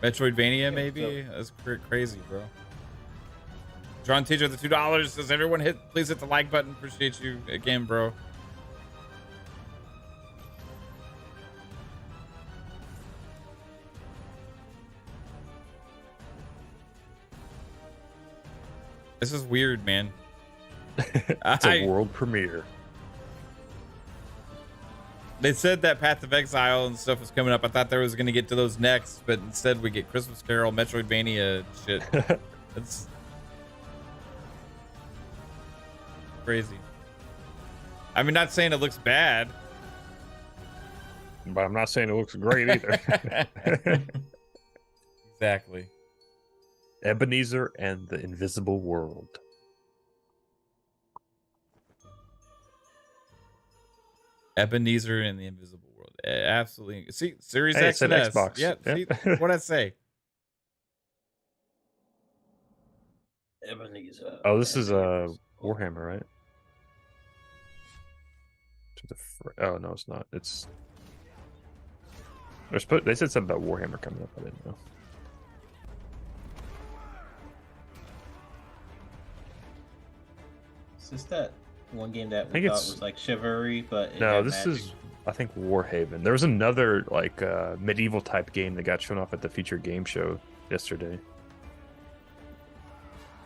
Metroidvania maybe? That's crazy, bro. John Teacher the $2 says everyone please hit the like button. Appreciate you again, bro. This is weird, man. It's a world premiere. They said that Path of Exile and stuff was coming up. I thought they was going to get to those next, but instead we get Christmas Carol, Metroidvania shit. It's crazy. I mean, not saying it looks bad, but I'm not saying it looks great either. Exactly. Ebenezer and the Invisible World. Ebenezer and the Invisible World. Absolutely. See, Series Hey, X it and said S. Xbox. Yep. Yeah. See, what'd I say? Ebenezer. Oh, this is Warhammer, right? Oh no, it's not. It's they said something about Warhammer coming up. I didn't know. Is this that one game that I think we thought it's- was like Chivalry, but it No, had this magic? is I think Warhaven. There was another like medieval type game that got shown off at the featured game show yesterday.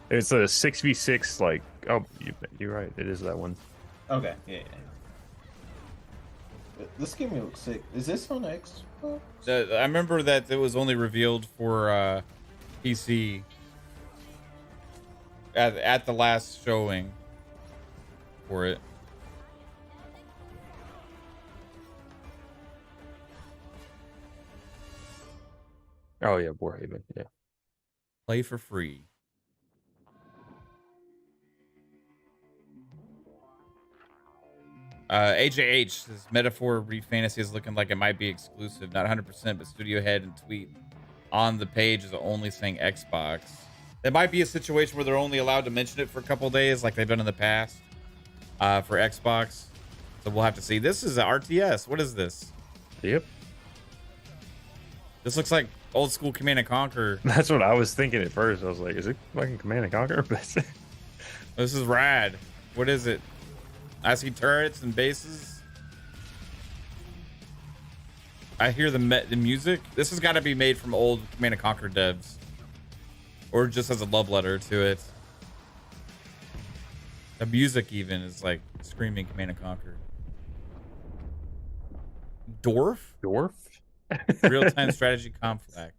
It's a 6v6 like you're right, it is that one. Okay, yeah. This game looks sick. Is this on Xbox? I remember that it was only revealed for PC at the last showing for it. Oh yeah, Warhaven. Yeah. Play for free. AJH, this Metaphor Read Fantasy is looking like it might be exclusive, not 100%, but studio head and tweet on the page is only saying Xbox. There might be a situation where they're only allowed to mention it for a couple days, like they've done in the past. for Xbox. So we'll have to see. This is a RTS. What is this? Yep. This looks like old school Command and Conquer. That's what I was thinking at first. I was like, is it fucking Command and Conquer? This is rad. What is it? I see turrets and bases. I hear the music. This has got to be made from old Command and Conquer devs, or just as a love letter to it. The music even is like screaming Command and Conquer. Dwarf? Real-time strategy conflict.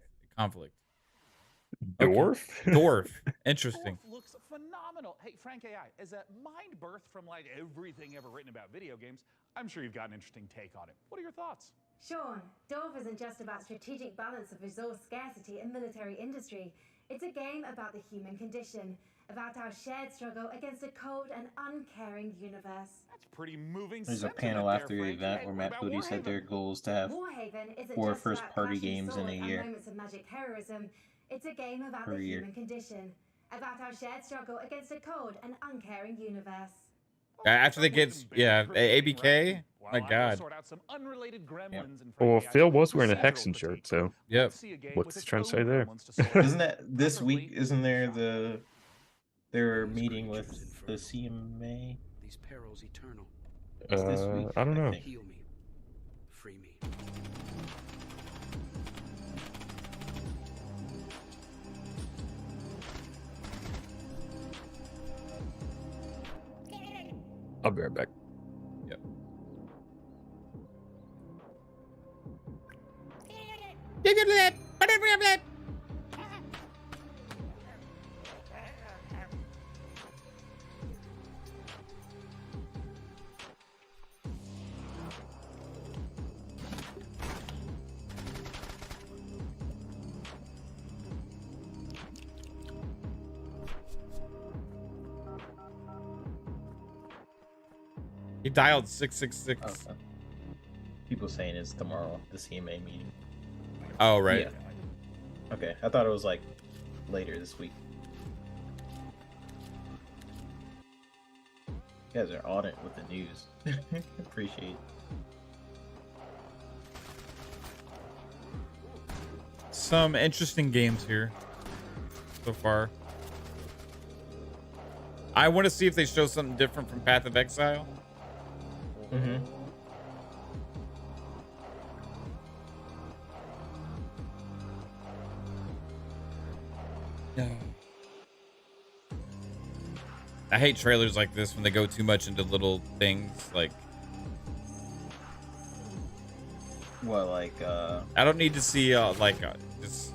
Dwarf? Okay. Dwarf. Interesting. Looks phenomenal. Hey, Frank AI, as a mind birth from like everything ever written about video games, I'm sure you've got an interesting take on it. What are your thoughts? Sean, Dwarf isn't just about strategic balance of resource scarcity and military industry. It's a game about the human condition, about our shared struggle against a cold and uncaring universe. That's pretty moving. There's a panel after the event where Matt Booty said their goal is to have Warhaven isn't 4 just first-party about games in a clashing year. swords and moments of magic heroism. It's a game about Per the year. human condition, about our shared struggle against a cold and uncaring universe. After they get, ABK. My God. Well, Phil was wearing a Hexen shirt, so yep. What's he trying to say there? Isn't that this week? Isn't there they're meeting with the CMA? These perils eternal. This week, I don't know. Heal me. Free me. I'll be right back. Yep. He dialed 666. Okay. People saying it's tomorrow, the CMA meeting. Oh, right. Yeah. Okay, I thought it was like later this week. You guys are on it with the news. Appreciate it. Some interesting games here so far. I want to see if they show something different from Path of Exile. Mm-hmm. No. I hate trailers like this when they go too much into little things like. What, like, I don't need to see just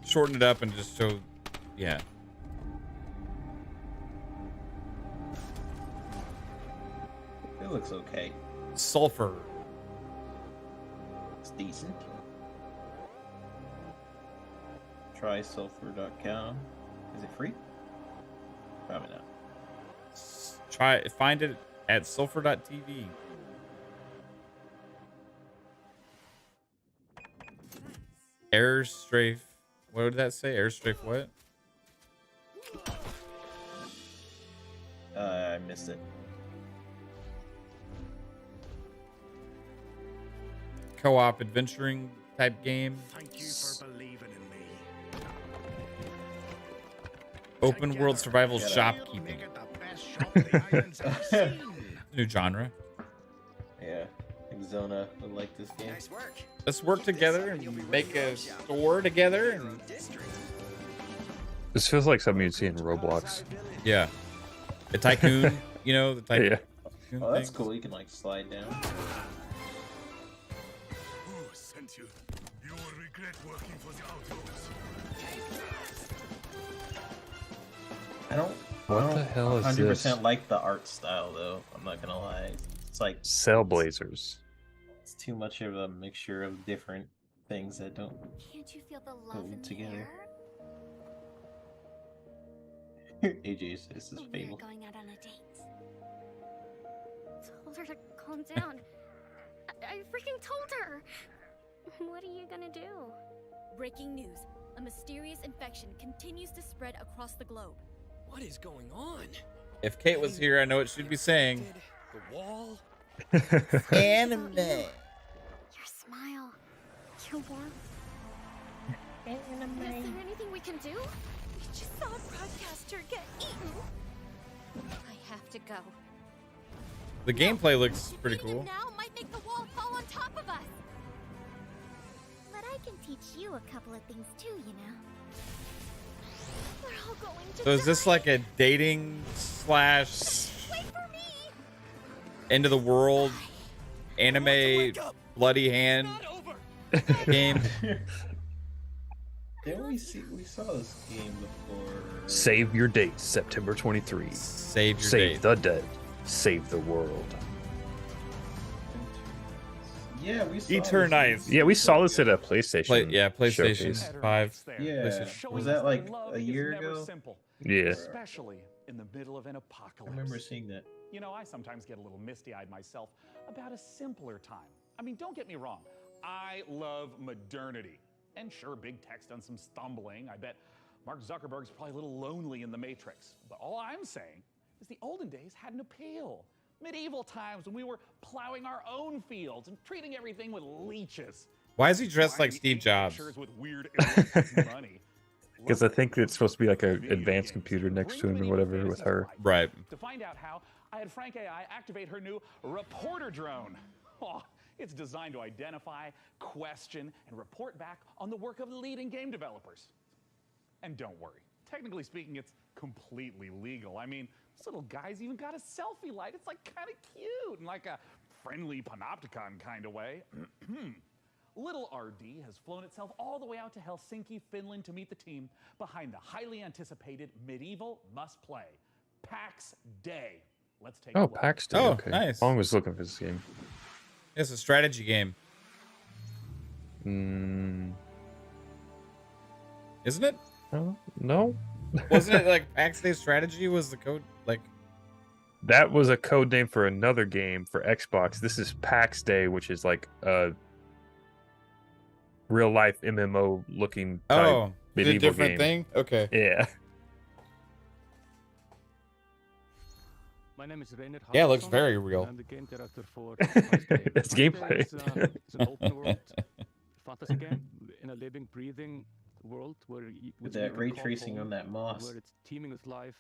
shorten it up and just show, yeah. It looks okay. Sulfur. It's decent. Try sulfur.com. Is it free? Probably not. Find it at sulfur.tv. Airstrafe. What did that say? Airstrafe what? I missed it. Co-op adventuring type game. Thank you for believing in me. Open world survival shopkeeping. New genre. Yeah, I think Zona would like this game. Nice work. Let's work together and make a store together. And... This feels like something you'd see in Roblox. Yeah. The tycoon, you know, the tycoon. Yeah. Oh, that's cool. You can like slide down. Who sent you? You will regret working for the outlaws. I don't. What the hell is 100% this? like the art style though. I'm not gonna lie. It's like Cell Blazers. It's too much of a mixture of different things that don't Can't you feel the love go in the together. air? AJ says this is We're Fable. going out on a date. Told her to calm down. I freaking told her. What are you gonna do? Breaking news. A mysterious infection continues to spread across the globe. What is going on? If Kate was here, I know what she'd be saying. The wall. Anime. Your smile. Your warmth. Anime. Is there anything we can do? We just saw a broadcaster get eaten. I have to go. The gameplay looks pretty Defeating cool. him now might make the wall fall on top of us. But I can teach you a couple of things too, you know. We're all going to So is this like a dating slash end of the world anime bloody hand game? Didn't we saw this game before? Save your date, September 23. Save your Save date. the dead. Save the world. Yeah, we saw Eternize. Yeah, we saw this at a PlayStation. PlayStation showcase. 5. Yeah, PlayStation. was that like a year ago? Yeah. Especially in the middle of an apocalypse. I remember seeing that. You know, I sometimes get a little misty-eyed myself about a simpler time. I mean, don't get me wrong. I love modernity. And sure, big tech's done some stumbling. I bet Mark Zuckerberg's probably a little lonely in the Matrix. But all I'm saying is the olden days had an appeal. Medieval times when we were plowing our own fields and treating everything with leeches. Why is he dressed like Steve Jobs? With weird money. Because I think it's supposed to be like an advanced computer next to him or whatever with her. Right. To find out how, I had Frank AI activate her new reporter drone. Oh, it's designed to identify, question, and report back on the work of leading game developers. And don't worry, technically speaking, it's completely legal. I mean, this little guy's even got a selfie light. It's like kind of cute in like a friendly panopticon kind of way. Little RD has flown itself all the way out to Helsinki, Finland to meet the team behind the highly anticipated medieval must-play, PAX Day. Let's take a look. PAX Day. Oh, okay. nice. I was looking for this game. It's a strategy game. Isn't it? No. Wasn't it like PAX Day Strategy was the code? Like That was a code name for another game for Xbox. This is PAX Day, which is like a real life MMO looking type medieval a different game. thing? Okay. Yeah. My name is Reiner. Yeah, it looks very real. I'm the game director for It's gameplay. It's an open world fantasy game in a living, breathing world where With that ray tracing on that moss. where it's teeming with life,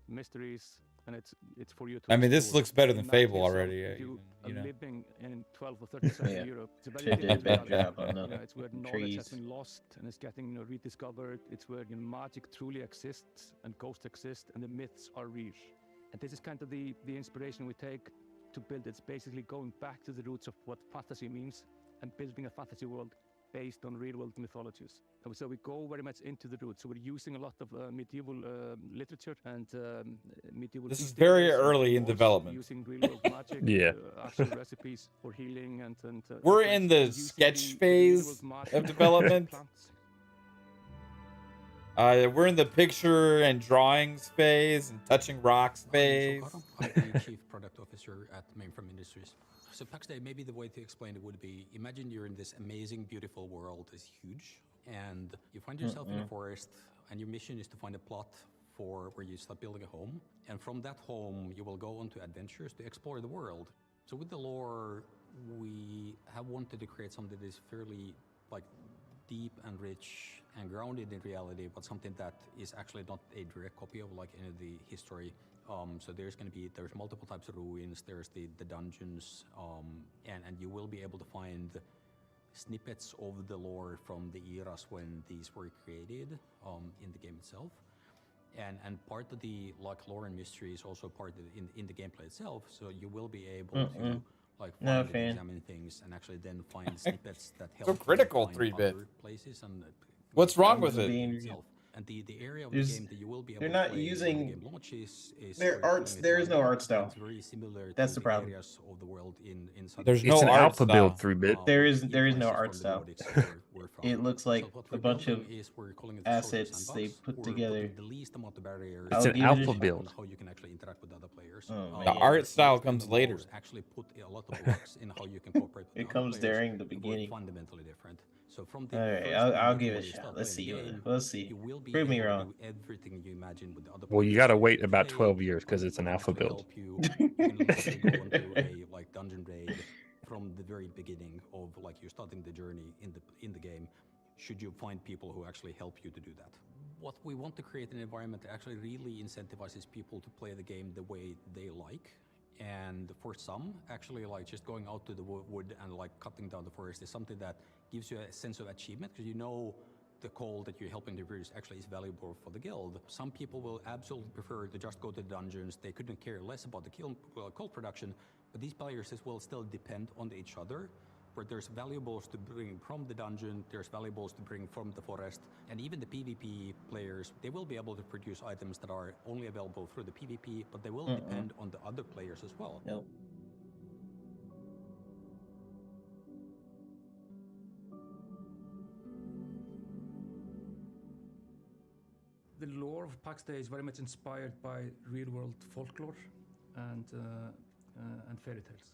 mysteries, and it's for you to. I mean, this explore. looks better than Imagine Fable yourself already. You know. living in 12th or 13th century Yeah. Europe. It's a Sure very did different bad reality. job on the It's where knowledge has trees. been lost and it's getting rediscovered. It's where magic truly exists and ghosts exist and the myths are real. And this is kind of the inspiration we take to build. It's basically going back to the roots of what fantasy means and building a fantasy world based on real world mythologies. And so we go very much into the roots. So we're using a lot of medieval literature and medieval. This is very early in development. Using real world magic. Yeah. Actual recipes for healing and. We're in the sketch phase of development. We're in the picture and drawings phase and touching rocks phase. I'm the Chief Product Officer at Mainframe Industries. So PAX Day, maybe the way to explain it would be, imagine you're in this amazing, beautiful world, it's huge, and you find yourself in a forest, and your mission is to find a plot for where you start building a home, and from that home, you will go on to adventures to explore the world. So with the lore, we have wanted to create something that is fairly, like, deep and rich and grounded in reality, but something that is actually not a direct copy of like any of the history. So there's multiple types of ruins, there's the dungeons, and you will be able to find snippets of the lore from the eras when these were created in the game itself. And part of the like lore and mystery is also part of in the gameplay itself, so you will be able to like find and examine things and actually then find snippets that help. So critical, find 3-bit. other places and What's wrong with it? itself. And the area of the game that you will be able They're to not play when the using game launches is their we're arts. calling it There is no like- art style. It's very similar That's to the problem. areas of the world in There's It's no an art alpha style. build 3-bit. There is no influences art from the style. Nordics where we're from. It looks like So what a we're bunch of building is we're calling it the social assets they sandbox. put We're together. putting the least amount of barriers. It's an give it a alpha shot. build. How you can actually interact with other players. Oh, The man. art style most comes MMOs later. Actually put a lot of blocks in how you can cooperate with It other comes players, during the and we're beginning. fundamentally different. So from the All right, first I'll moment give it where a you shot. start Let's playing see. the game, Let's see. you will be Prove me able to wrong. do everything you imagine with the other Well, you players. got to So wait if you about play 12 years people because who it's an will alpha actually build. help you can literally go into a like dungeon raid from the very beginning of like you're starting the journey in the game. Should you find people who actually help you to do that? What we want to create an environment that actually really incentivizes people to play the game the way they like. And for some, actually, like just going out to the wood and like cutting down the forest is something that gives you a sense of achievement because you know the coal that you're helping to produce actually is valuable for the guild. Some people will absolutely prefer to just go to the dungeons. They couldn't care less about the coal production, but these players will still depend on each other. Where there's valuables to bring from the dungeon, there's valuables to bring from the forest, and even the PvP players, they will be able to produce items that are only available through the PvP, but they will depend on the other players as well. Nope. The lore of PAX Day is very much inspired by real-world folklore and fairy tales.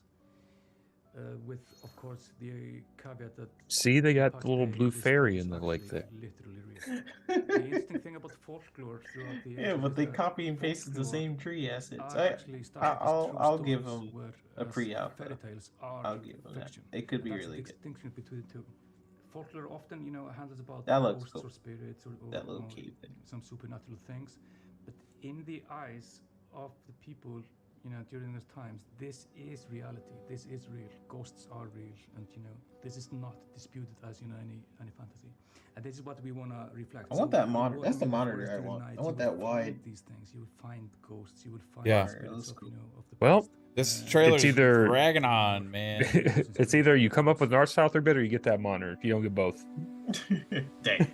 With, of course, the caveat that... See, they got the little blue fairy in the lake there. Literally real. The interesting thing about folklore throughout the Yeah, but they copy and pasted the same tree assets. I'll give them a pre-alpha. I'll give them that. It could be really good. Distinction between the two. Folklore often, handles about That looks ghosts cool. or spirits or That little cave thing. some supernatural things, but in the eyes of the people, during those times, this is reality. This is real. Ghosts are real, and this is not disputed as any fantasy. And this is what we want to reflect. I want that monitor. That's the monitor I want. I want that wide. These things, you will find ghosts. You will find spirits of, of the Well, this trailer's it's either dragging on, man. It's either you come up with an art style through bit or you get that monitor. If you don't get both. Dang.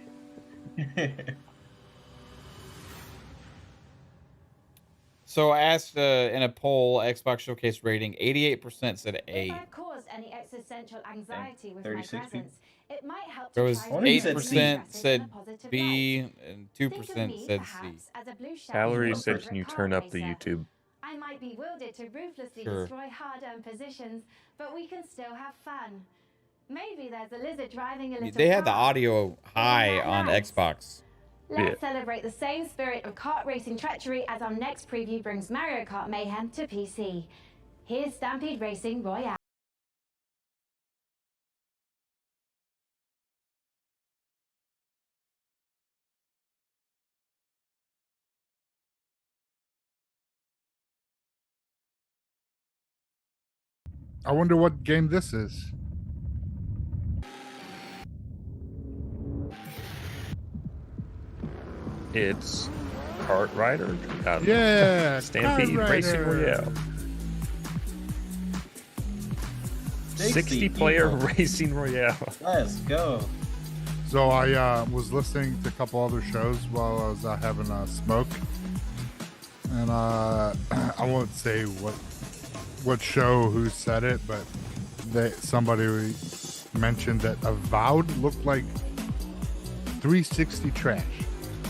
So I asked in a poll, Xbox Showcase rating, 88% said A. If I've caused any existential anxiety with my 36 presence, it might help There to was try 8% said in a positive B light. and Think of 2% me, said C. perhaps, as a blue shadow Calarie of a said, favorite "Can you car turn up the racer. YouTube?" I might be wielded to ruthlessly Sure. destroy hard-earned positions, but we can still have fun. Maybe there's a lizard driving a little They had the car. audio high that on nice? Xbox. Let's celebrate the same spirit of kart racing treachery as our next preview brings Mario Kart Mayhem to PC. Here's Stampede Racing Royale. I wonder what game this is. It's Kart Rider. Yeah, Stampede Kart Racing Rider. Royale. 60-player racing royale. Let's go. So I was listening to a couple other shows while I was having a smoke, and I won't say what show who said it, but somebody mentioned that Avowed looked like 360 trash,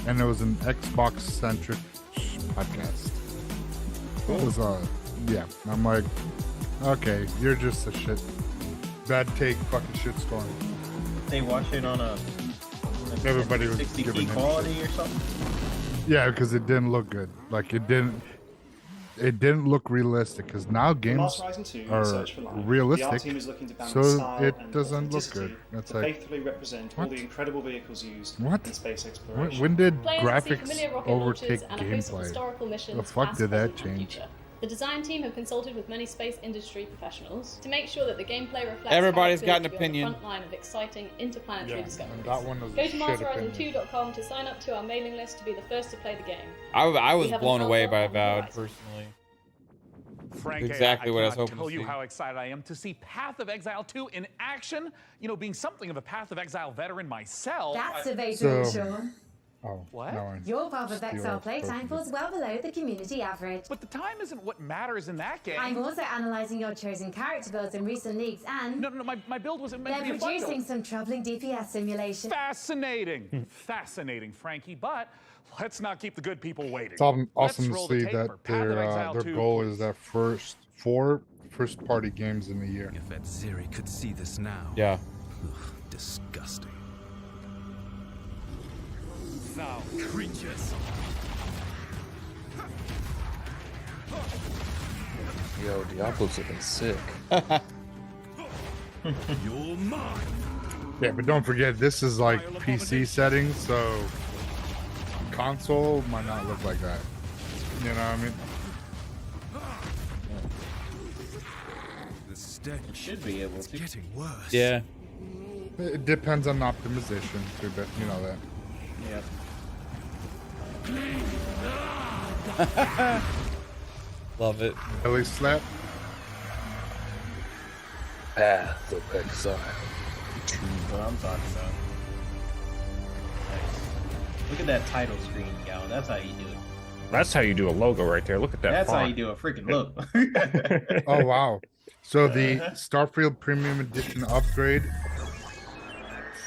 and it was an Xbox centric podcast. It was yeah. I'm like, okay, you're just a bad take fucking shitstorm. They watch it on a Everybody was 60p giving him quality shit. or something. Yeah, because it didn't look good. Like it didn't look realistic. Because now games are realistic, so it doesn't look good. That's like faithfully represent all the incredible vehicles used in space exploration. when did Players can see graphics familiar rocket overtake launches and a host of gameplay? historical missions, The fuck past, did that present, and change? future. The design team have consulted with many space industry professionals to make sure that the gameplay reflects Everybody's how it got feels an to be on opinion. the front line of exciting interplanetary discoveries. that one was a Go to shit MasterHorizon2.com to sign up to our mailing list to be the first to play the game. I was We have blown an away alpha by on the Avowed horizon. personally. Frank, Exactly what I was cannot hoping tell to you see. how excited I am to see Path of Exile 2 in action. Being something of a Path of Exile veteran myself. That's a vagrant, So- Sean. Oh, What? no, I Your Path of steal Exile it, playtime falls well below the community average. But the time isn't what matters in that game. I'm also analysing your chosen character builds in recent leagues, and No, my build wasn't meant they're to be a fun producing build. some troubling DPS simulation. Fascinating. Fascinating, Frankie. But let's not keep the good people waiting. It's awesome Let's to roll the see tape that for Path of Exile their 2, goal please. is that four first party games in the year. If Ziri could see this now. Yeah. disgusting. Foul creatures. Yo, Diablo's looking sick. You're mine. Yeah, but don't forget, this is like PC settings, so console might not look like that. You know what I mean? The stench should be able to. Getting worse. Yeah. It depends on optimization, too, but you know that. Yep. Love it. Belly slap. Path of exile. What I'm talking about. Nice. Look at that title screen, Gal. That's how you do it. That's how you do a logo right there. Look at that. That's how font. you do a freaking logo. Oh wow! So the Starfield Premium Edition upgrade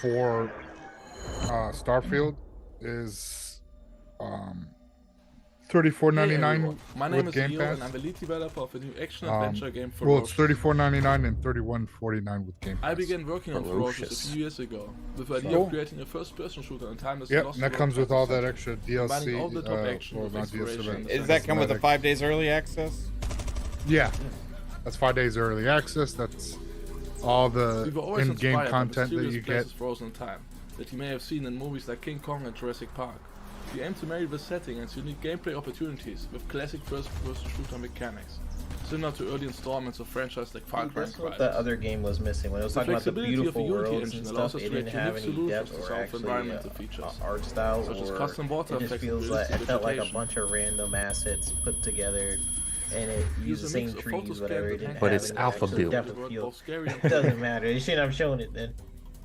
for Starfield is $34.99 My name with is Game Leo, Pass. and I'm the lead developer of a new action-adventure game for Well, it's Ferocious. $34.99 and $31.49 with Game Pass. I began working on Ferocious a few years ago with the idea Cool. of creating a first-person shooter on timeless Yep, lost and that world comes with all that fantasy, extra DLC. combining all the top action or with not exploration DLC, and Does that come with the 5 days early access? Yeah, that's 5 days early access. That's all We the were always in-game inspired by content that mysterious you get. places frozen in time that you may have seen in movies like King Kong and Jurassic Park. We aim to marry the setting and unique gameplay opportunities with classic first-person shooter mechanics, similar to early installments of franchises like FARK. That's what the other game was missing. When it was The talking about the flexibility of the beautiful Unity worlds engine and allows stuff, us it to didn't create have unique any solutions depth to or solve actually environmental features, art style, such as or custom water it just effects feels and like it realistic felt like a vegetation. bunch of random assets put together, and it used the Use a same mix of trees, photoscape whatever. It and didn't But have it's any alpha actual build. depth of field. Both scary and It doesn't matter. You shouldn't have shown it then.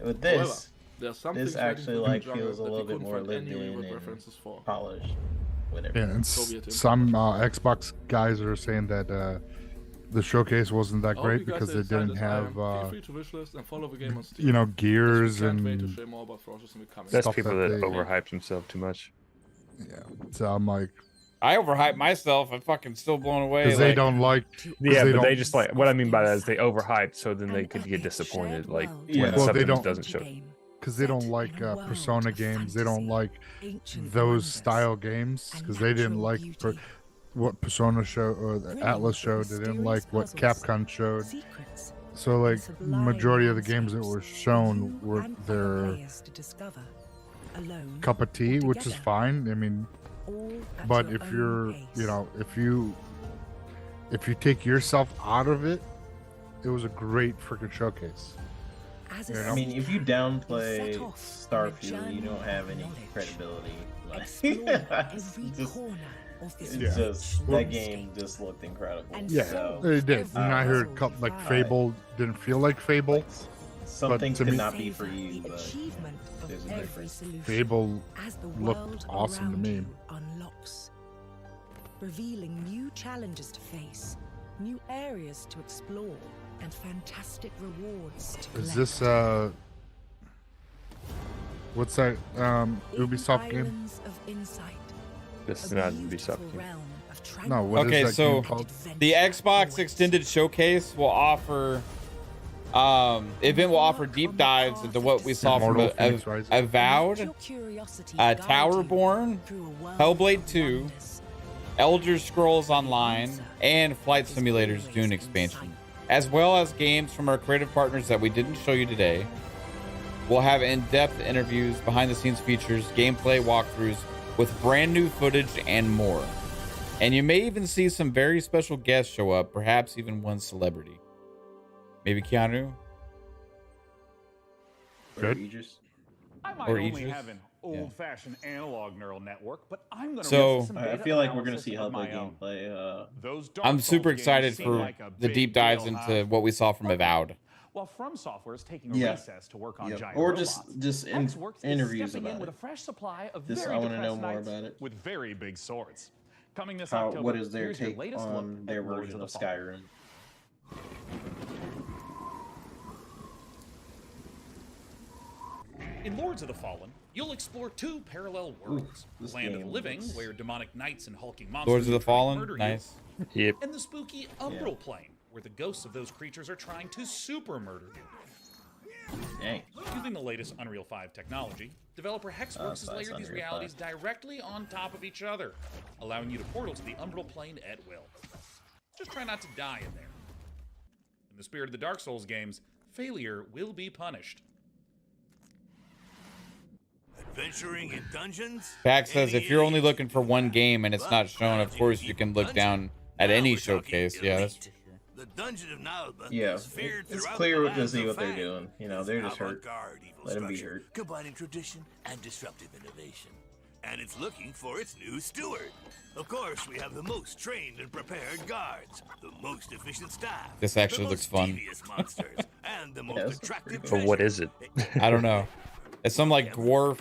With However, this, there are some this things waiting actually for like the genre feels a that we little bit couldn't more find lived anywhere in with and references for. polished. Whatever. Yeah, and Soviet some Xbox guys are saying that the showcase wasn't that I hope great you guys because are they excited didn't as I am. have Feel free to wishlist and follow the game on Steam, you know, as we gears can't wait to and share more about Ferocious in the coming That's stuff people that that they- overhyped themselves too much. Yeah, so I'm like, I overhyped myself. I'm fucking still blown away. because they don't like. Yeah, they but they don't- just like what I mean by that is they overhyped, so then they could get disappointed. Like when Well, they something don't doesn't show. because they don't like Persona games. They don't like those style games because they didn't like what Persona showed or the Atlas showed. They didn't like what Capcom showed. So like majority of the games that were shown were their cup of tea, which is fine. I mean, but if you're, you know, if you take yourself out of it, it was a great freaking showcase. You know? I mean, if you downplay Starfield, you don't have any credibility. Like, it's just that game just looked incredible. Yeah, so, it did. And I heard like Fable didn't feel like Fable. Some but things to could me, not be for you, but there's a difference. Fable looked awesome to me. Unlocks, revealing new challenges to face, new areas to explore, and fantastic rewards to collect. Is this what's that Ubisoft game? Islands of Insight, This is not an Ubisoft game. No, what is Okay, that so game called? the Xbox Extended Showcase will offer event will offer deep dives into what we saw from Immortal Phoenix Rising. Avowed, Towerborn, Hellblade 2, Elder Scrolls Online, and Flight Simulator's Dune expansion, as well as games from our creative partners that we didn't show you today. We'll have in-depth interviews, behind-the-scenes features, gameplay walkthroughs with brand new footage and more. And you may even see some very special guests show up, perhaps even one celebrity. Maybe Keanu? Good. I might Or only Aegis. have an old-fashioned analog neural network, but I'm going to So- I feel like we're gonna see Hellblade gameplay. I'm super excited for the deep dives into what we saw from Avowed. While From Software is taking a Yeah. recess to work on Yep. giant Or robots, just Hexworks is interviews stepping in about with it. a fresh supply of This- very I wanna know depressed more knights about it. with very big swords. Coming this How, October, what is their here's your take latest look on their at Lords version the of Fallen. Skyrim? In Lords of the Fallen, you'll explore two parallel worlds: this the Land of game the Living, looks- where demonic knights and hulking monsters Lords of the are trying to Fallen, murder nice. you, Yep. and the spooky Umbral Plane, where the ghosts of those creatures are trying to super murder you. Dang. Using the latest Unreal 5 technology, developer Hexworks has layered these realities directly on top of each other, allowing you to portal to the Umbral Plane at will. Just try not to die in there. In the spirit of the Dark Souls games, failure will be punished. Adventuring in dungeons? Pack says if you're only looking for one game and it's not shown, of course you can look down at any showcase. Yeah, that's for sure. The Dungeon of Nalba Yeah, is feared it's throughout clear the to lands see of what they're Fang. doing. You know, they're just hurt. Avant-garde evil Let them be structure, hurt. combining tradition and disruptive innovation. And it's looking for its new steward. Of course, we have the most trained and prepared guards, the most efficient staff. This actually the looks most fun. devious monsters, and the most attractive But what is it? I don't know. It's some like dwarf,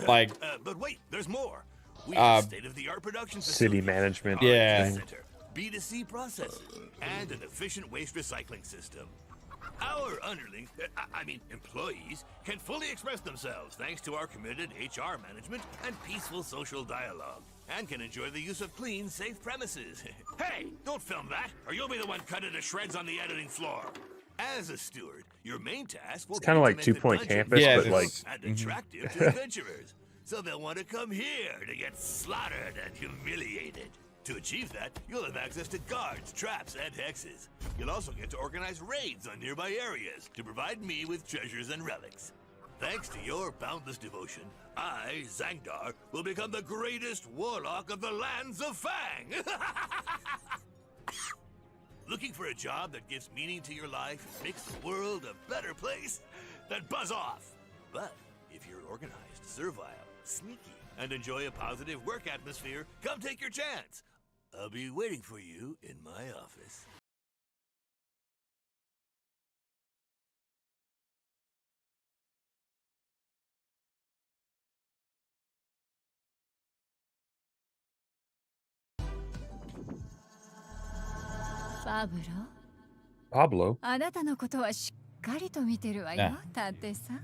like but wait, there's more. We have state-of-the-art production facility, City management. Yeah. center, B2C processes, and an efficient waste recycling system. Our underlings, employees, can fully express themselves thanks to our committed HR management and peaceful social dialogue, and can enjoy the use of clean, safe premises. Hey, don't film that, or you'll be the one cut into shreds on the editing floor. As a steward, your main task will It's kind of like be to 2 make the Point dungeon Campus, Yeah, but it's- like and attractive to adventurers. So they'll want to come here to get slaughtered and humiliated. To achieve that, you'll have access to guards, traps, and hexes. You'll also get to organize raids on nearby areas to provide me with treasures and relics. Thanks to your boundless devotion, I, Zangdar, will become the greatest warlock of the lands of Fang! Looking for a job that gives meaning to your life and makes the world a better place? Then buzz off! But if you're organized, servile, sneaky, and enjoy a positive work atmosphere, come take your chance. I'll be waiting for you in my office. Pablo. あなたのことはしっかりと見てるわよ、探偵さん。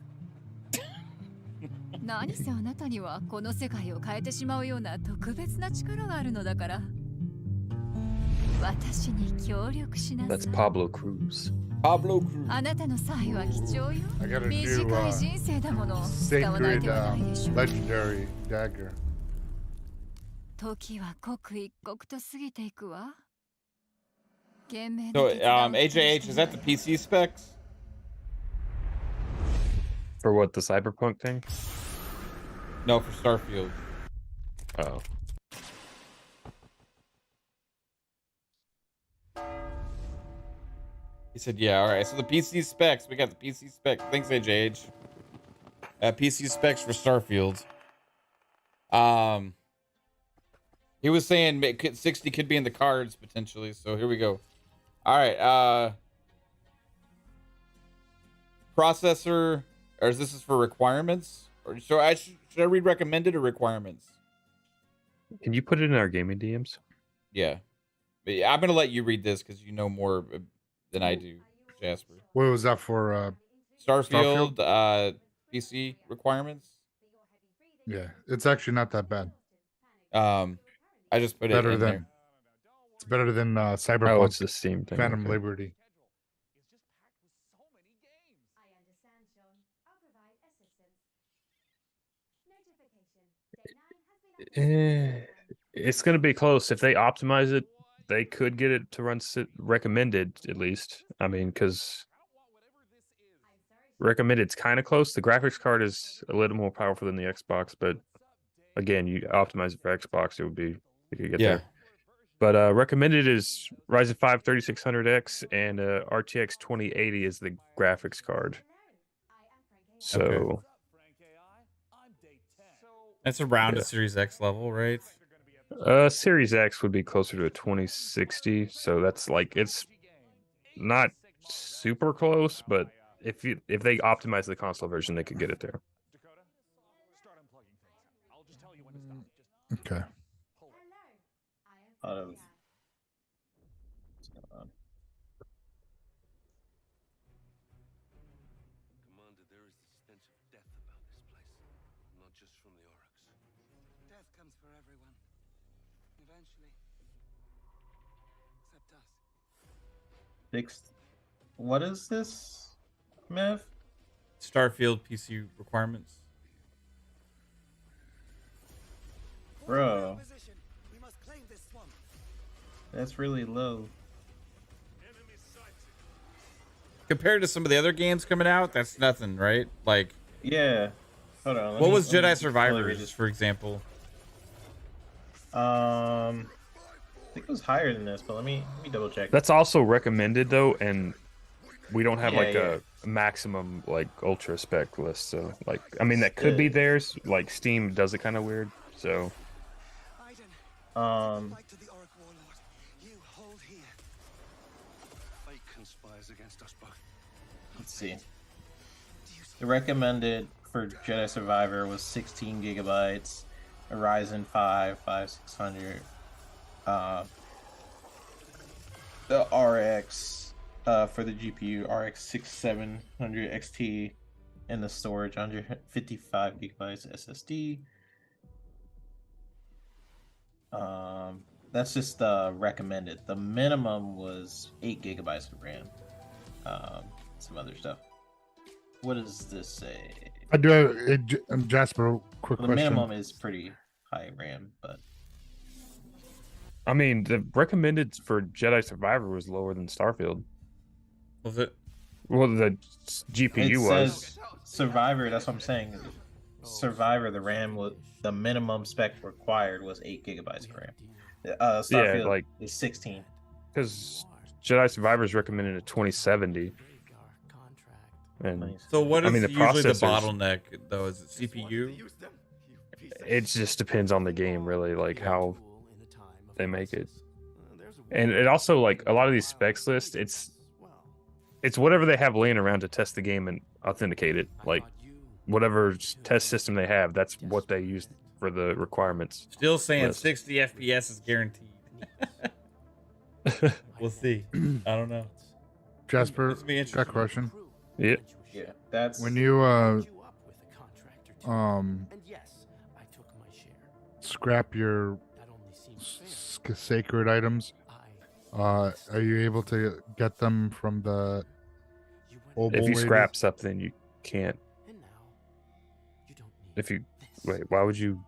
何せあなたにはこの世界を変えてしまうような特別な力があるのだから。私に協力しなさい。 That's Pablo Cruz. Pablo Cruz. あなたの才は貴重よ。 I got a new 短い人生だもの。使わない sacred 手はないでしょう。 legendary dagger. 時は刻一刻と過ぎていくわ。懸命な so 決断をして AJH, is that the PC specs? For what, the Cyberpunk thing? No, for Starfield. Oh. He said, yeah, all right. So the PC specs, we got the PC specs. Thanks, AJH. PC specs for Starfield. He was saying 60 could be in the cards potentially. So here we go. All right. Processor, or is this for requirements? Or so should I read recommended or requirements? Can you put it in our gaming DMs? Yeah. I'm gonna let you read this because you know more than I do, Jasper. What was that for? Starfield, PC requirements. Yeah, it's actually not that bad. I just put better it in than there. it's better than Cyberpunk. Oh, it's the Steam thing. Phantom Okay. Liberty. It's going to be close. If they optimize it, they could get it to run recommended at least. I mean, because recommended's kind of close. The graphics card is a little more powerful than the Xbox, but again, you optimize it for Xbox, you could get there. But recommended is Ryzen 5 3600X and RTX 2080 is the graphics card. So. Okay. That's around a Series X level, right? Series X would be closer to a 2060, so that's like it's not super close, but if they optimize the console version, they could get it there. Okay. Commander, there is the stench of death about this place. Not just from the Oryx. Death comes for everyone. Eventually. Except us. Fixed. What is this, Mev? Starfield PC requirements. Bro, that's really low. Compared to some of the other games coming out, that's nothing, right? Like, yeah. Hold on. What was Jedi Survivors, for example? I think it was higher than this, but let me double check. That's also recommended though, and we don't have Yeah, like yeah. a maximum like ultra spec list. So like, I mean, that could be theirs. Like Steam does it kind of weird. So, let's see. The recommended for Jedi Survivor was 16 gigabytes, a Ryzen 5 5600, the RX for the GPU RX 6700 XT, and the storage 155 gigabytes SSD. That's just the recommended. The minimum was 8 gigabytes of RAM. Some other stuff. What does this say? I do have Jasper. Quick The question. minimum is pretty high RAM, but I mean, the recommended for Jedi Survivor was lower than Starfield. Was it? Well, the GPU it was. says Survivor. That's what I'm saying. Survivor, the RAM was the minimum spec required was 8 gigabytes of RAM. Starfield like is 16. Because Jedi Survivor is recommended at 2070. And So what is I mean, the usually the processors- bottleneck, though? Is it CPU? It just depends on the game, really, like how they make it. And it also, like, a lot of these specs lists, it's whatever they have laying around to test the game and authenticate it. Like, whatever test system they have, that's what they use for the requirements. Still saying list. 60 FPS is guaranteed. We'll see. I don't know. Jasper, This will be got a interesting. question. Yeah. Yeah, that's When you scrap your sacred items, are you able to get them from the old If you lady? scrap something, you can't. If you wait, why would you?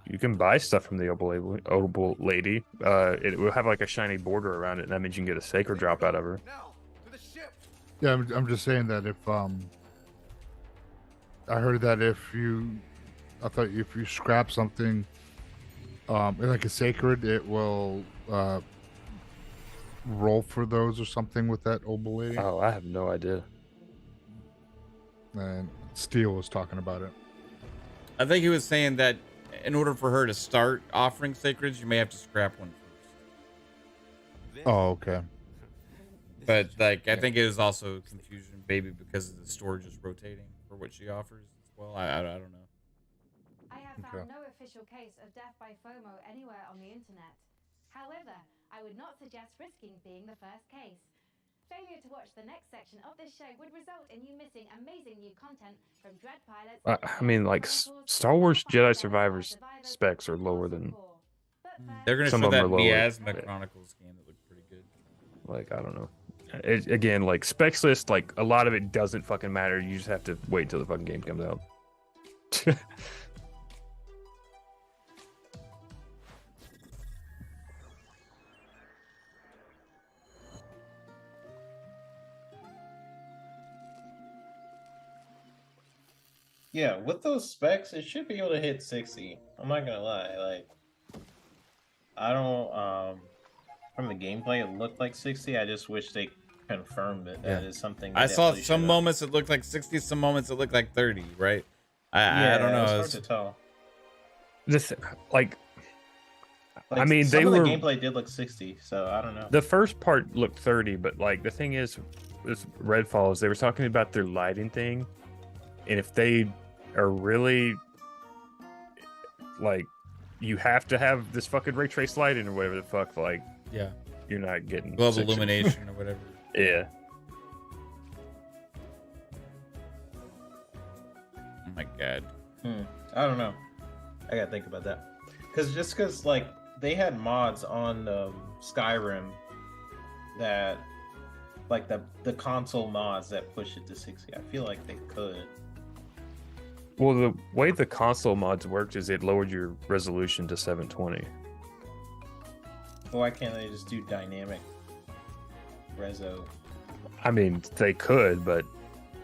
You can buy stuff from the Obel lady. It will have like a shiny border around it, and that means you can get a sacred drop out of her. Yeah, I'm just saying that if I heard that if you scrap something like a sacred, it will roll for those or something with that Obel lady. Oh, I have no idea. And Steele was talking about it. I think he was saying that in order for her to start offering sacreds, you may have to scrap one first. Oh, okay. But like, I think it is also confusion, maybe because the storage is rotating for what she offers as well. I don't know. I have found no official case of death by FOMO anywhere on the internet. However, I would not suggest risking being the first case. Failure to watch the next section of this show would result in you missing amazing new content from Dread Pilots. I mean, like Star Wars Jedi Survivor's specs are lower than. They're gonna Some show of them that are lower. Miasma Chronicles game that looked pretty good. Like, I don't know. Again, like specs list, like a lot of it doesn't fucking matter. You just have to wait till the fucking game comes out. Yeah, with those specs, it should be able to hit 60. I'm not gonna lie, like I don't from the gameplay it looked like 60. I just wish they confirmed that that is something I they saw definitely some should've- moments it looked like 60, some moments it looked like 30, right? I don't know. It's hard It's- to tell. This like I Like, mean, some they of were the gameplay did look 60, so I don't know. the first part looked 30, but like the thing is, with Redfall is they were talking about their lighting thing, and if they are really like, you have to have this fucking ray trace lighting or whatever the fuck, like, yeah, you're not getting global 60. illumination or whatever. Yeah. Oh my god. I don't know. I gotta think about that. Because like they had mods on Skyrim that Like the console mods that push it to 60. I feel like they could. Well, the way the console mods worked is it lowered your resolution to 720. Why can't they just do dynamic reso? I mean, they could, but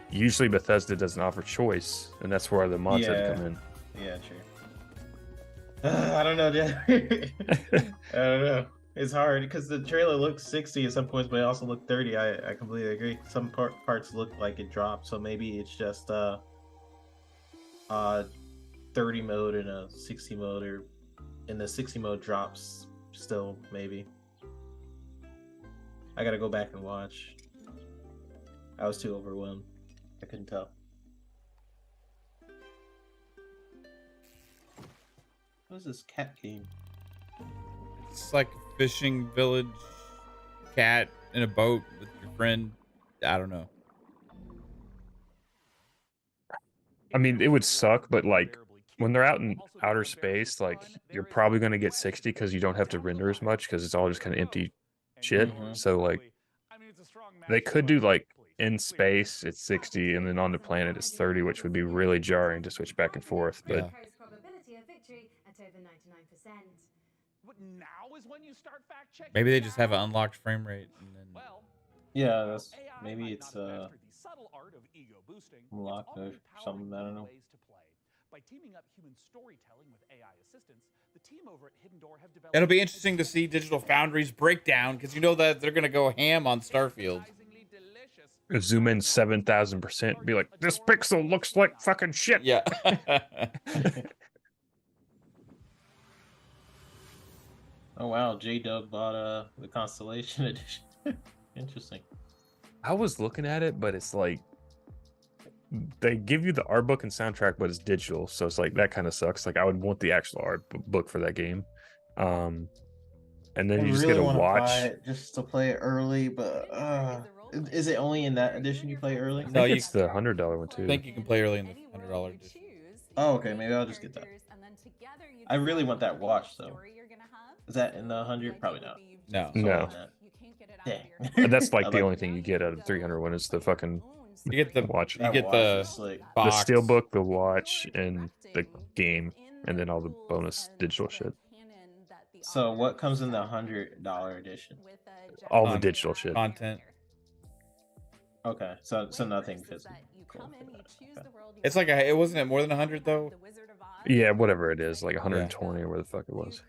usually Bethesda doesn't offer choice, and that's where the mods had to come in. Yeah, true. I don't know, dude. I don't know. It's hard because the trailer looks 60 at some points, but it also looked 30. I completely agree. Some parts look like it dropped, so maybe it's just 30 mode and a 60 mode, or in the 60 mode drops still, maybe. I gotta go back and watch. I was too overwhelmed. I couldn't tell. What is this cat game? It's like a fishing village, cat in a boat with your friend. I don't know. I mean, it would suck, but like when they're out in outer space, like you're probably going to get 60 because you don't have to render as much because it's all just kind of empty shit. So like they could do like in space it's 60 and then on the planet it's 30, which would be really jarring to switch back and forth. But Yeah. Probability of victory at over 99%. Now is when you start fact checking. Maybe they just have an unlocked frame rate. And then... Yeah, that's maybe it's unlocked or something. I don't know. By teaming up human storytelling with AI assistants, the team over at Hidden Door have developed. It'll be interesting to see Digital Foundry's breakdown because you know that they're gonna go ham on Starfield. zoom in 7,000%, be like, this pixel looks like fucking shit. Yeah. Oh wow, J-Dub bought the Constellation edition. Interesting. I was looking at it, but it's like they give you the art book and soundtrack, but it's digital, so it's like that kind of sucks. Like I would want the actual art book for that game, and then you just really get to wanna watch. buy it just to play it early, but is it only in that edition you play early? No, it's the $100 one too. I think you can play early in the $100 edition. Oh, okay, maybe I'll just get that. I really want that watch though. Is that in the 100? Probably not. No. No. Dang. And that's like I the only thing you get out of the 300 one is the fucking You get the watch. You get the the box. steelbook, the watch, and the game, and then all the bonus digital shit. So what comes in the $100 edition? All the digital shit. Content. Okay, so nothing physical. Cool. Okay. It's like it wasn't it more than 100 though. Yeah, whatever it is, like 120 or where the fuck it was.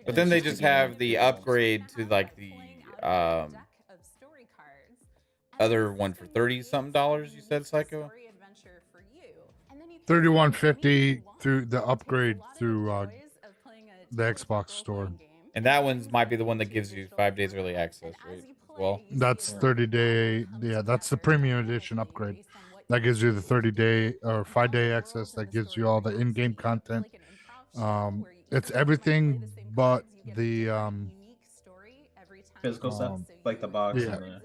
But then they just have the upgrade to like the other one for $30-something. You said, Psycho. $31.50 through the upgrade through the Xbox store. And that one's might be the one that gives you 5 days early access, right? Well, That's 30-day. Yeah, that's the premium edition upgrade. That gives you the 30-day or 5-day access. That gives you all the in-game content. It's everything but the Physical stuff, like the box. Yeah, And the...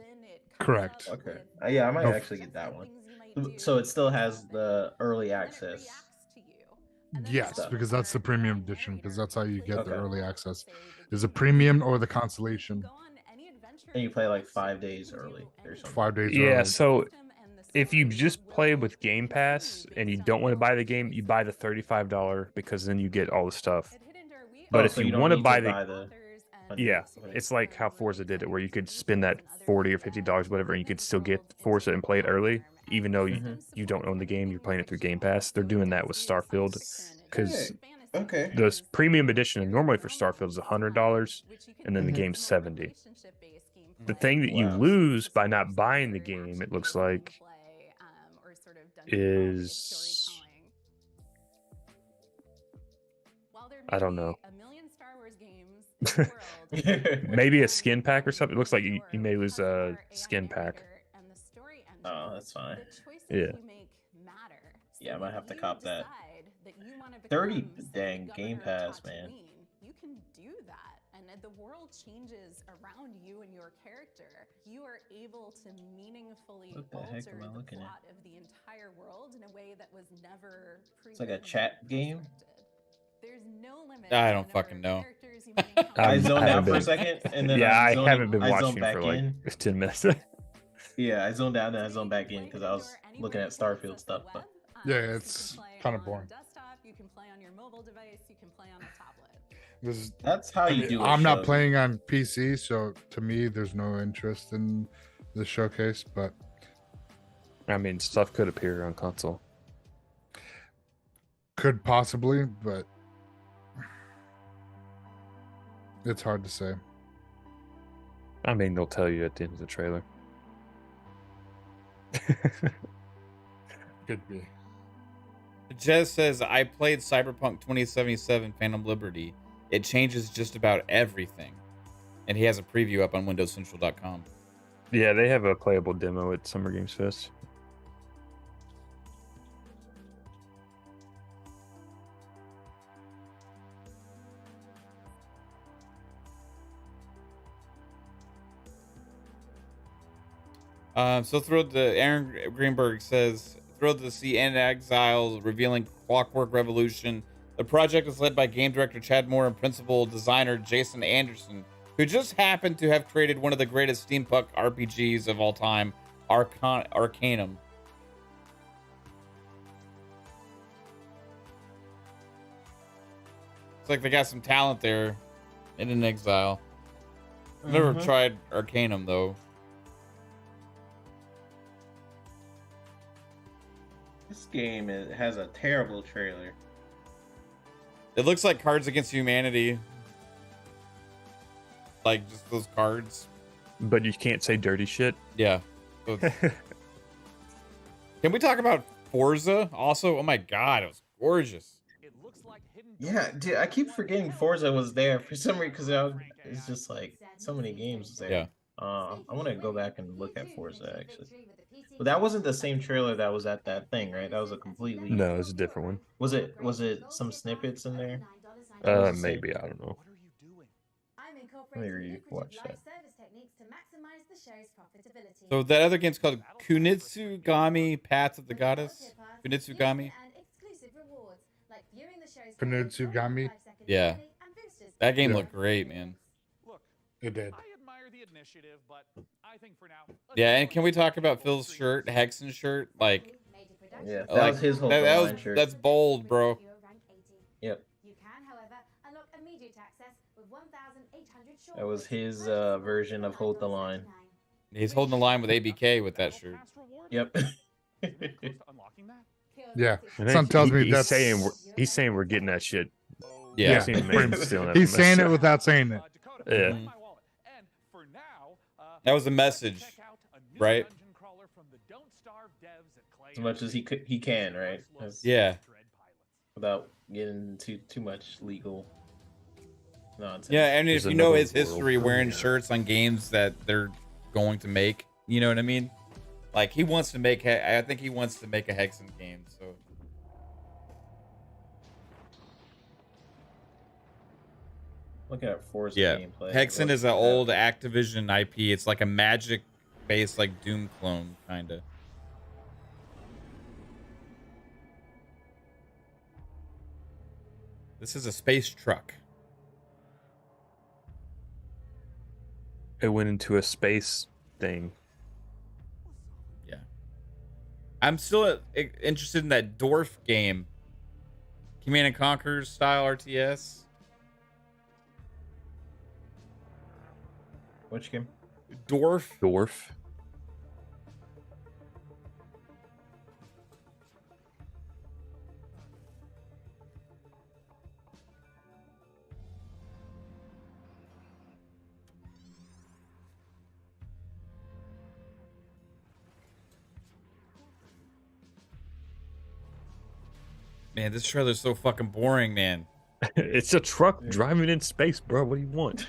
correct. Okay. Yeah, I might actually get that one. So it still has the early access. Yes, stuff. because that's the premium edition. Because that's how you get Okay. the early access. Is a premium or the Constellation. And you play like 5 days early or something. 5 days. Yeah, early. so if you just play with Game Pass and you don't want to buy the game, you buy the $35 because then you get all the stuff. But if so you don't want to need buy the yeah, it's like how Forza did it, where you could spend that $40 or $50, whatever, and you could still get Forza and play it early, even though you don't own the game. You're playing it through Game Pass. They're doing that with Starfield because Okay. the premium edition normally for Starfield is $100, and then the game's $70. The thing that you lose by not buying the game, it looks like, is I don't know. Maybe a skin pack or something. It looks like you may lose a skin pack. Oh, that's fine. Yeah. Yeah, I might have to cop that. 30 dang Game Pass, man. You can do that, and the world changes around you and your character. You are able to meaningfully What the alter heck am I the looking at? plot of the entire world in a way that was never It's like a previously chat game. There's no limit. I to don't the fucking number of know. characters I zoned out for a second, and then I haven't been watching back for like in. 10 minutes. Yeah, I zoned out and I zoned back in because I was looking at Starfield stuff. But Yeah, it's kind of boring. You can play on your mobile device. You can play on a tablet. That's how you do it. I'm not playing on PC, so to me, there's no interest in the showcase. But I mean, stuff could appear on console. Could possibly, but it's hard to say. I mean, they'll tell you at the end of the trailer. Could be. Jez says, I played Cyberpunk 2077 Phantom Liberty. It changes just about everything. And he has a preview up on WindowsCentral.com. Yeah, they have a playable demo at Summer Games Fest. So thrilled to Aaron Greenberg says, thrilled to see In Exile revealing Clockwork Revolution. The project is led by game director Chad Moore and principal designer Jason Anderson, who just happened to have created one of the greatest steampunk RPGs of all time, Arcanum. It's like they got some talent there in In Exile. I've never tried Arcanum though. this game has a terrible trailer. It looks like Cards Against Humanity. Like just those cards. But you can't say dirty shit. Yeah. So can we talk about Forza also? Oh my god, it was gorgeous. Yeah, dude, I keep forgetting Forza was there for some reason because it's just like so many games there. Yeah. I want to go back and look at Forza actually. But that wasn't the same trailer that was at that thing, right? That was a completely No, it's a different one. Was it some snippets in there? Maybe, I don't know. Let me rewatch that. So that other game's called Kunitsugami Path of the Goddess. Kunitsugami. Kunitsugami. Yeah. That game looked great, man. It did. Yeah, and can we talk about Phil's shirt, Hexen's shirt? Like, yeah, that was his whole shirt. That's bold, bro. Yep. That was his version of Hold the Line. He's holding the line with ABK with that shirt. Yep. Yeah. Some tells me he's saying we're getting that shit. Yeah. He's saying it without saying it. Yeah. Mm-hmm. That was a message, right? As much as he can, right? Yeah. Without getting into too much legal nonsense. Yeah, I mean, if you know his history wearing shirts on games that they're going to make, you know what I mean? Like, he wants to make, I think he wants to make a Hexen game, so. Looking at Forza gameplay. Hexen is an old Activision IP. It's like a Magic-based, like, Doom clone, kind of. This is a space truck. It went into a space thing. Yeah. I'm still interested in that Dwarf game. Command & Conquer style RTS. Which game? Dwarf. Man, this trailer's so fucking boring, man. It's a truck driving in space, bro. What do you want?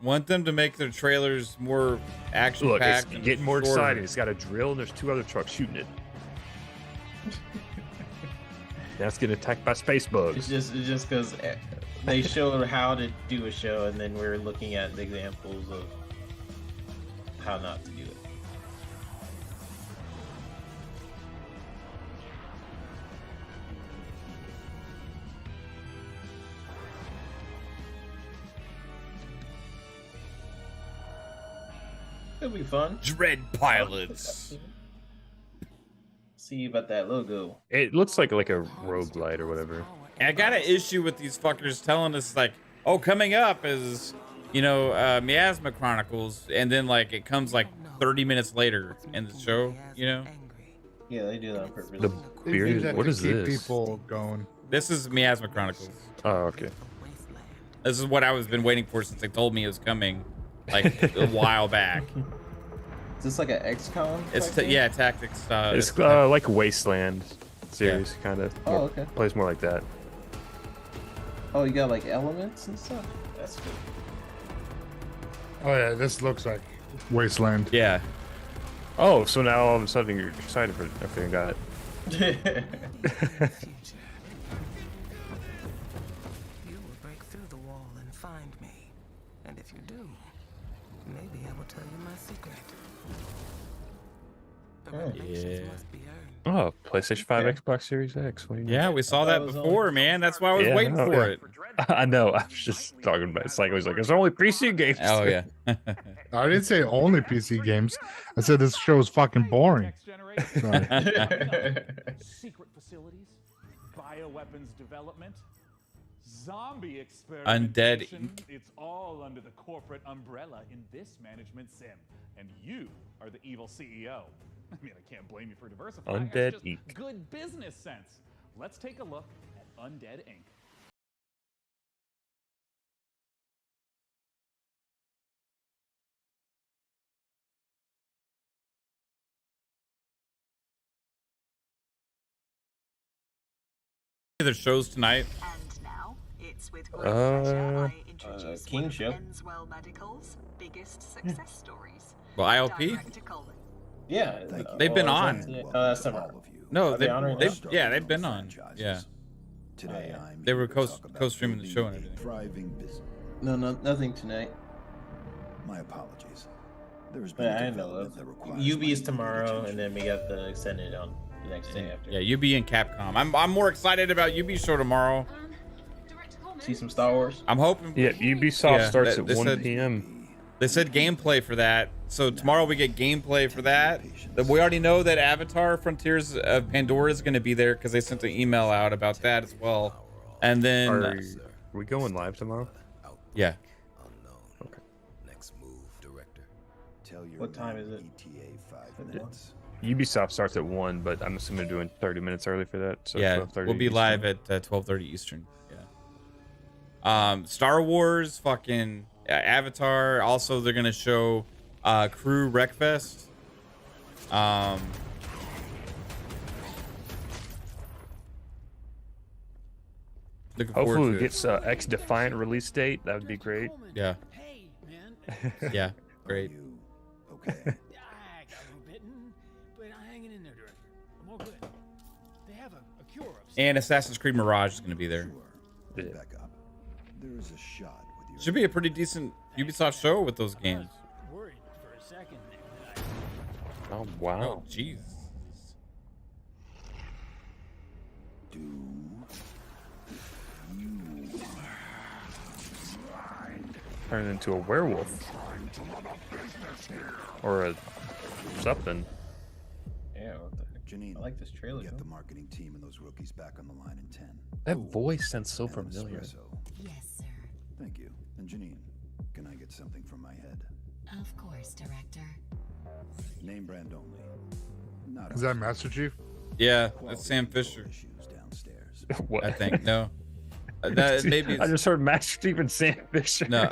Want them to make their trailers more action Look, it's packed. getting more exciting. It's got a drill and there's 2 other trucks shooting it. That's getting attacked by space bugs. It's just because they showed how to do a show, and then we're looking at the examples of how not to do it. It'll be fun. Dread Pilots. See about that logo. It looks like a roguelite or whatever. And I got an issue with these fuckers telling us like, oh, coming up is, you know, Miasma Chronicles, and then like it comes like 30 minutes later in the show, you know? Yeah, they do that on purpose. The beard. What is keep this? people going. This is Miasma Chronicles. Oh, okay. This is what I was been waiting for since they told me it was coming, like a while back. Is this like an XCOM? It's yeah, tactics. It's like Wasteland series, kind of. Oh, okay. Plays more like that. Oh, you got like elements and stuff. That's good. Oh yeah, this looks like Wasteland. Yeah. Oh, so now all of a sudden you're excited for everything. Got it. You will break through the wall and find me. And if you do, maybe I will tell you my secret. The revelations must be earned. Oh, PlayStation 5, Xbox Series X. What do you Yeah, we saw that before, man. That's why I was waiting for it. I know. I was just talking about it. It's like, it's only PC games. Oh, yeah. I didn't say only PC games. I said this show is fucking boring. Sorry. Secret facilities, bioweapons development, zombie experimentation. Undead. It's all under the corporate umbrella in this management sim. And you are the evil CEO. I mean, I can't blame you for diversifying. Undead It's just Inc. good business sense. Let's take a look at Undead Inc. There's shows tonight. And now it's with great Uh, pleasure I introduce King one of Show. Enswell Medical's biggest success stories. Well, IOP? Direct to Colin. Yeah, They've been on. That's summer. No, Are they honoring they've that? yeah, they've been on. Yeah. Today They were co-streaming the show and everything. Thriving business. No, nothing tonight. My apologies. There's But I know UB is tomorrow, and then we got the extended on the next day after. Yeah, UB and Capcom. I'm more excited about UB show tomorrow. See some Star Wars. I'm hoping. Yeah, Ubisoft starts at they 1 said- p.m. They said gameplay for that. So tomorrow we get gameplay for that. We already know that Avatar Frontiers of Pandora is going to be there because they sent an email out about that as well. And then Are we going live tomorrow? yeah. Okay. Next move, director. Tell your What time is it? ETA 5 minutes. Ubisoft starts at 1, but I'm assuming they're doing 30 minutes early for that. So Yeah, 12:30 we'll be Eastern. live at 12:30 Eastern. Yeah. Star Wars, fucking Avatar. Also, they're gonna show Crew Wreckfest. Looking forward Hopefully to it it. gets X Defiant release date. That would be great. Yeah. Yeah. Great. Okay. I got a little bitten, but I'm hanging in there, Director. I'm all good. They have a cure upstairs. And Assassin's Creed Mirage is gonna be there. Back up. There is a shot with your. Should be a pretty decent Ubisoft show with those games. Worried for a second there. Oh wow. Oh, jeez. Turn into a werewolf. Or a something. Yeah, what the heck? Janine, I like this trailer. Get the marketing team and those rookies back on the line in 10. That voice sounds so And an familiar. espresso. Yes, sir. Thank you. And Janine, can I get something from my head? Of course, Director. Name brand only. Not Is that Master Chief? Yeah, that's Sam Fisher. issues downstairs. What? I think no. That maybe I it's, just heard Master Chief and Sam Fisher. no.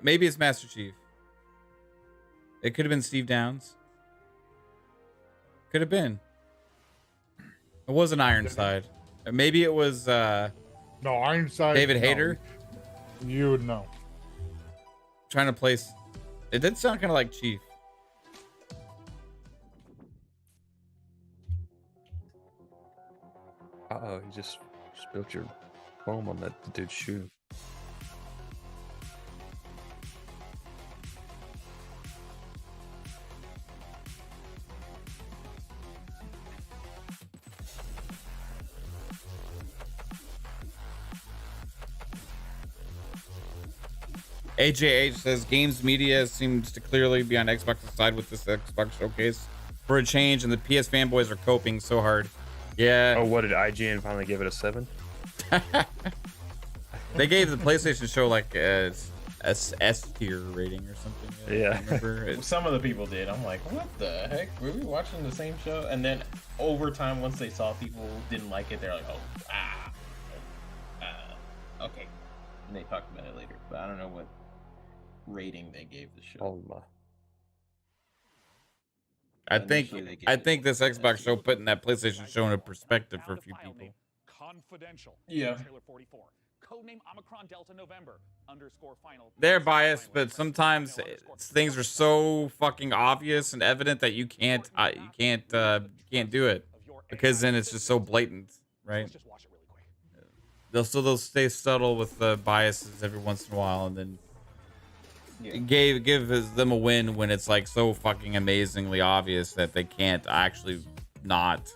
Maybe it's Master Chief. It could have been Steve Downs. Could have been. It was an Ironside. Maybe it was No, Ironside. David no. Hayter. You would know. Trying to place. It did sound kind of like Chief. Uh-oh, you just spilled your foam on that dude's shoe. AJH says games media seems to clearly be on Xbox's side with this Xbox showcase for a change, and the PS fanboys are coping so hard. Yeah. Oh, what did IGN finally give it a 7? They gave the PlayStation show like a S tier rating or something. Yeah. Some of the people did. I'm like, what the heck? Were we watching the same show? And then over time, once they saw people didn't like it, they're like, okay. And they talked about it later, but I don't know what rating they gave the show. Oh my. I think this Xbox show putting that PlayStation show into perspective for a few people. Confidential. Yeah. Trailer 44. Codename Omicron Delta November _ final. They're biased, but sometimes things are so fucking obvious and evident that you can't do it because then it's just so blatant, right? They'll stay subtle with the biases every once in a while, and then give them a win when it's like so fucking amazingly obvious that they can't actually not.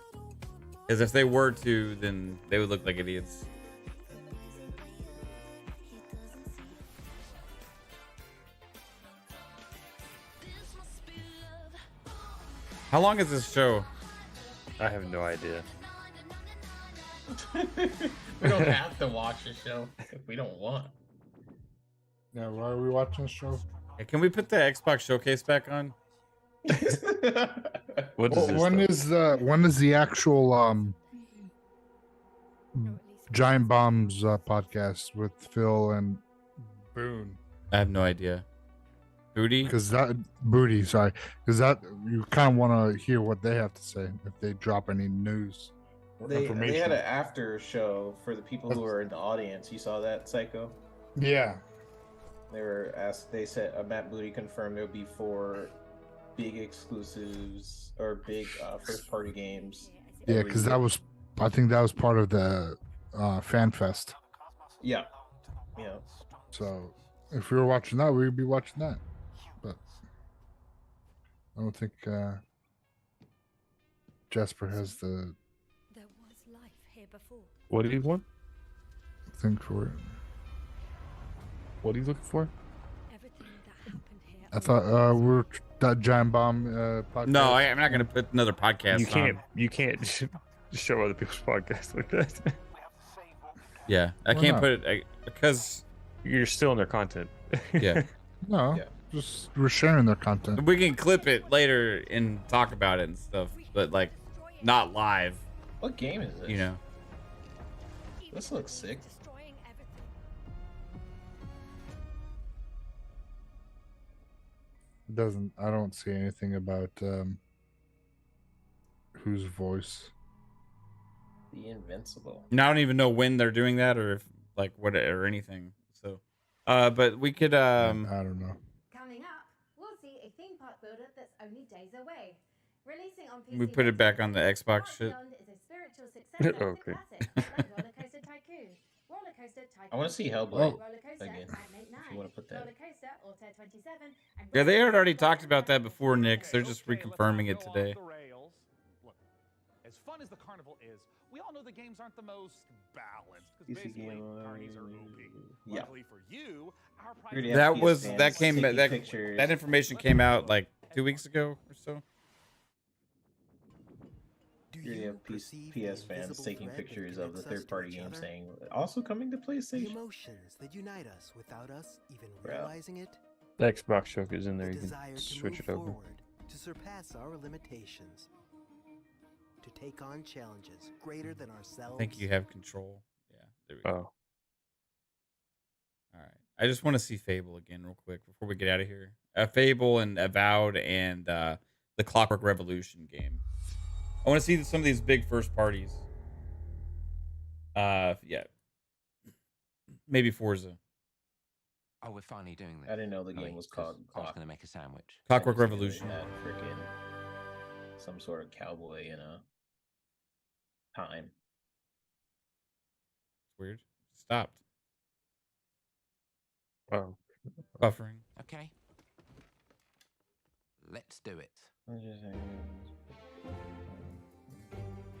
Because if they were to, then they would look like idiots. How long is this show? I have no idea. We don't have to watch the show if we don't want. Yeah, why are we watching the show? Hey, can we put the Xbox showcase back on? When is the actual Giant Bombs podcast with Phil and Boone? I have no idea. Booty? Because that you kind of want to hear what they have to say if they drop any news or information. They had an after show for the people who are in the audience. You saw that, Psycho? Yeah. They were asked. They said Matt Booty confirmed there'll be 4 big exclusives or big first party games. Yeah, because I think that was part of the Fan Fest. Yeah. Yeah. So if we were watching that, we'd be watching that. But I don't think Jasper has the What do you want? thing for it. What are you looking for? I thought we're that Giant Bomb podcast. No, I'm not going to put another podcast on. You can't show other people's podcasts like that. Yeah, I Why can't not? put it because you're still in their content. Yeah. No, just we're sharing their content. We can clip it later and talk about it and stuff, but like not live. What game is this? You know. This looks sick. I don't see anything about whose voice. The Invincible. And I don't even know when they're doing that or if like what or anything. So, but we could I don't know. Coming up, we'll see a theme park builder that's only days away. Releasing on PC. we put it back on the Xbox shit. Beyond is a spiritual successor to Okay. classics like Roller Coaster Tycoon. Roller Coaster Tycoon. I want to see Hellblade Roller Coaster again. at Late If you want to put that. Roller Coaster Alter 27 and Yeah, they had already talked about that before, Nick. So they're just reconfirming it today. Look, as fun as the carnival is, we all know the games aren't the most balanced because PC basically game, carnies are OP. yeah. Luckily for you, our Already prize have That was PS that fans came taking that pictures. that information came out like 2 weeks ago or so. You have PS fans taking pictures of the third-party game saying, also coming to PlayStation. Emotions that unite us without us even Yeah. realizing it. The Xbox showcase in there. You Desire can to switch move it over. forward, to surpass our limitations, to take on challenges greater than ourselves. I think you have control. Yeah, there we go. Oh. All right. I just want to see Fable again real quick before we get out of here. Fable and Avowed and the Clockwork Revolution game. I want to see some of these big first parties. Yeah. Maybe Forza. Oh, we're finally doing this. I didn't know the game was called I was going to make a sandwich. Clockwork Revolution. Had freaking some sort of cowboy in a time. It's weird. Stopped. Oh. Buffering. Okay. Let's do it.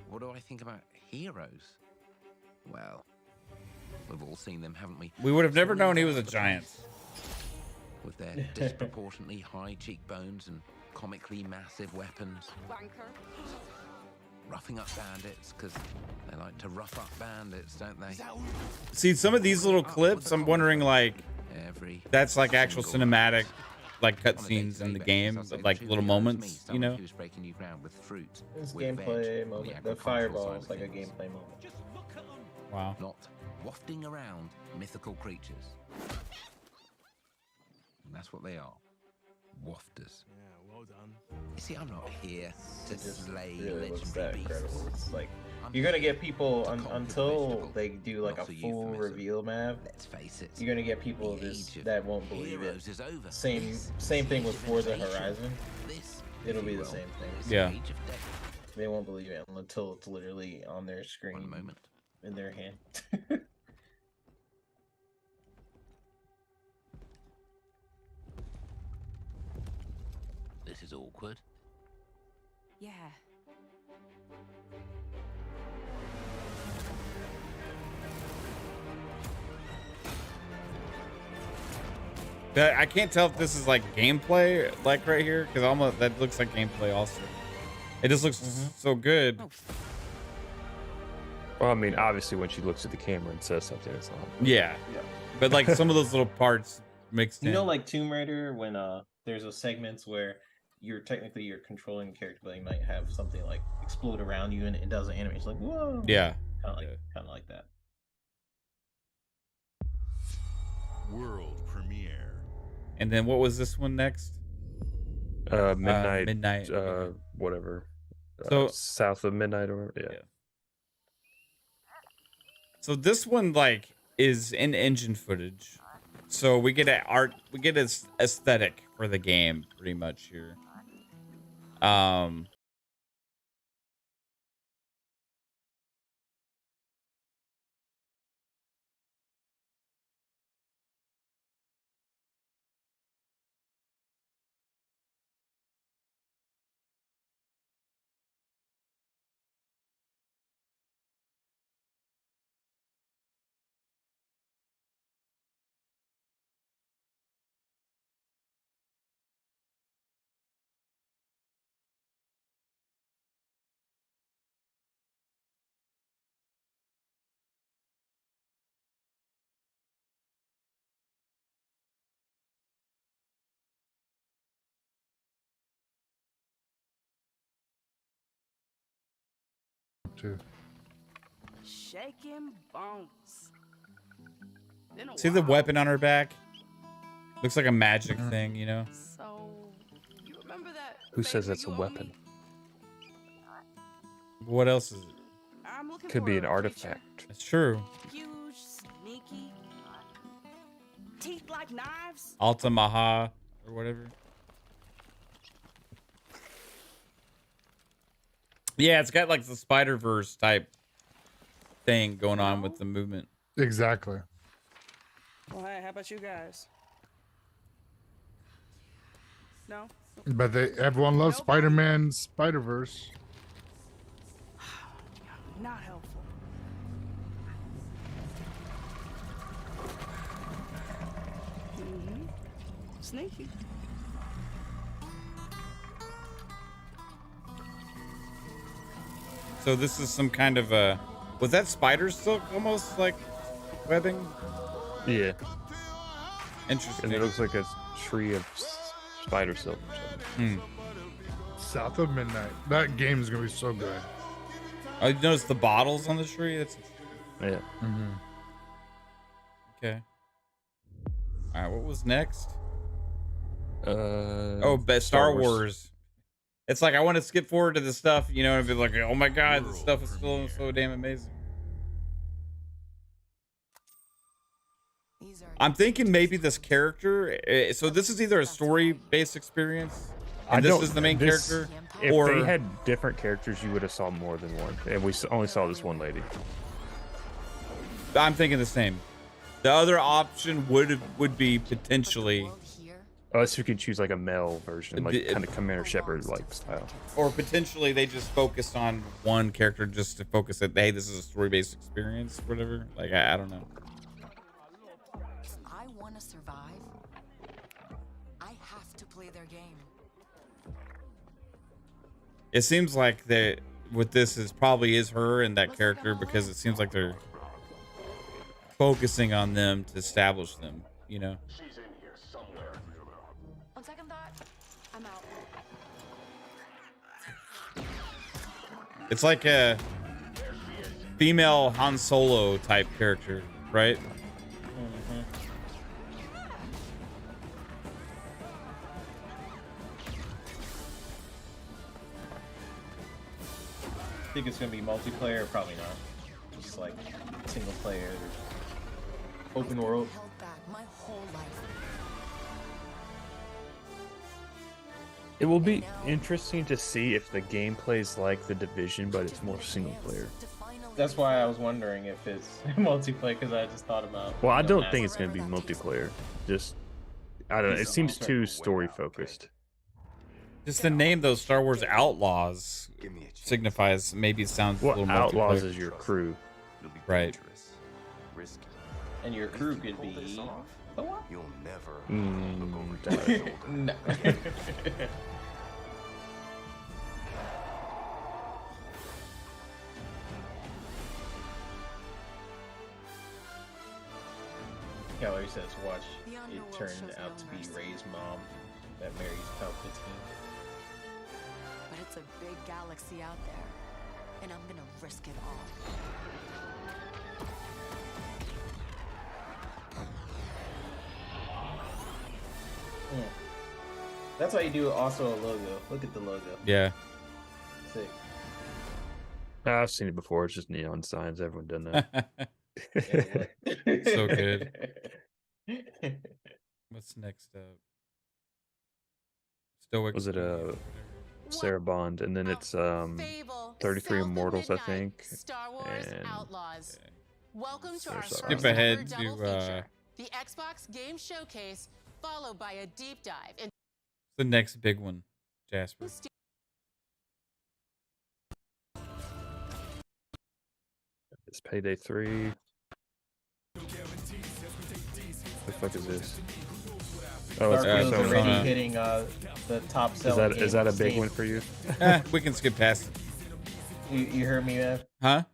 What do I think about heroes? Well, we've all seen them, haven't we? We would have never known he was a giant. with their disproportionately high cheekbones and comically massive weapons. Roughing up bandits, because they like to rough up bandits, don't they? See, some of these little clips, I'm wondering, like, that's like actual cinematic, like cutscenes in the game, but like little moments, you know? This gameplay moment. The fireball is like a gameplay moment. Wow. Not wafting around mythical creatures. And that's what they are. Wafters. Yeah, well done. You see, I'm not here to slay Really looks that legendary beasts. incredible. It's like you're gonna get people until they do like a full reveal map. Let's face it. You're gonna get people just that won't believe it. Same thing with Forza Horizon. It'll be the same thing. Yeah. They won't believe it until it's literally on their screen in their hand. This is awkward. Yeah. I can't tell if this is like gameplay, like right here, because almost that looks like gameplay also. It just looks so good. Well, I mean, obviously, when she looks at the camera and says something, it's not. Yeah. But like some of those little parts mixed in. You know, like Tomb Raider, when there's those segments where you're controlling the character, but you might have something like explode around you and it does an animation. It's like, whoa. Yeah. Kind of like that. World premiere. And then what was this one next? Midnight. Whatever. So south of midnight or yeah. So this one like is in-engine footage. So we get a aesthetic for the game pretty much here. Too. Shaking bones. See the weapon on her back? Looks like a magic thing, you know? So, you remember that? Who says that's a weapon? What else is it? I'm looking Could for be a an artifact. It's true. Huge, sneaky, teeth like knives. Alta Maha or whatever. Yeah, it's got like the Spider-Verse type thing going on with the movement. Exactly. Well, hey, how about you guys? No? But everyone loves Spider-Man Spider-Verse. Not helpful. Sneaky. So this is some kind of a... Was that spider silk almost like webbing? Yeah. Interesting. And it looks like a tree of spider silk or something. South of Midnight. That game is going to be so good. Oh, you noticed the bottles on the tree? That's... Yeah. Okay. All right, what was next? Oh, best Star Wars. It's like I want to skip forward to the stuff, you know, and be like, oh my god, this stuff is still so damn amazing. I'm thinking maybe this character. So this is either a story-based experience, and this is the main character, If or they had different characters, you would have saw more than one, and we only saw this one lady. I'm thinking the same. The other option would be potentially. Unless you could choose like a male version, like kind of Commander Shepard like style. Or potentially they just focused on one character just to focus it. Hey, this is a story-based experience, whatever. Like I don't know. I want to survive. play their game. It seems like that with this is probably her and that character because it seems like they're focusing on them to establish them, you know. She's in here somewhere. On second thought, I'm out. It's like a female Han Solo type character, right? Think it's gonna be multiplayer? Probably not. Just like single player, open world. Held back my whole life. It will be interesting to see if the gameplay is like The Division, but it's more single player. That's why I was wondering if it's multiplayer, because I just thought about. Well, I don't think it's going to be multiplayer. Just, I don't know. It seems too story focused. Just the name, those Star Wars Outlaws signifies maybe it sounds a little Outlaws multiplayer. is your crew, right? And your crew could be. You'll never No. Calarie says, watch it turn out to be Ray's mom that marries Palpatine. But it's a big galaxy out there, and I'm gonna risk it all. That's why you do also a logo. Look at the logo. Yeah. Sick. I've seen it before. It's just neon signs. Everyone done that. So good. What's next up? Stoic. Was it Sarah Bond? And then it's 33 Immortals, I think. Star Wars And Outlaws. Welcome to our Skip first ahead ever to double feature, the Xbox Game Showcase, followed by a deep dive into the next big one, Jasper. it's Payday 3. The fuck is this? Oh, it's Starfield's Persona. already hitting the top selling. Is that a big one for you? We can skip past it. You heard me, man? Huh?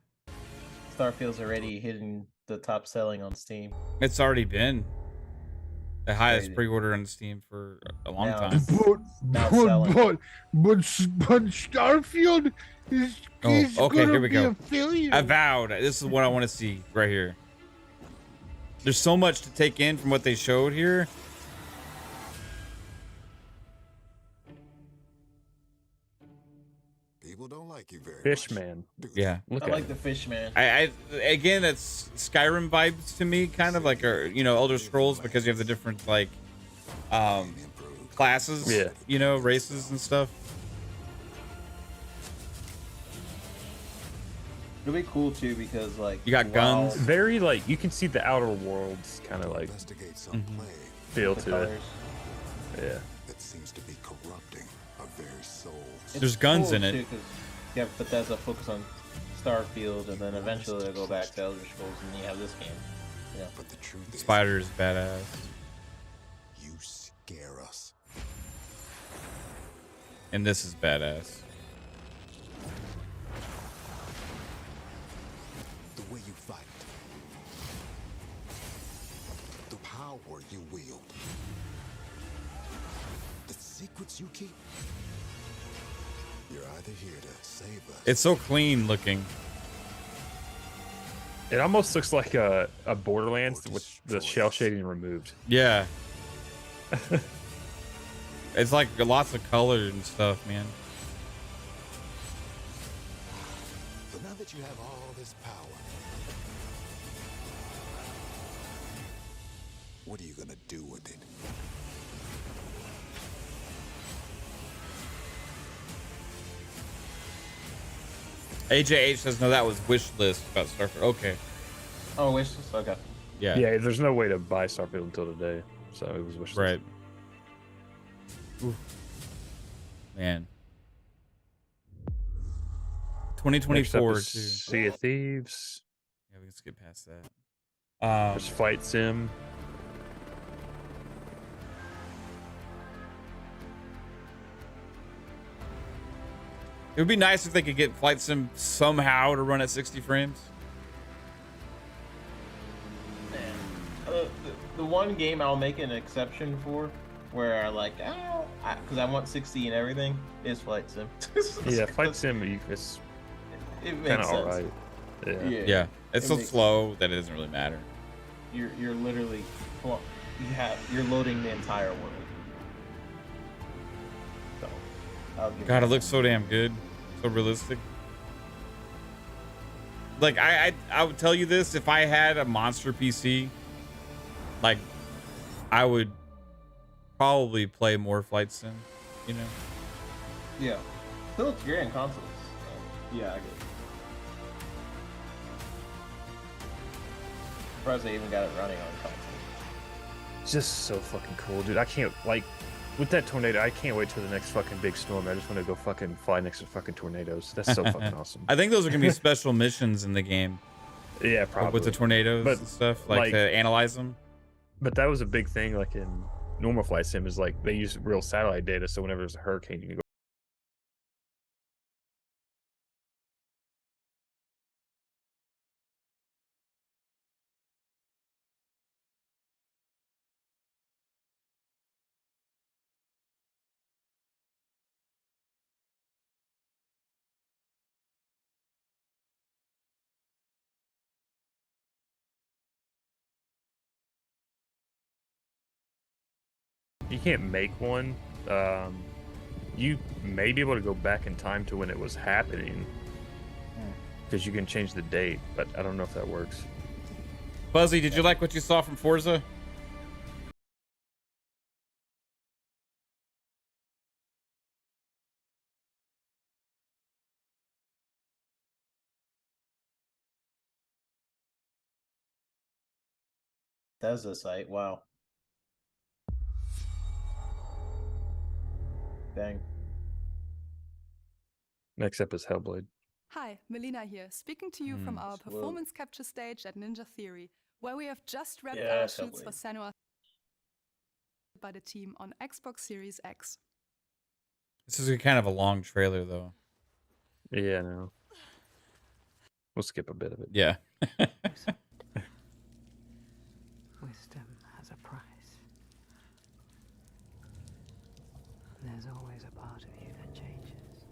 Starfield's already hitting the top selling on Steam. It's already been the highest Crazy. pre-order on Steam for a long Now time. But Starfield is Okay, gonna here we be go. a failure. Avowed. This is what I want to see right here. There's so much to take in from what they showed here. People don't like you very Fishman. Yeah. Look I at like it. the Fishman. I again, it's Skyrim vibes to me, kind of like Elder Scrolls, because you have the different like classes, races and stuff. It'll be cool too because like You got guns. Very like you can see the Outer Worlds kind of like feel The to colors. it. Yeah. That seems to be corrupting our very souls. There's guns in it. Too, 'cause you have Bethesda focus on Starfield, and then eventually they'll go back to Elder Scrolls, and you have this game. Yeah. But the truth Spider is badass. is, you scare us. And this is badass. The way you fight, the power you wield, the secrets you keep. You're either here to save us. It's so clean looking. It almost looks like a Borderlands with the shell shading removed. Yeah. It's like lots of color and stuff, man. So now that you have all this power, what are you gonna do with it? AJH says no, that was wish list about Starfield. Okay. Oh, wish list. Okay. Yeah. Yeah. There's no way to buy Starfield until today, so it was wish list. Right. Oof. Man. 2024 too. Sea of Thieves. Yeah, we can skip past that. There's Fight Sim. It would be nice if they could get Flight Sim somehow to run at 60 frames. The one game I'll make an exception for, where I like, because I want 60 and everything, is Flight Sim. Yeah, Flight Sim, it's it kind makes of sense. alright. Yeah, it's so slow that it doesn't really matter. You're literally you're loading the entire world. So, I'll give God, you it looks so damn good, so realistic. Like I would tell you this, if I had a monster PC, like I would probably play more Flight Sim, you know? Yeah. Still looks great in consoles. Yeah, I get it. Surprised they even got it running on console. It's just so fucking cool, dude. I can't, like, with that tornado, I can't wait till the next fucking big storm. I just want to go fucking fly next to fucking tornadoes. That's so fucking awesome. I think those are gonna be special missions in the game. Yeah, probably. With the tornadoes and stuff, like to analyze them. But that was a big thing, like in normal Flight Sim, is like they use real satellite data, so whenever there's a hurricane, you can go. You can't make one. You may be able to go back in time to when it was happening, because you can change the date, but I don't know if that works. Fuzzy, did you like what you saw from Forza? That's the site. Wow. Dang. Next up is Hellblade. Hi, Melina here, speaking to you from our performance capture stage at Ninja Theory, where we have just wrapped our shoots for Senua by the team on Xbox Series X. This is kind of a long trailer, though. Yeah, no. We'll skip a bit of it. Yeah. Wisdom has a price. There's always a part of you that changes.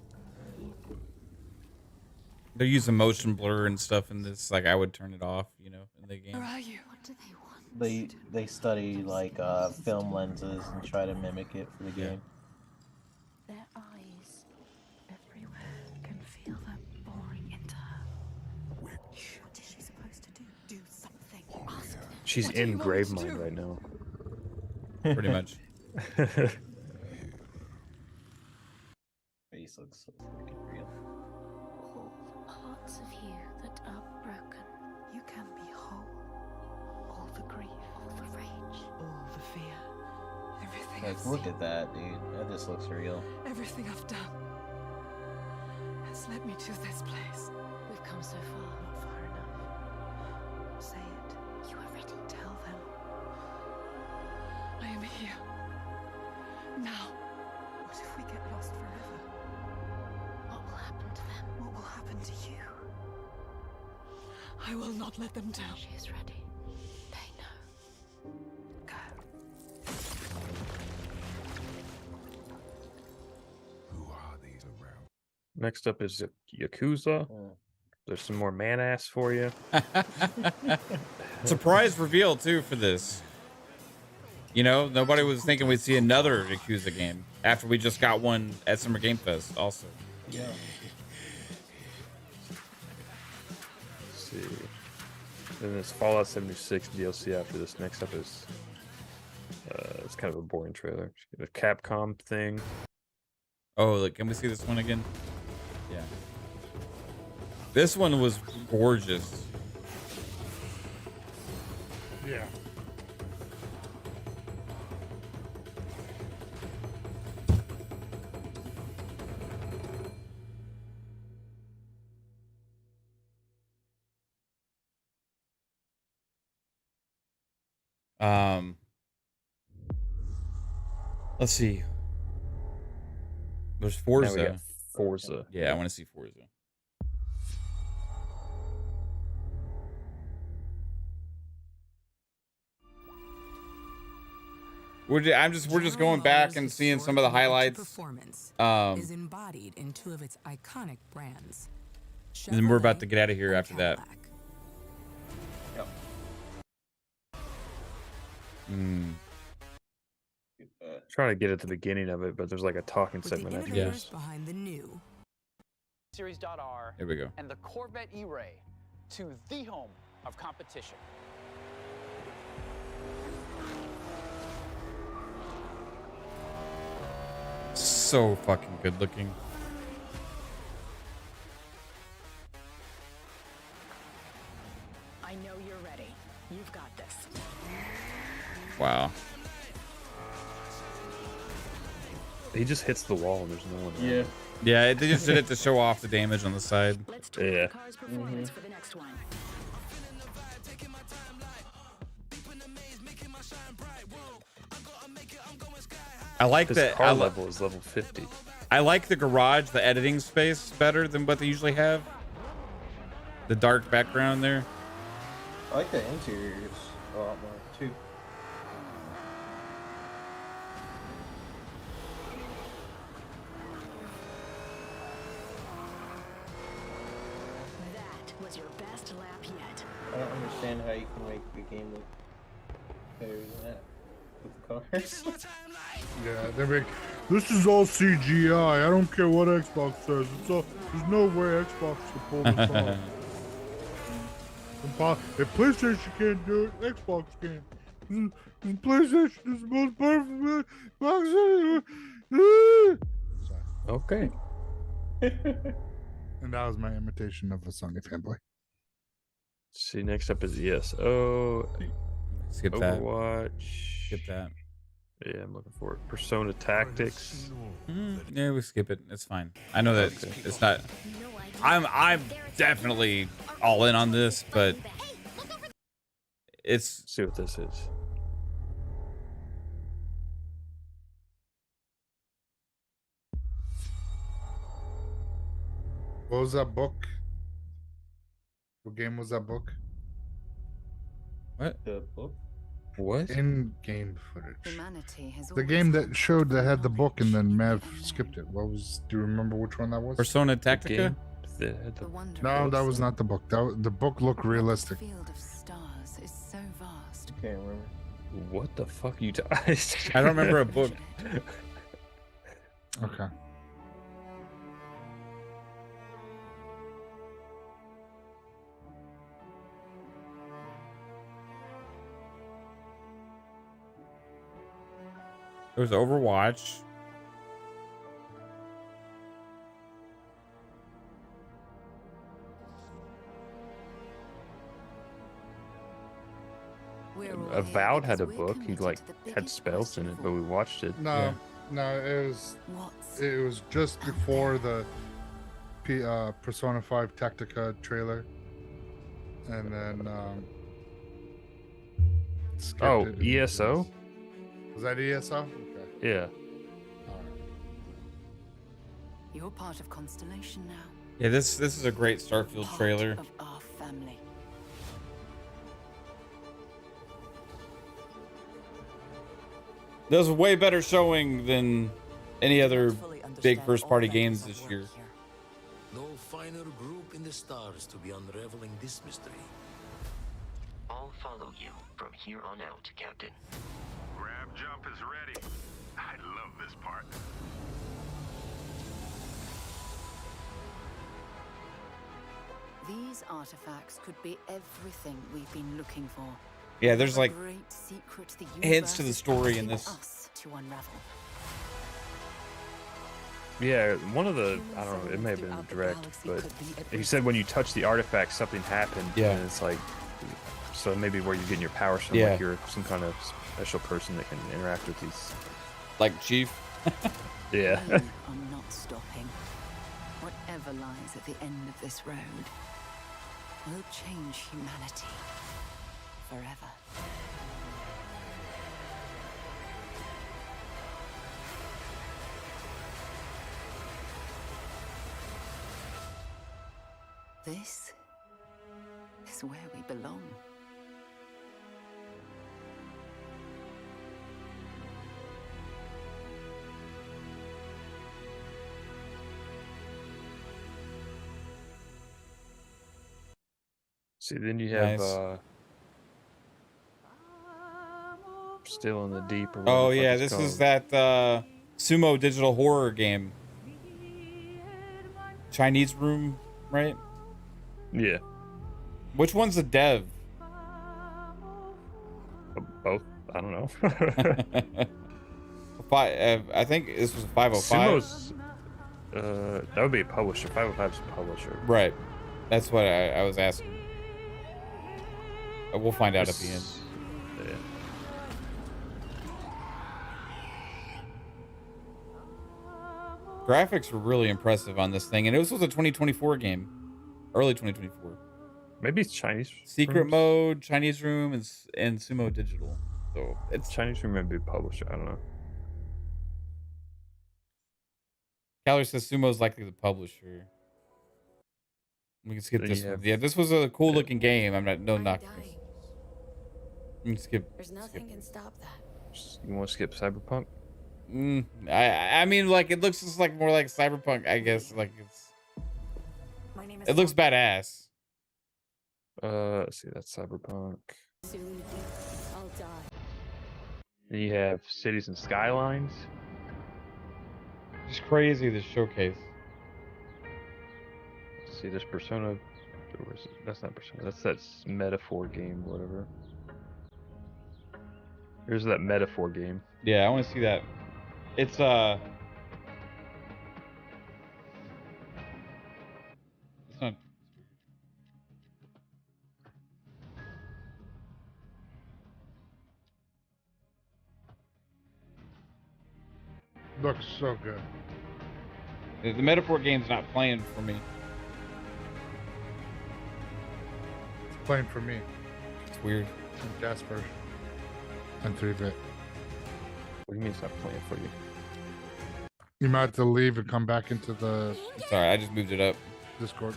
They're using motion blur and stuff in this. Like, I would turn it off, you know, in the game. Where are you? What do they want? They study like film lenses and try to mimic it for the game. Their eyes everywhere. You can feel them boring into her. What is she supposed to do? Do something. Ask them. She's What do you in want grave me to mind do? right now. Pretty much. Face looks so freaking real. All the parts of you that are broken. You can be whole. All the grief, all the rage, all the fear. Everything Like, look at that, dude. That just looks real. Everything I've done has led me to this place. We've come so far, not far enough. Say it. You are ready. Tell them. I am here. Now. What if we get lost forever? What will happen to them? What will happen to you? I will not let them down. She is ready. They know. Go. Who are these around? Next up is Yakuza. There's some more man-ass for you. Surprise reveal, too, for this. You know, nobody was thinking we'd see another Yakuza game after we just got one at Summer Game Fest also. Yeah. Let's see. Then there's Fallout 76 DLC after this. Next up is it's kind of a boring trailer. The Capcom thing. Oh, look, can we see this one again? Yeah. This one was gorgeous. Yeah. Let's see. There's Now we Forza. got Forza. Yeah, I want to see Forza. We're just going back and seeing some of the highlights. Is embodied in two of its iconic brands. And then we're about to get out of here after that. Yep. Trying to get at the beginning of it, but there's like a talking segment after this. Behind the new Series.R. Here we go. And the Corvette E-Ray to the home of competition. So fucking good looking. I know you're ready. You've got this. Wow. He just hits the wall and there's no one. Yeah. Yeah, they just did it to show off the damage on the side. Yeah. For the next one. I like This that. car level is level 50. I like the garage, the editing space better than what they usually have. The dark background there. I like the interiors a lot more too. That was your best lap yet. I don't understand how you can make the game look better than that with the cars. Yeah, they make this is all CGI. I don't care what Xbox says. It's all, there's no way Xbox can pull this off. If PlayStation can't do it, Xbox can. PlayStation is the most perfect box. Okay. And that was my imitation of a Sony fanboy. See, next up is ESO. Skip Overwatch. Skip that. Yeah, I'm looking for it. Persona Tactics. Yeah, we skip it. It's fine. I know that it's not. I'm definitely all in on this, but it's. See what this is. What was that book? What game was that book? What? The book? What? In-game footage. Humanity has The game that showed that had the book and then Mav skipped it. What was? Do you remember which one that was? Persona Tactica? No, that was not the book. The book looked realistic. field of stars is so vast. Can't remember. What the fuck you I don't remember a book. Okay. There was Overwatch. Avowed had a book. He like had spells in it, but we watched it. No, no, it was just before the Persona 5 Tactica trailer, and then Oh, skipped it. ESO? Was that ESO? Okay. Yeah. You're part of Constellation now. Yeah, this is a great Starfield trailer. Of our family. That was a way better showing than any other big first-party games this year. No finer group in the stars to be unraveling this mystery. I'll follow you from here on out, Captain. Grab jump is ready. I love this part. These artifacts could be everything we've been looking for. Yeah, there's A like great secret the hints to the universe is story in asking this. us to unravel. Yeah, one of the, I don't know, it may have been direct, but he said when you touch the artifact, something happened. Yeah. And it's like, so maybe where you're getting your power from, Yeah. like you're some kind of special person that can interact with these. Like Chief. Yeah. I'm not stopping. Whatever lies at the end of this road will change humanity forever. This is where we belong. See, then you have Nice. Still in the Deep. Or Oh whatever the fuck yeah, it's this is called. that sumo digital horror game. Chinese Room, right? Yeah. Which one's a dev? Both. I don't know. I think this was 505. Sumo's, that would be a publisher. 505 is a publisher. Right. That's what I was asking. We'll find out at the end. Yeah. Graphics were really impressive on this thing, and this was a 2024 game, early 2024. Maybe it's Chinese. Secret rooms? Mode, Chinese Room, and Sumo Digital. So it's Chinese Room, maybe a publisher. I don't know. Calarie says Sumo's likely the publisher. We can skip Then this you one. have- Yeah, this was a cool looking game. I'm not no knock. We can skip. There's nothing can stop that. You want to skip Cyberpunk? I mean, like it looks just like more like Cyberpunk. I guess like it looks badass. Let's see, that's Cyberpunk. Soon I'll die. Then you have Cities and Skylines. Just crazy, this showcase. Let's see, there's Persona. That's not Persona. That's that Metaphor game, whatever. Here's that Metaphor game. Yeah, I want to see that. It's It's not. Looks so good. The Metaphor game's not playing for me. It's playing for me. It's weird. In gas version. And 3-bit. What do you mean it's not playing for you? You might have to leave and come back into the Sorry, I just moved it up. Discord.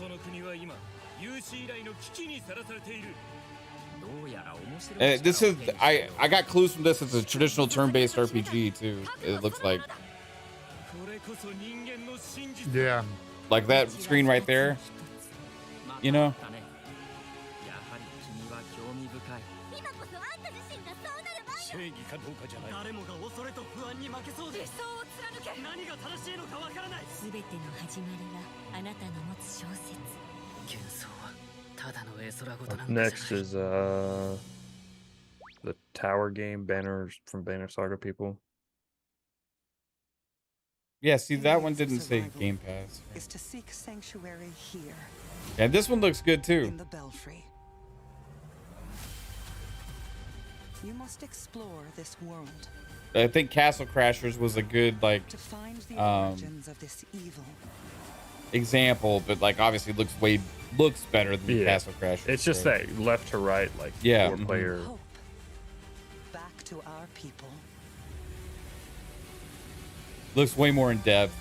This is I got clues from this. It's a traditional turn-based RPG too. It looks like. Yeah. Like that screen right there. You know. Next is the Tower game, Banners from Banner Saga people. Yeah, see that one didn't say Game Pass. Is to seek sanctuary here. Yeah, this one looks good too. In the Belfry. You must explore this world. I think Castle Crashers was a good like To find the origins of this evil. example, but like obviously looks better than Castle Crashers. It's just right? that left to right, like Yeah, 4-player. Hope. Back to our people. Looks way more in depth.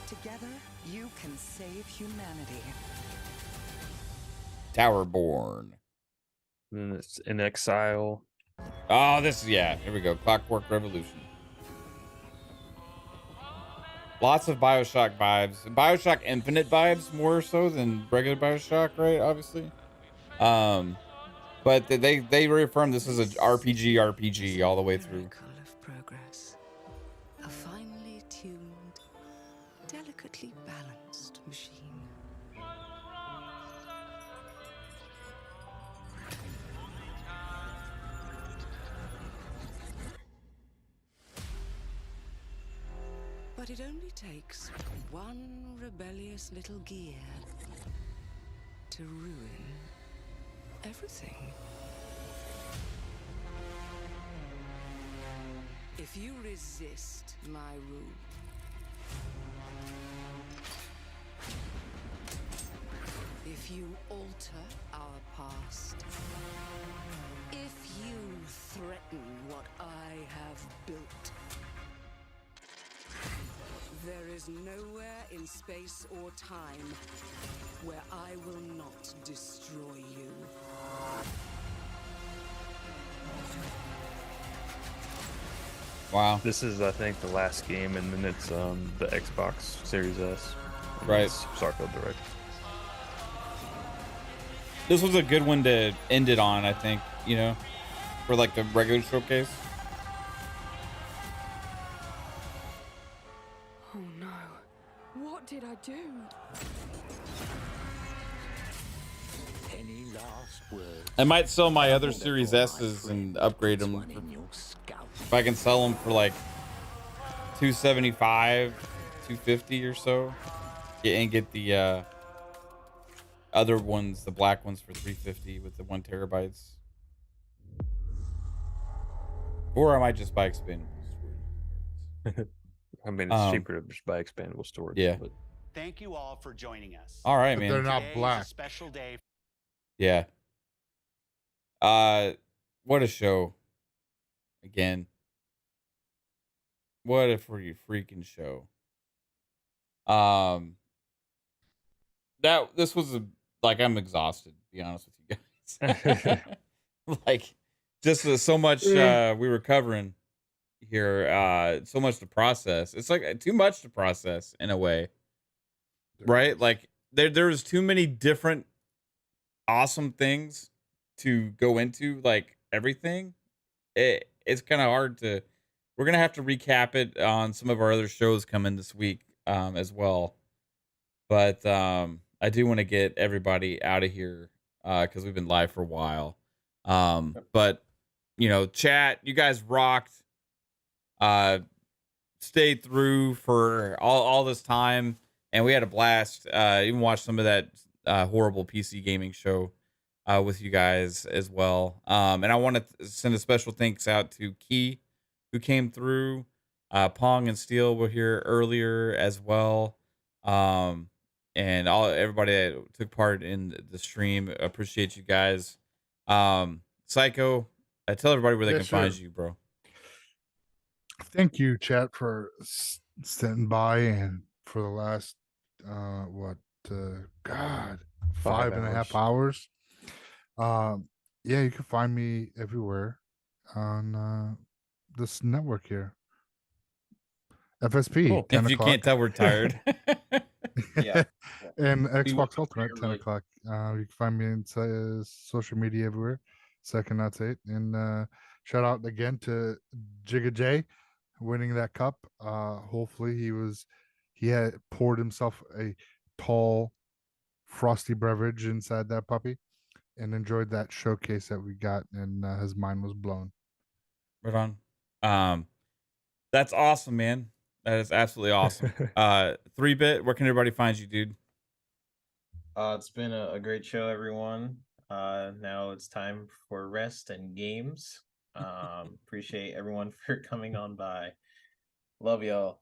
Together, you can save humanity. Towerborn. Then it's In Exile. Oh, this is here we go. Clockwork Revolution. Lots of BioShock vibes. BioShock Infinite vibes more so than regular BioShock, right? Obviously. But they reaffirmed this is a RPG all the way through. Miracle of progress. A finely tuned, delicately balanced machine. But it only takes one rebellious little gear to ruin everything. If you resist my rule, if you alter our past, if you threaten what I have built, there is nowhere in space or time where I will not destroy you. Wow. This is, I think, the last game, and then it's the Xbox Series S. Right. It's Starfield Direct. This was a good one to end it on, I think, you know, for like the regular showcase. Oh no. What did I do? Any last words? I might sell my other Series S's and upgrade them. If I can sell them for like $275, $250 or so, and get the other ones, the black ones, for $350 with the 1 terabytes. Or I might just buy expandable storage. I mean, it's cheaper to just buy expandable storage. Yeah. But... Thank you all for joining us. All right, But man. they're not Today is black. a special day. Yeah. What a show. Again. What a freaking show. This was I'm exhausted, to be honest with you guys. Like, just so much we were covering here, so much to process. It's like too much to process in a way. Right? Like there's too many different awesome things to go into, like everything. It's kind of hard to. We're gonna have to recap it on some of our other shows coming this week as well. But I do want to get everybody out of here because we've been live for a while. But you know, chat, you guys rocked. Stayed through for all this time, and we had a blast. Even watched some of that horrible PC gaming show with you guys as well. And I want to send a special thanks out to Key, who came through. Pong and Steel were here earlier as well. And everybody that took part in the stream. Appreciate you guys. Psycho, tell everybody where they can find you, bro. Thank you, chat, for standing by and for the last five and a half hours. Yeah, you can find me everywhere on this network here. FSP. Cool. If you can't tell, we're tired. Yeah. And Xbox Ultimate, 10 o'clock. You can find me in social media everywhere. Psychonauts 8. And shout out again to Jigga J winning that cup. Hopefully he had poured himself a tall, frosty beverage inside that puppy and enjoyed that showcase that we got, and his mind was blown. Right on. That's awesome, man. That is absolutely awesome. 3-Bit, where can everybody find you, dude? It's been a great show, everyone. Now it's time for rest and games. Appreciate everyone for coming on by. Love y'all.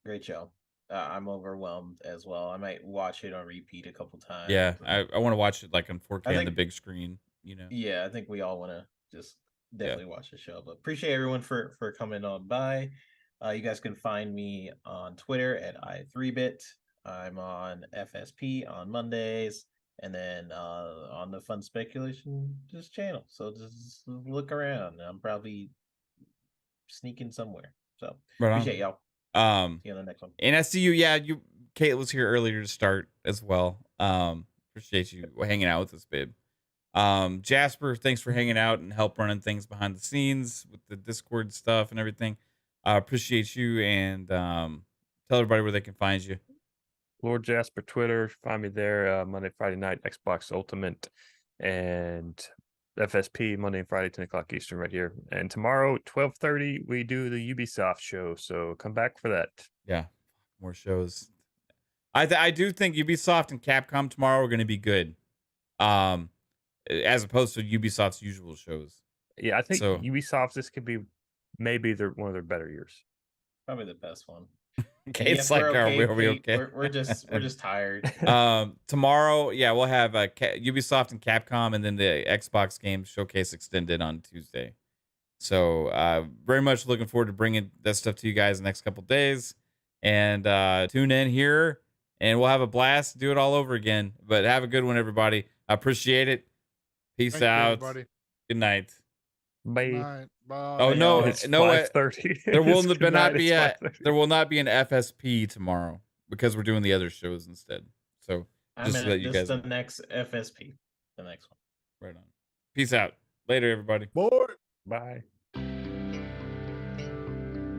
Great show. I'm overwhelmed as well. I might watch it on repeat a couple times. Yeah, I want to watch it like on 4K on the big screen, you know. Yeah, I think we all want to just definitely watch the show. But appreciate everyone for coming on by. You guys can find me on Twitter at i3bit. I'm on FSP on Mondays, and then on the Fun Speculation channel. So just look around. I'm probably sneaking somewhere. So appreciate y'all. See you on the next one. And I see you. Yeah, Kate was here earlier to start as well. Appreciate you hanging out with us, babe. Jasper, thanks for hanging out and help running things behind the scenes with the Discord stuff and everything. I appreciate you, and tell everybody where they can find you. Lord Jasper Twitter, find me there. Monday, Friday night, Xbox Ultimate, and FSP Monday and Friday, 10 o'clock Eastern, right here. And tomorrow, 12:30, we do the Ubisoft show. So come back for that. Yeah, more shows. I do think Ubisoft and Capcom tomorrow are going to be good, as opposed to Ubisoft's usual shows. Yeah, I think So- Ubisoft, this could be maybe one of their better years. Probably the best one. Okay, it's we're like, are we Pete. okay? We're just tired. Tomorrow, yeah, we'll have Ubisoft and Capcom, and then the Xbox Games Showcase Extended on Tuesday. So very much looking forward to bringing that stuff to you guys the next couple days. And tune in here, and we'll have a blast. Do it all over again. But have a good one, everybody. I appreciate it. Peace Thank you, out. everybody. Good night. Bye. Night. Bye. Oh no, It's no! 5:30. There will It's good not night, be it's a 5:30. there will not be an FSP tomorrow because we're doing the other shows instead. So just to let you guys the next FSP, the next one. right on. Peace out. Later, everybody. Boy. Bye.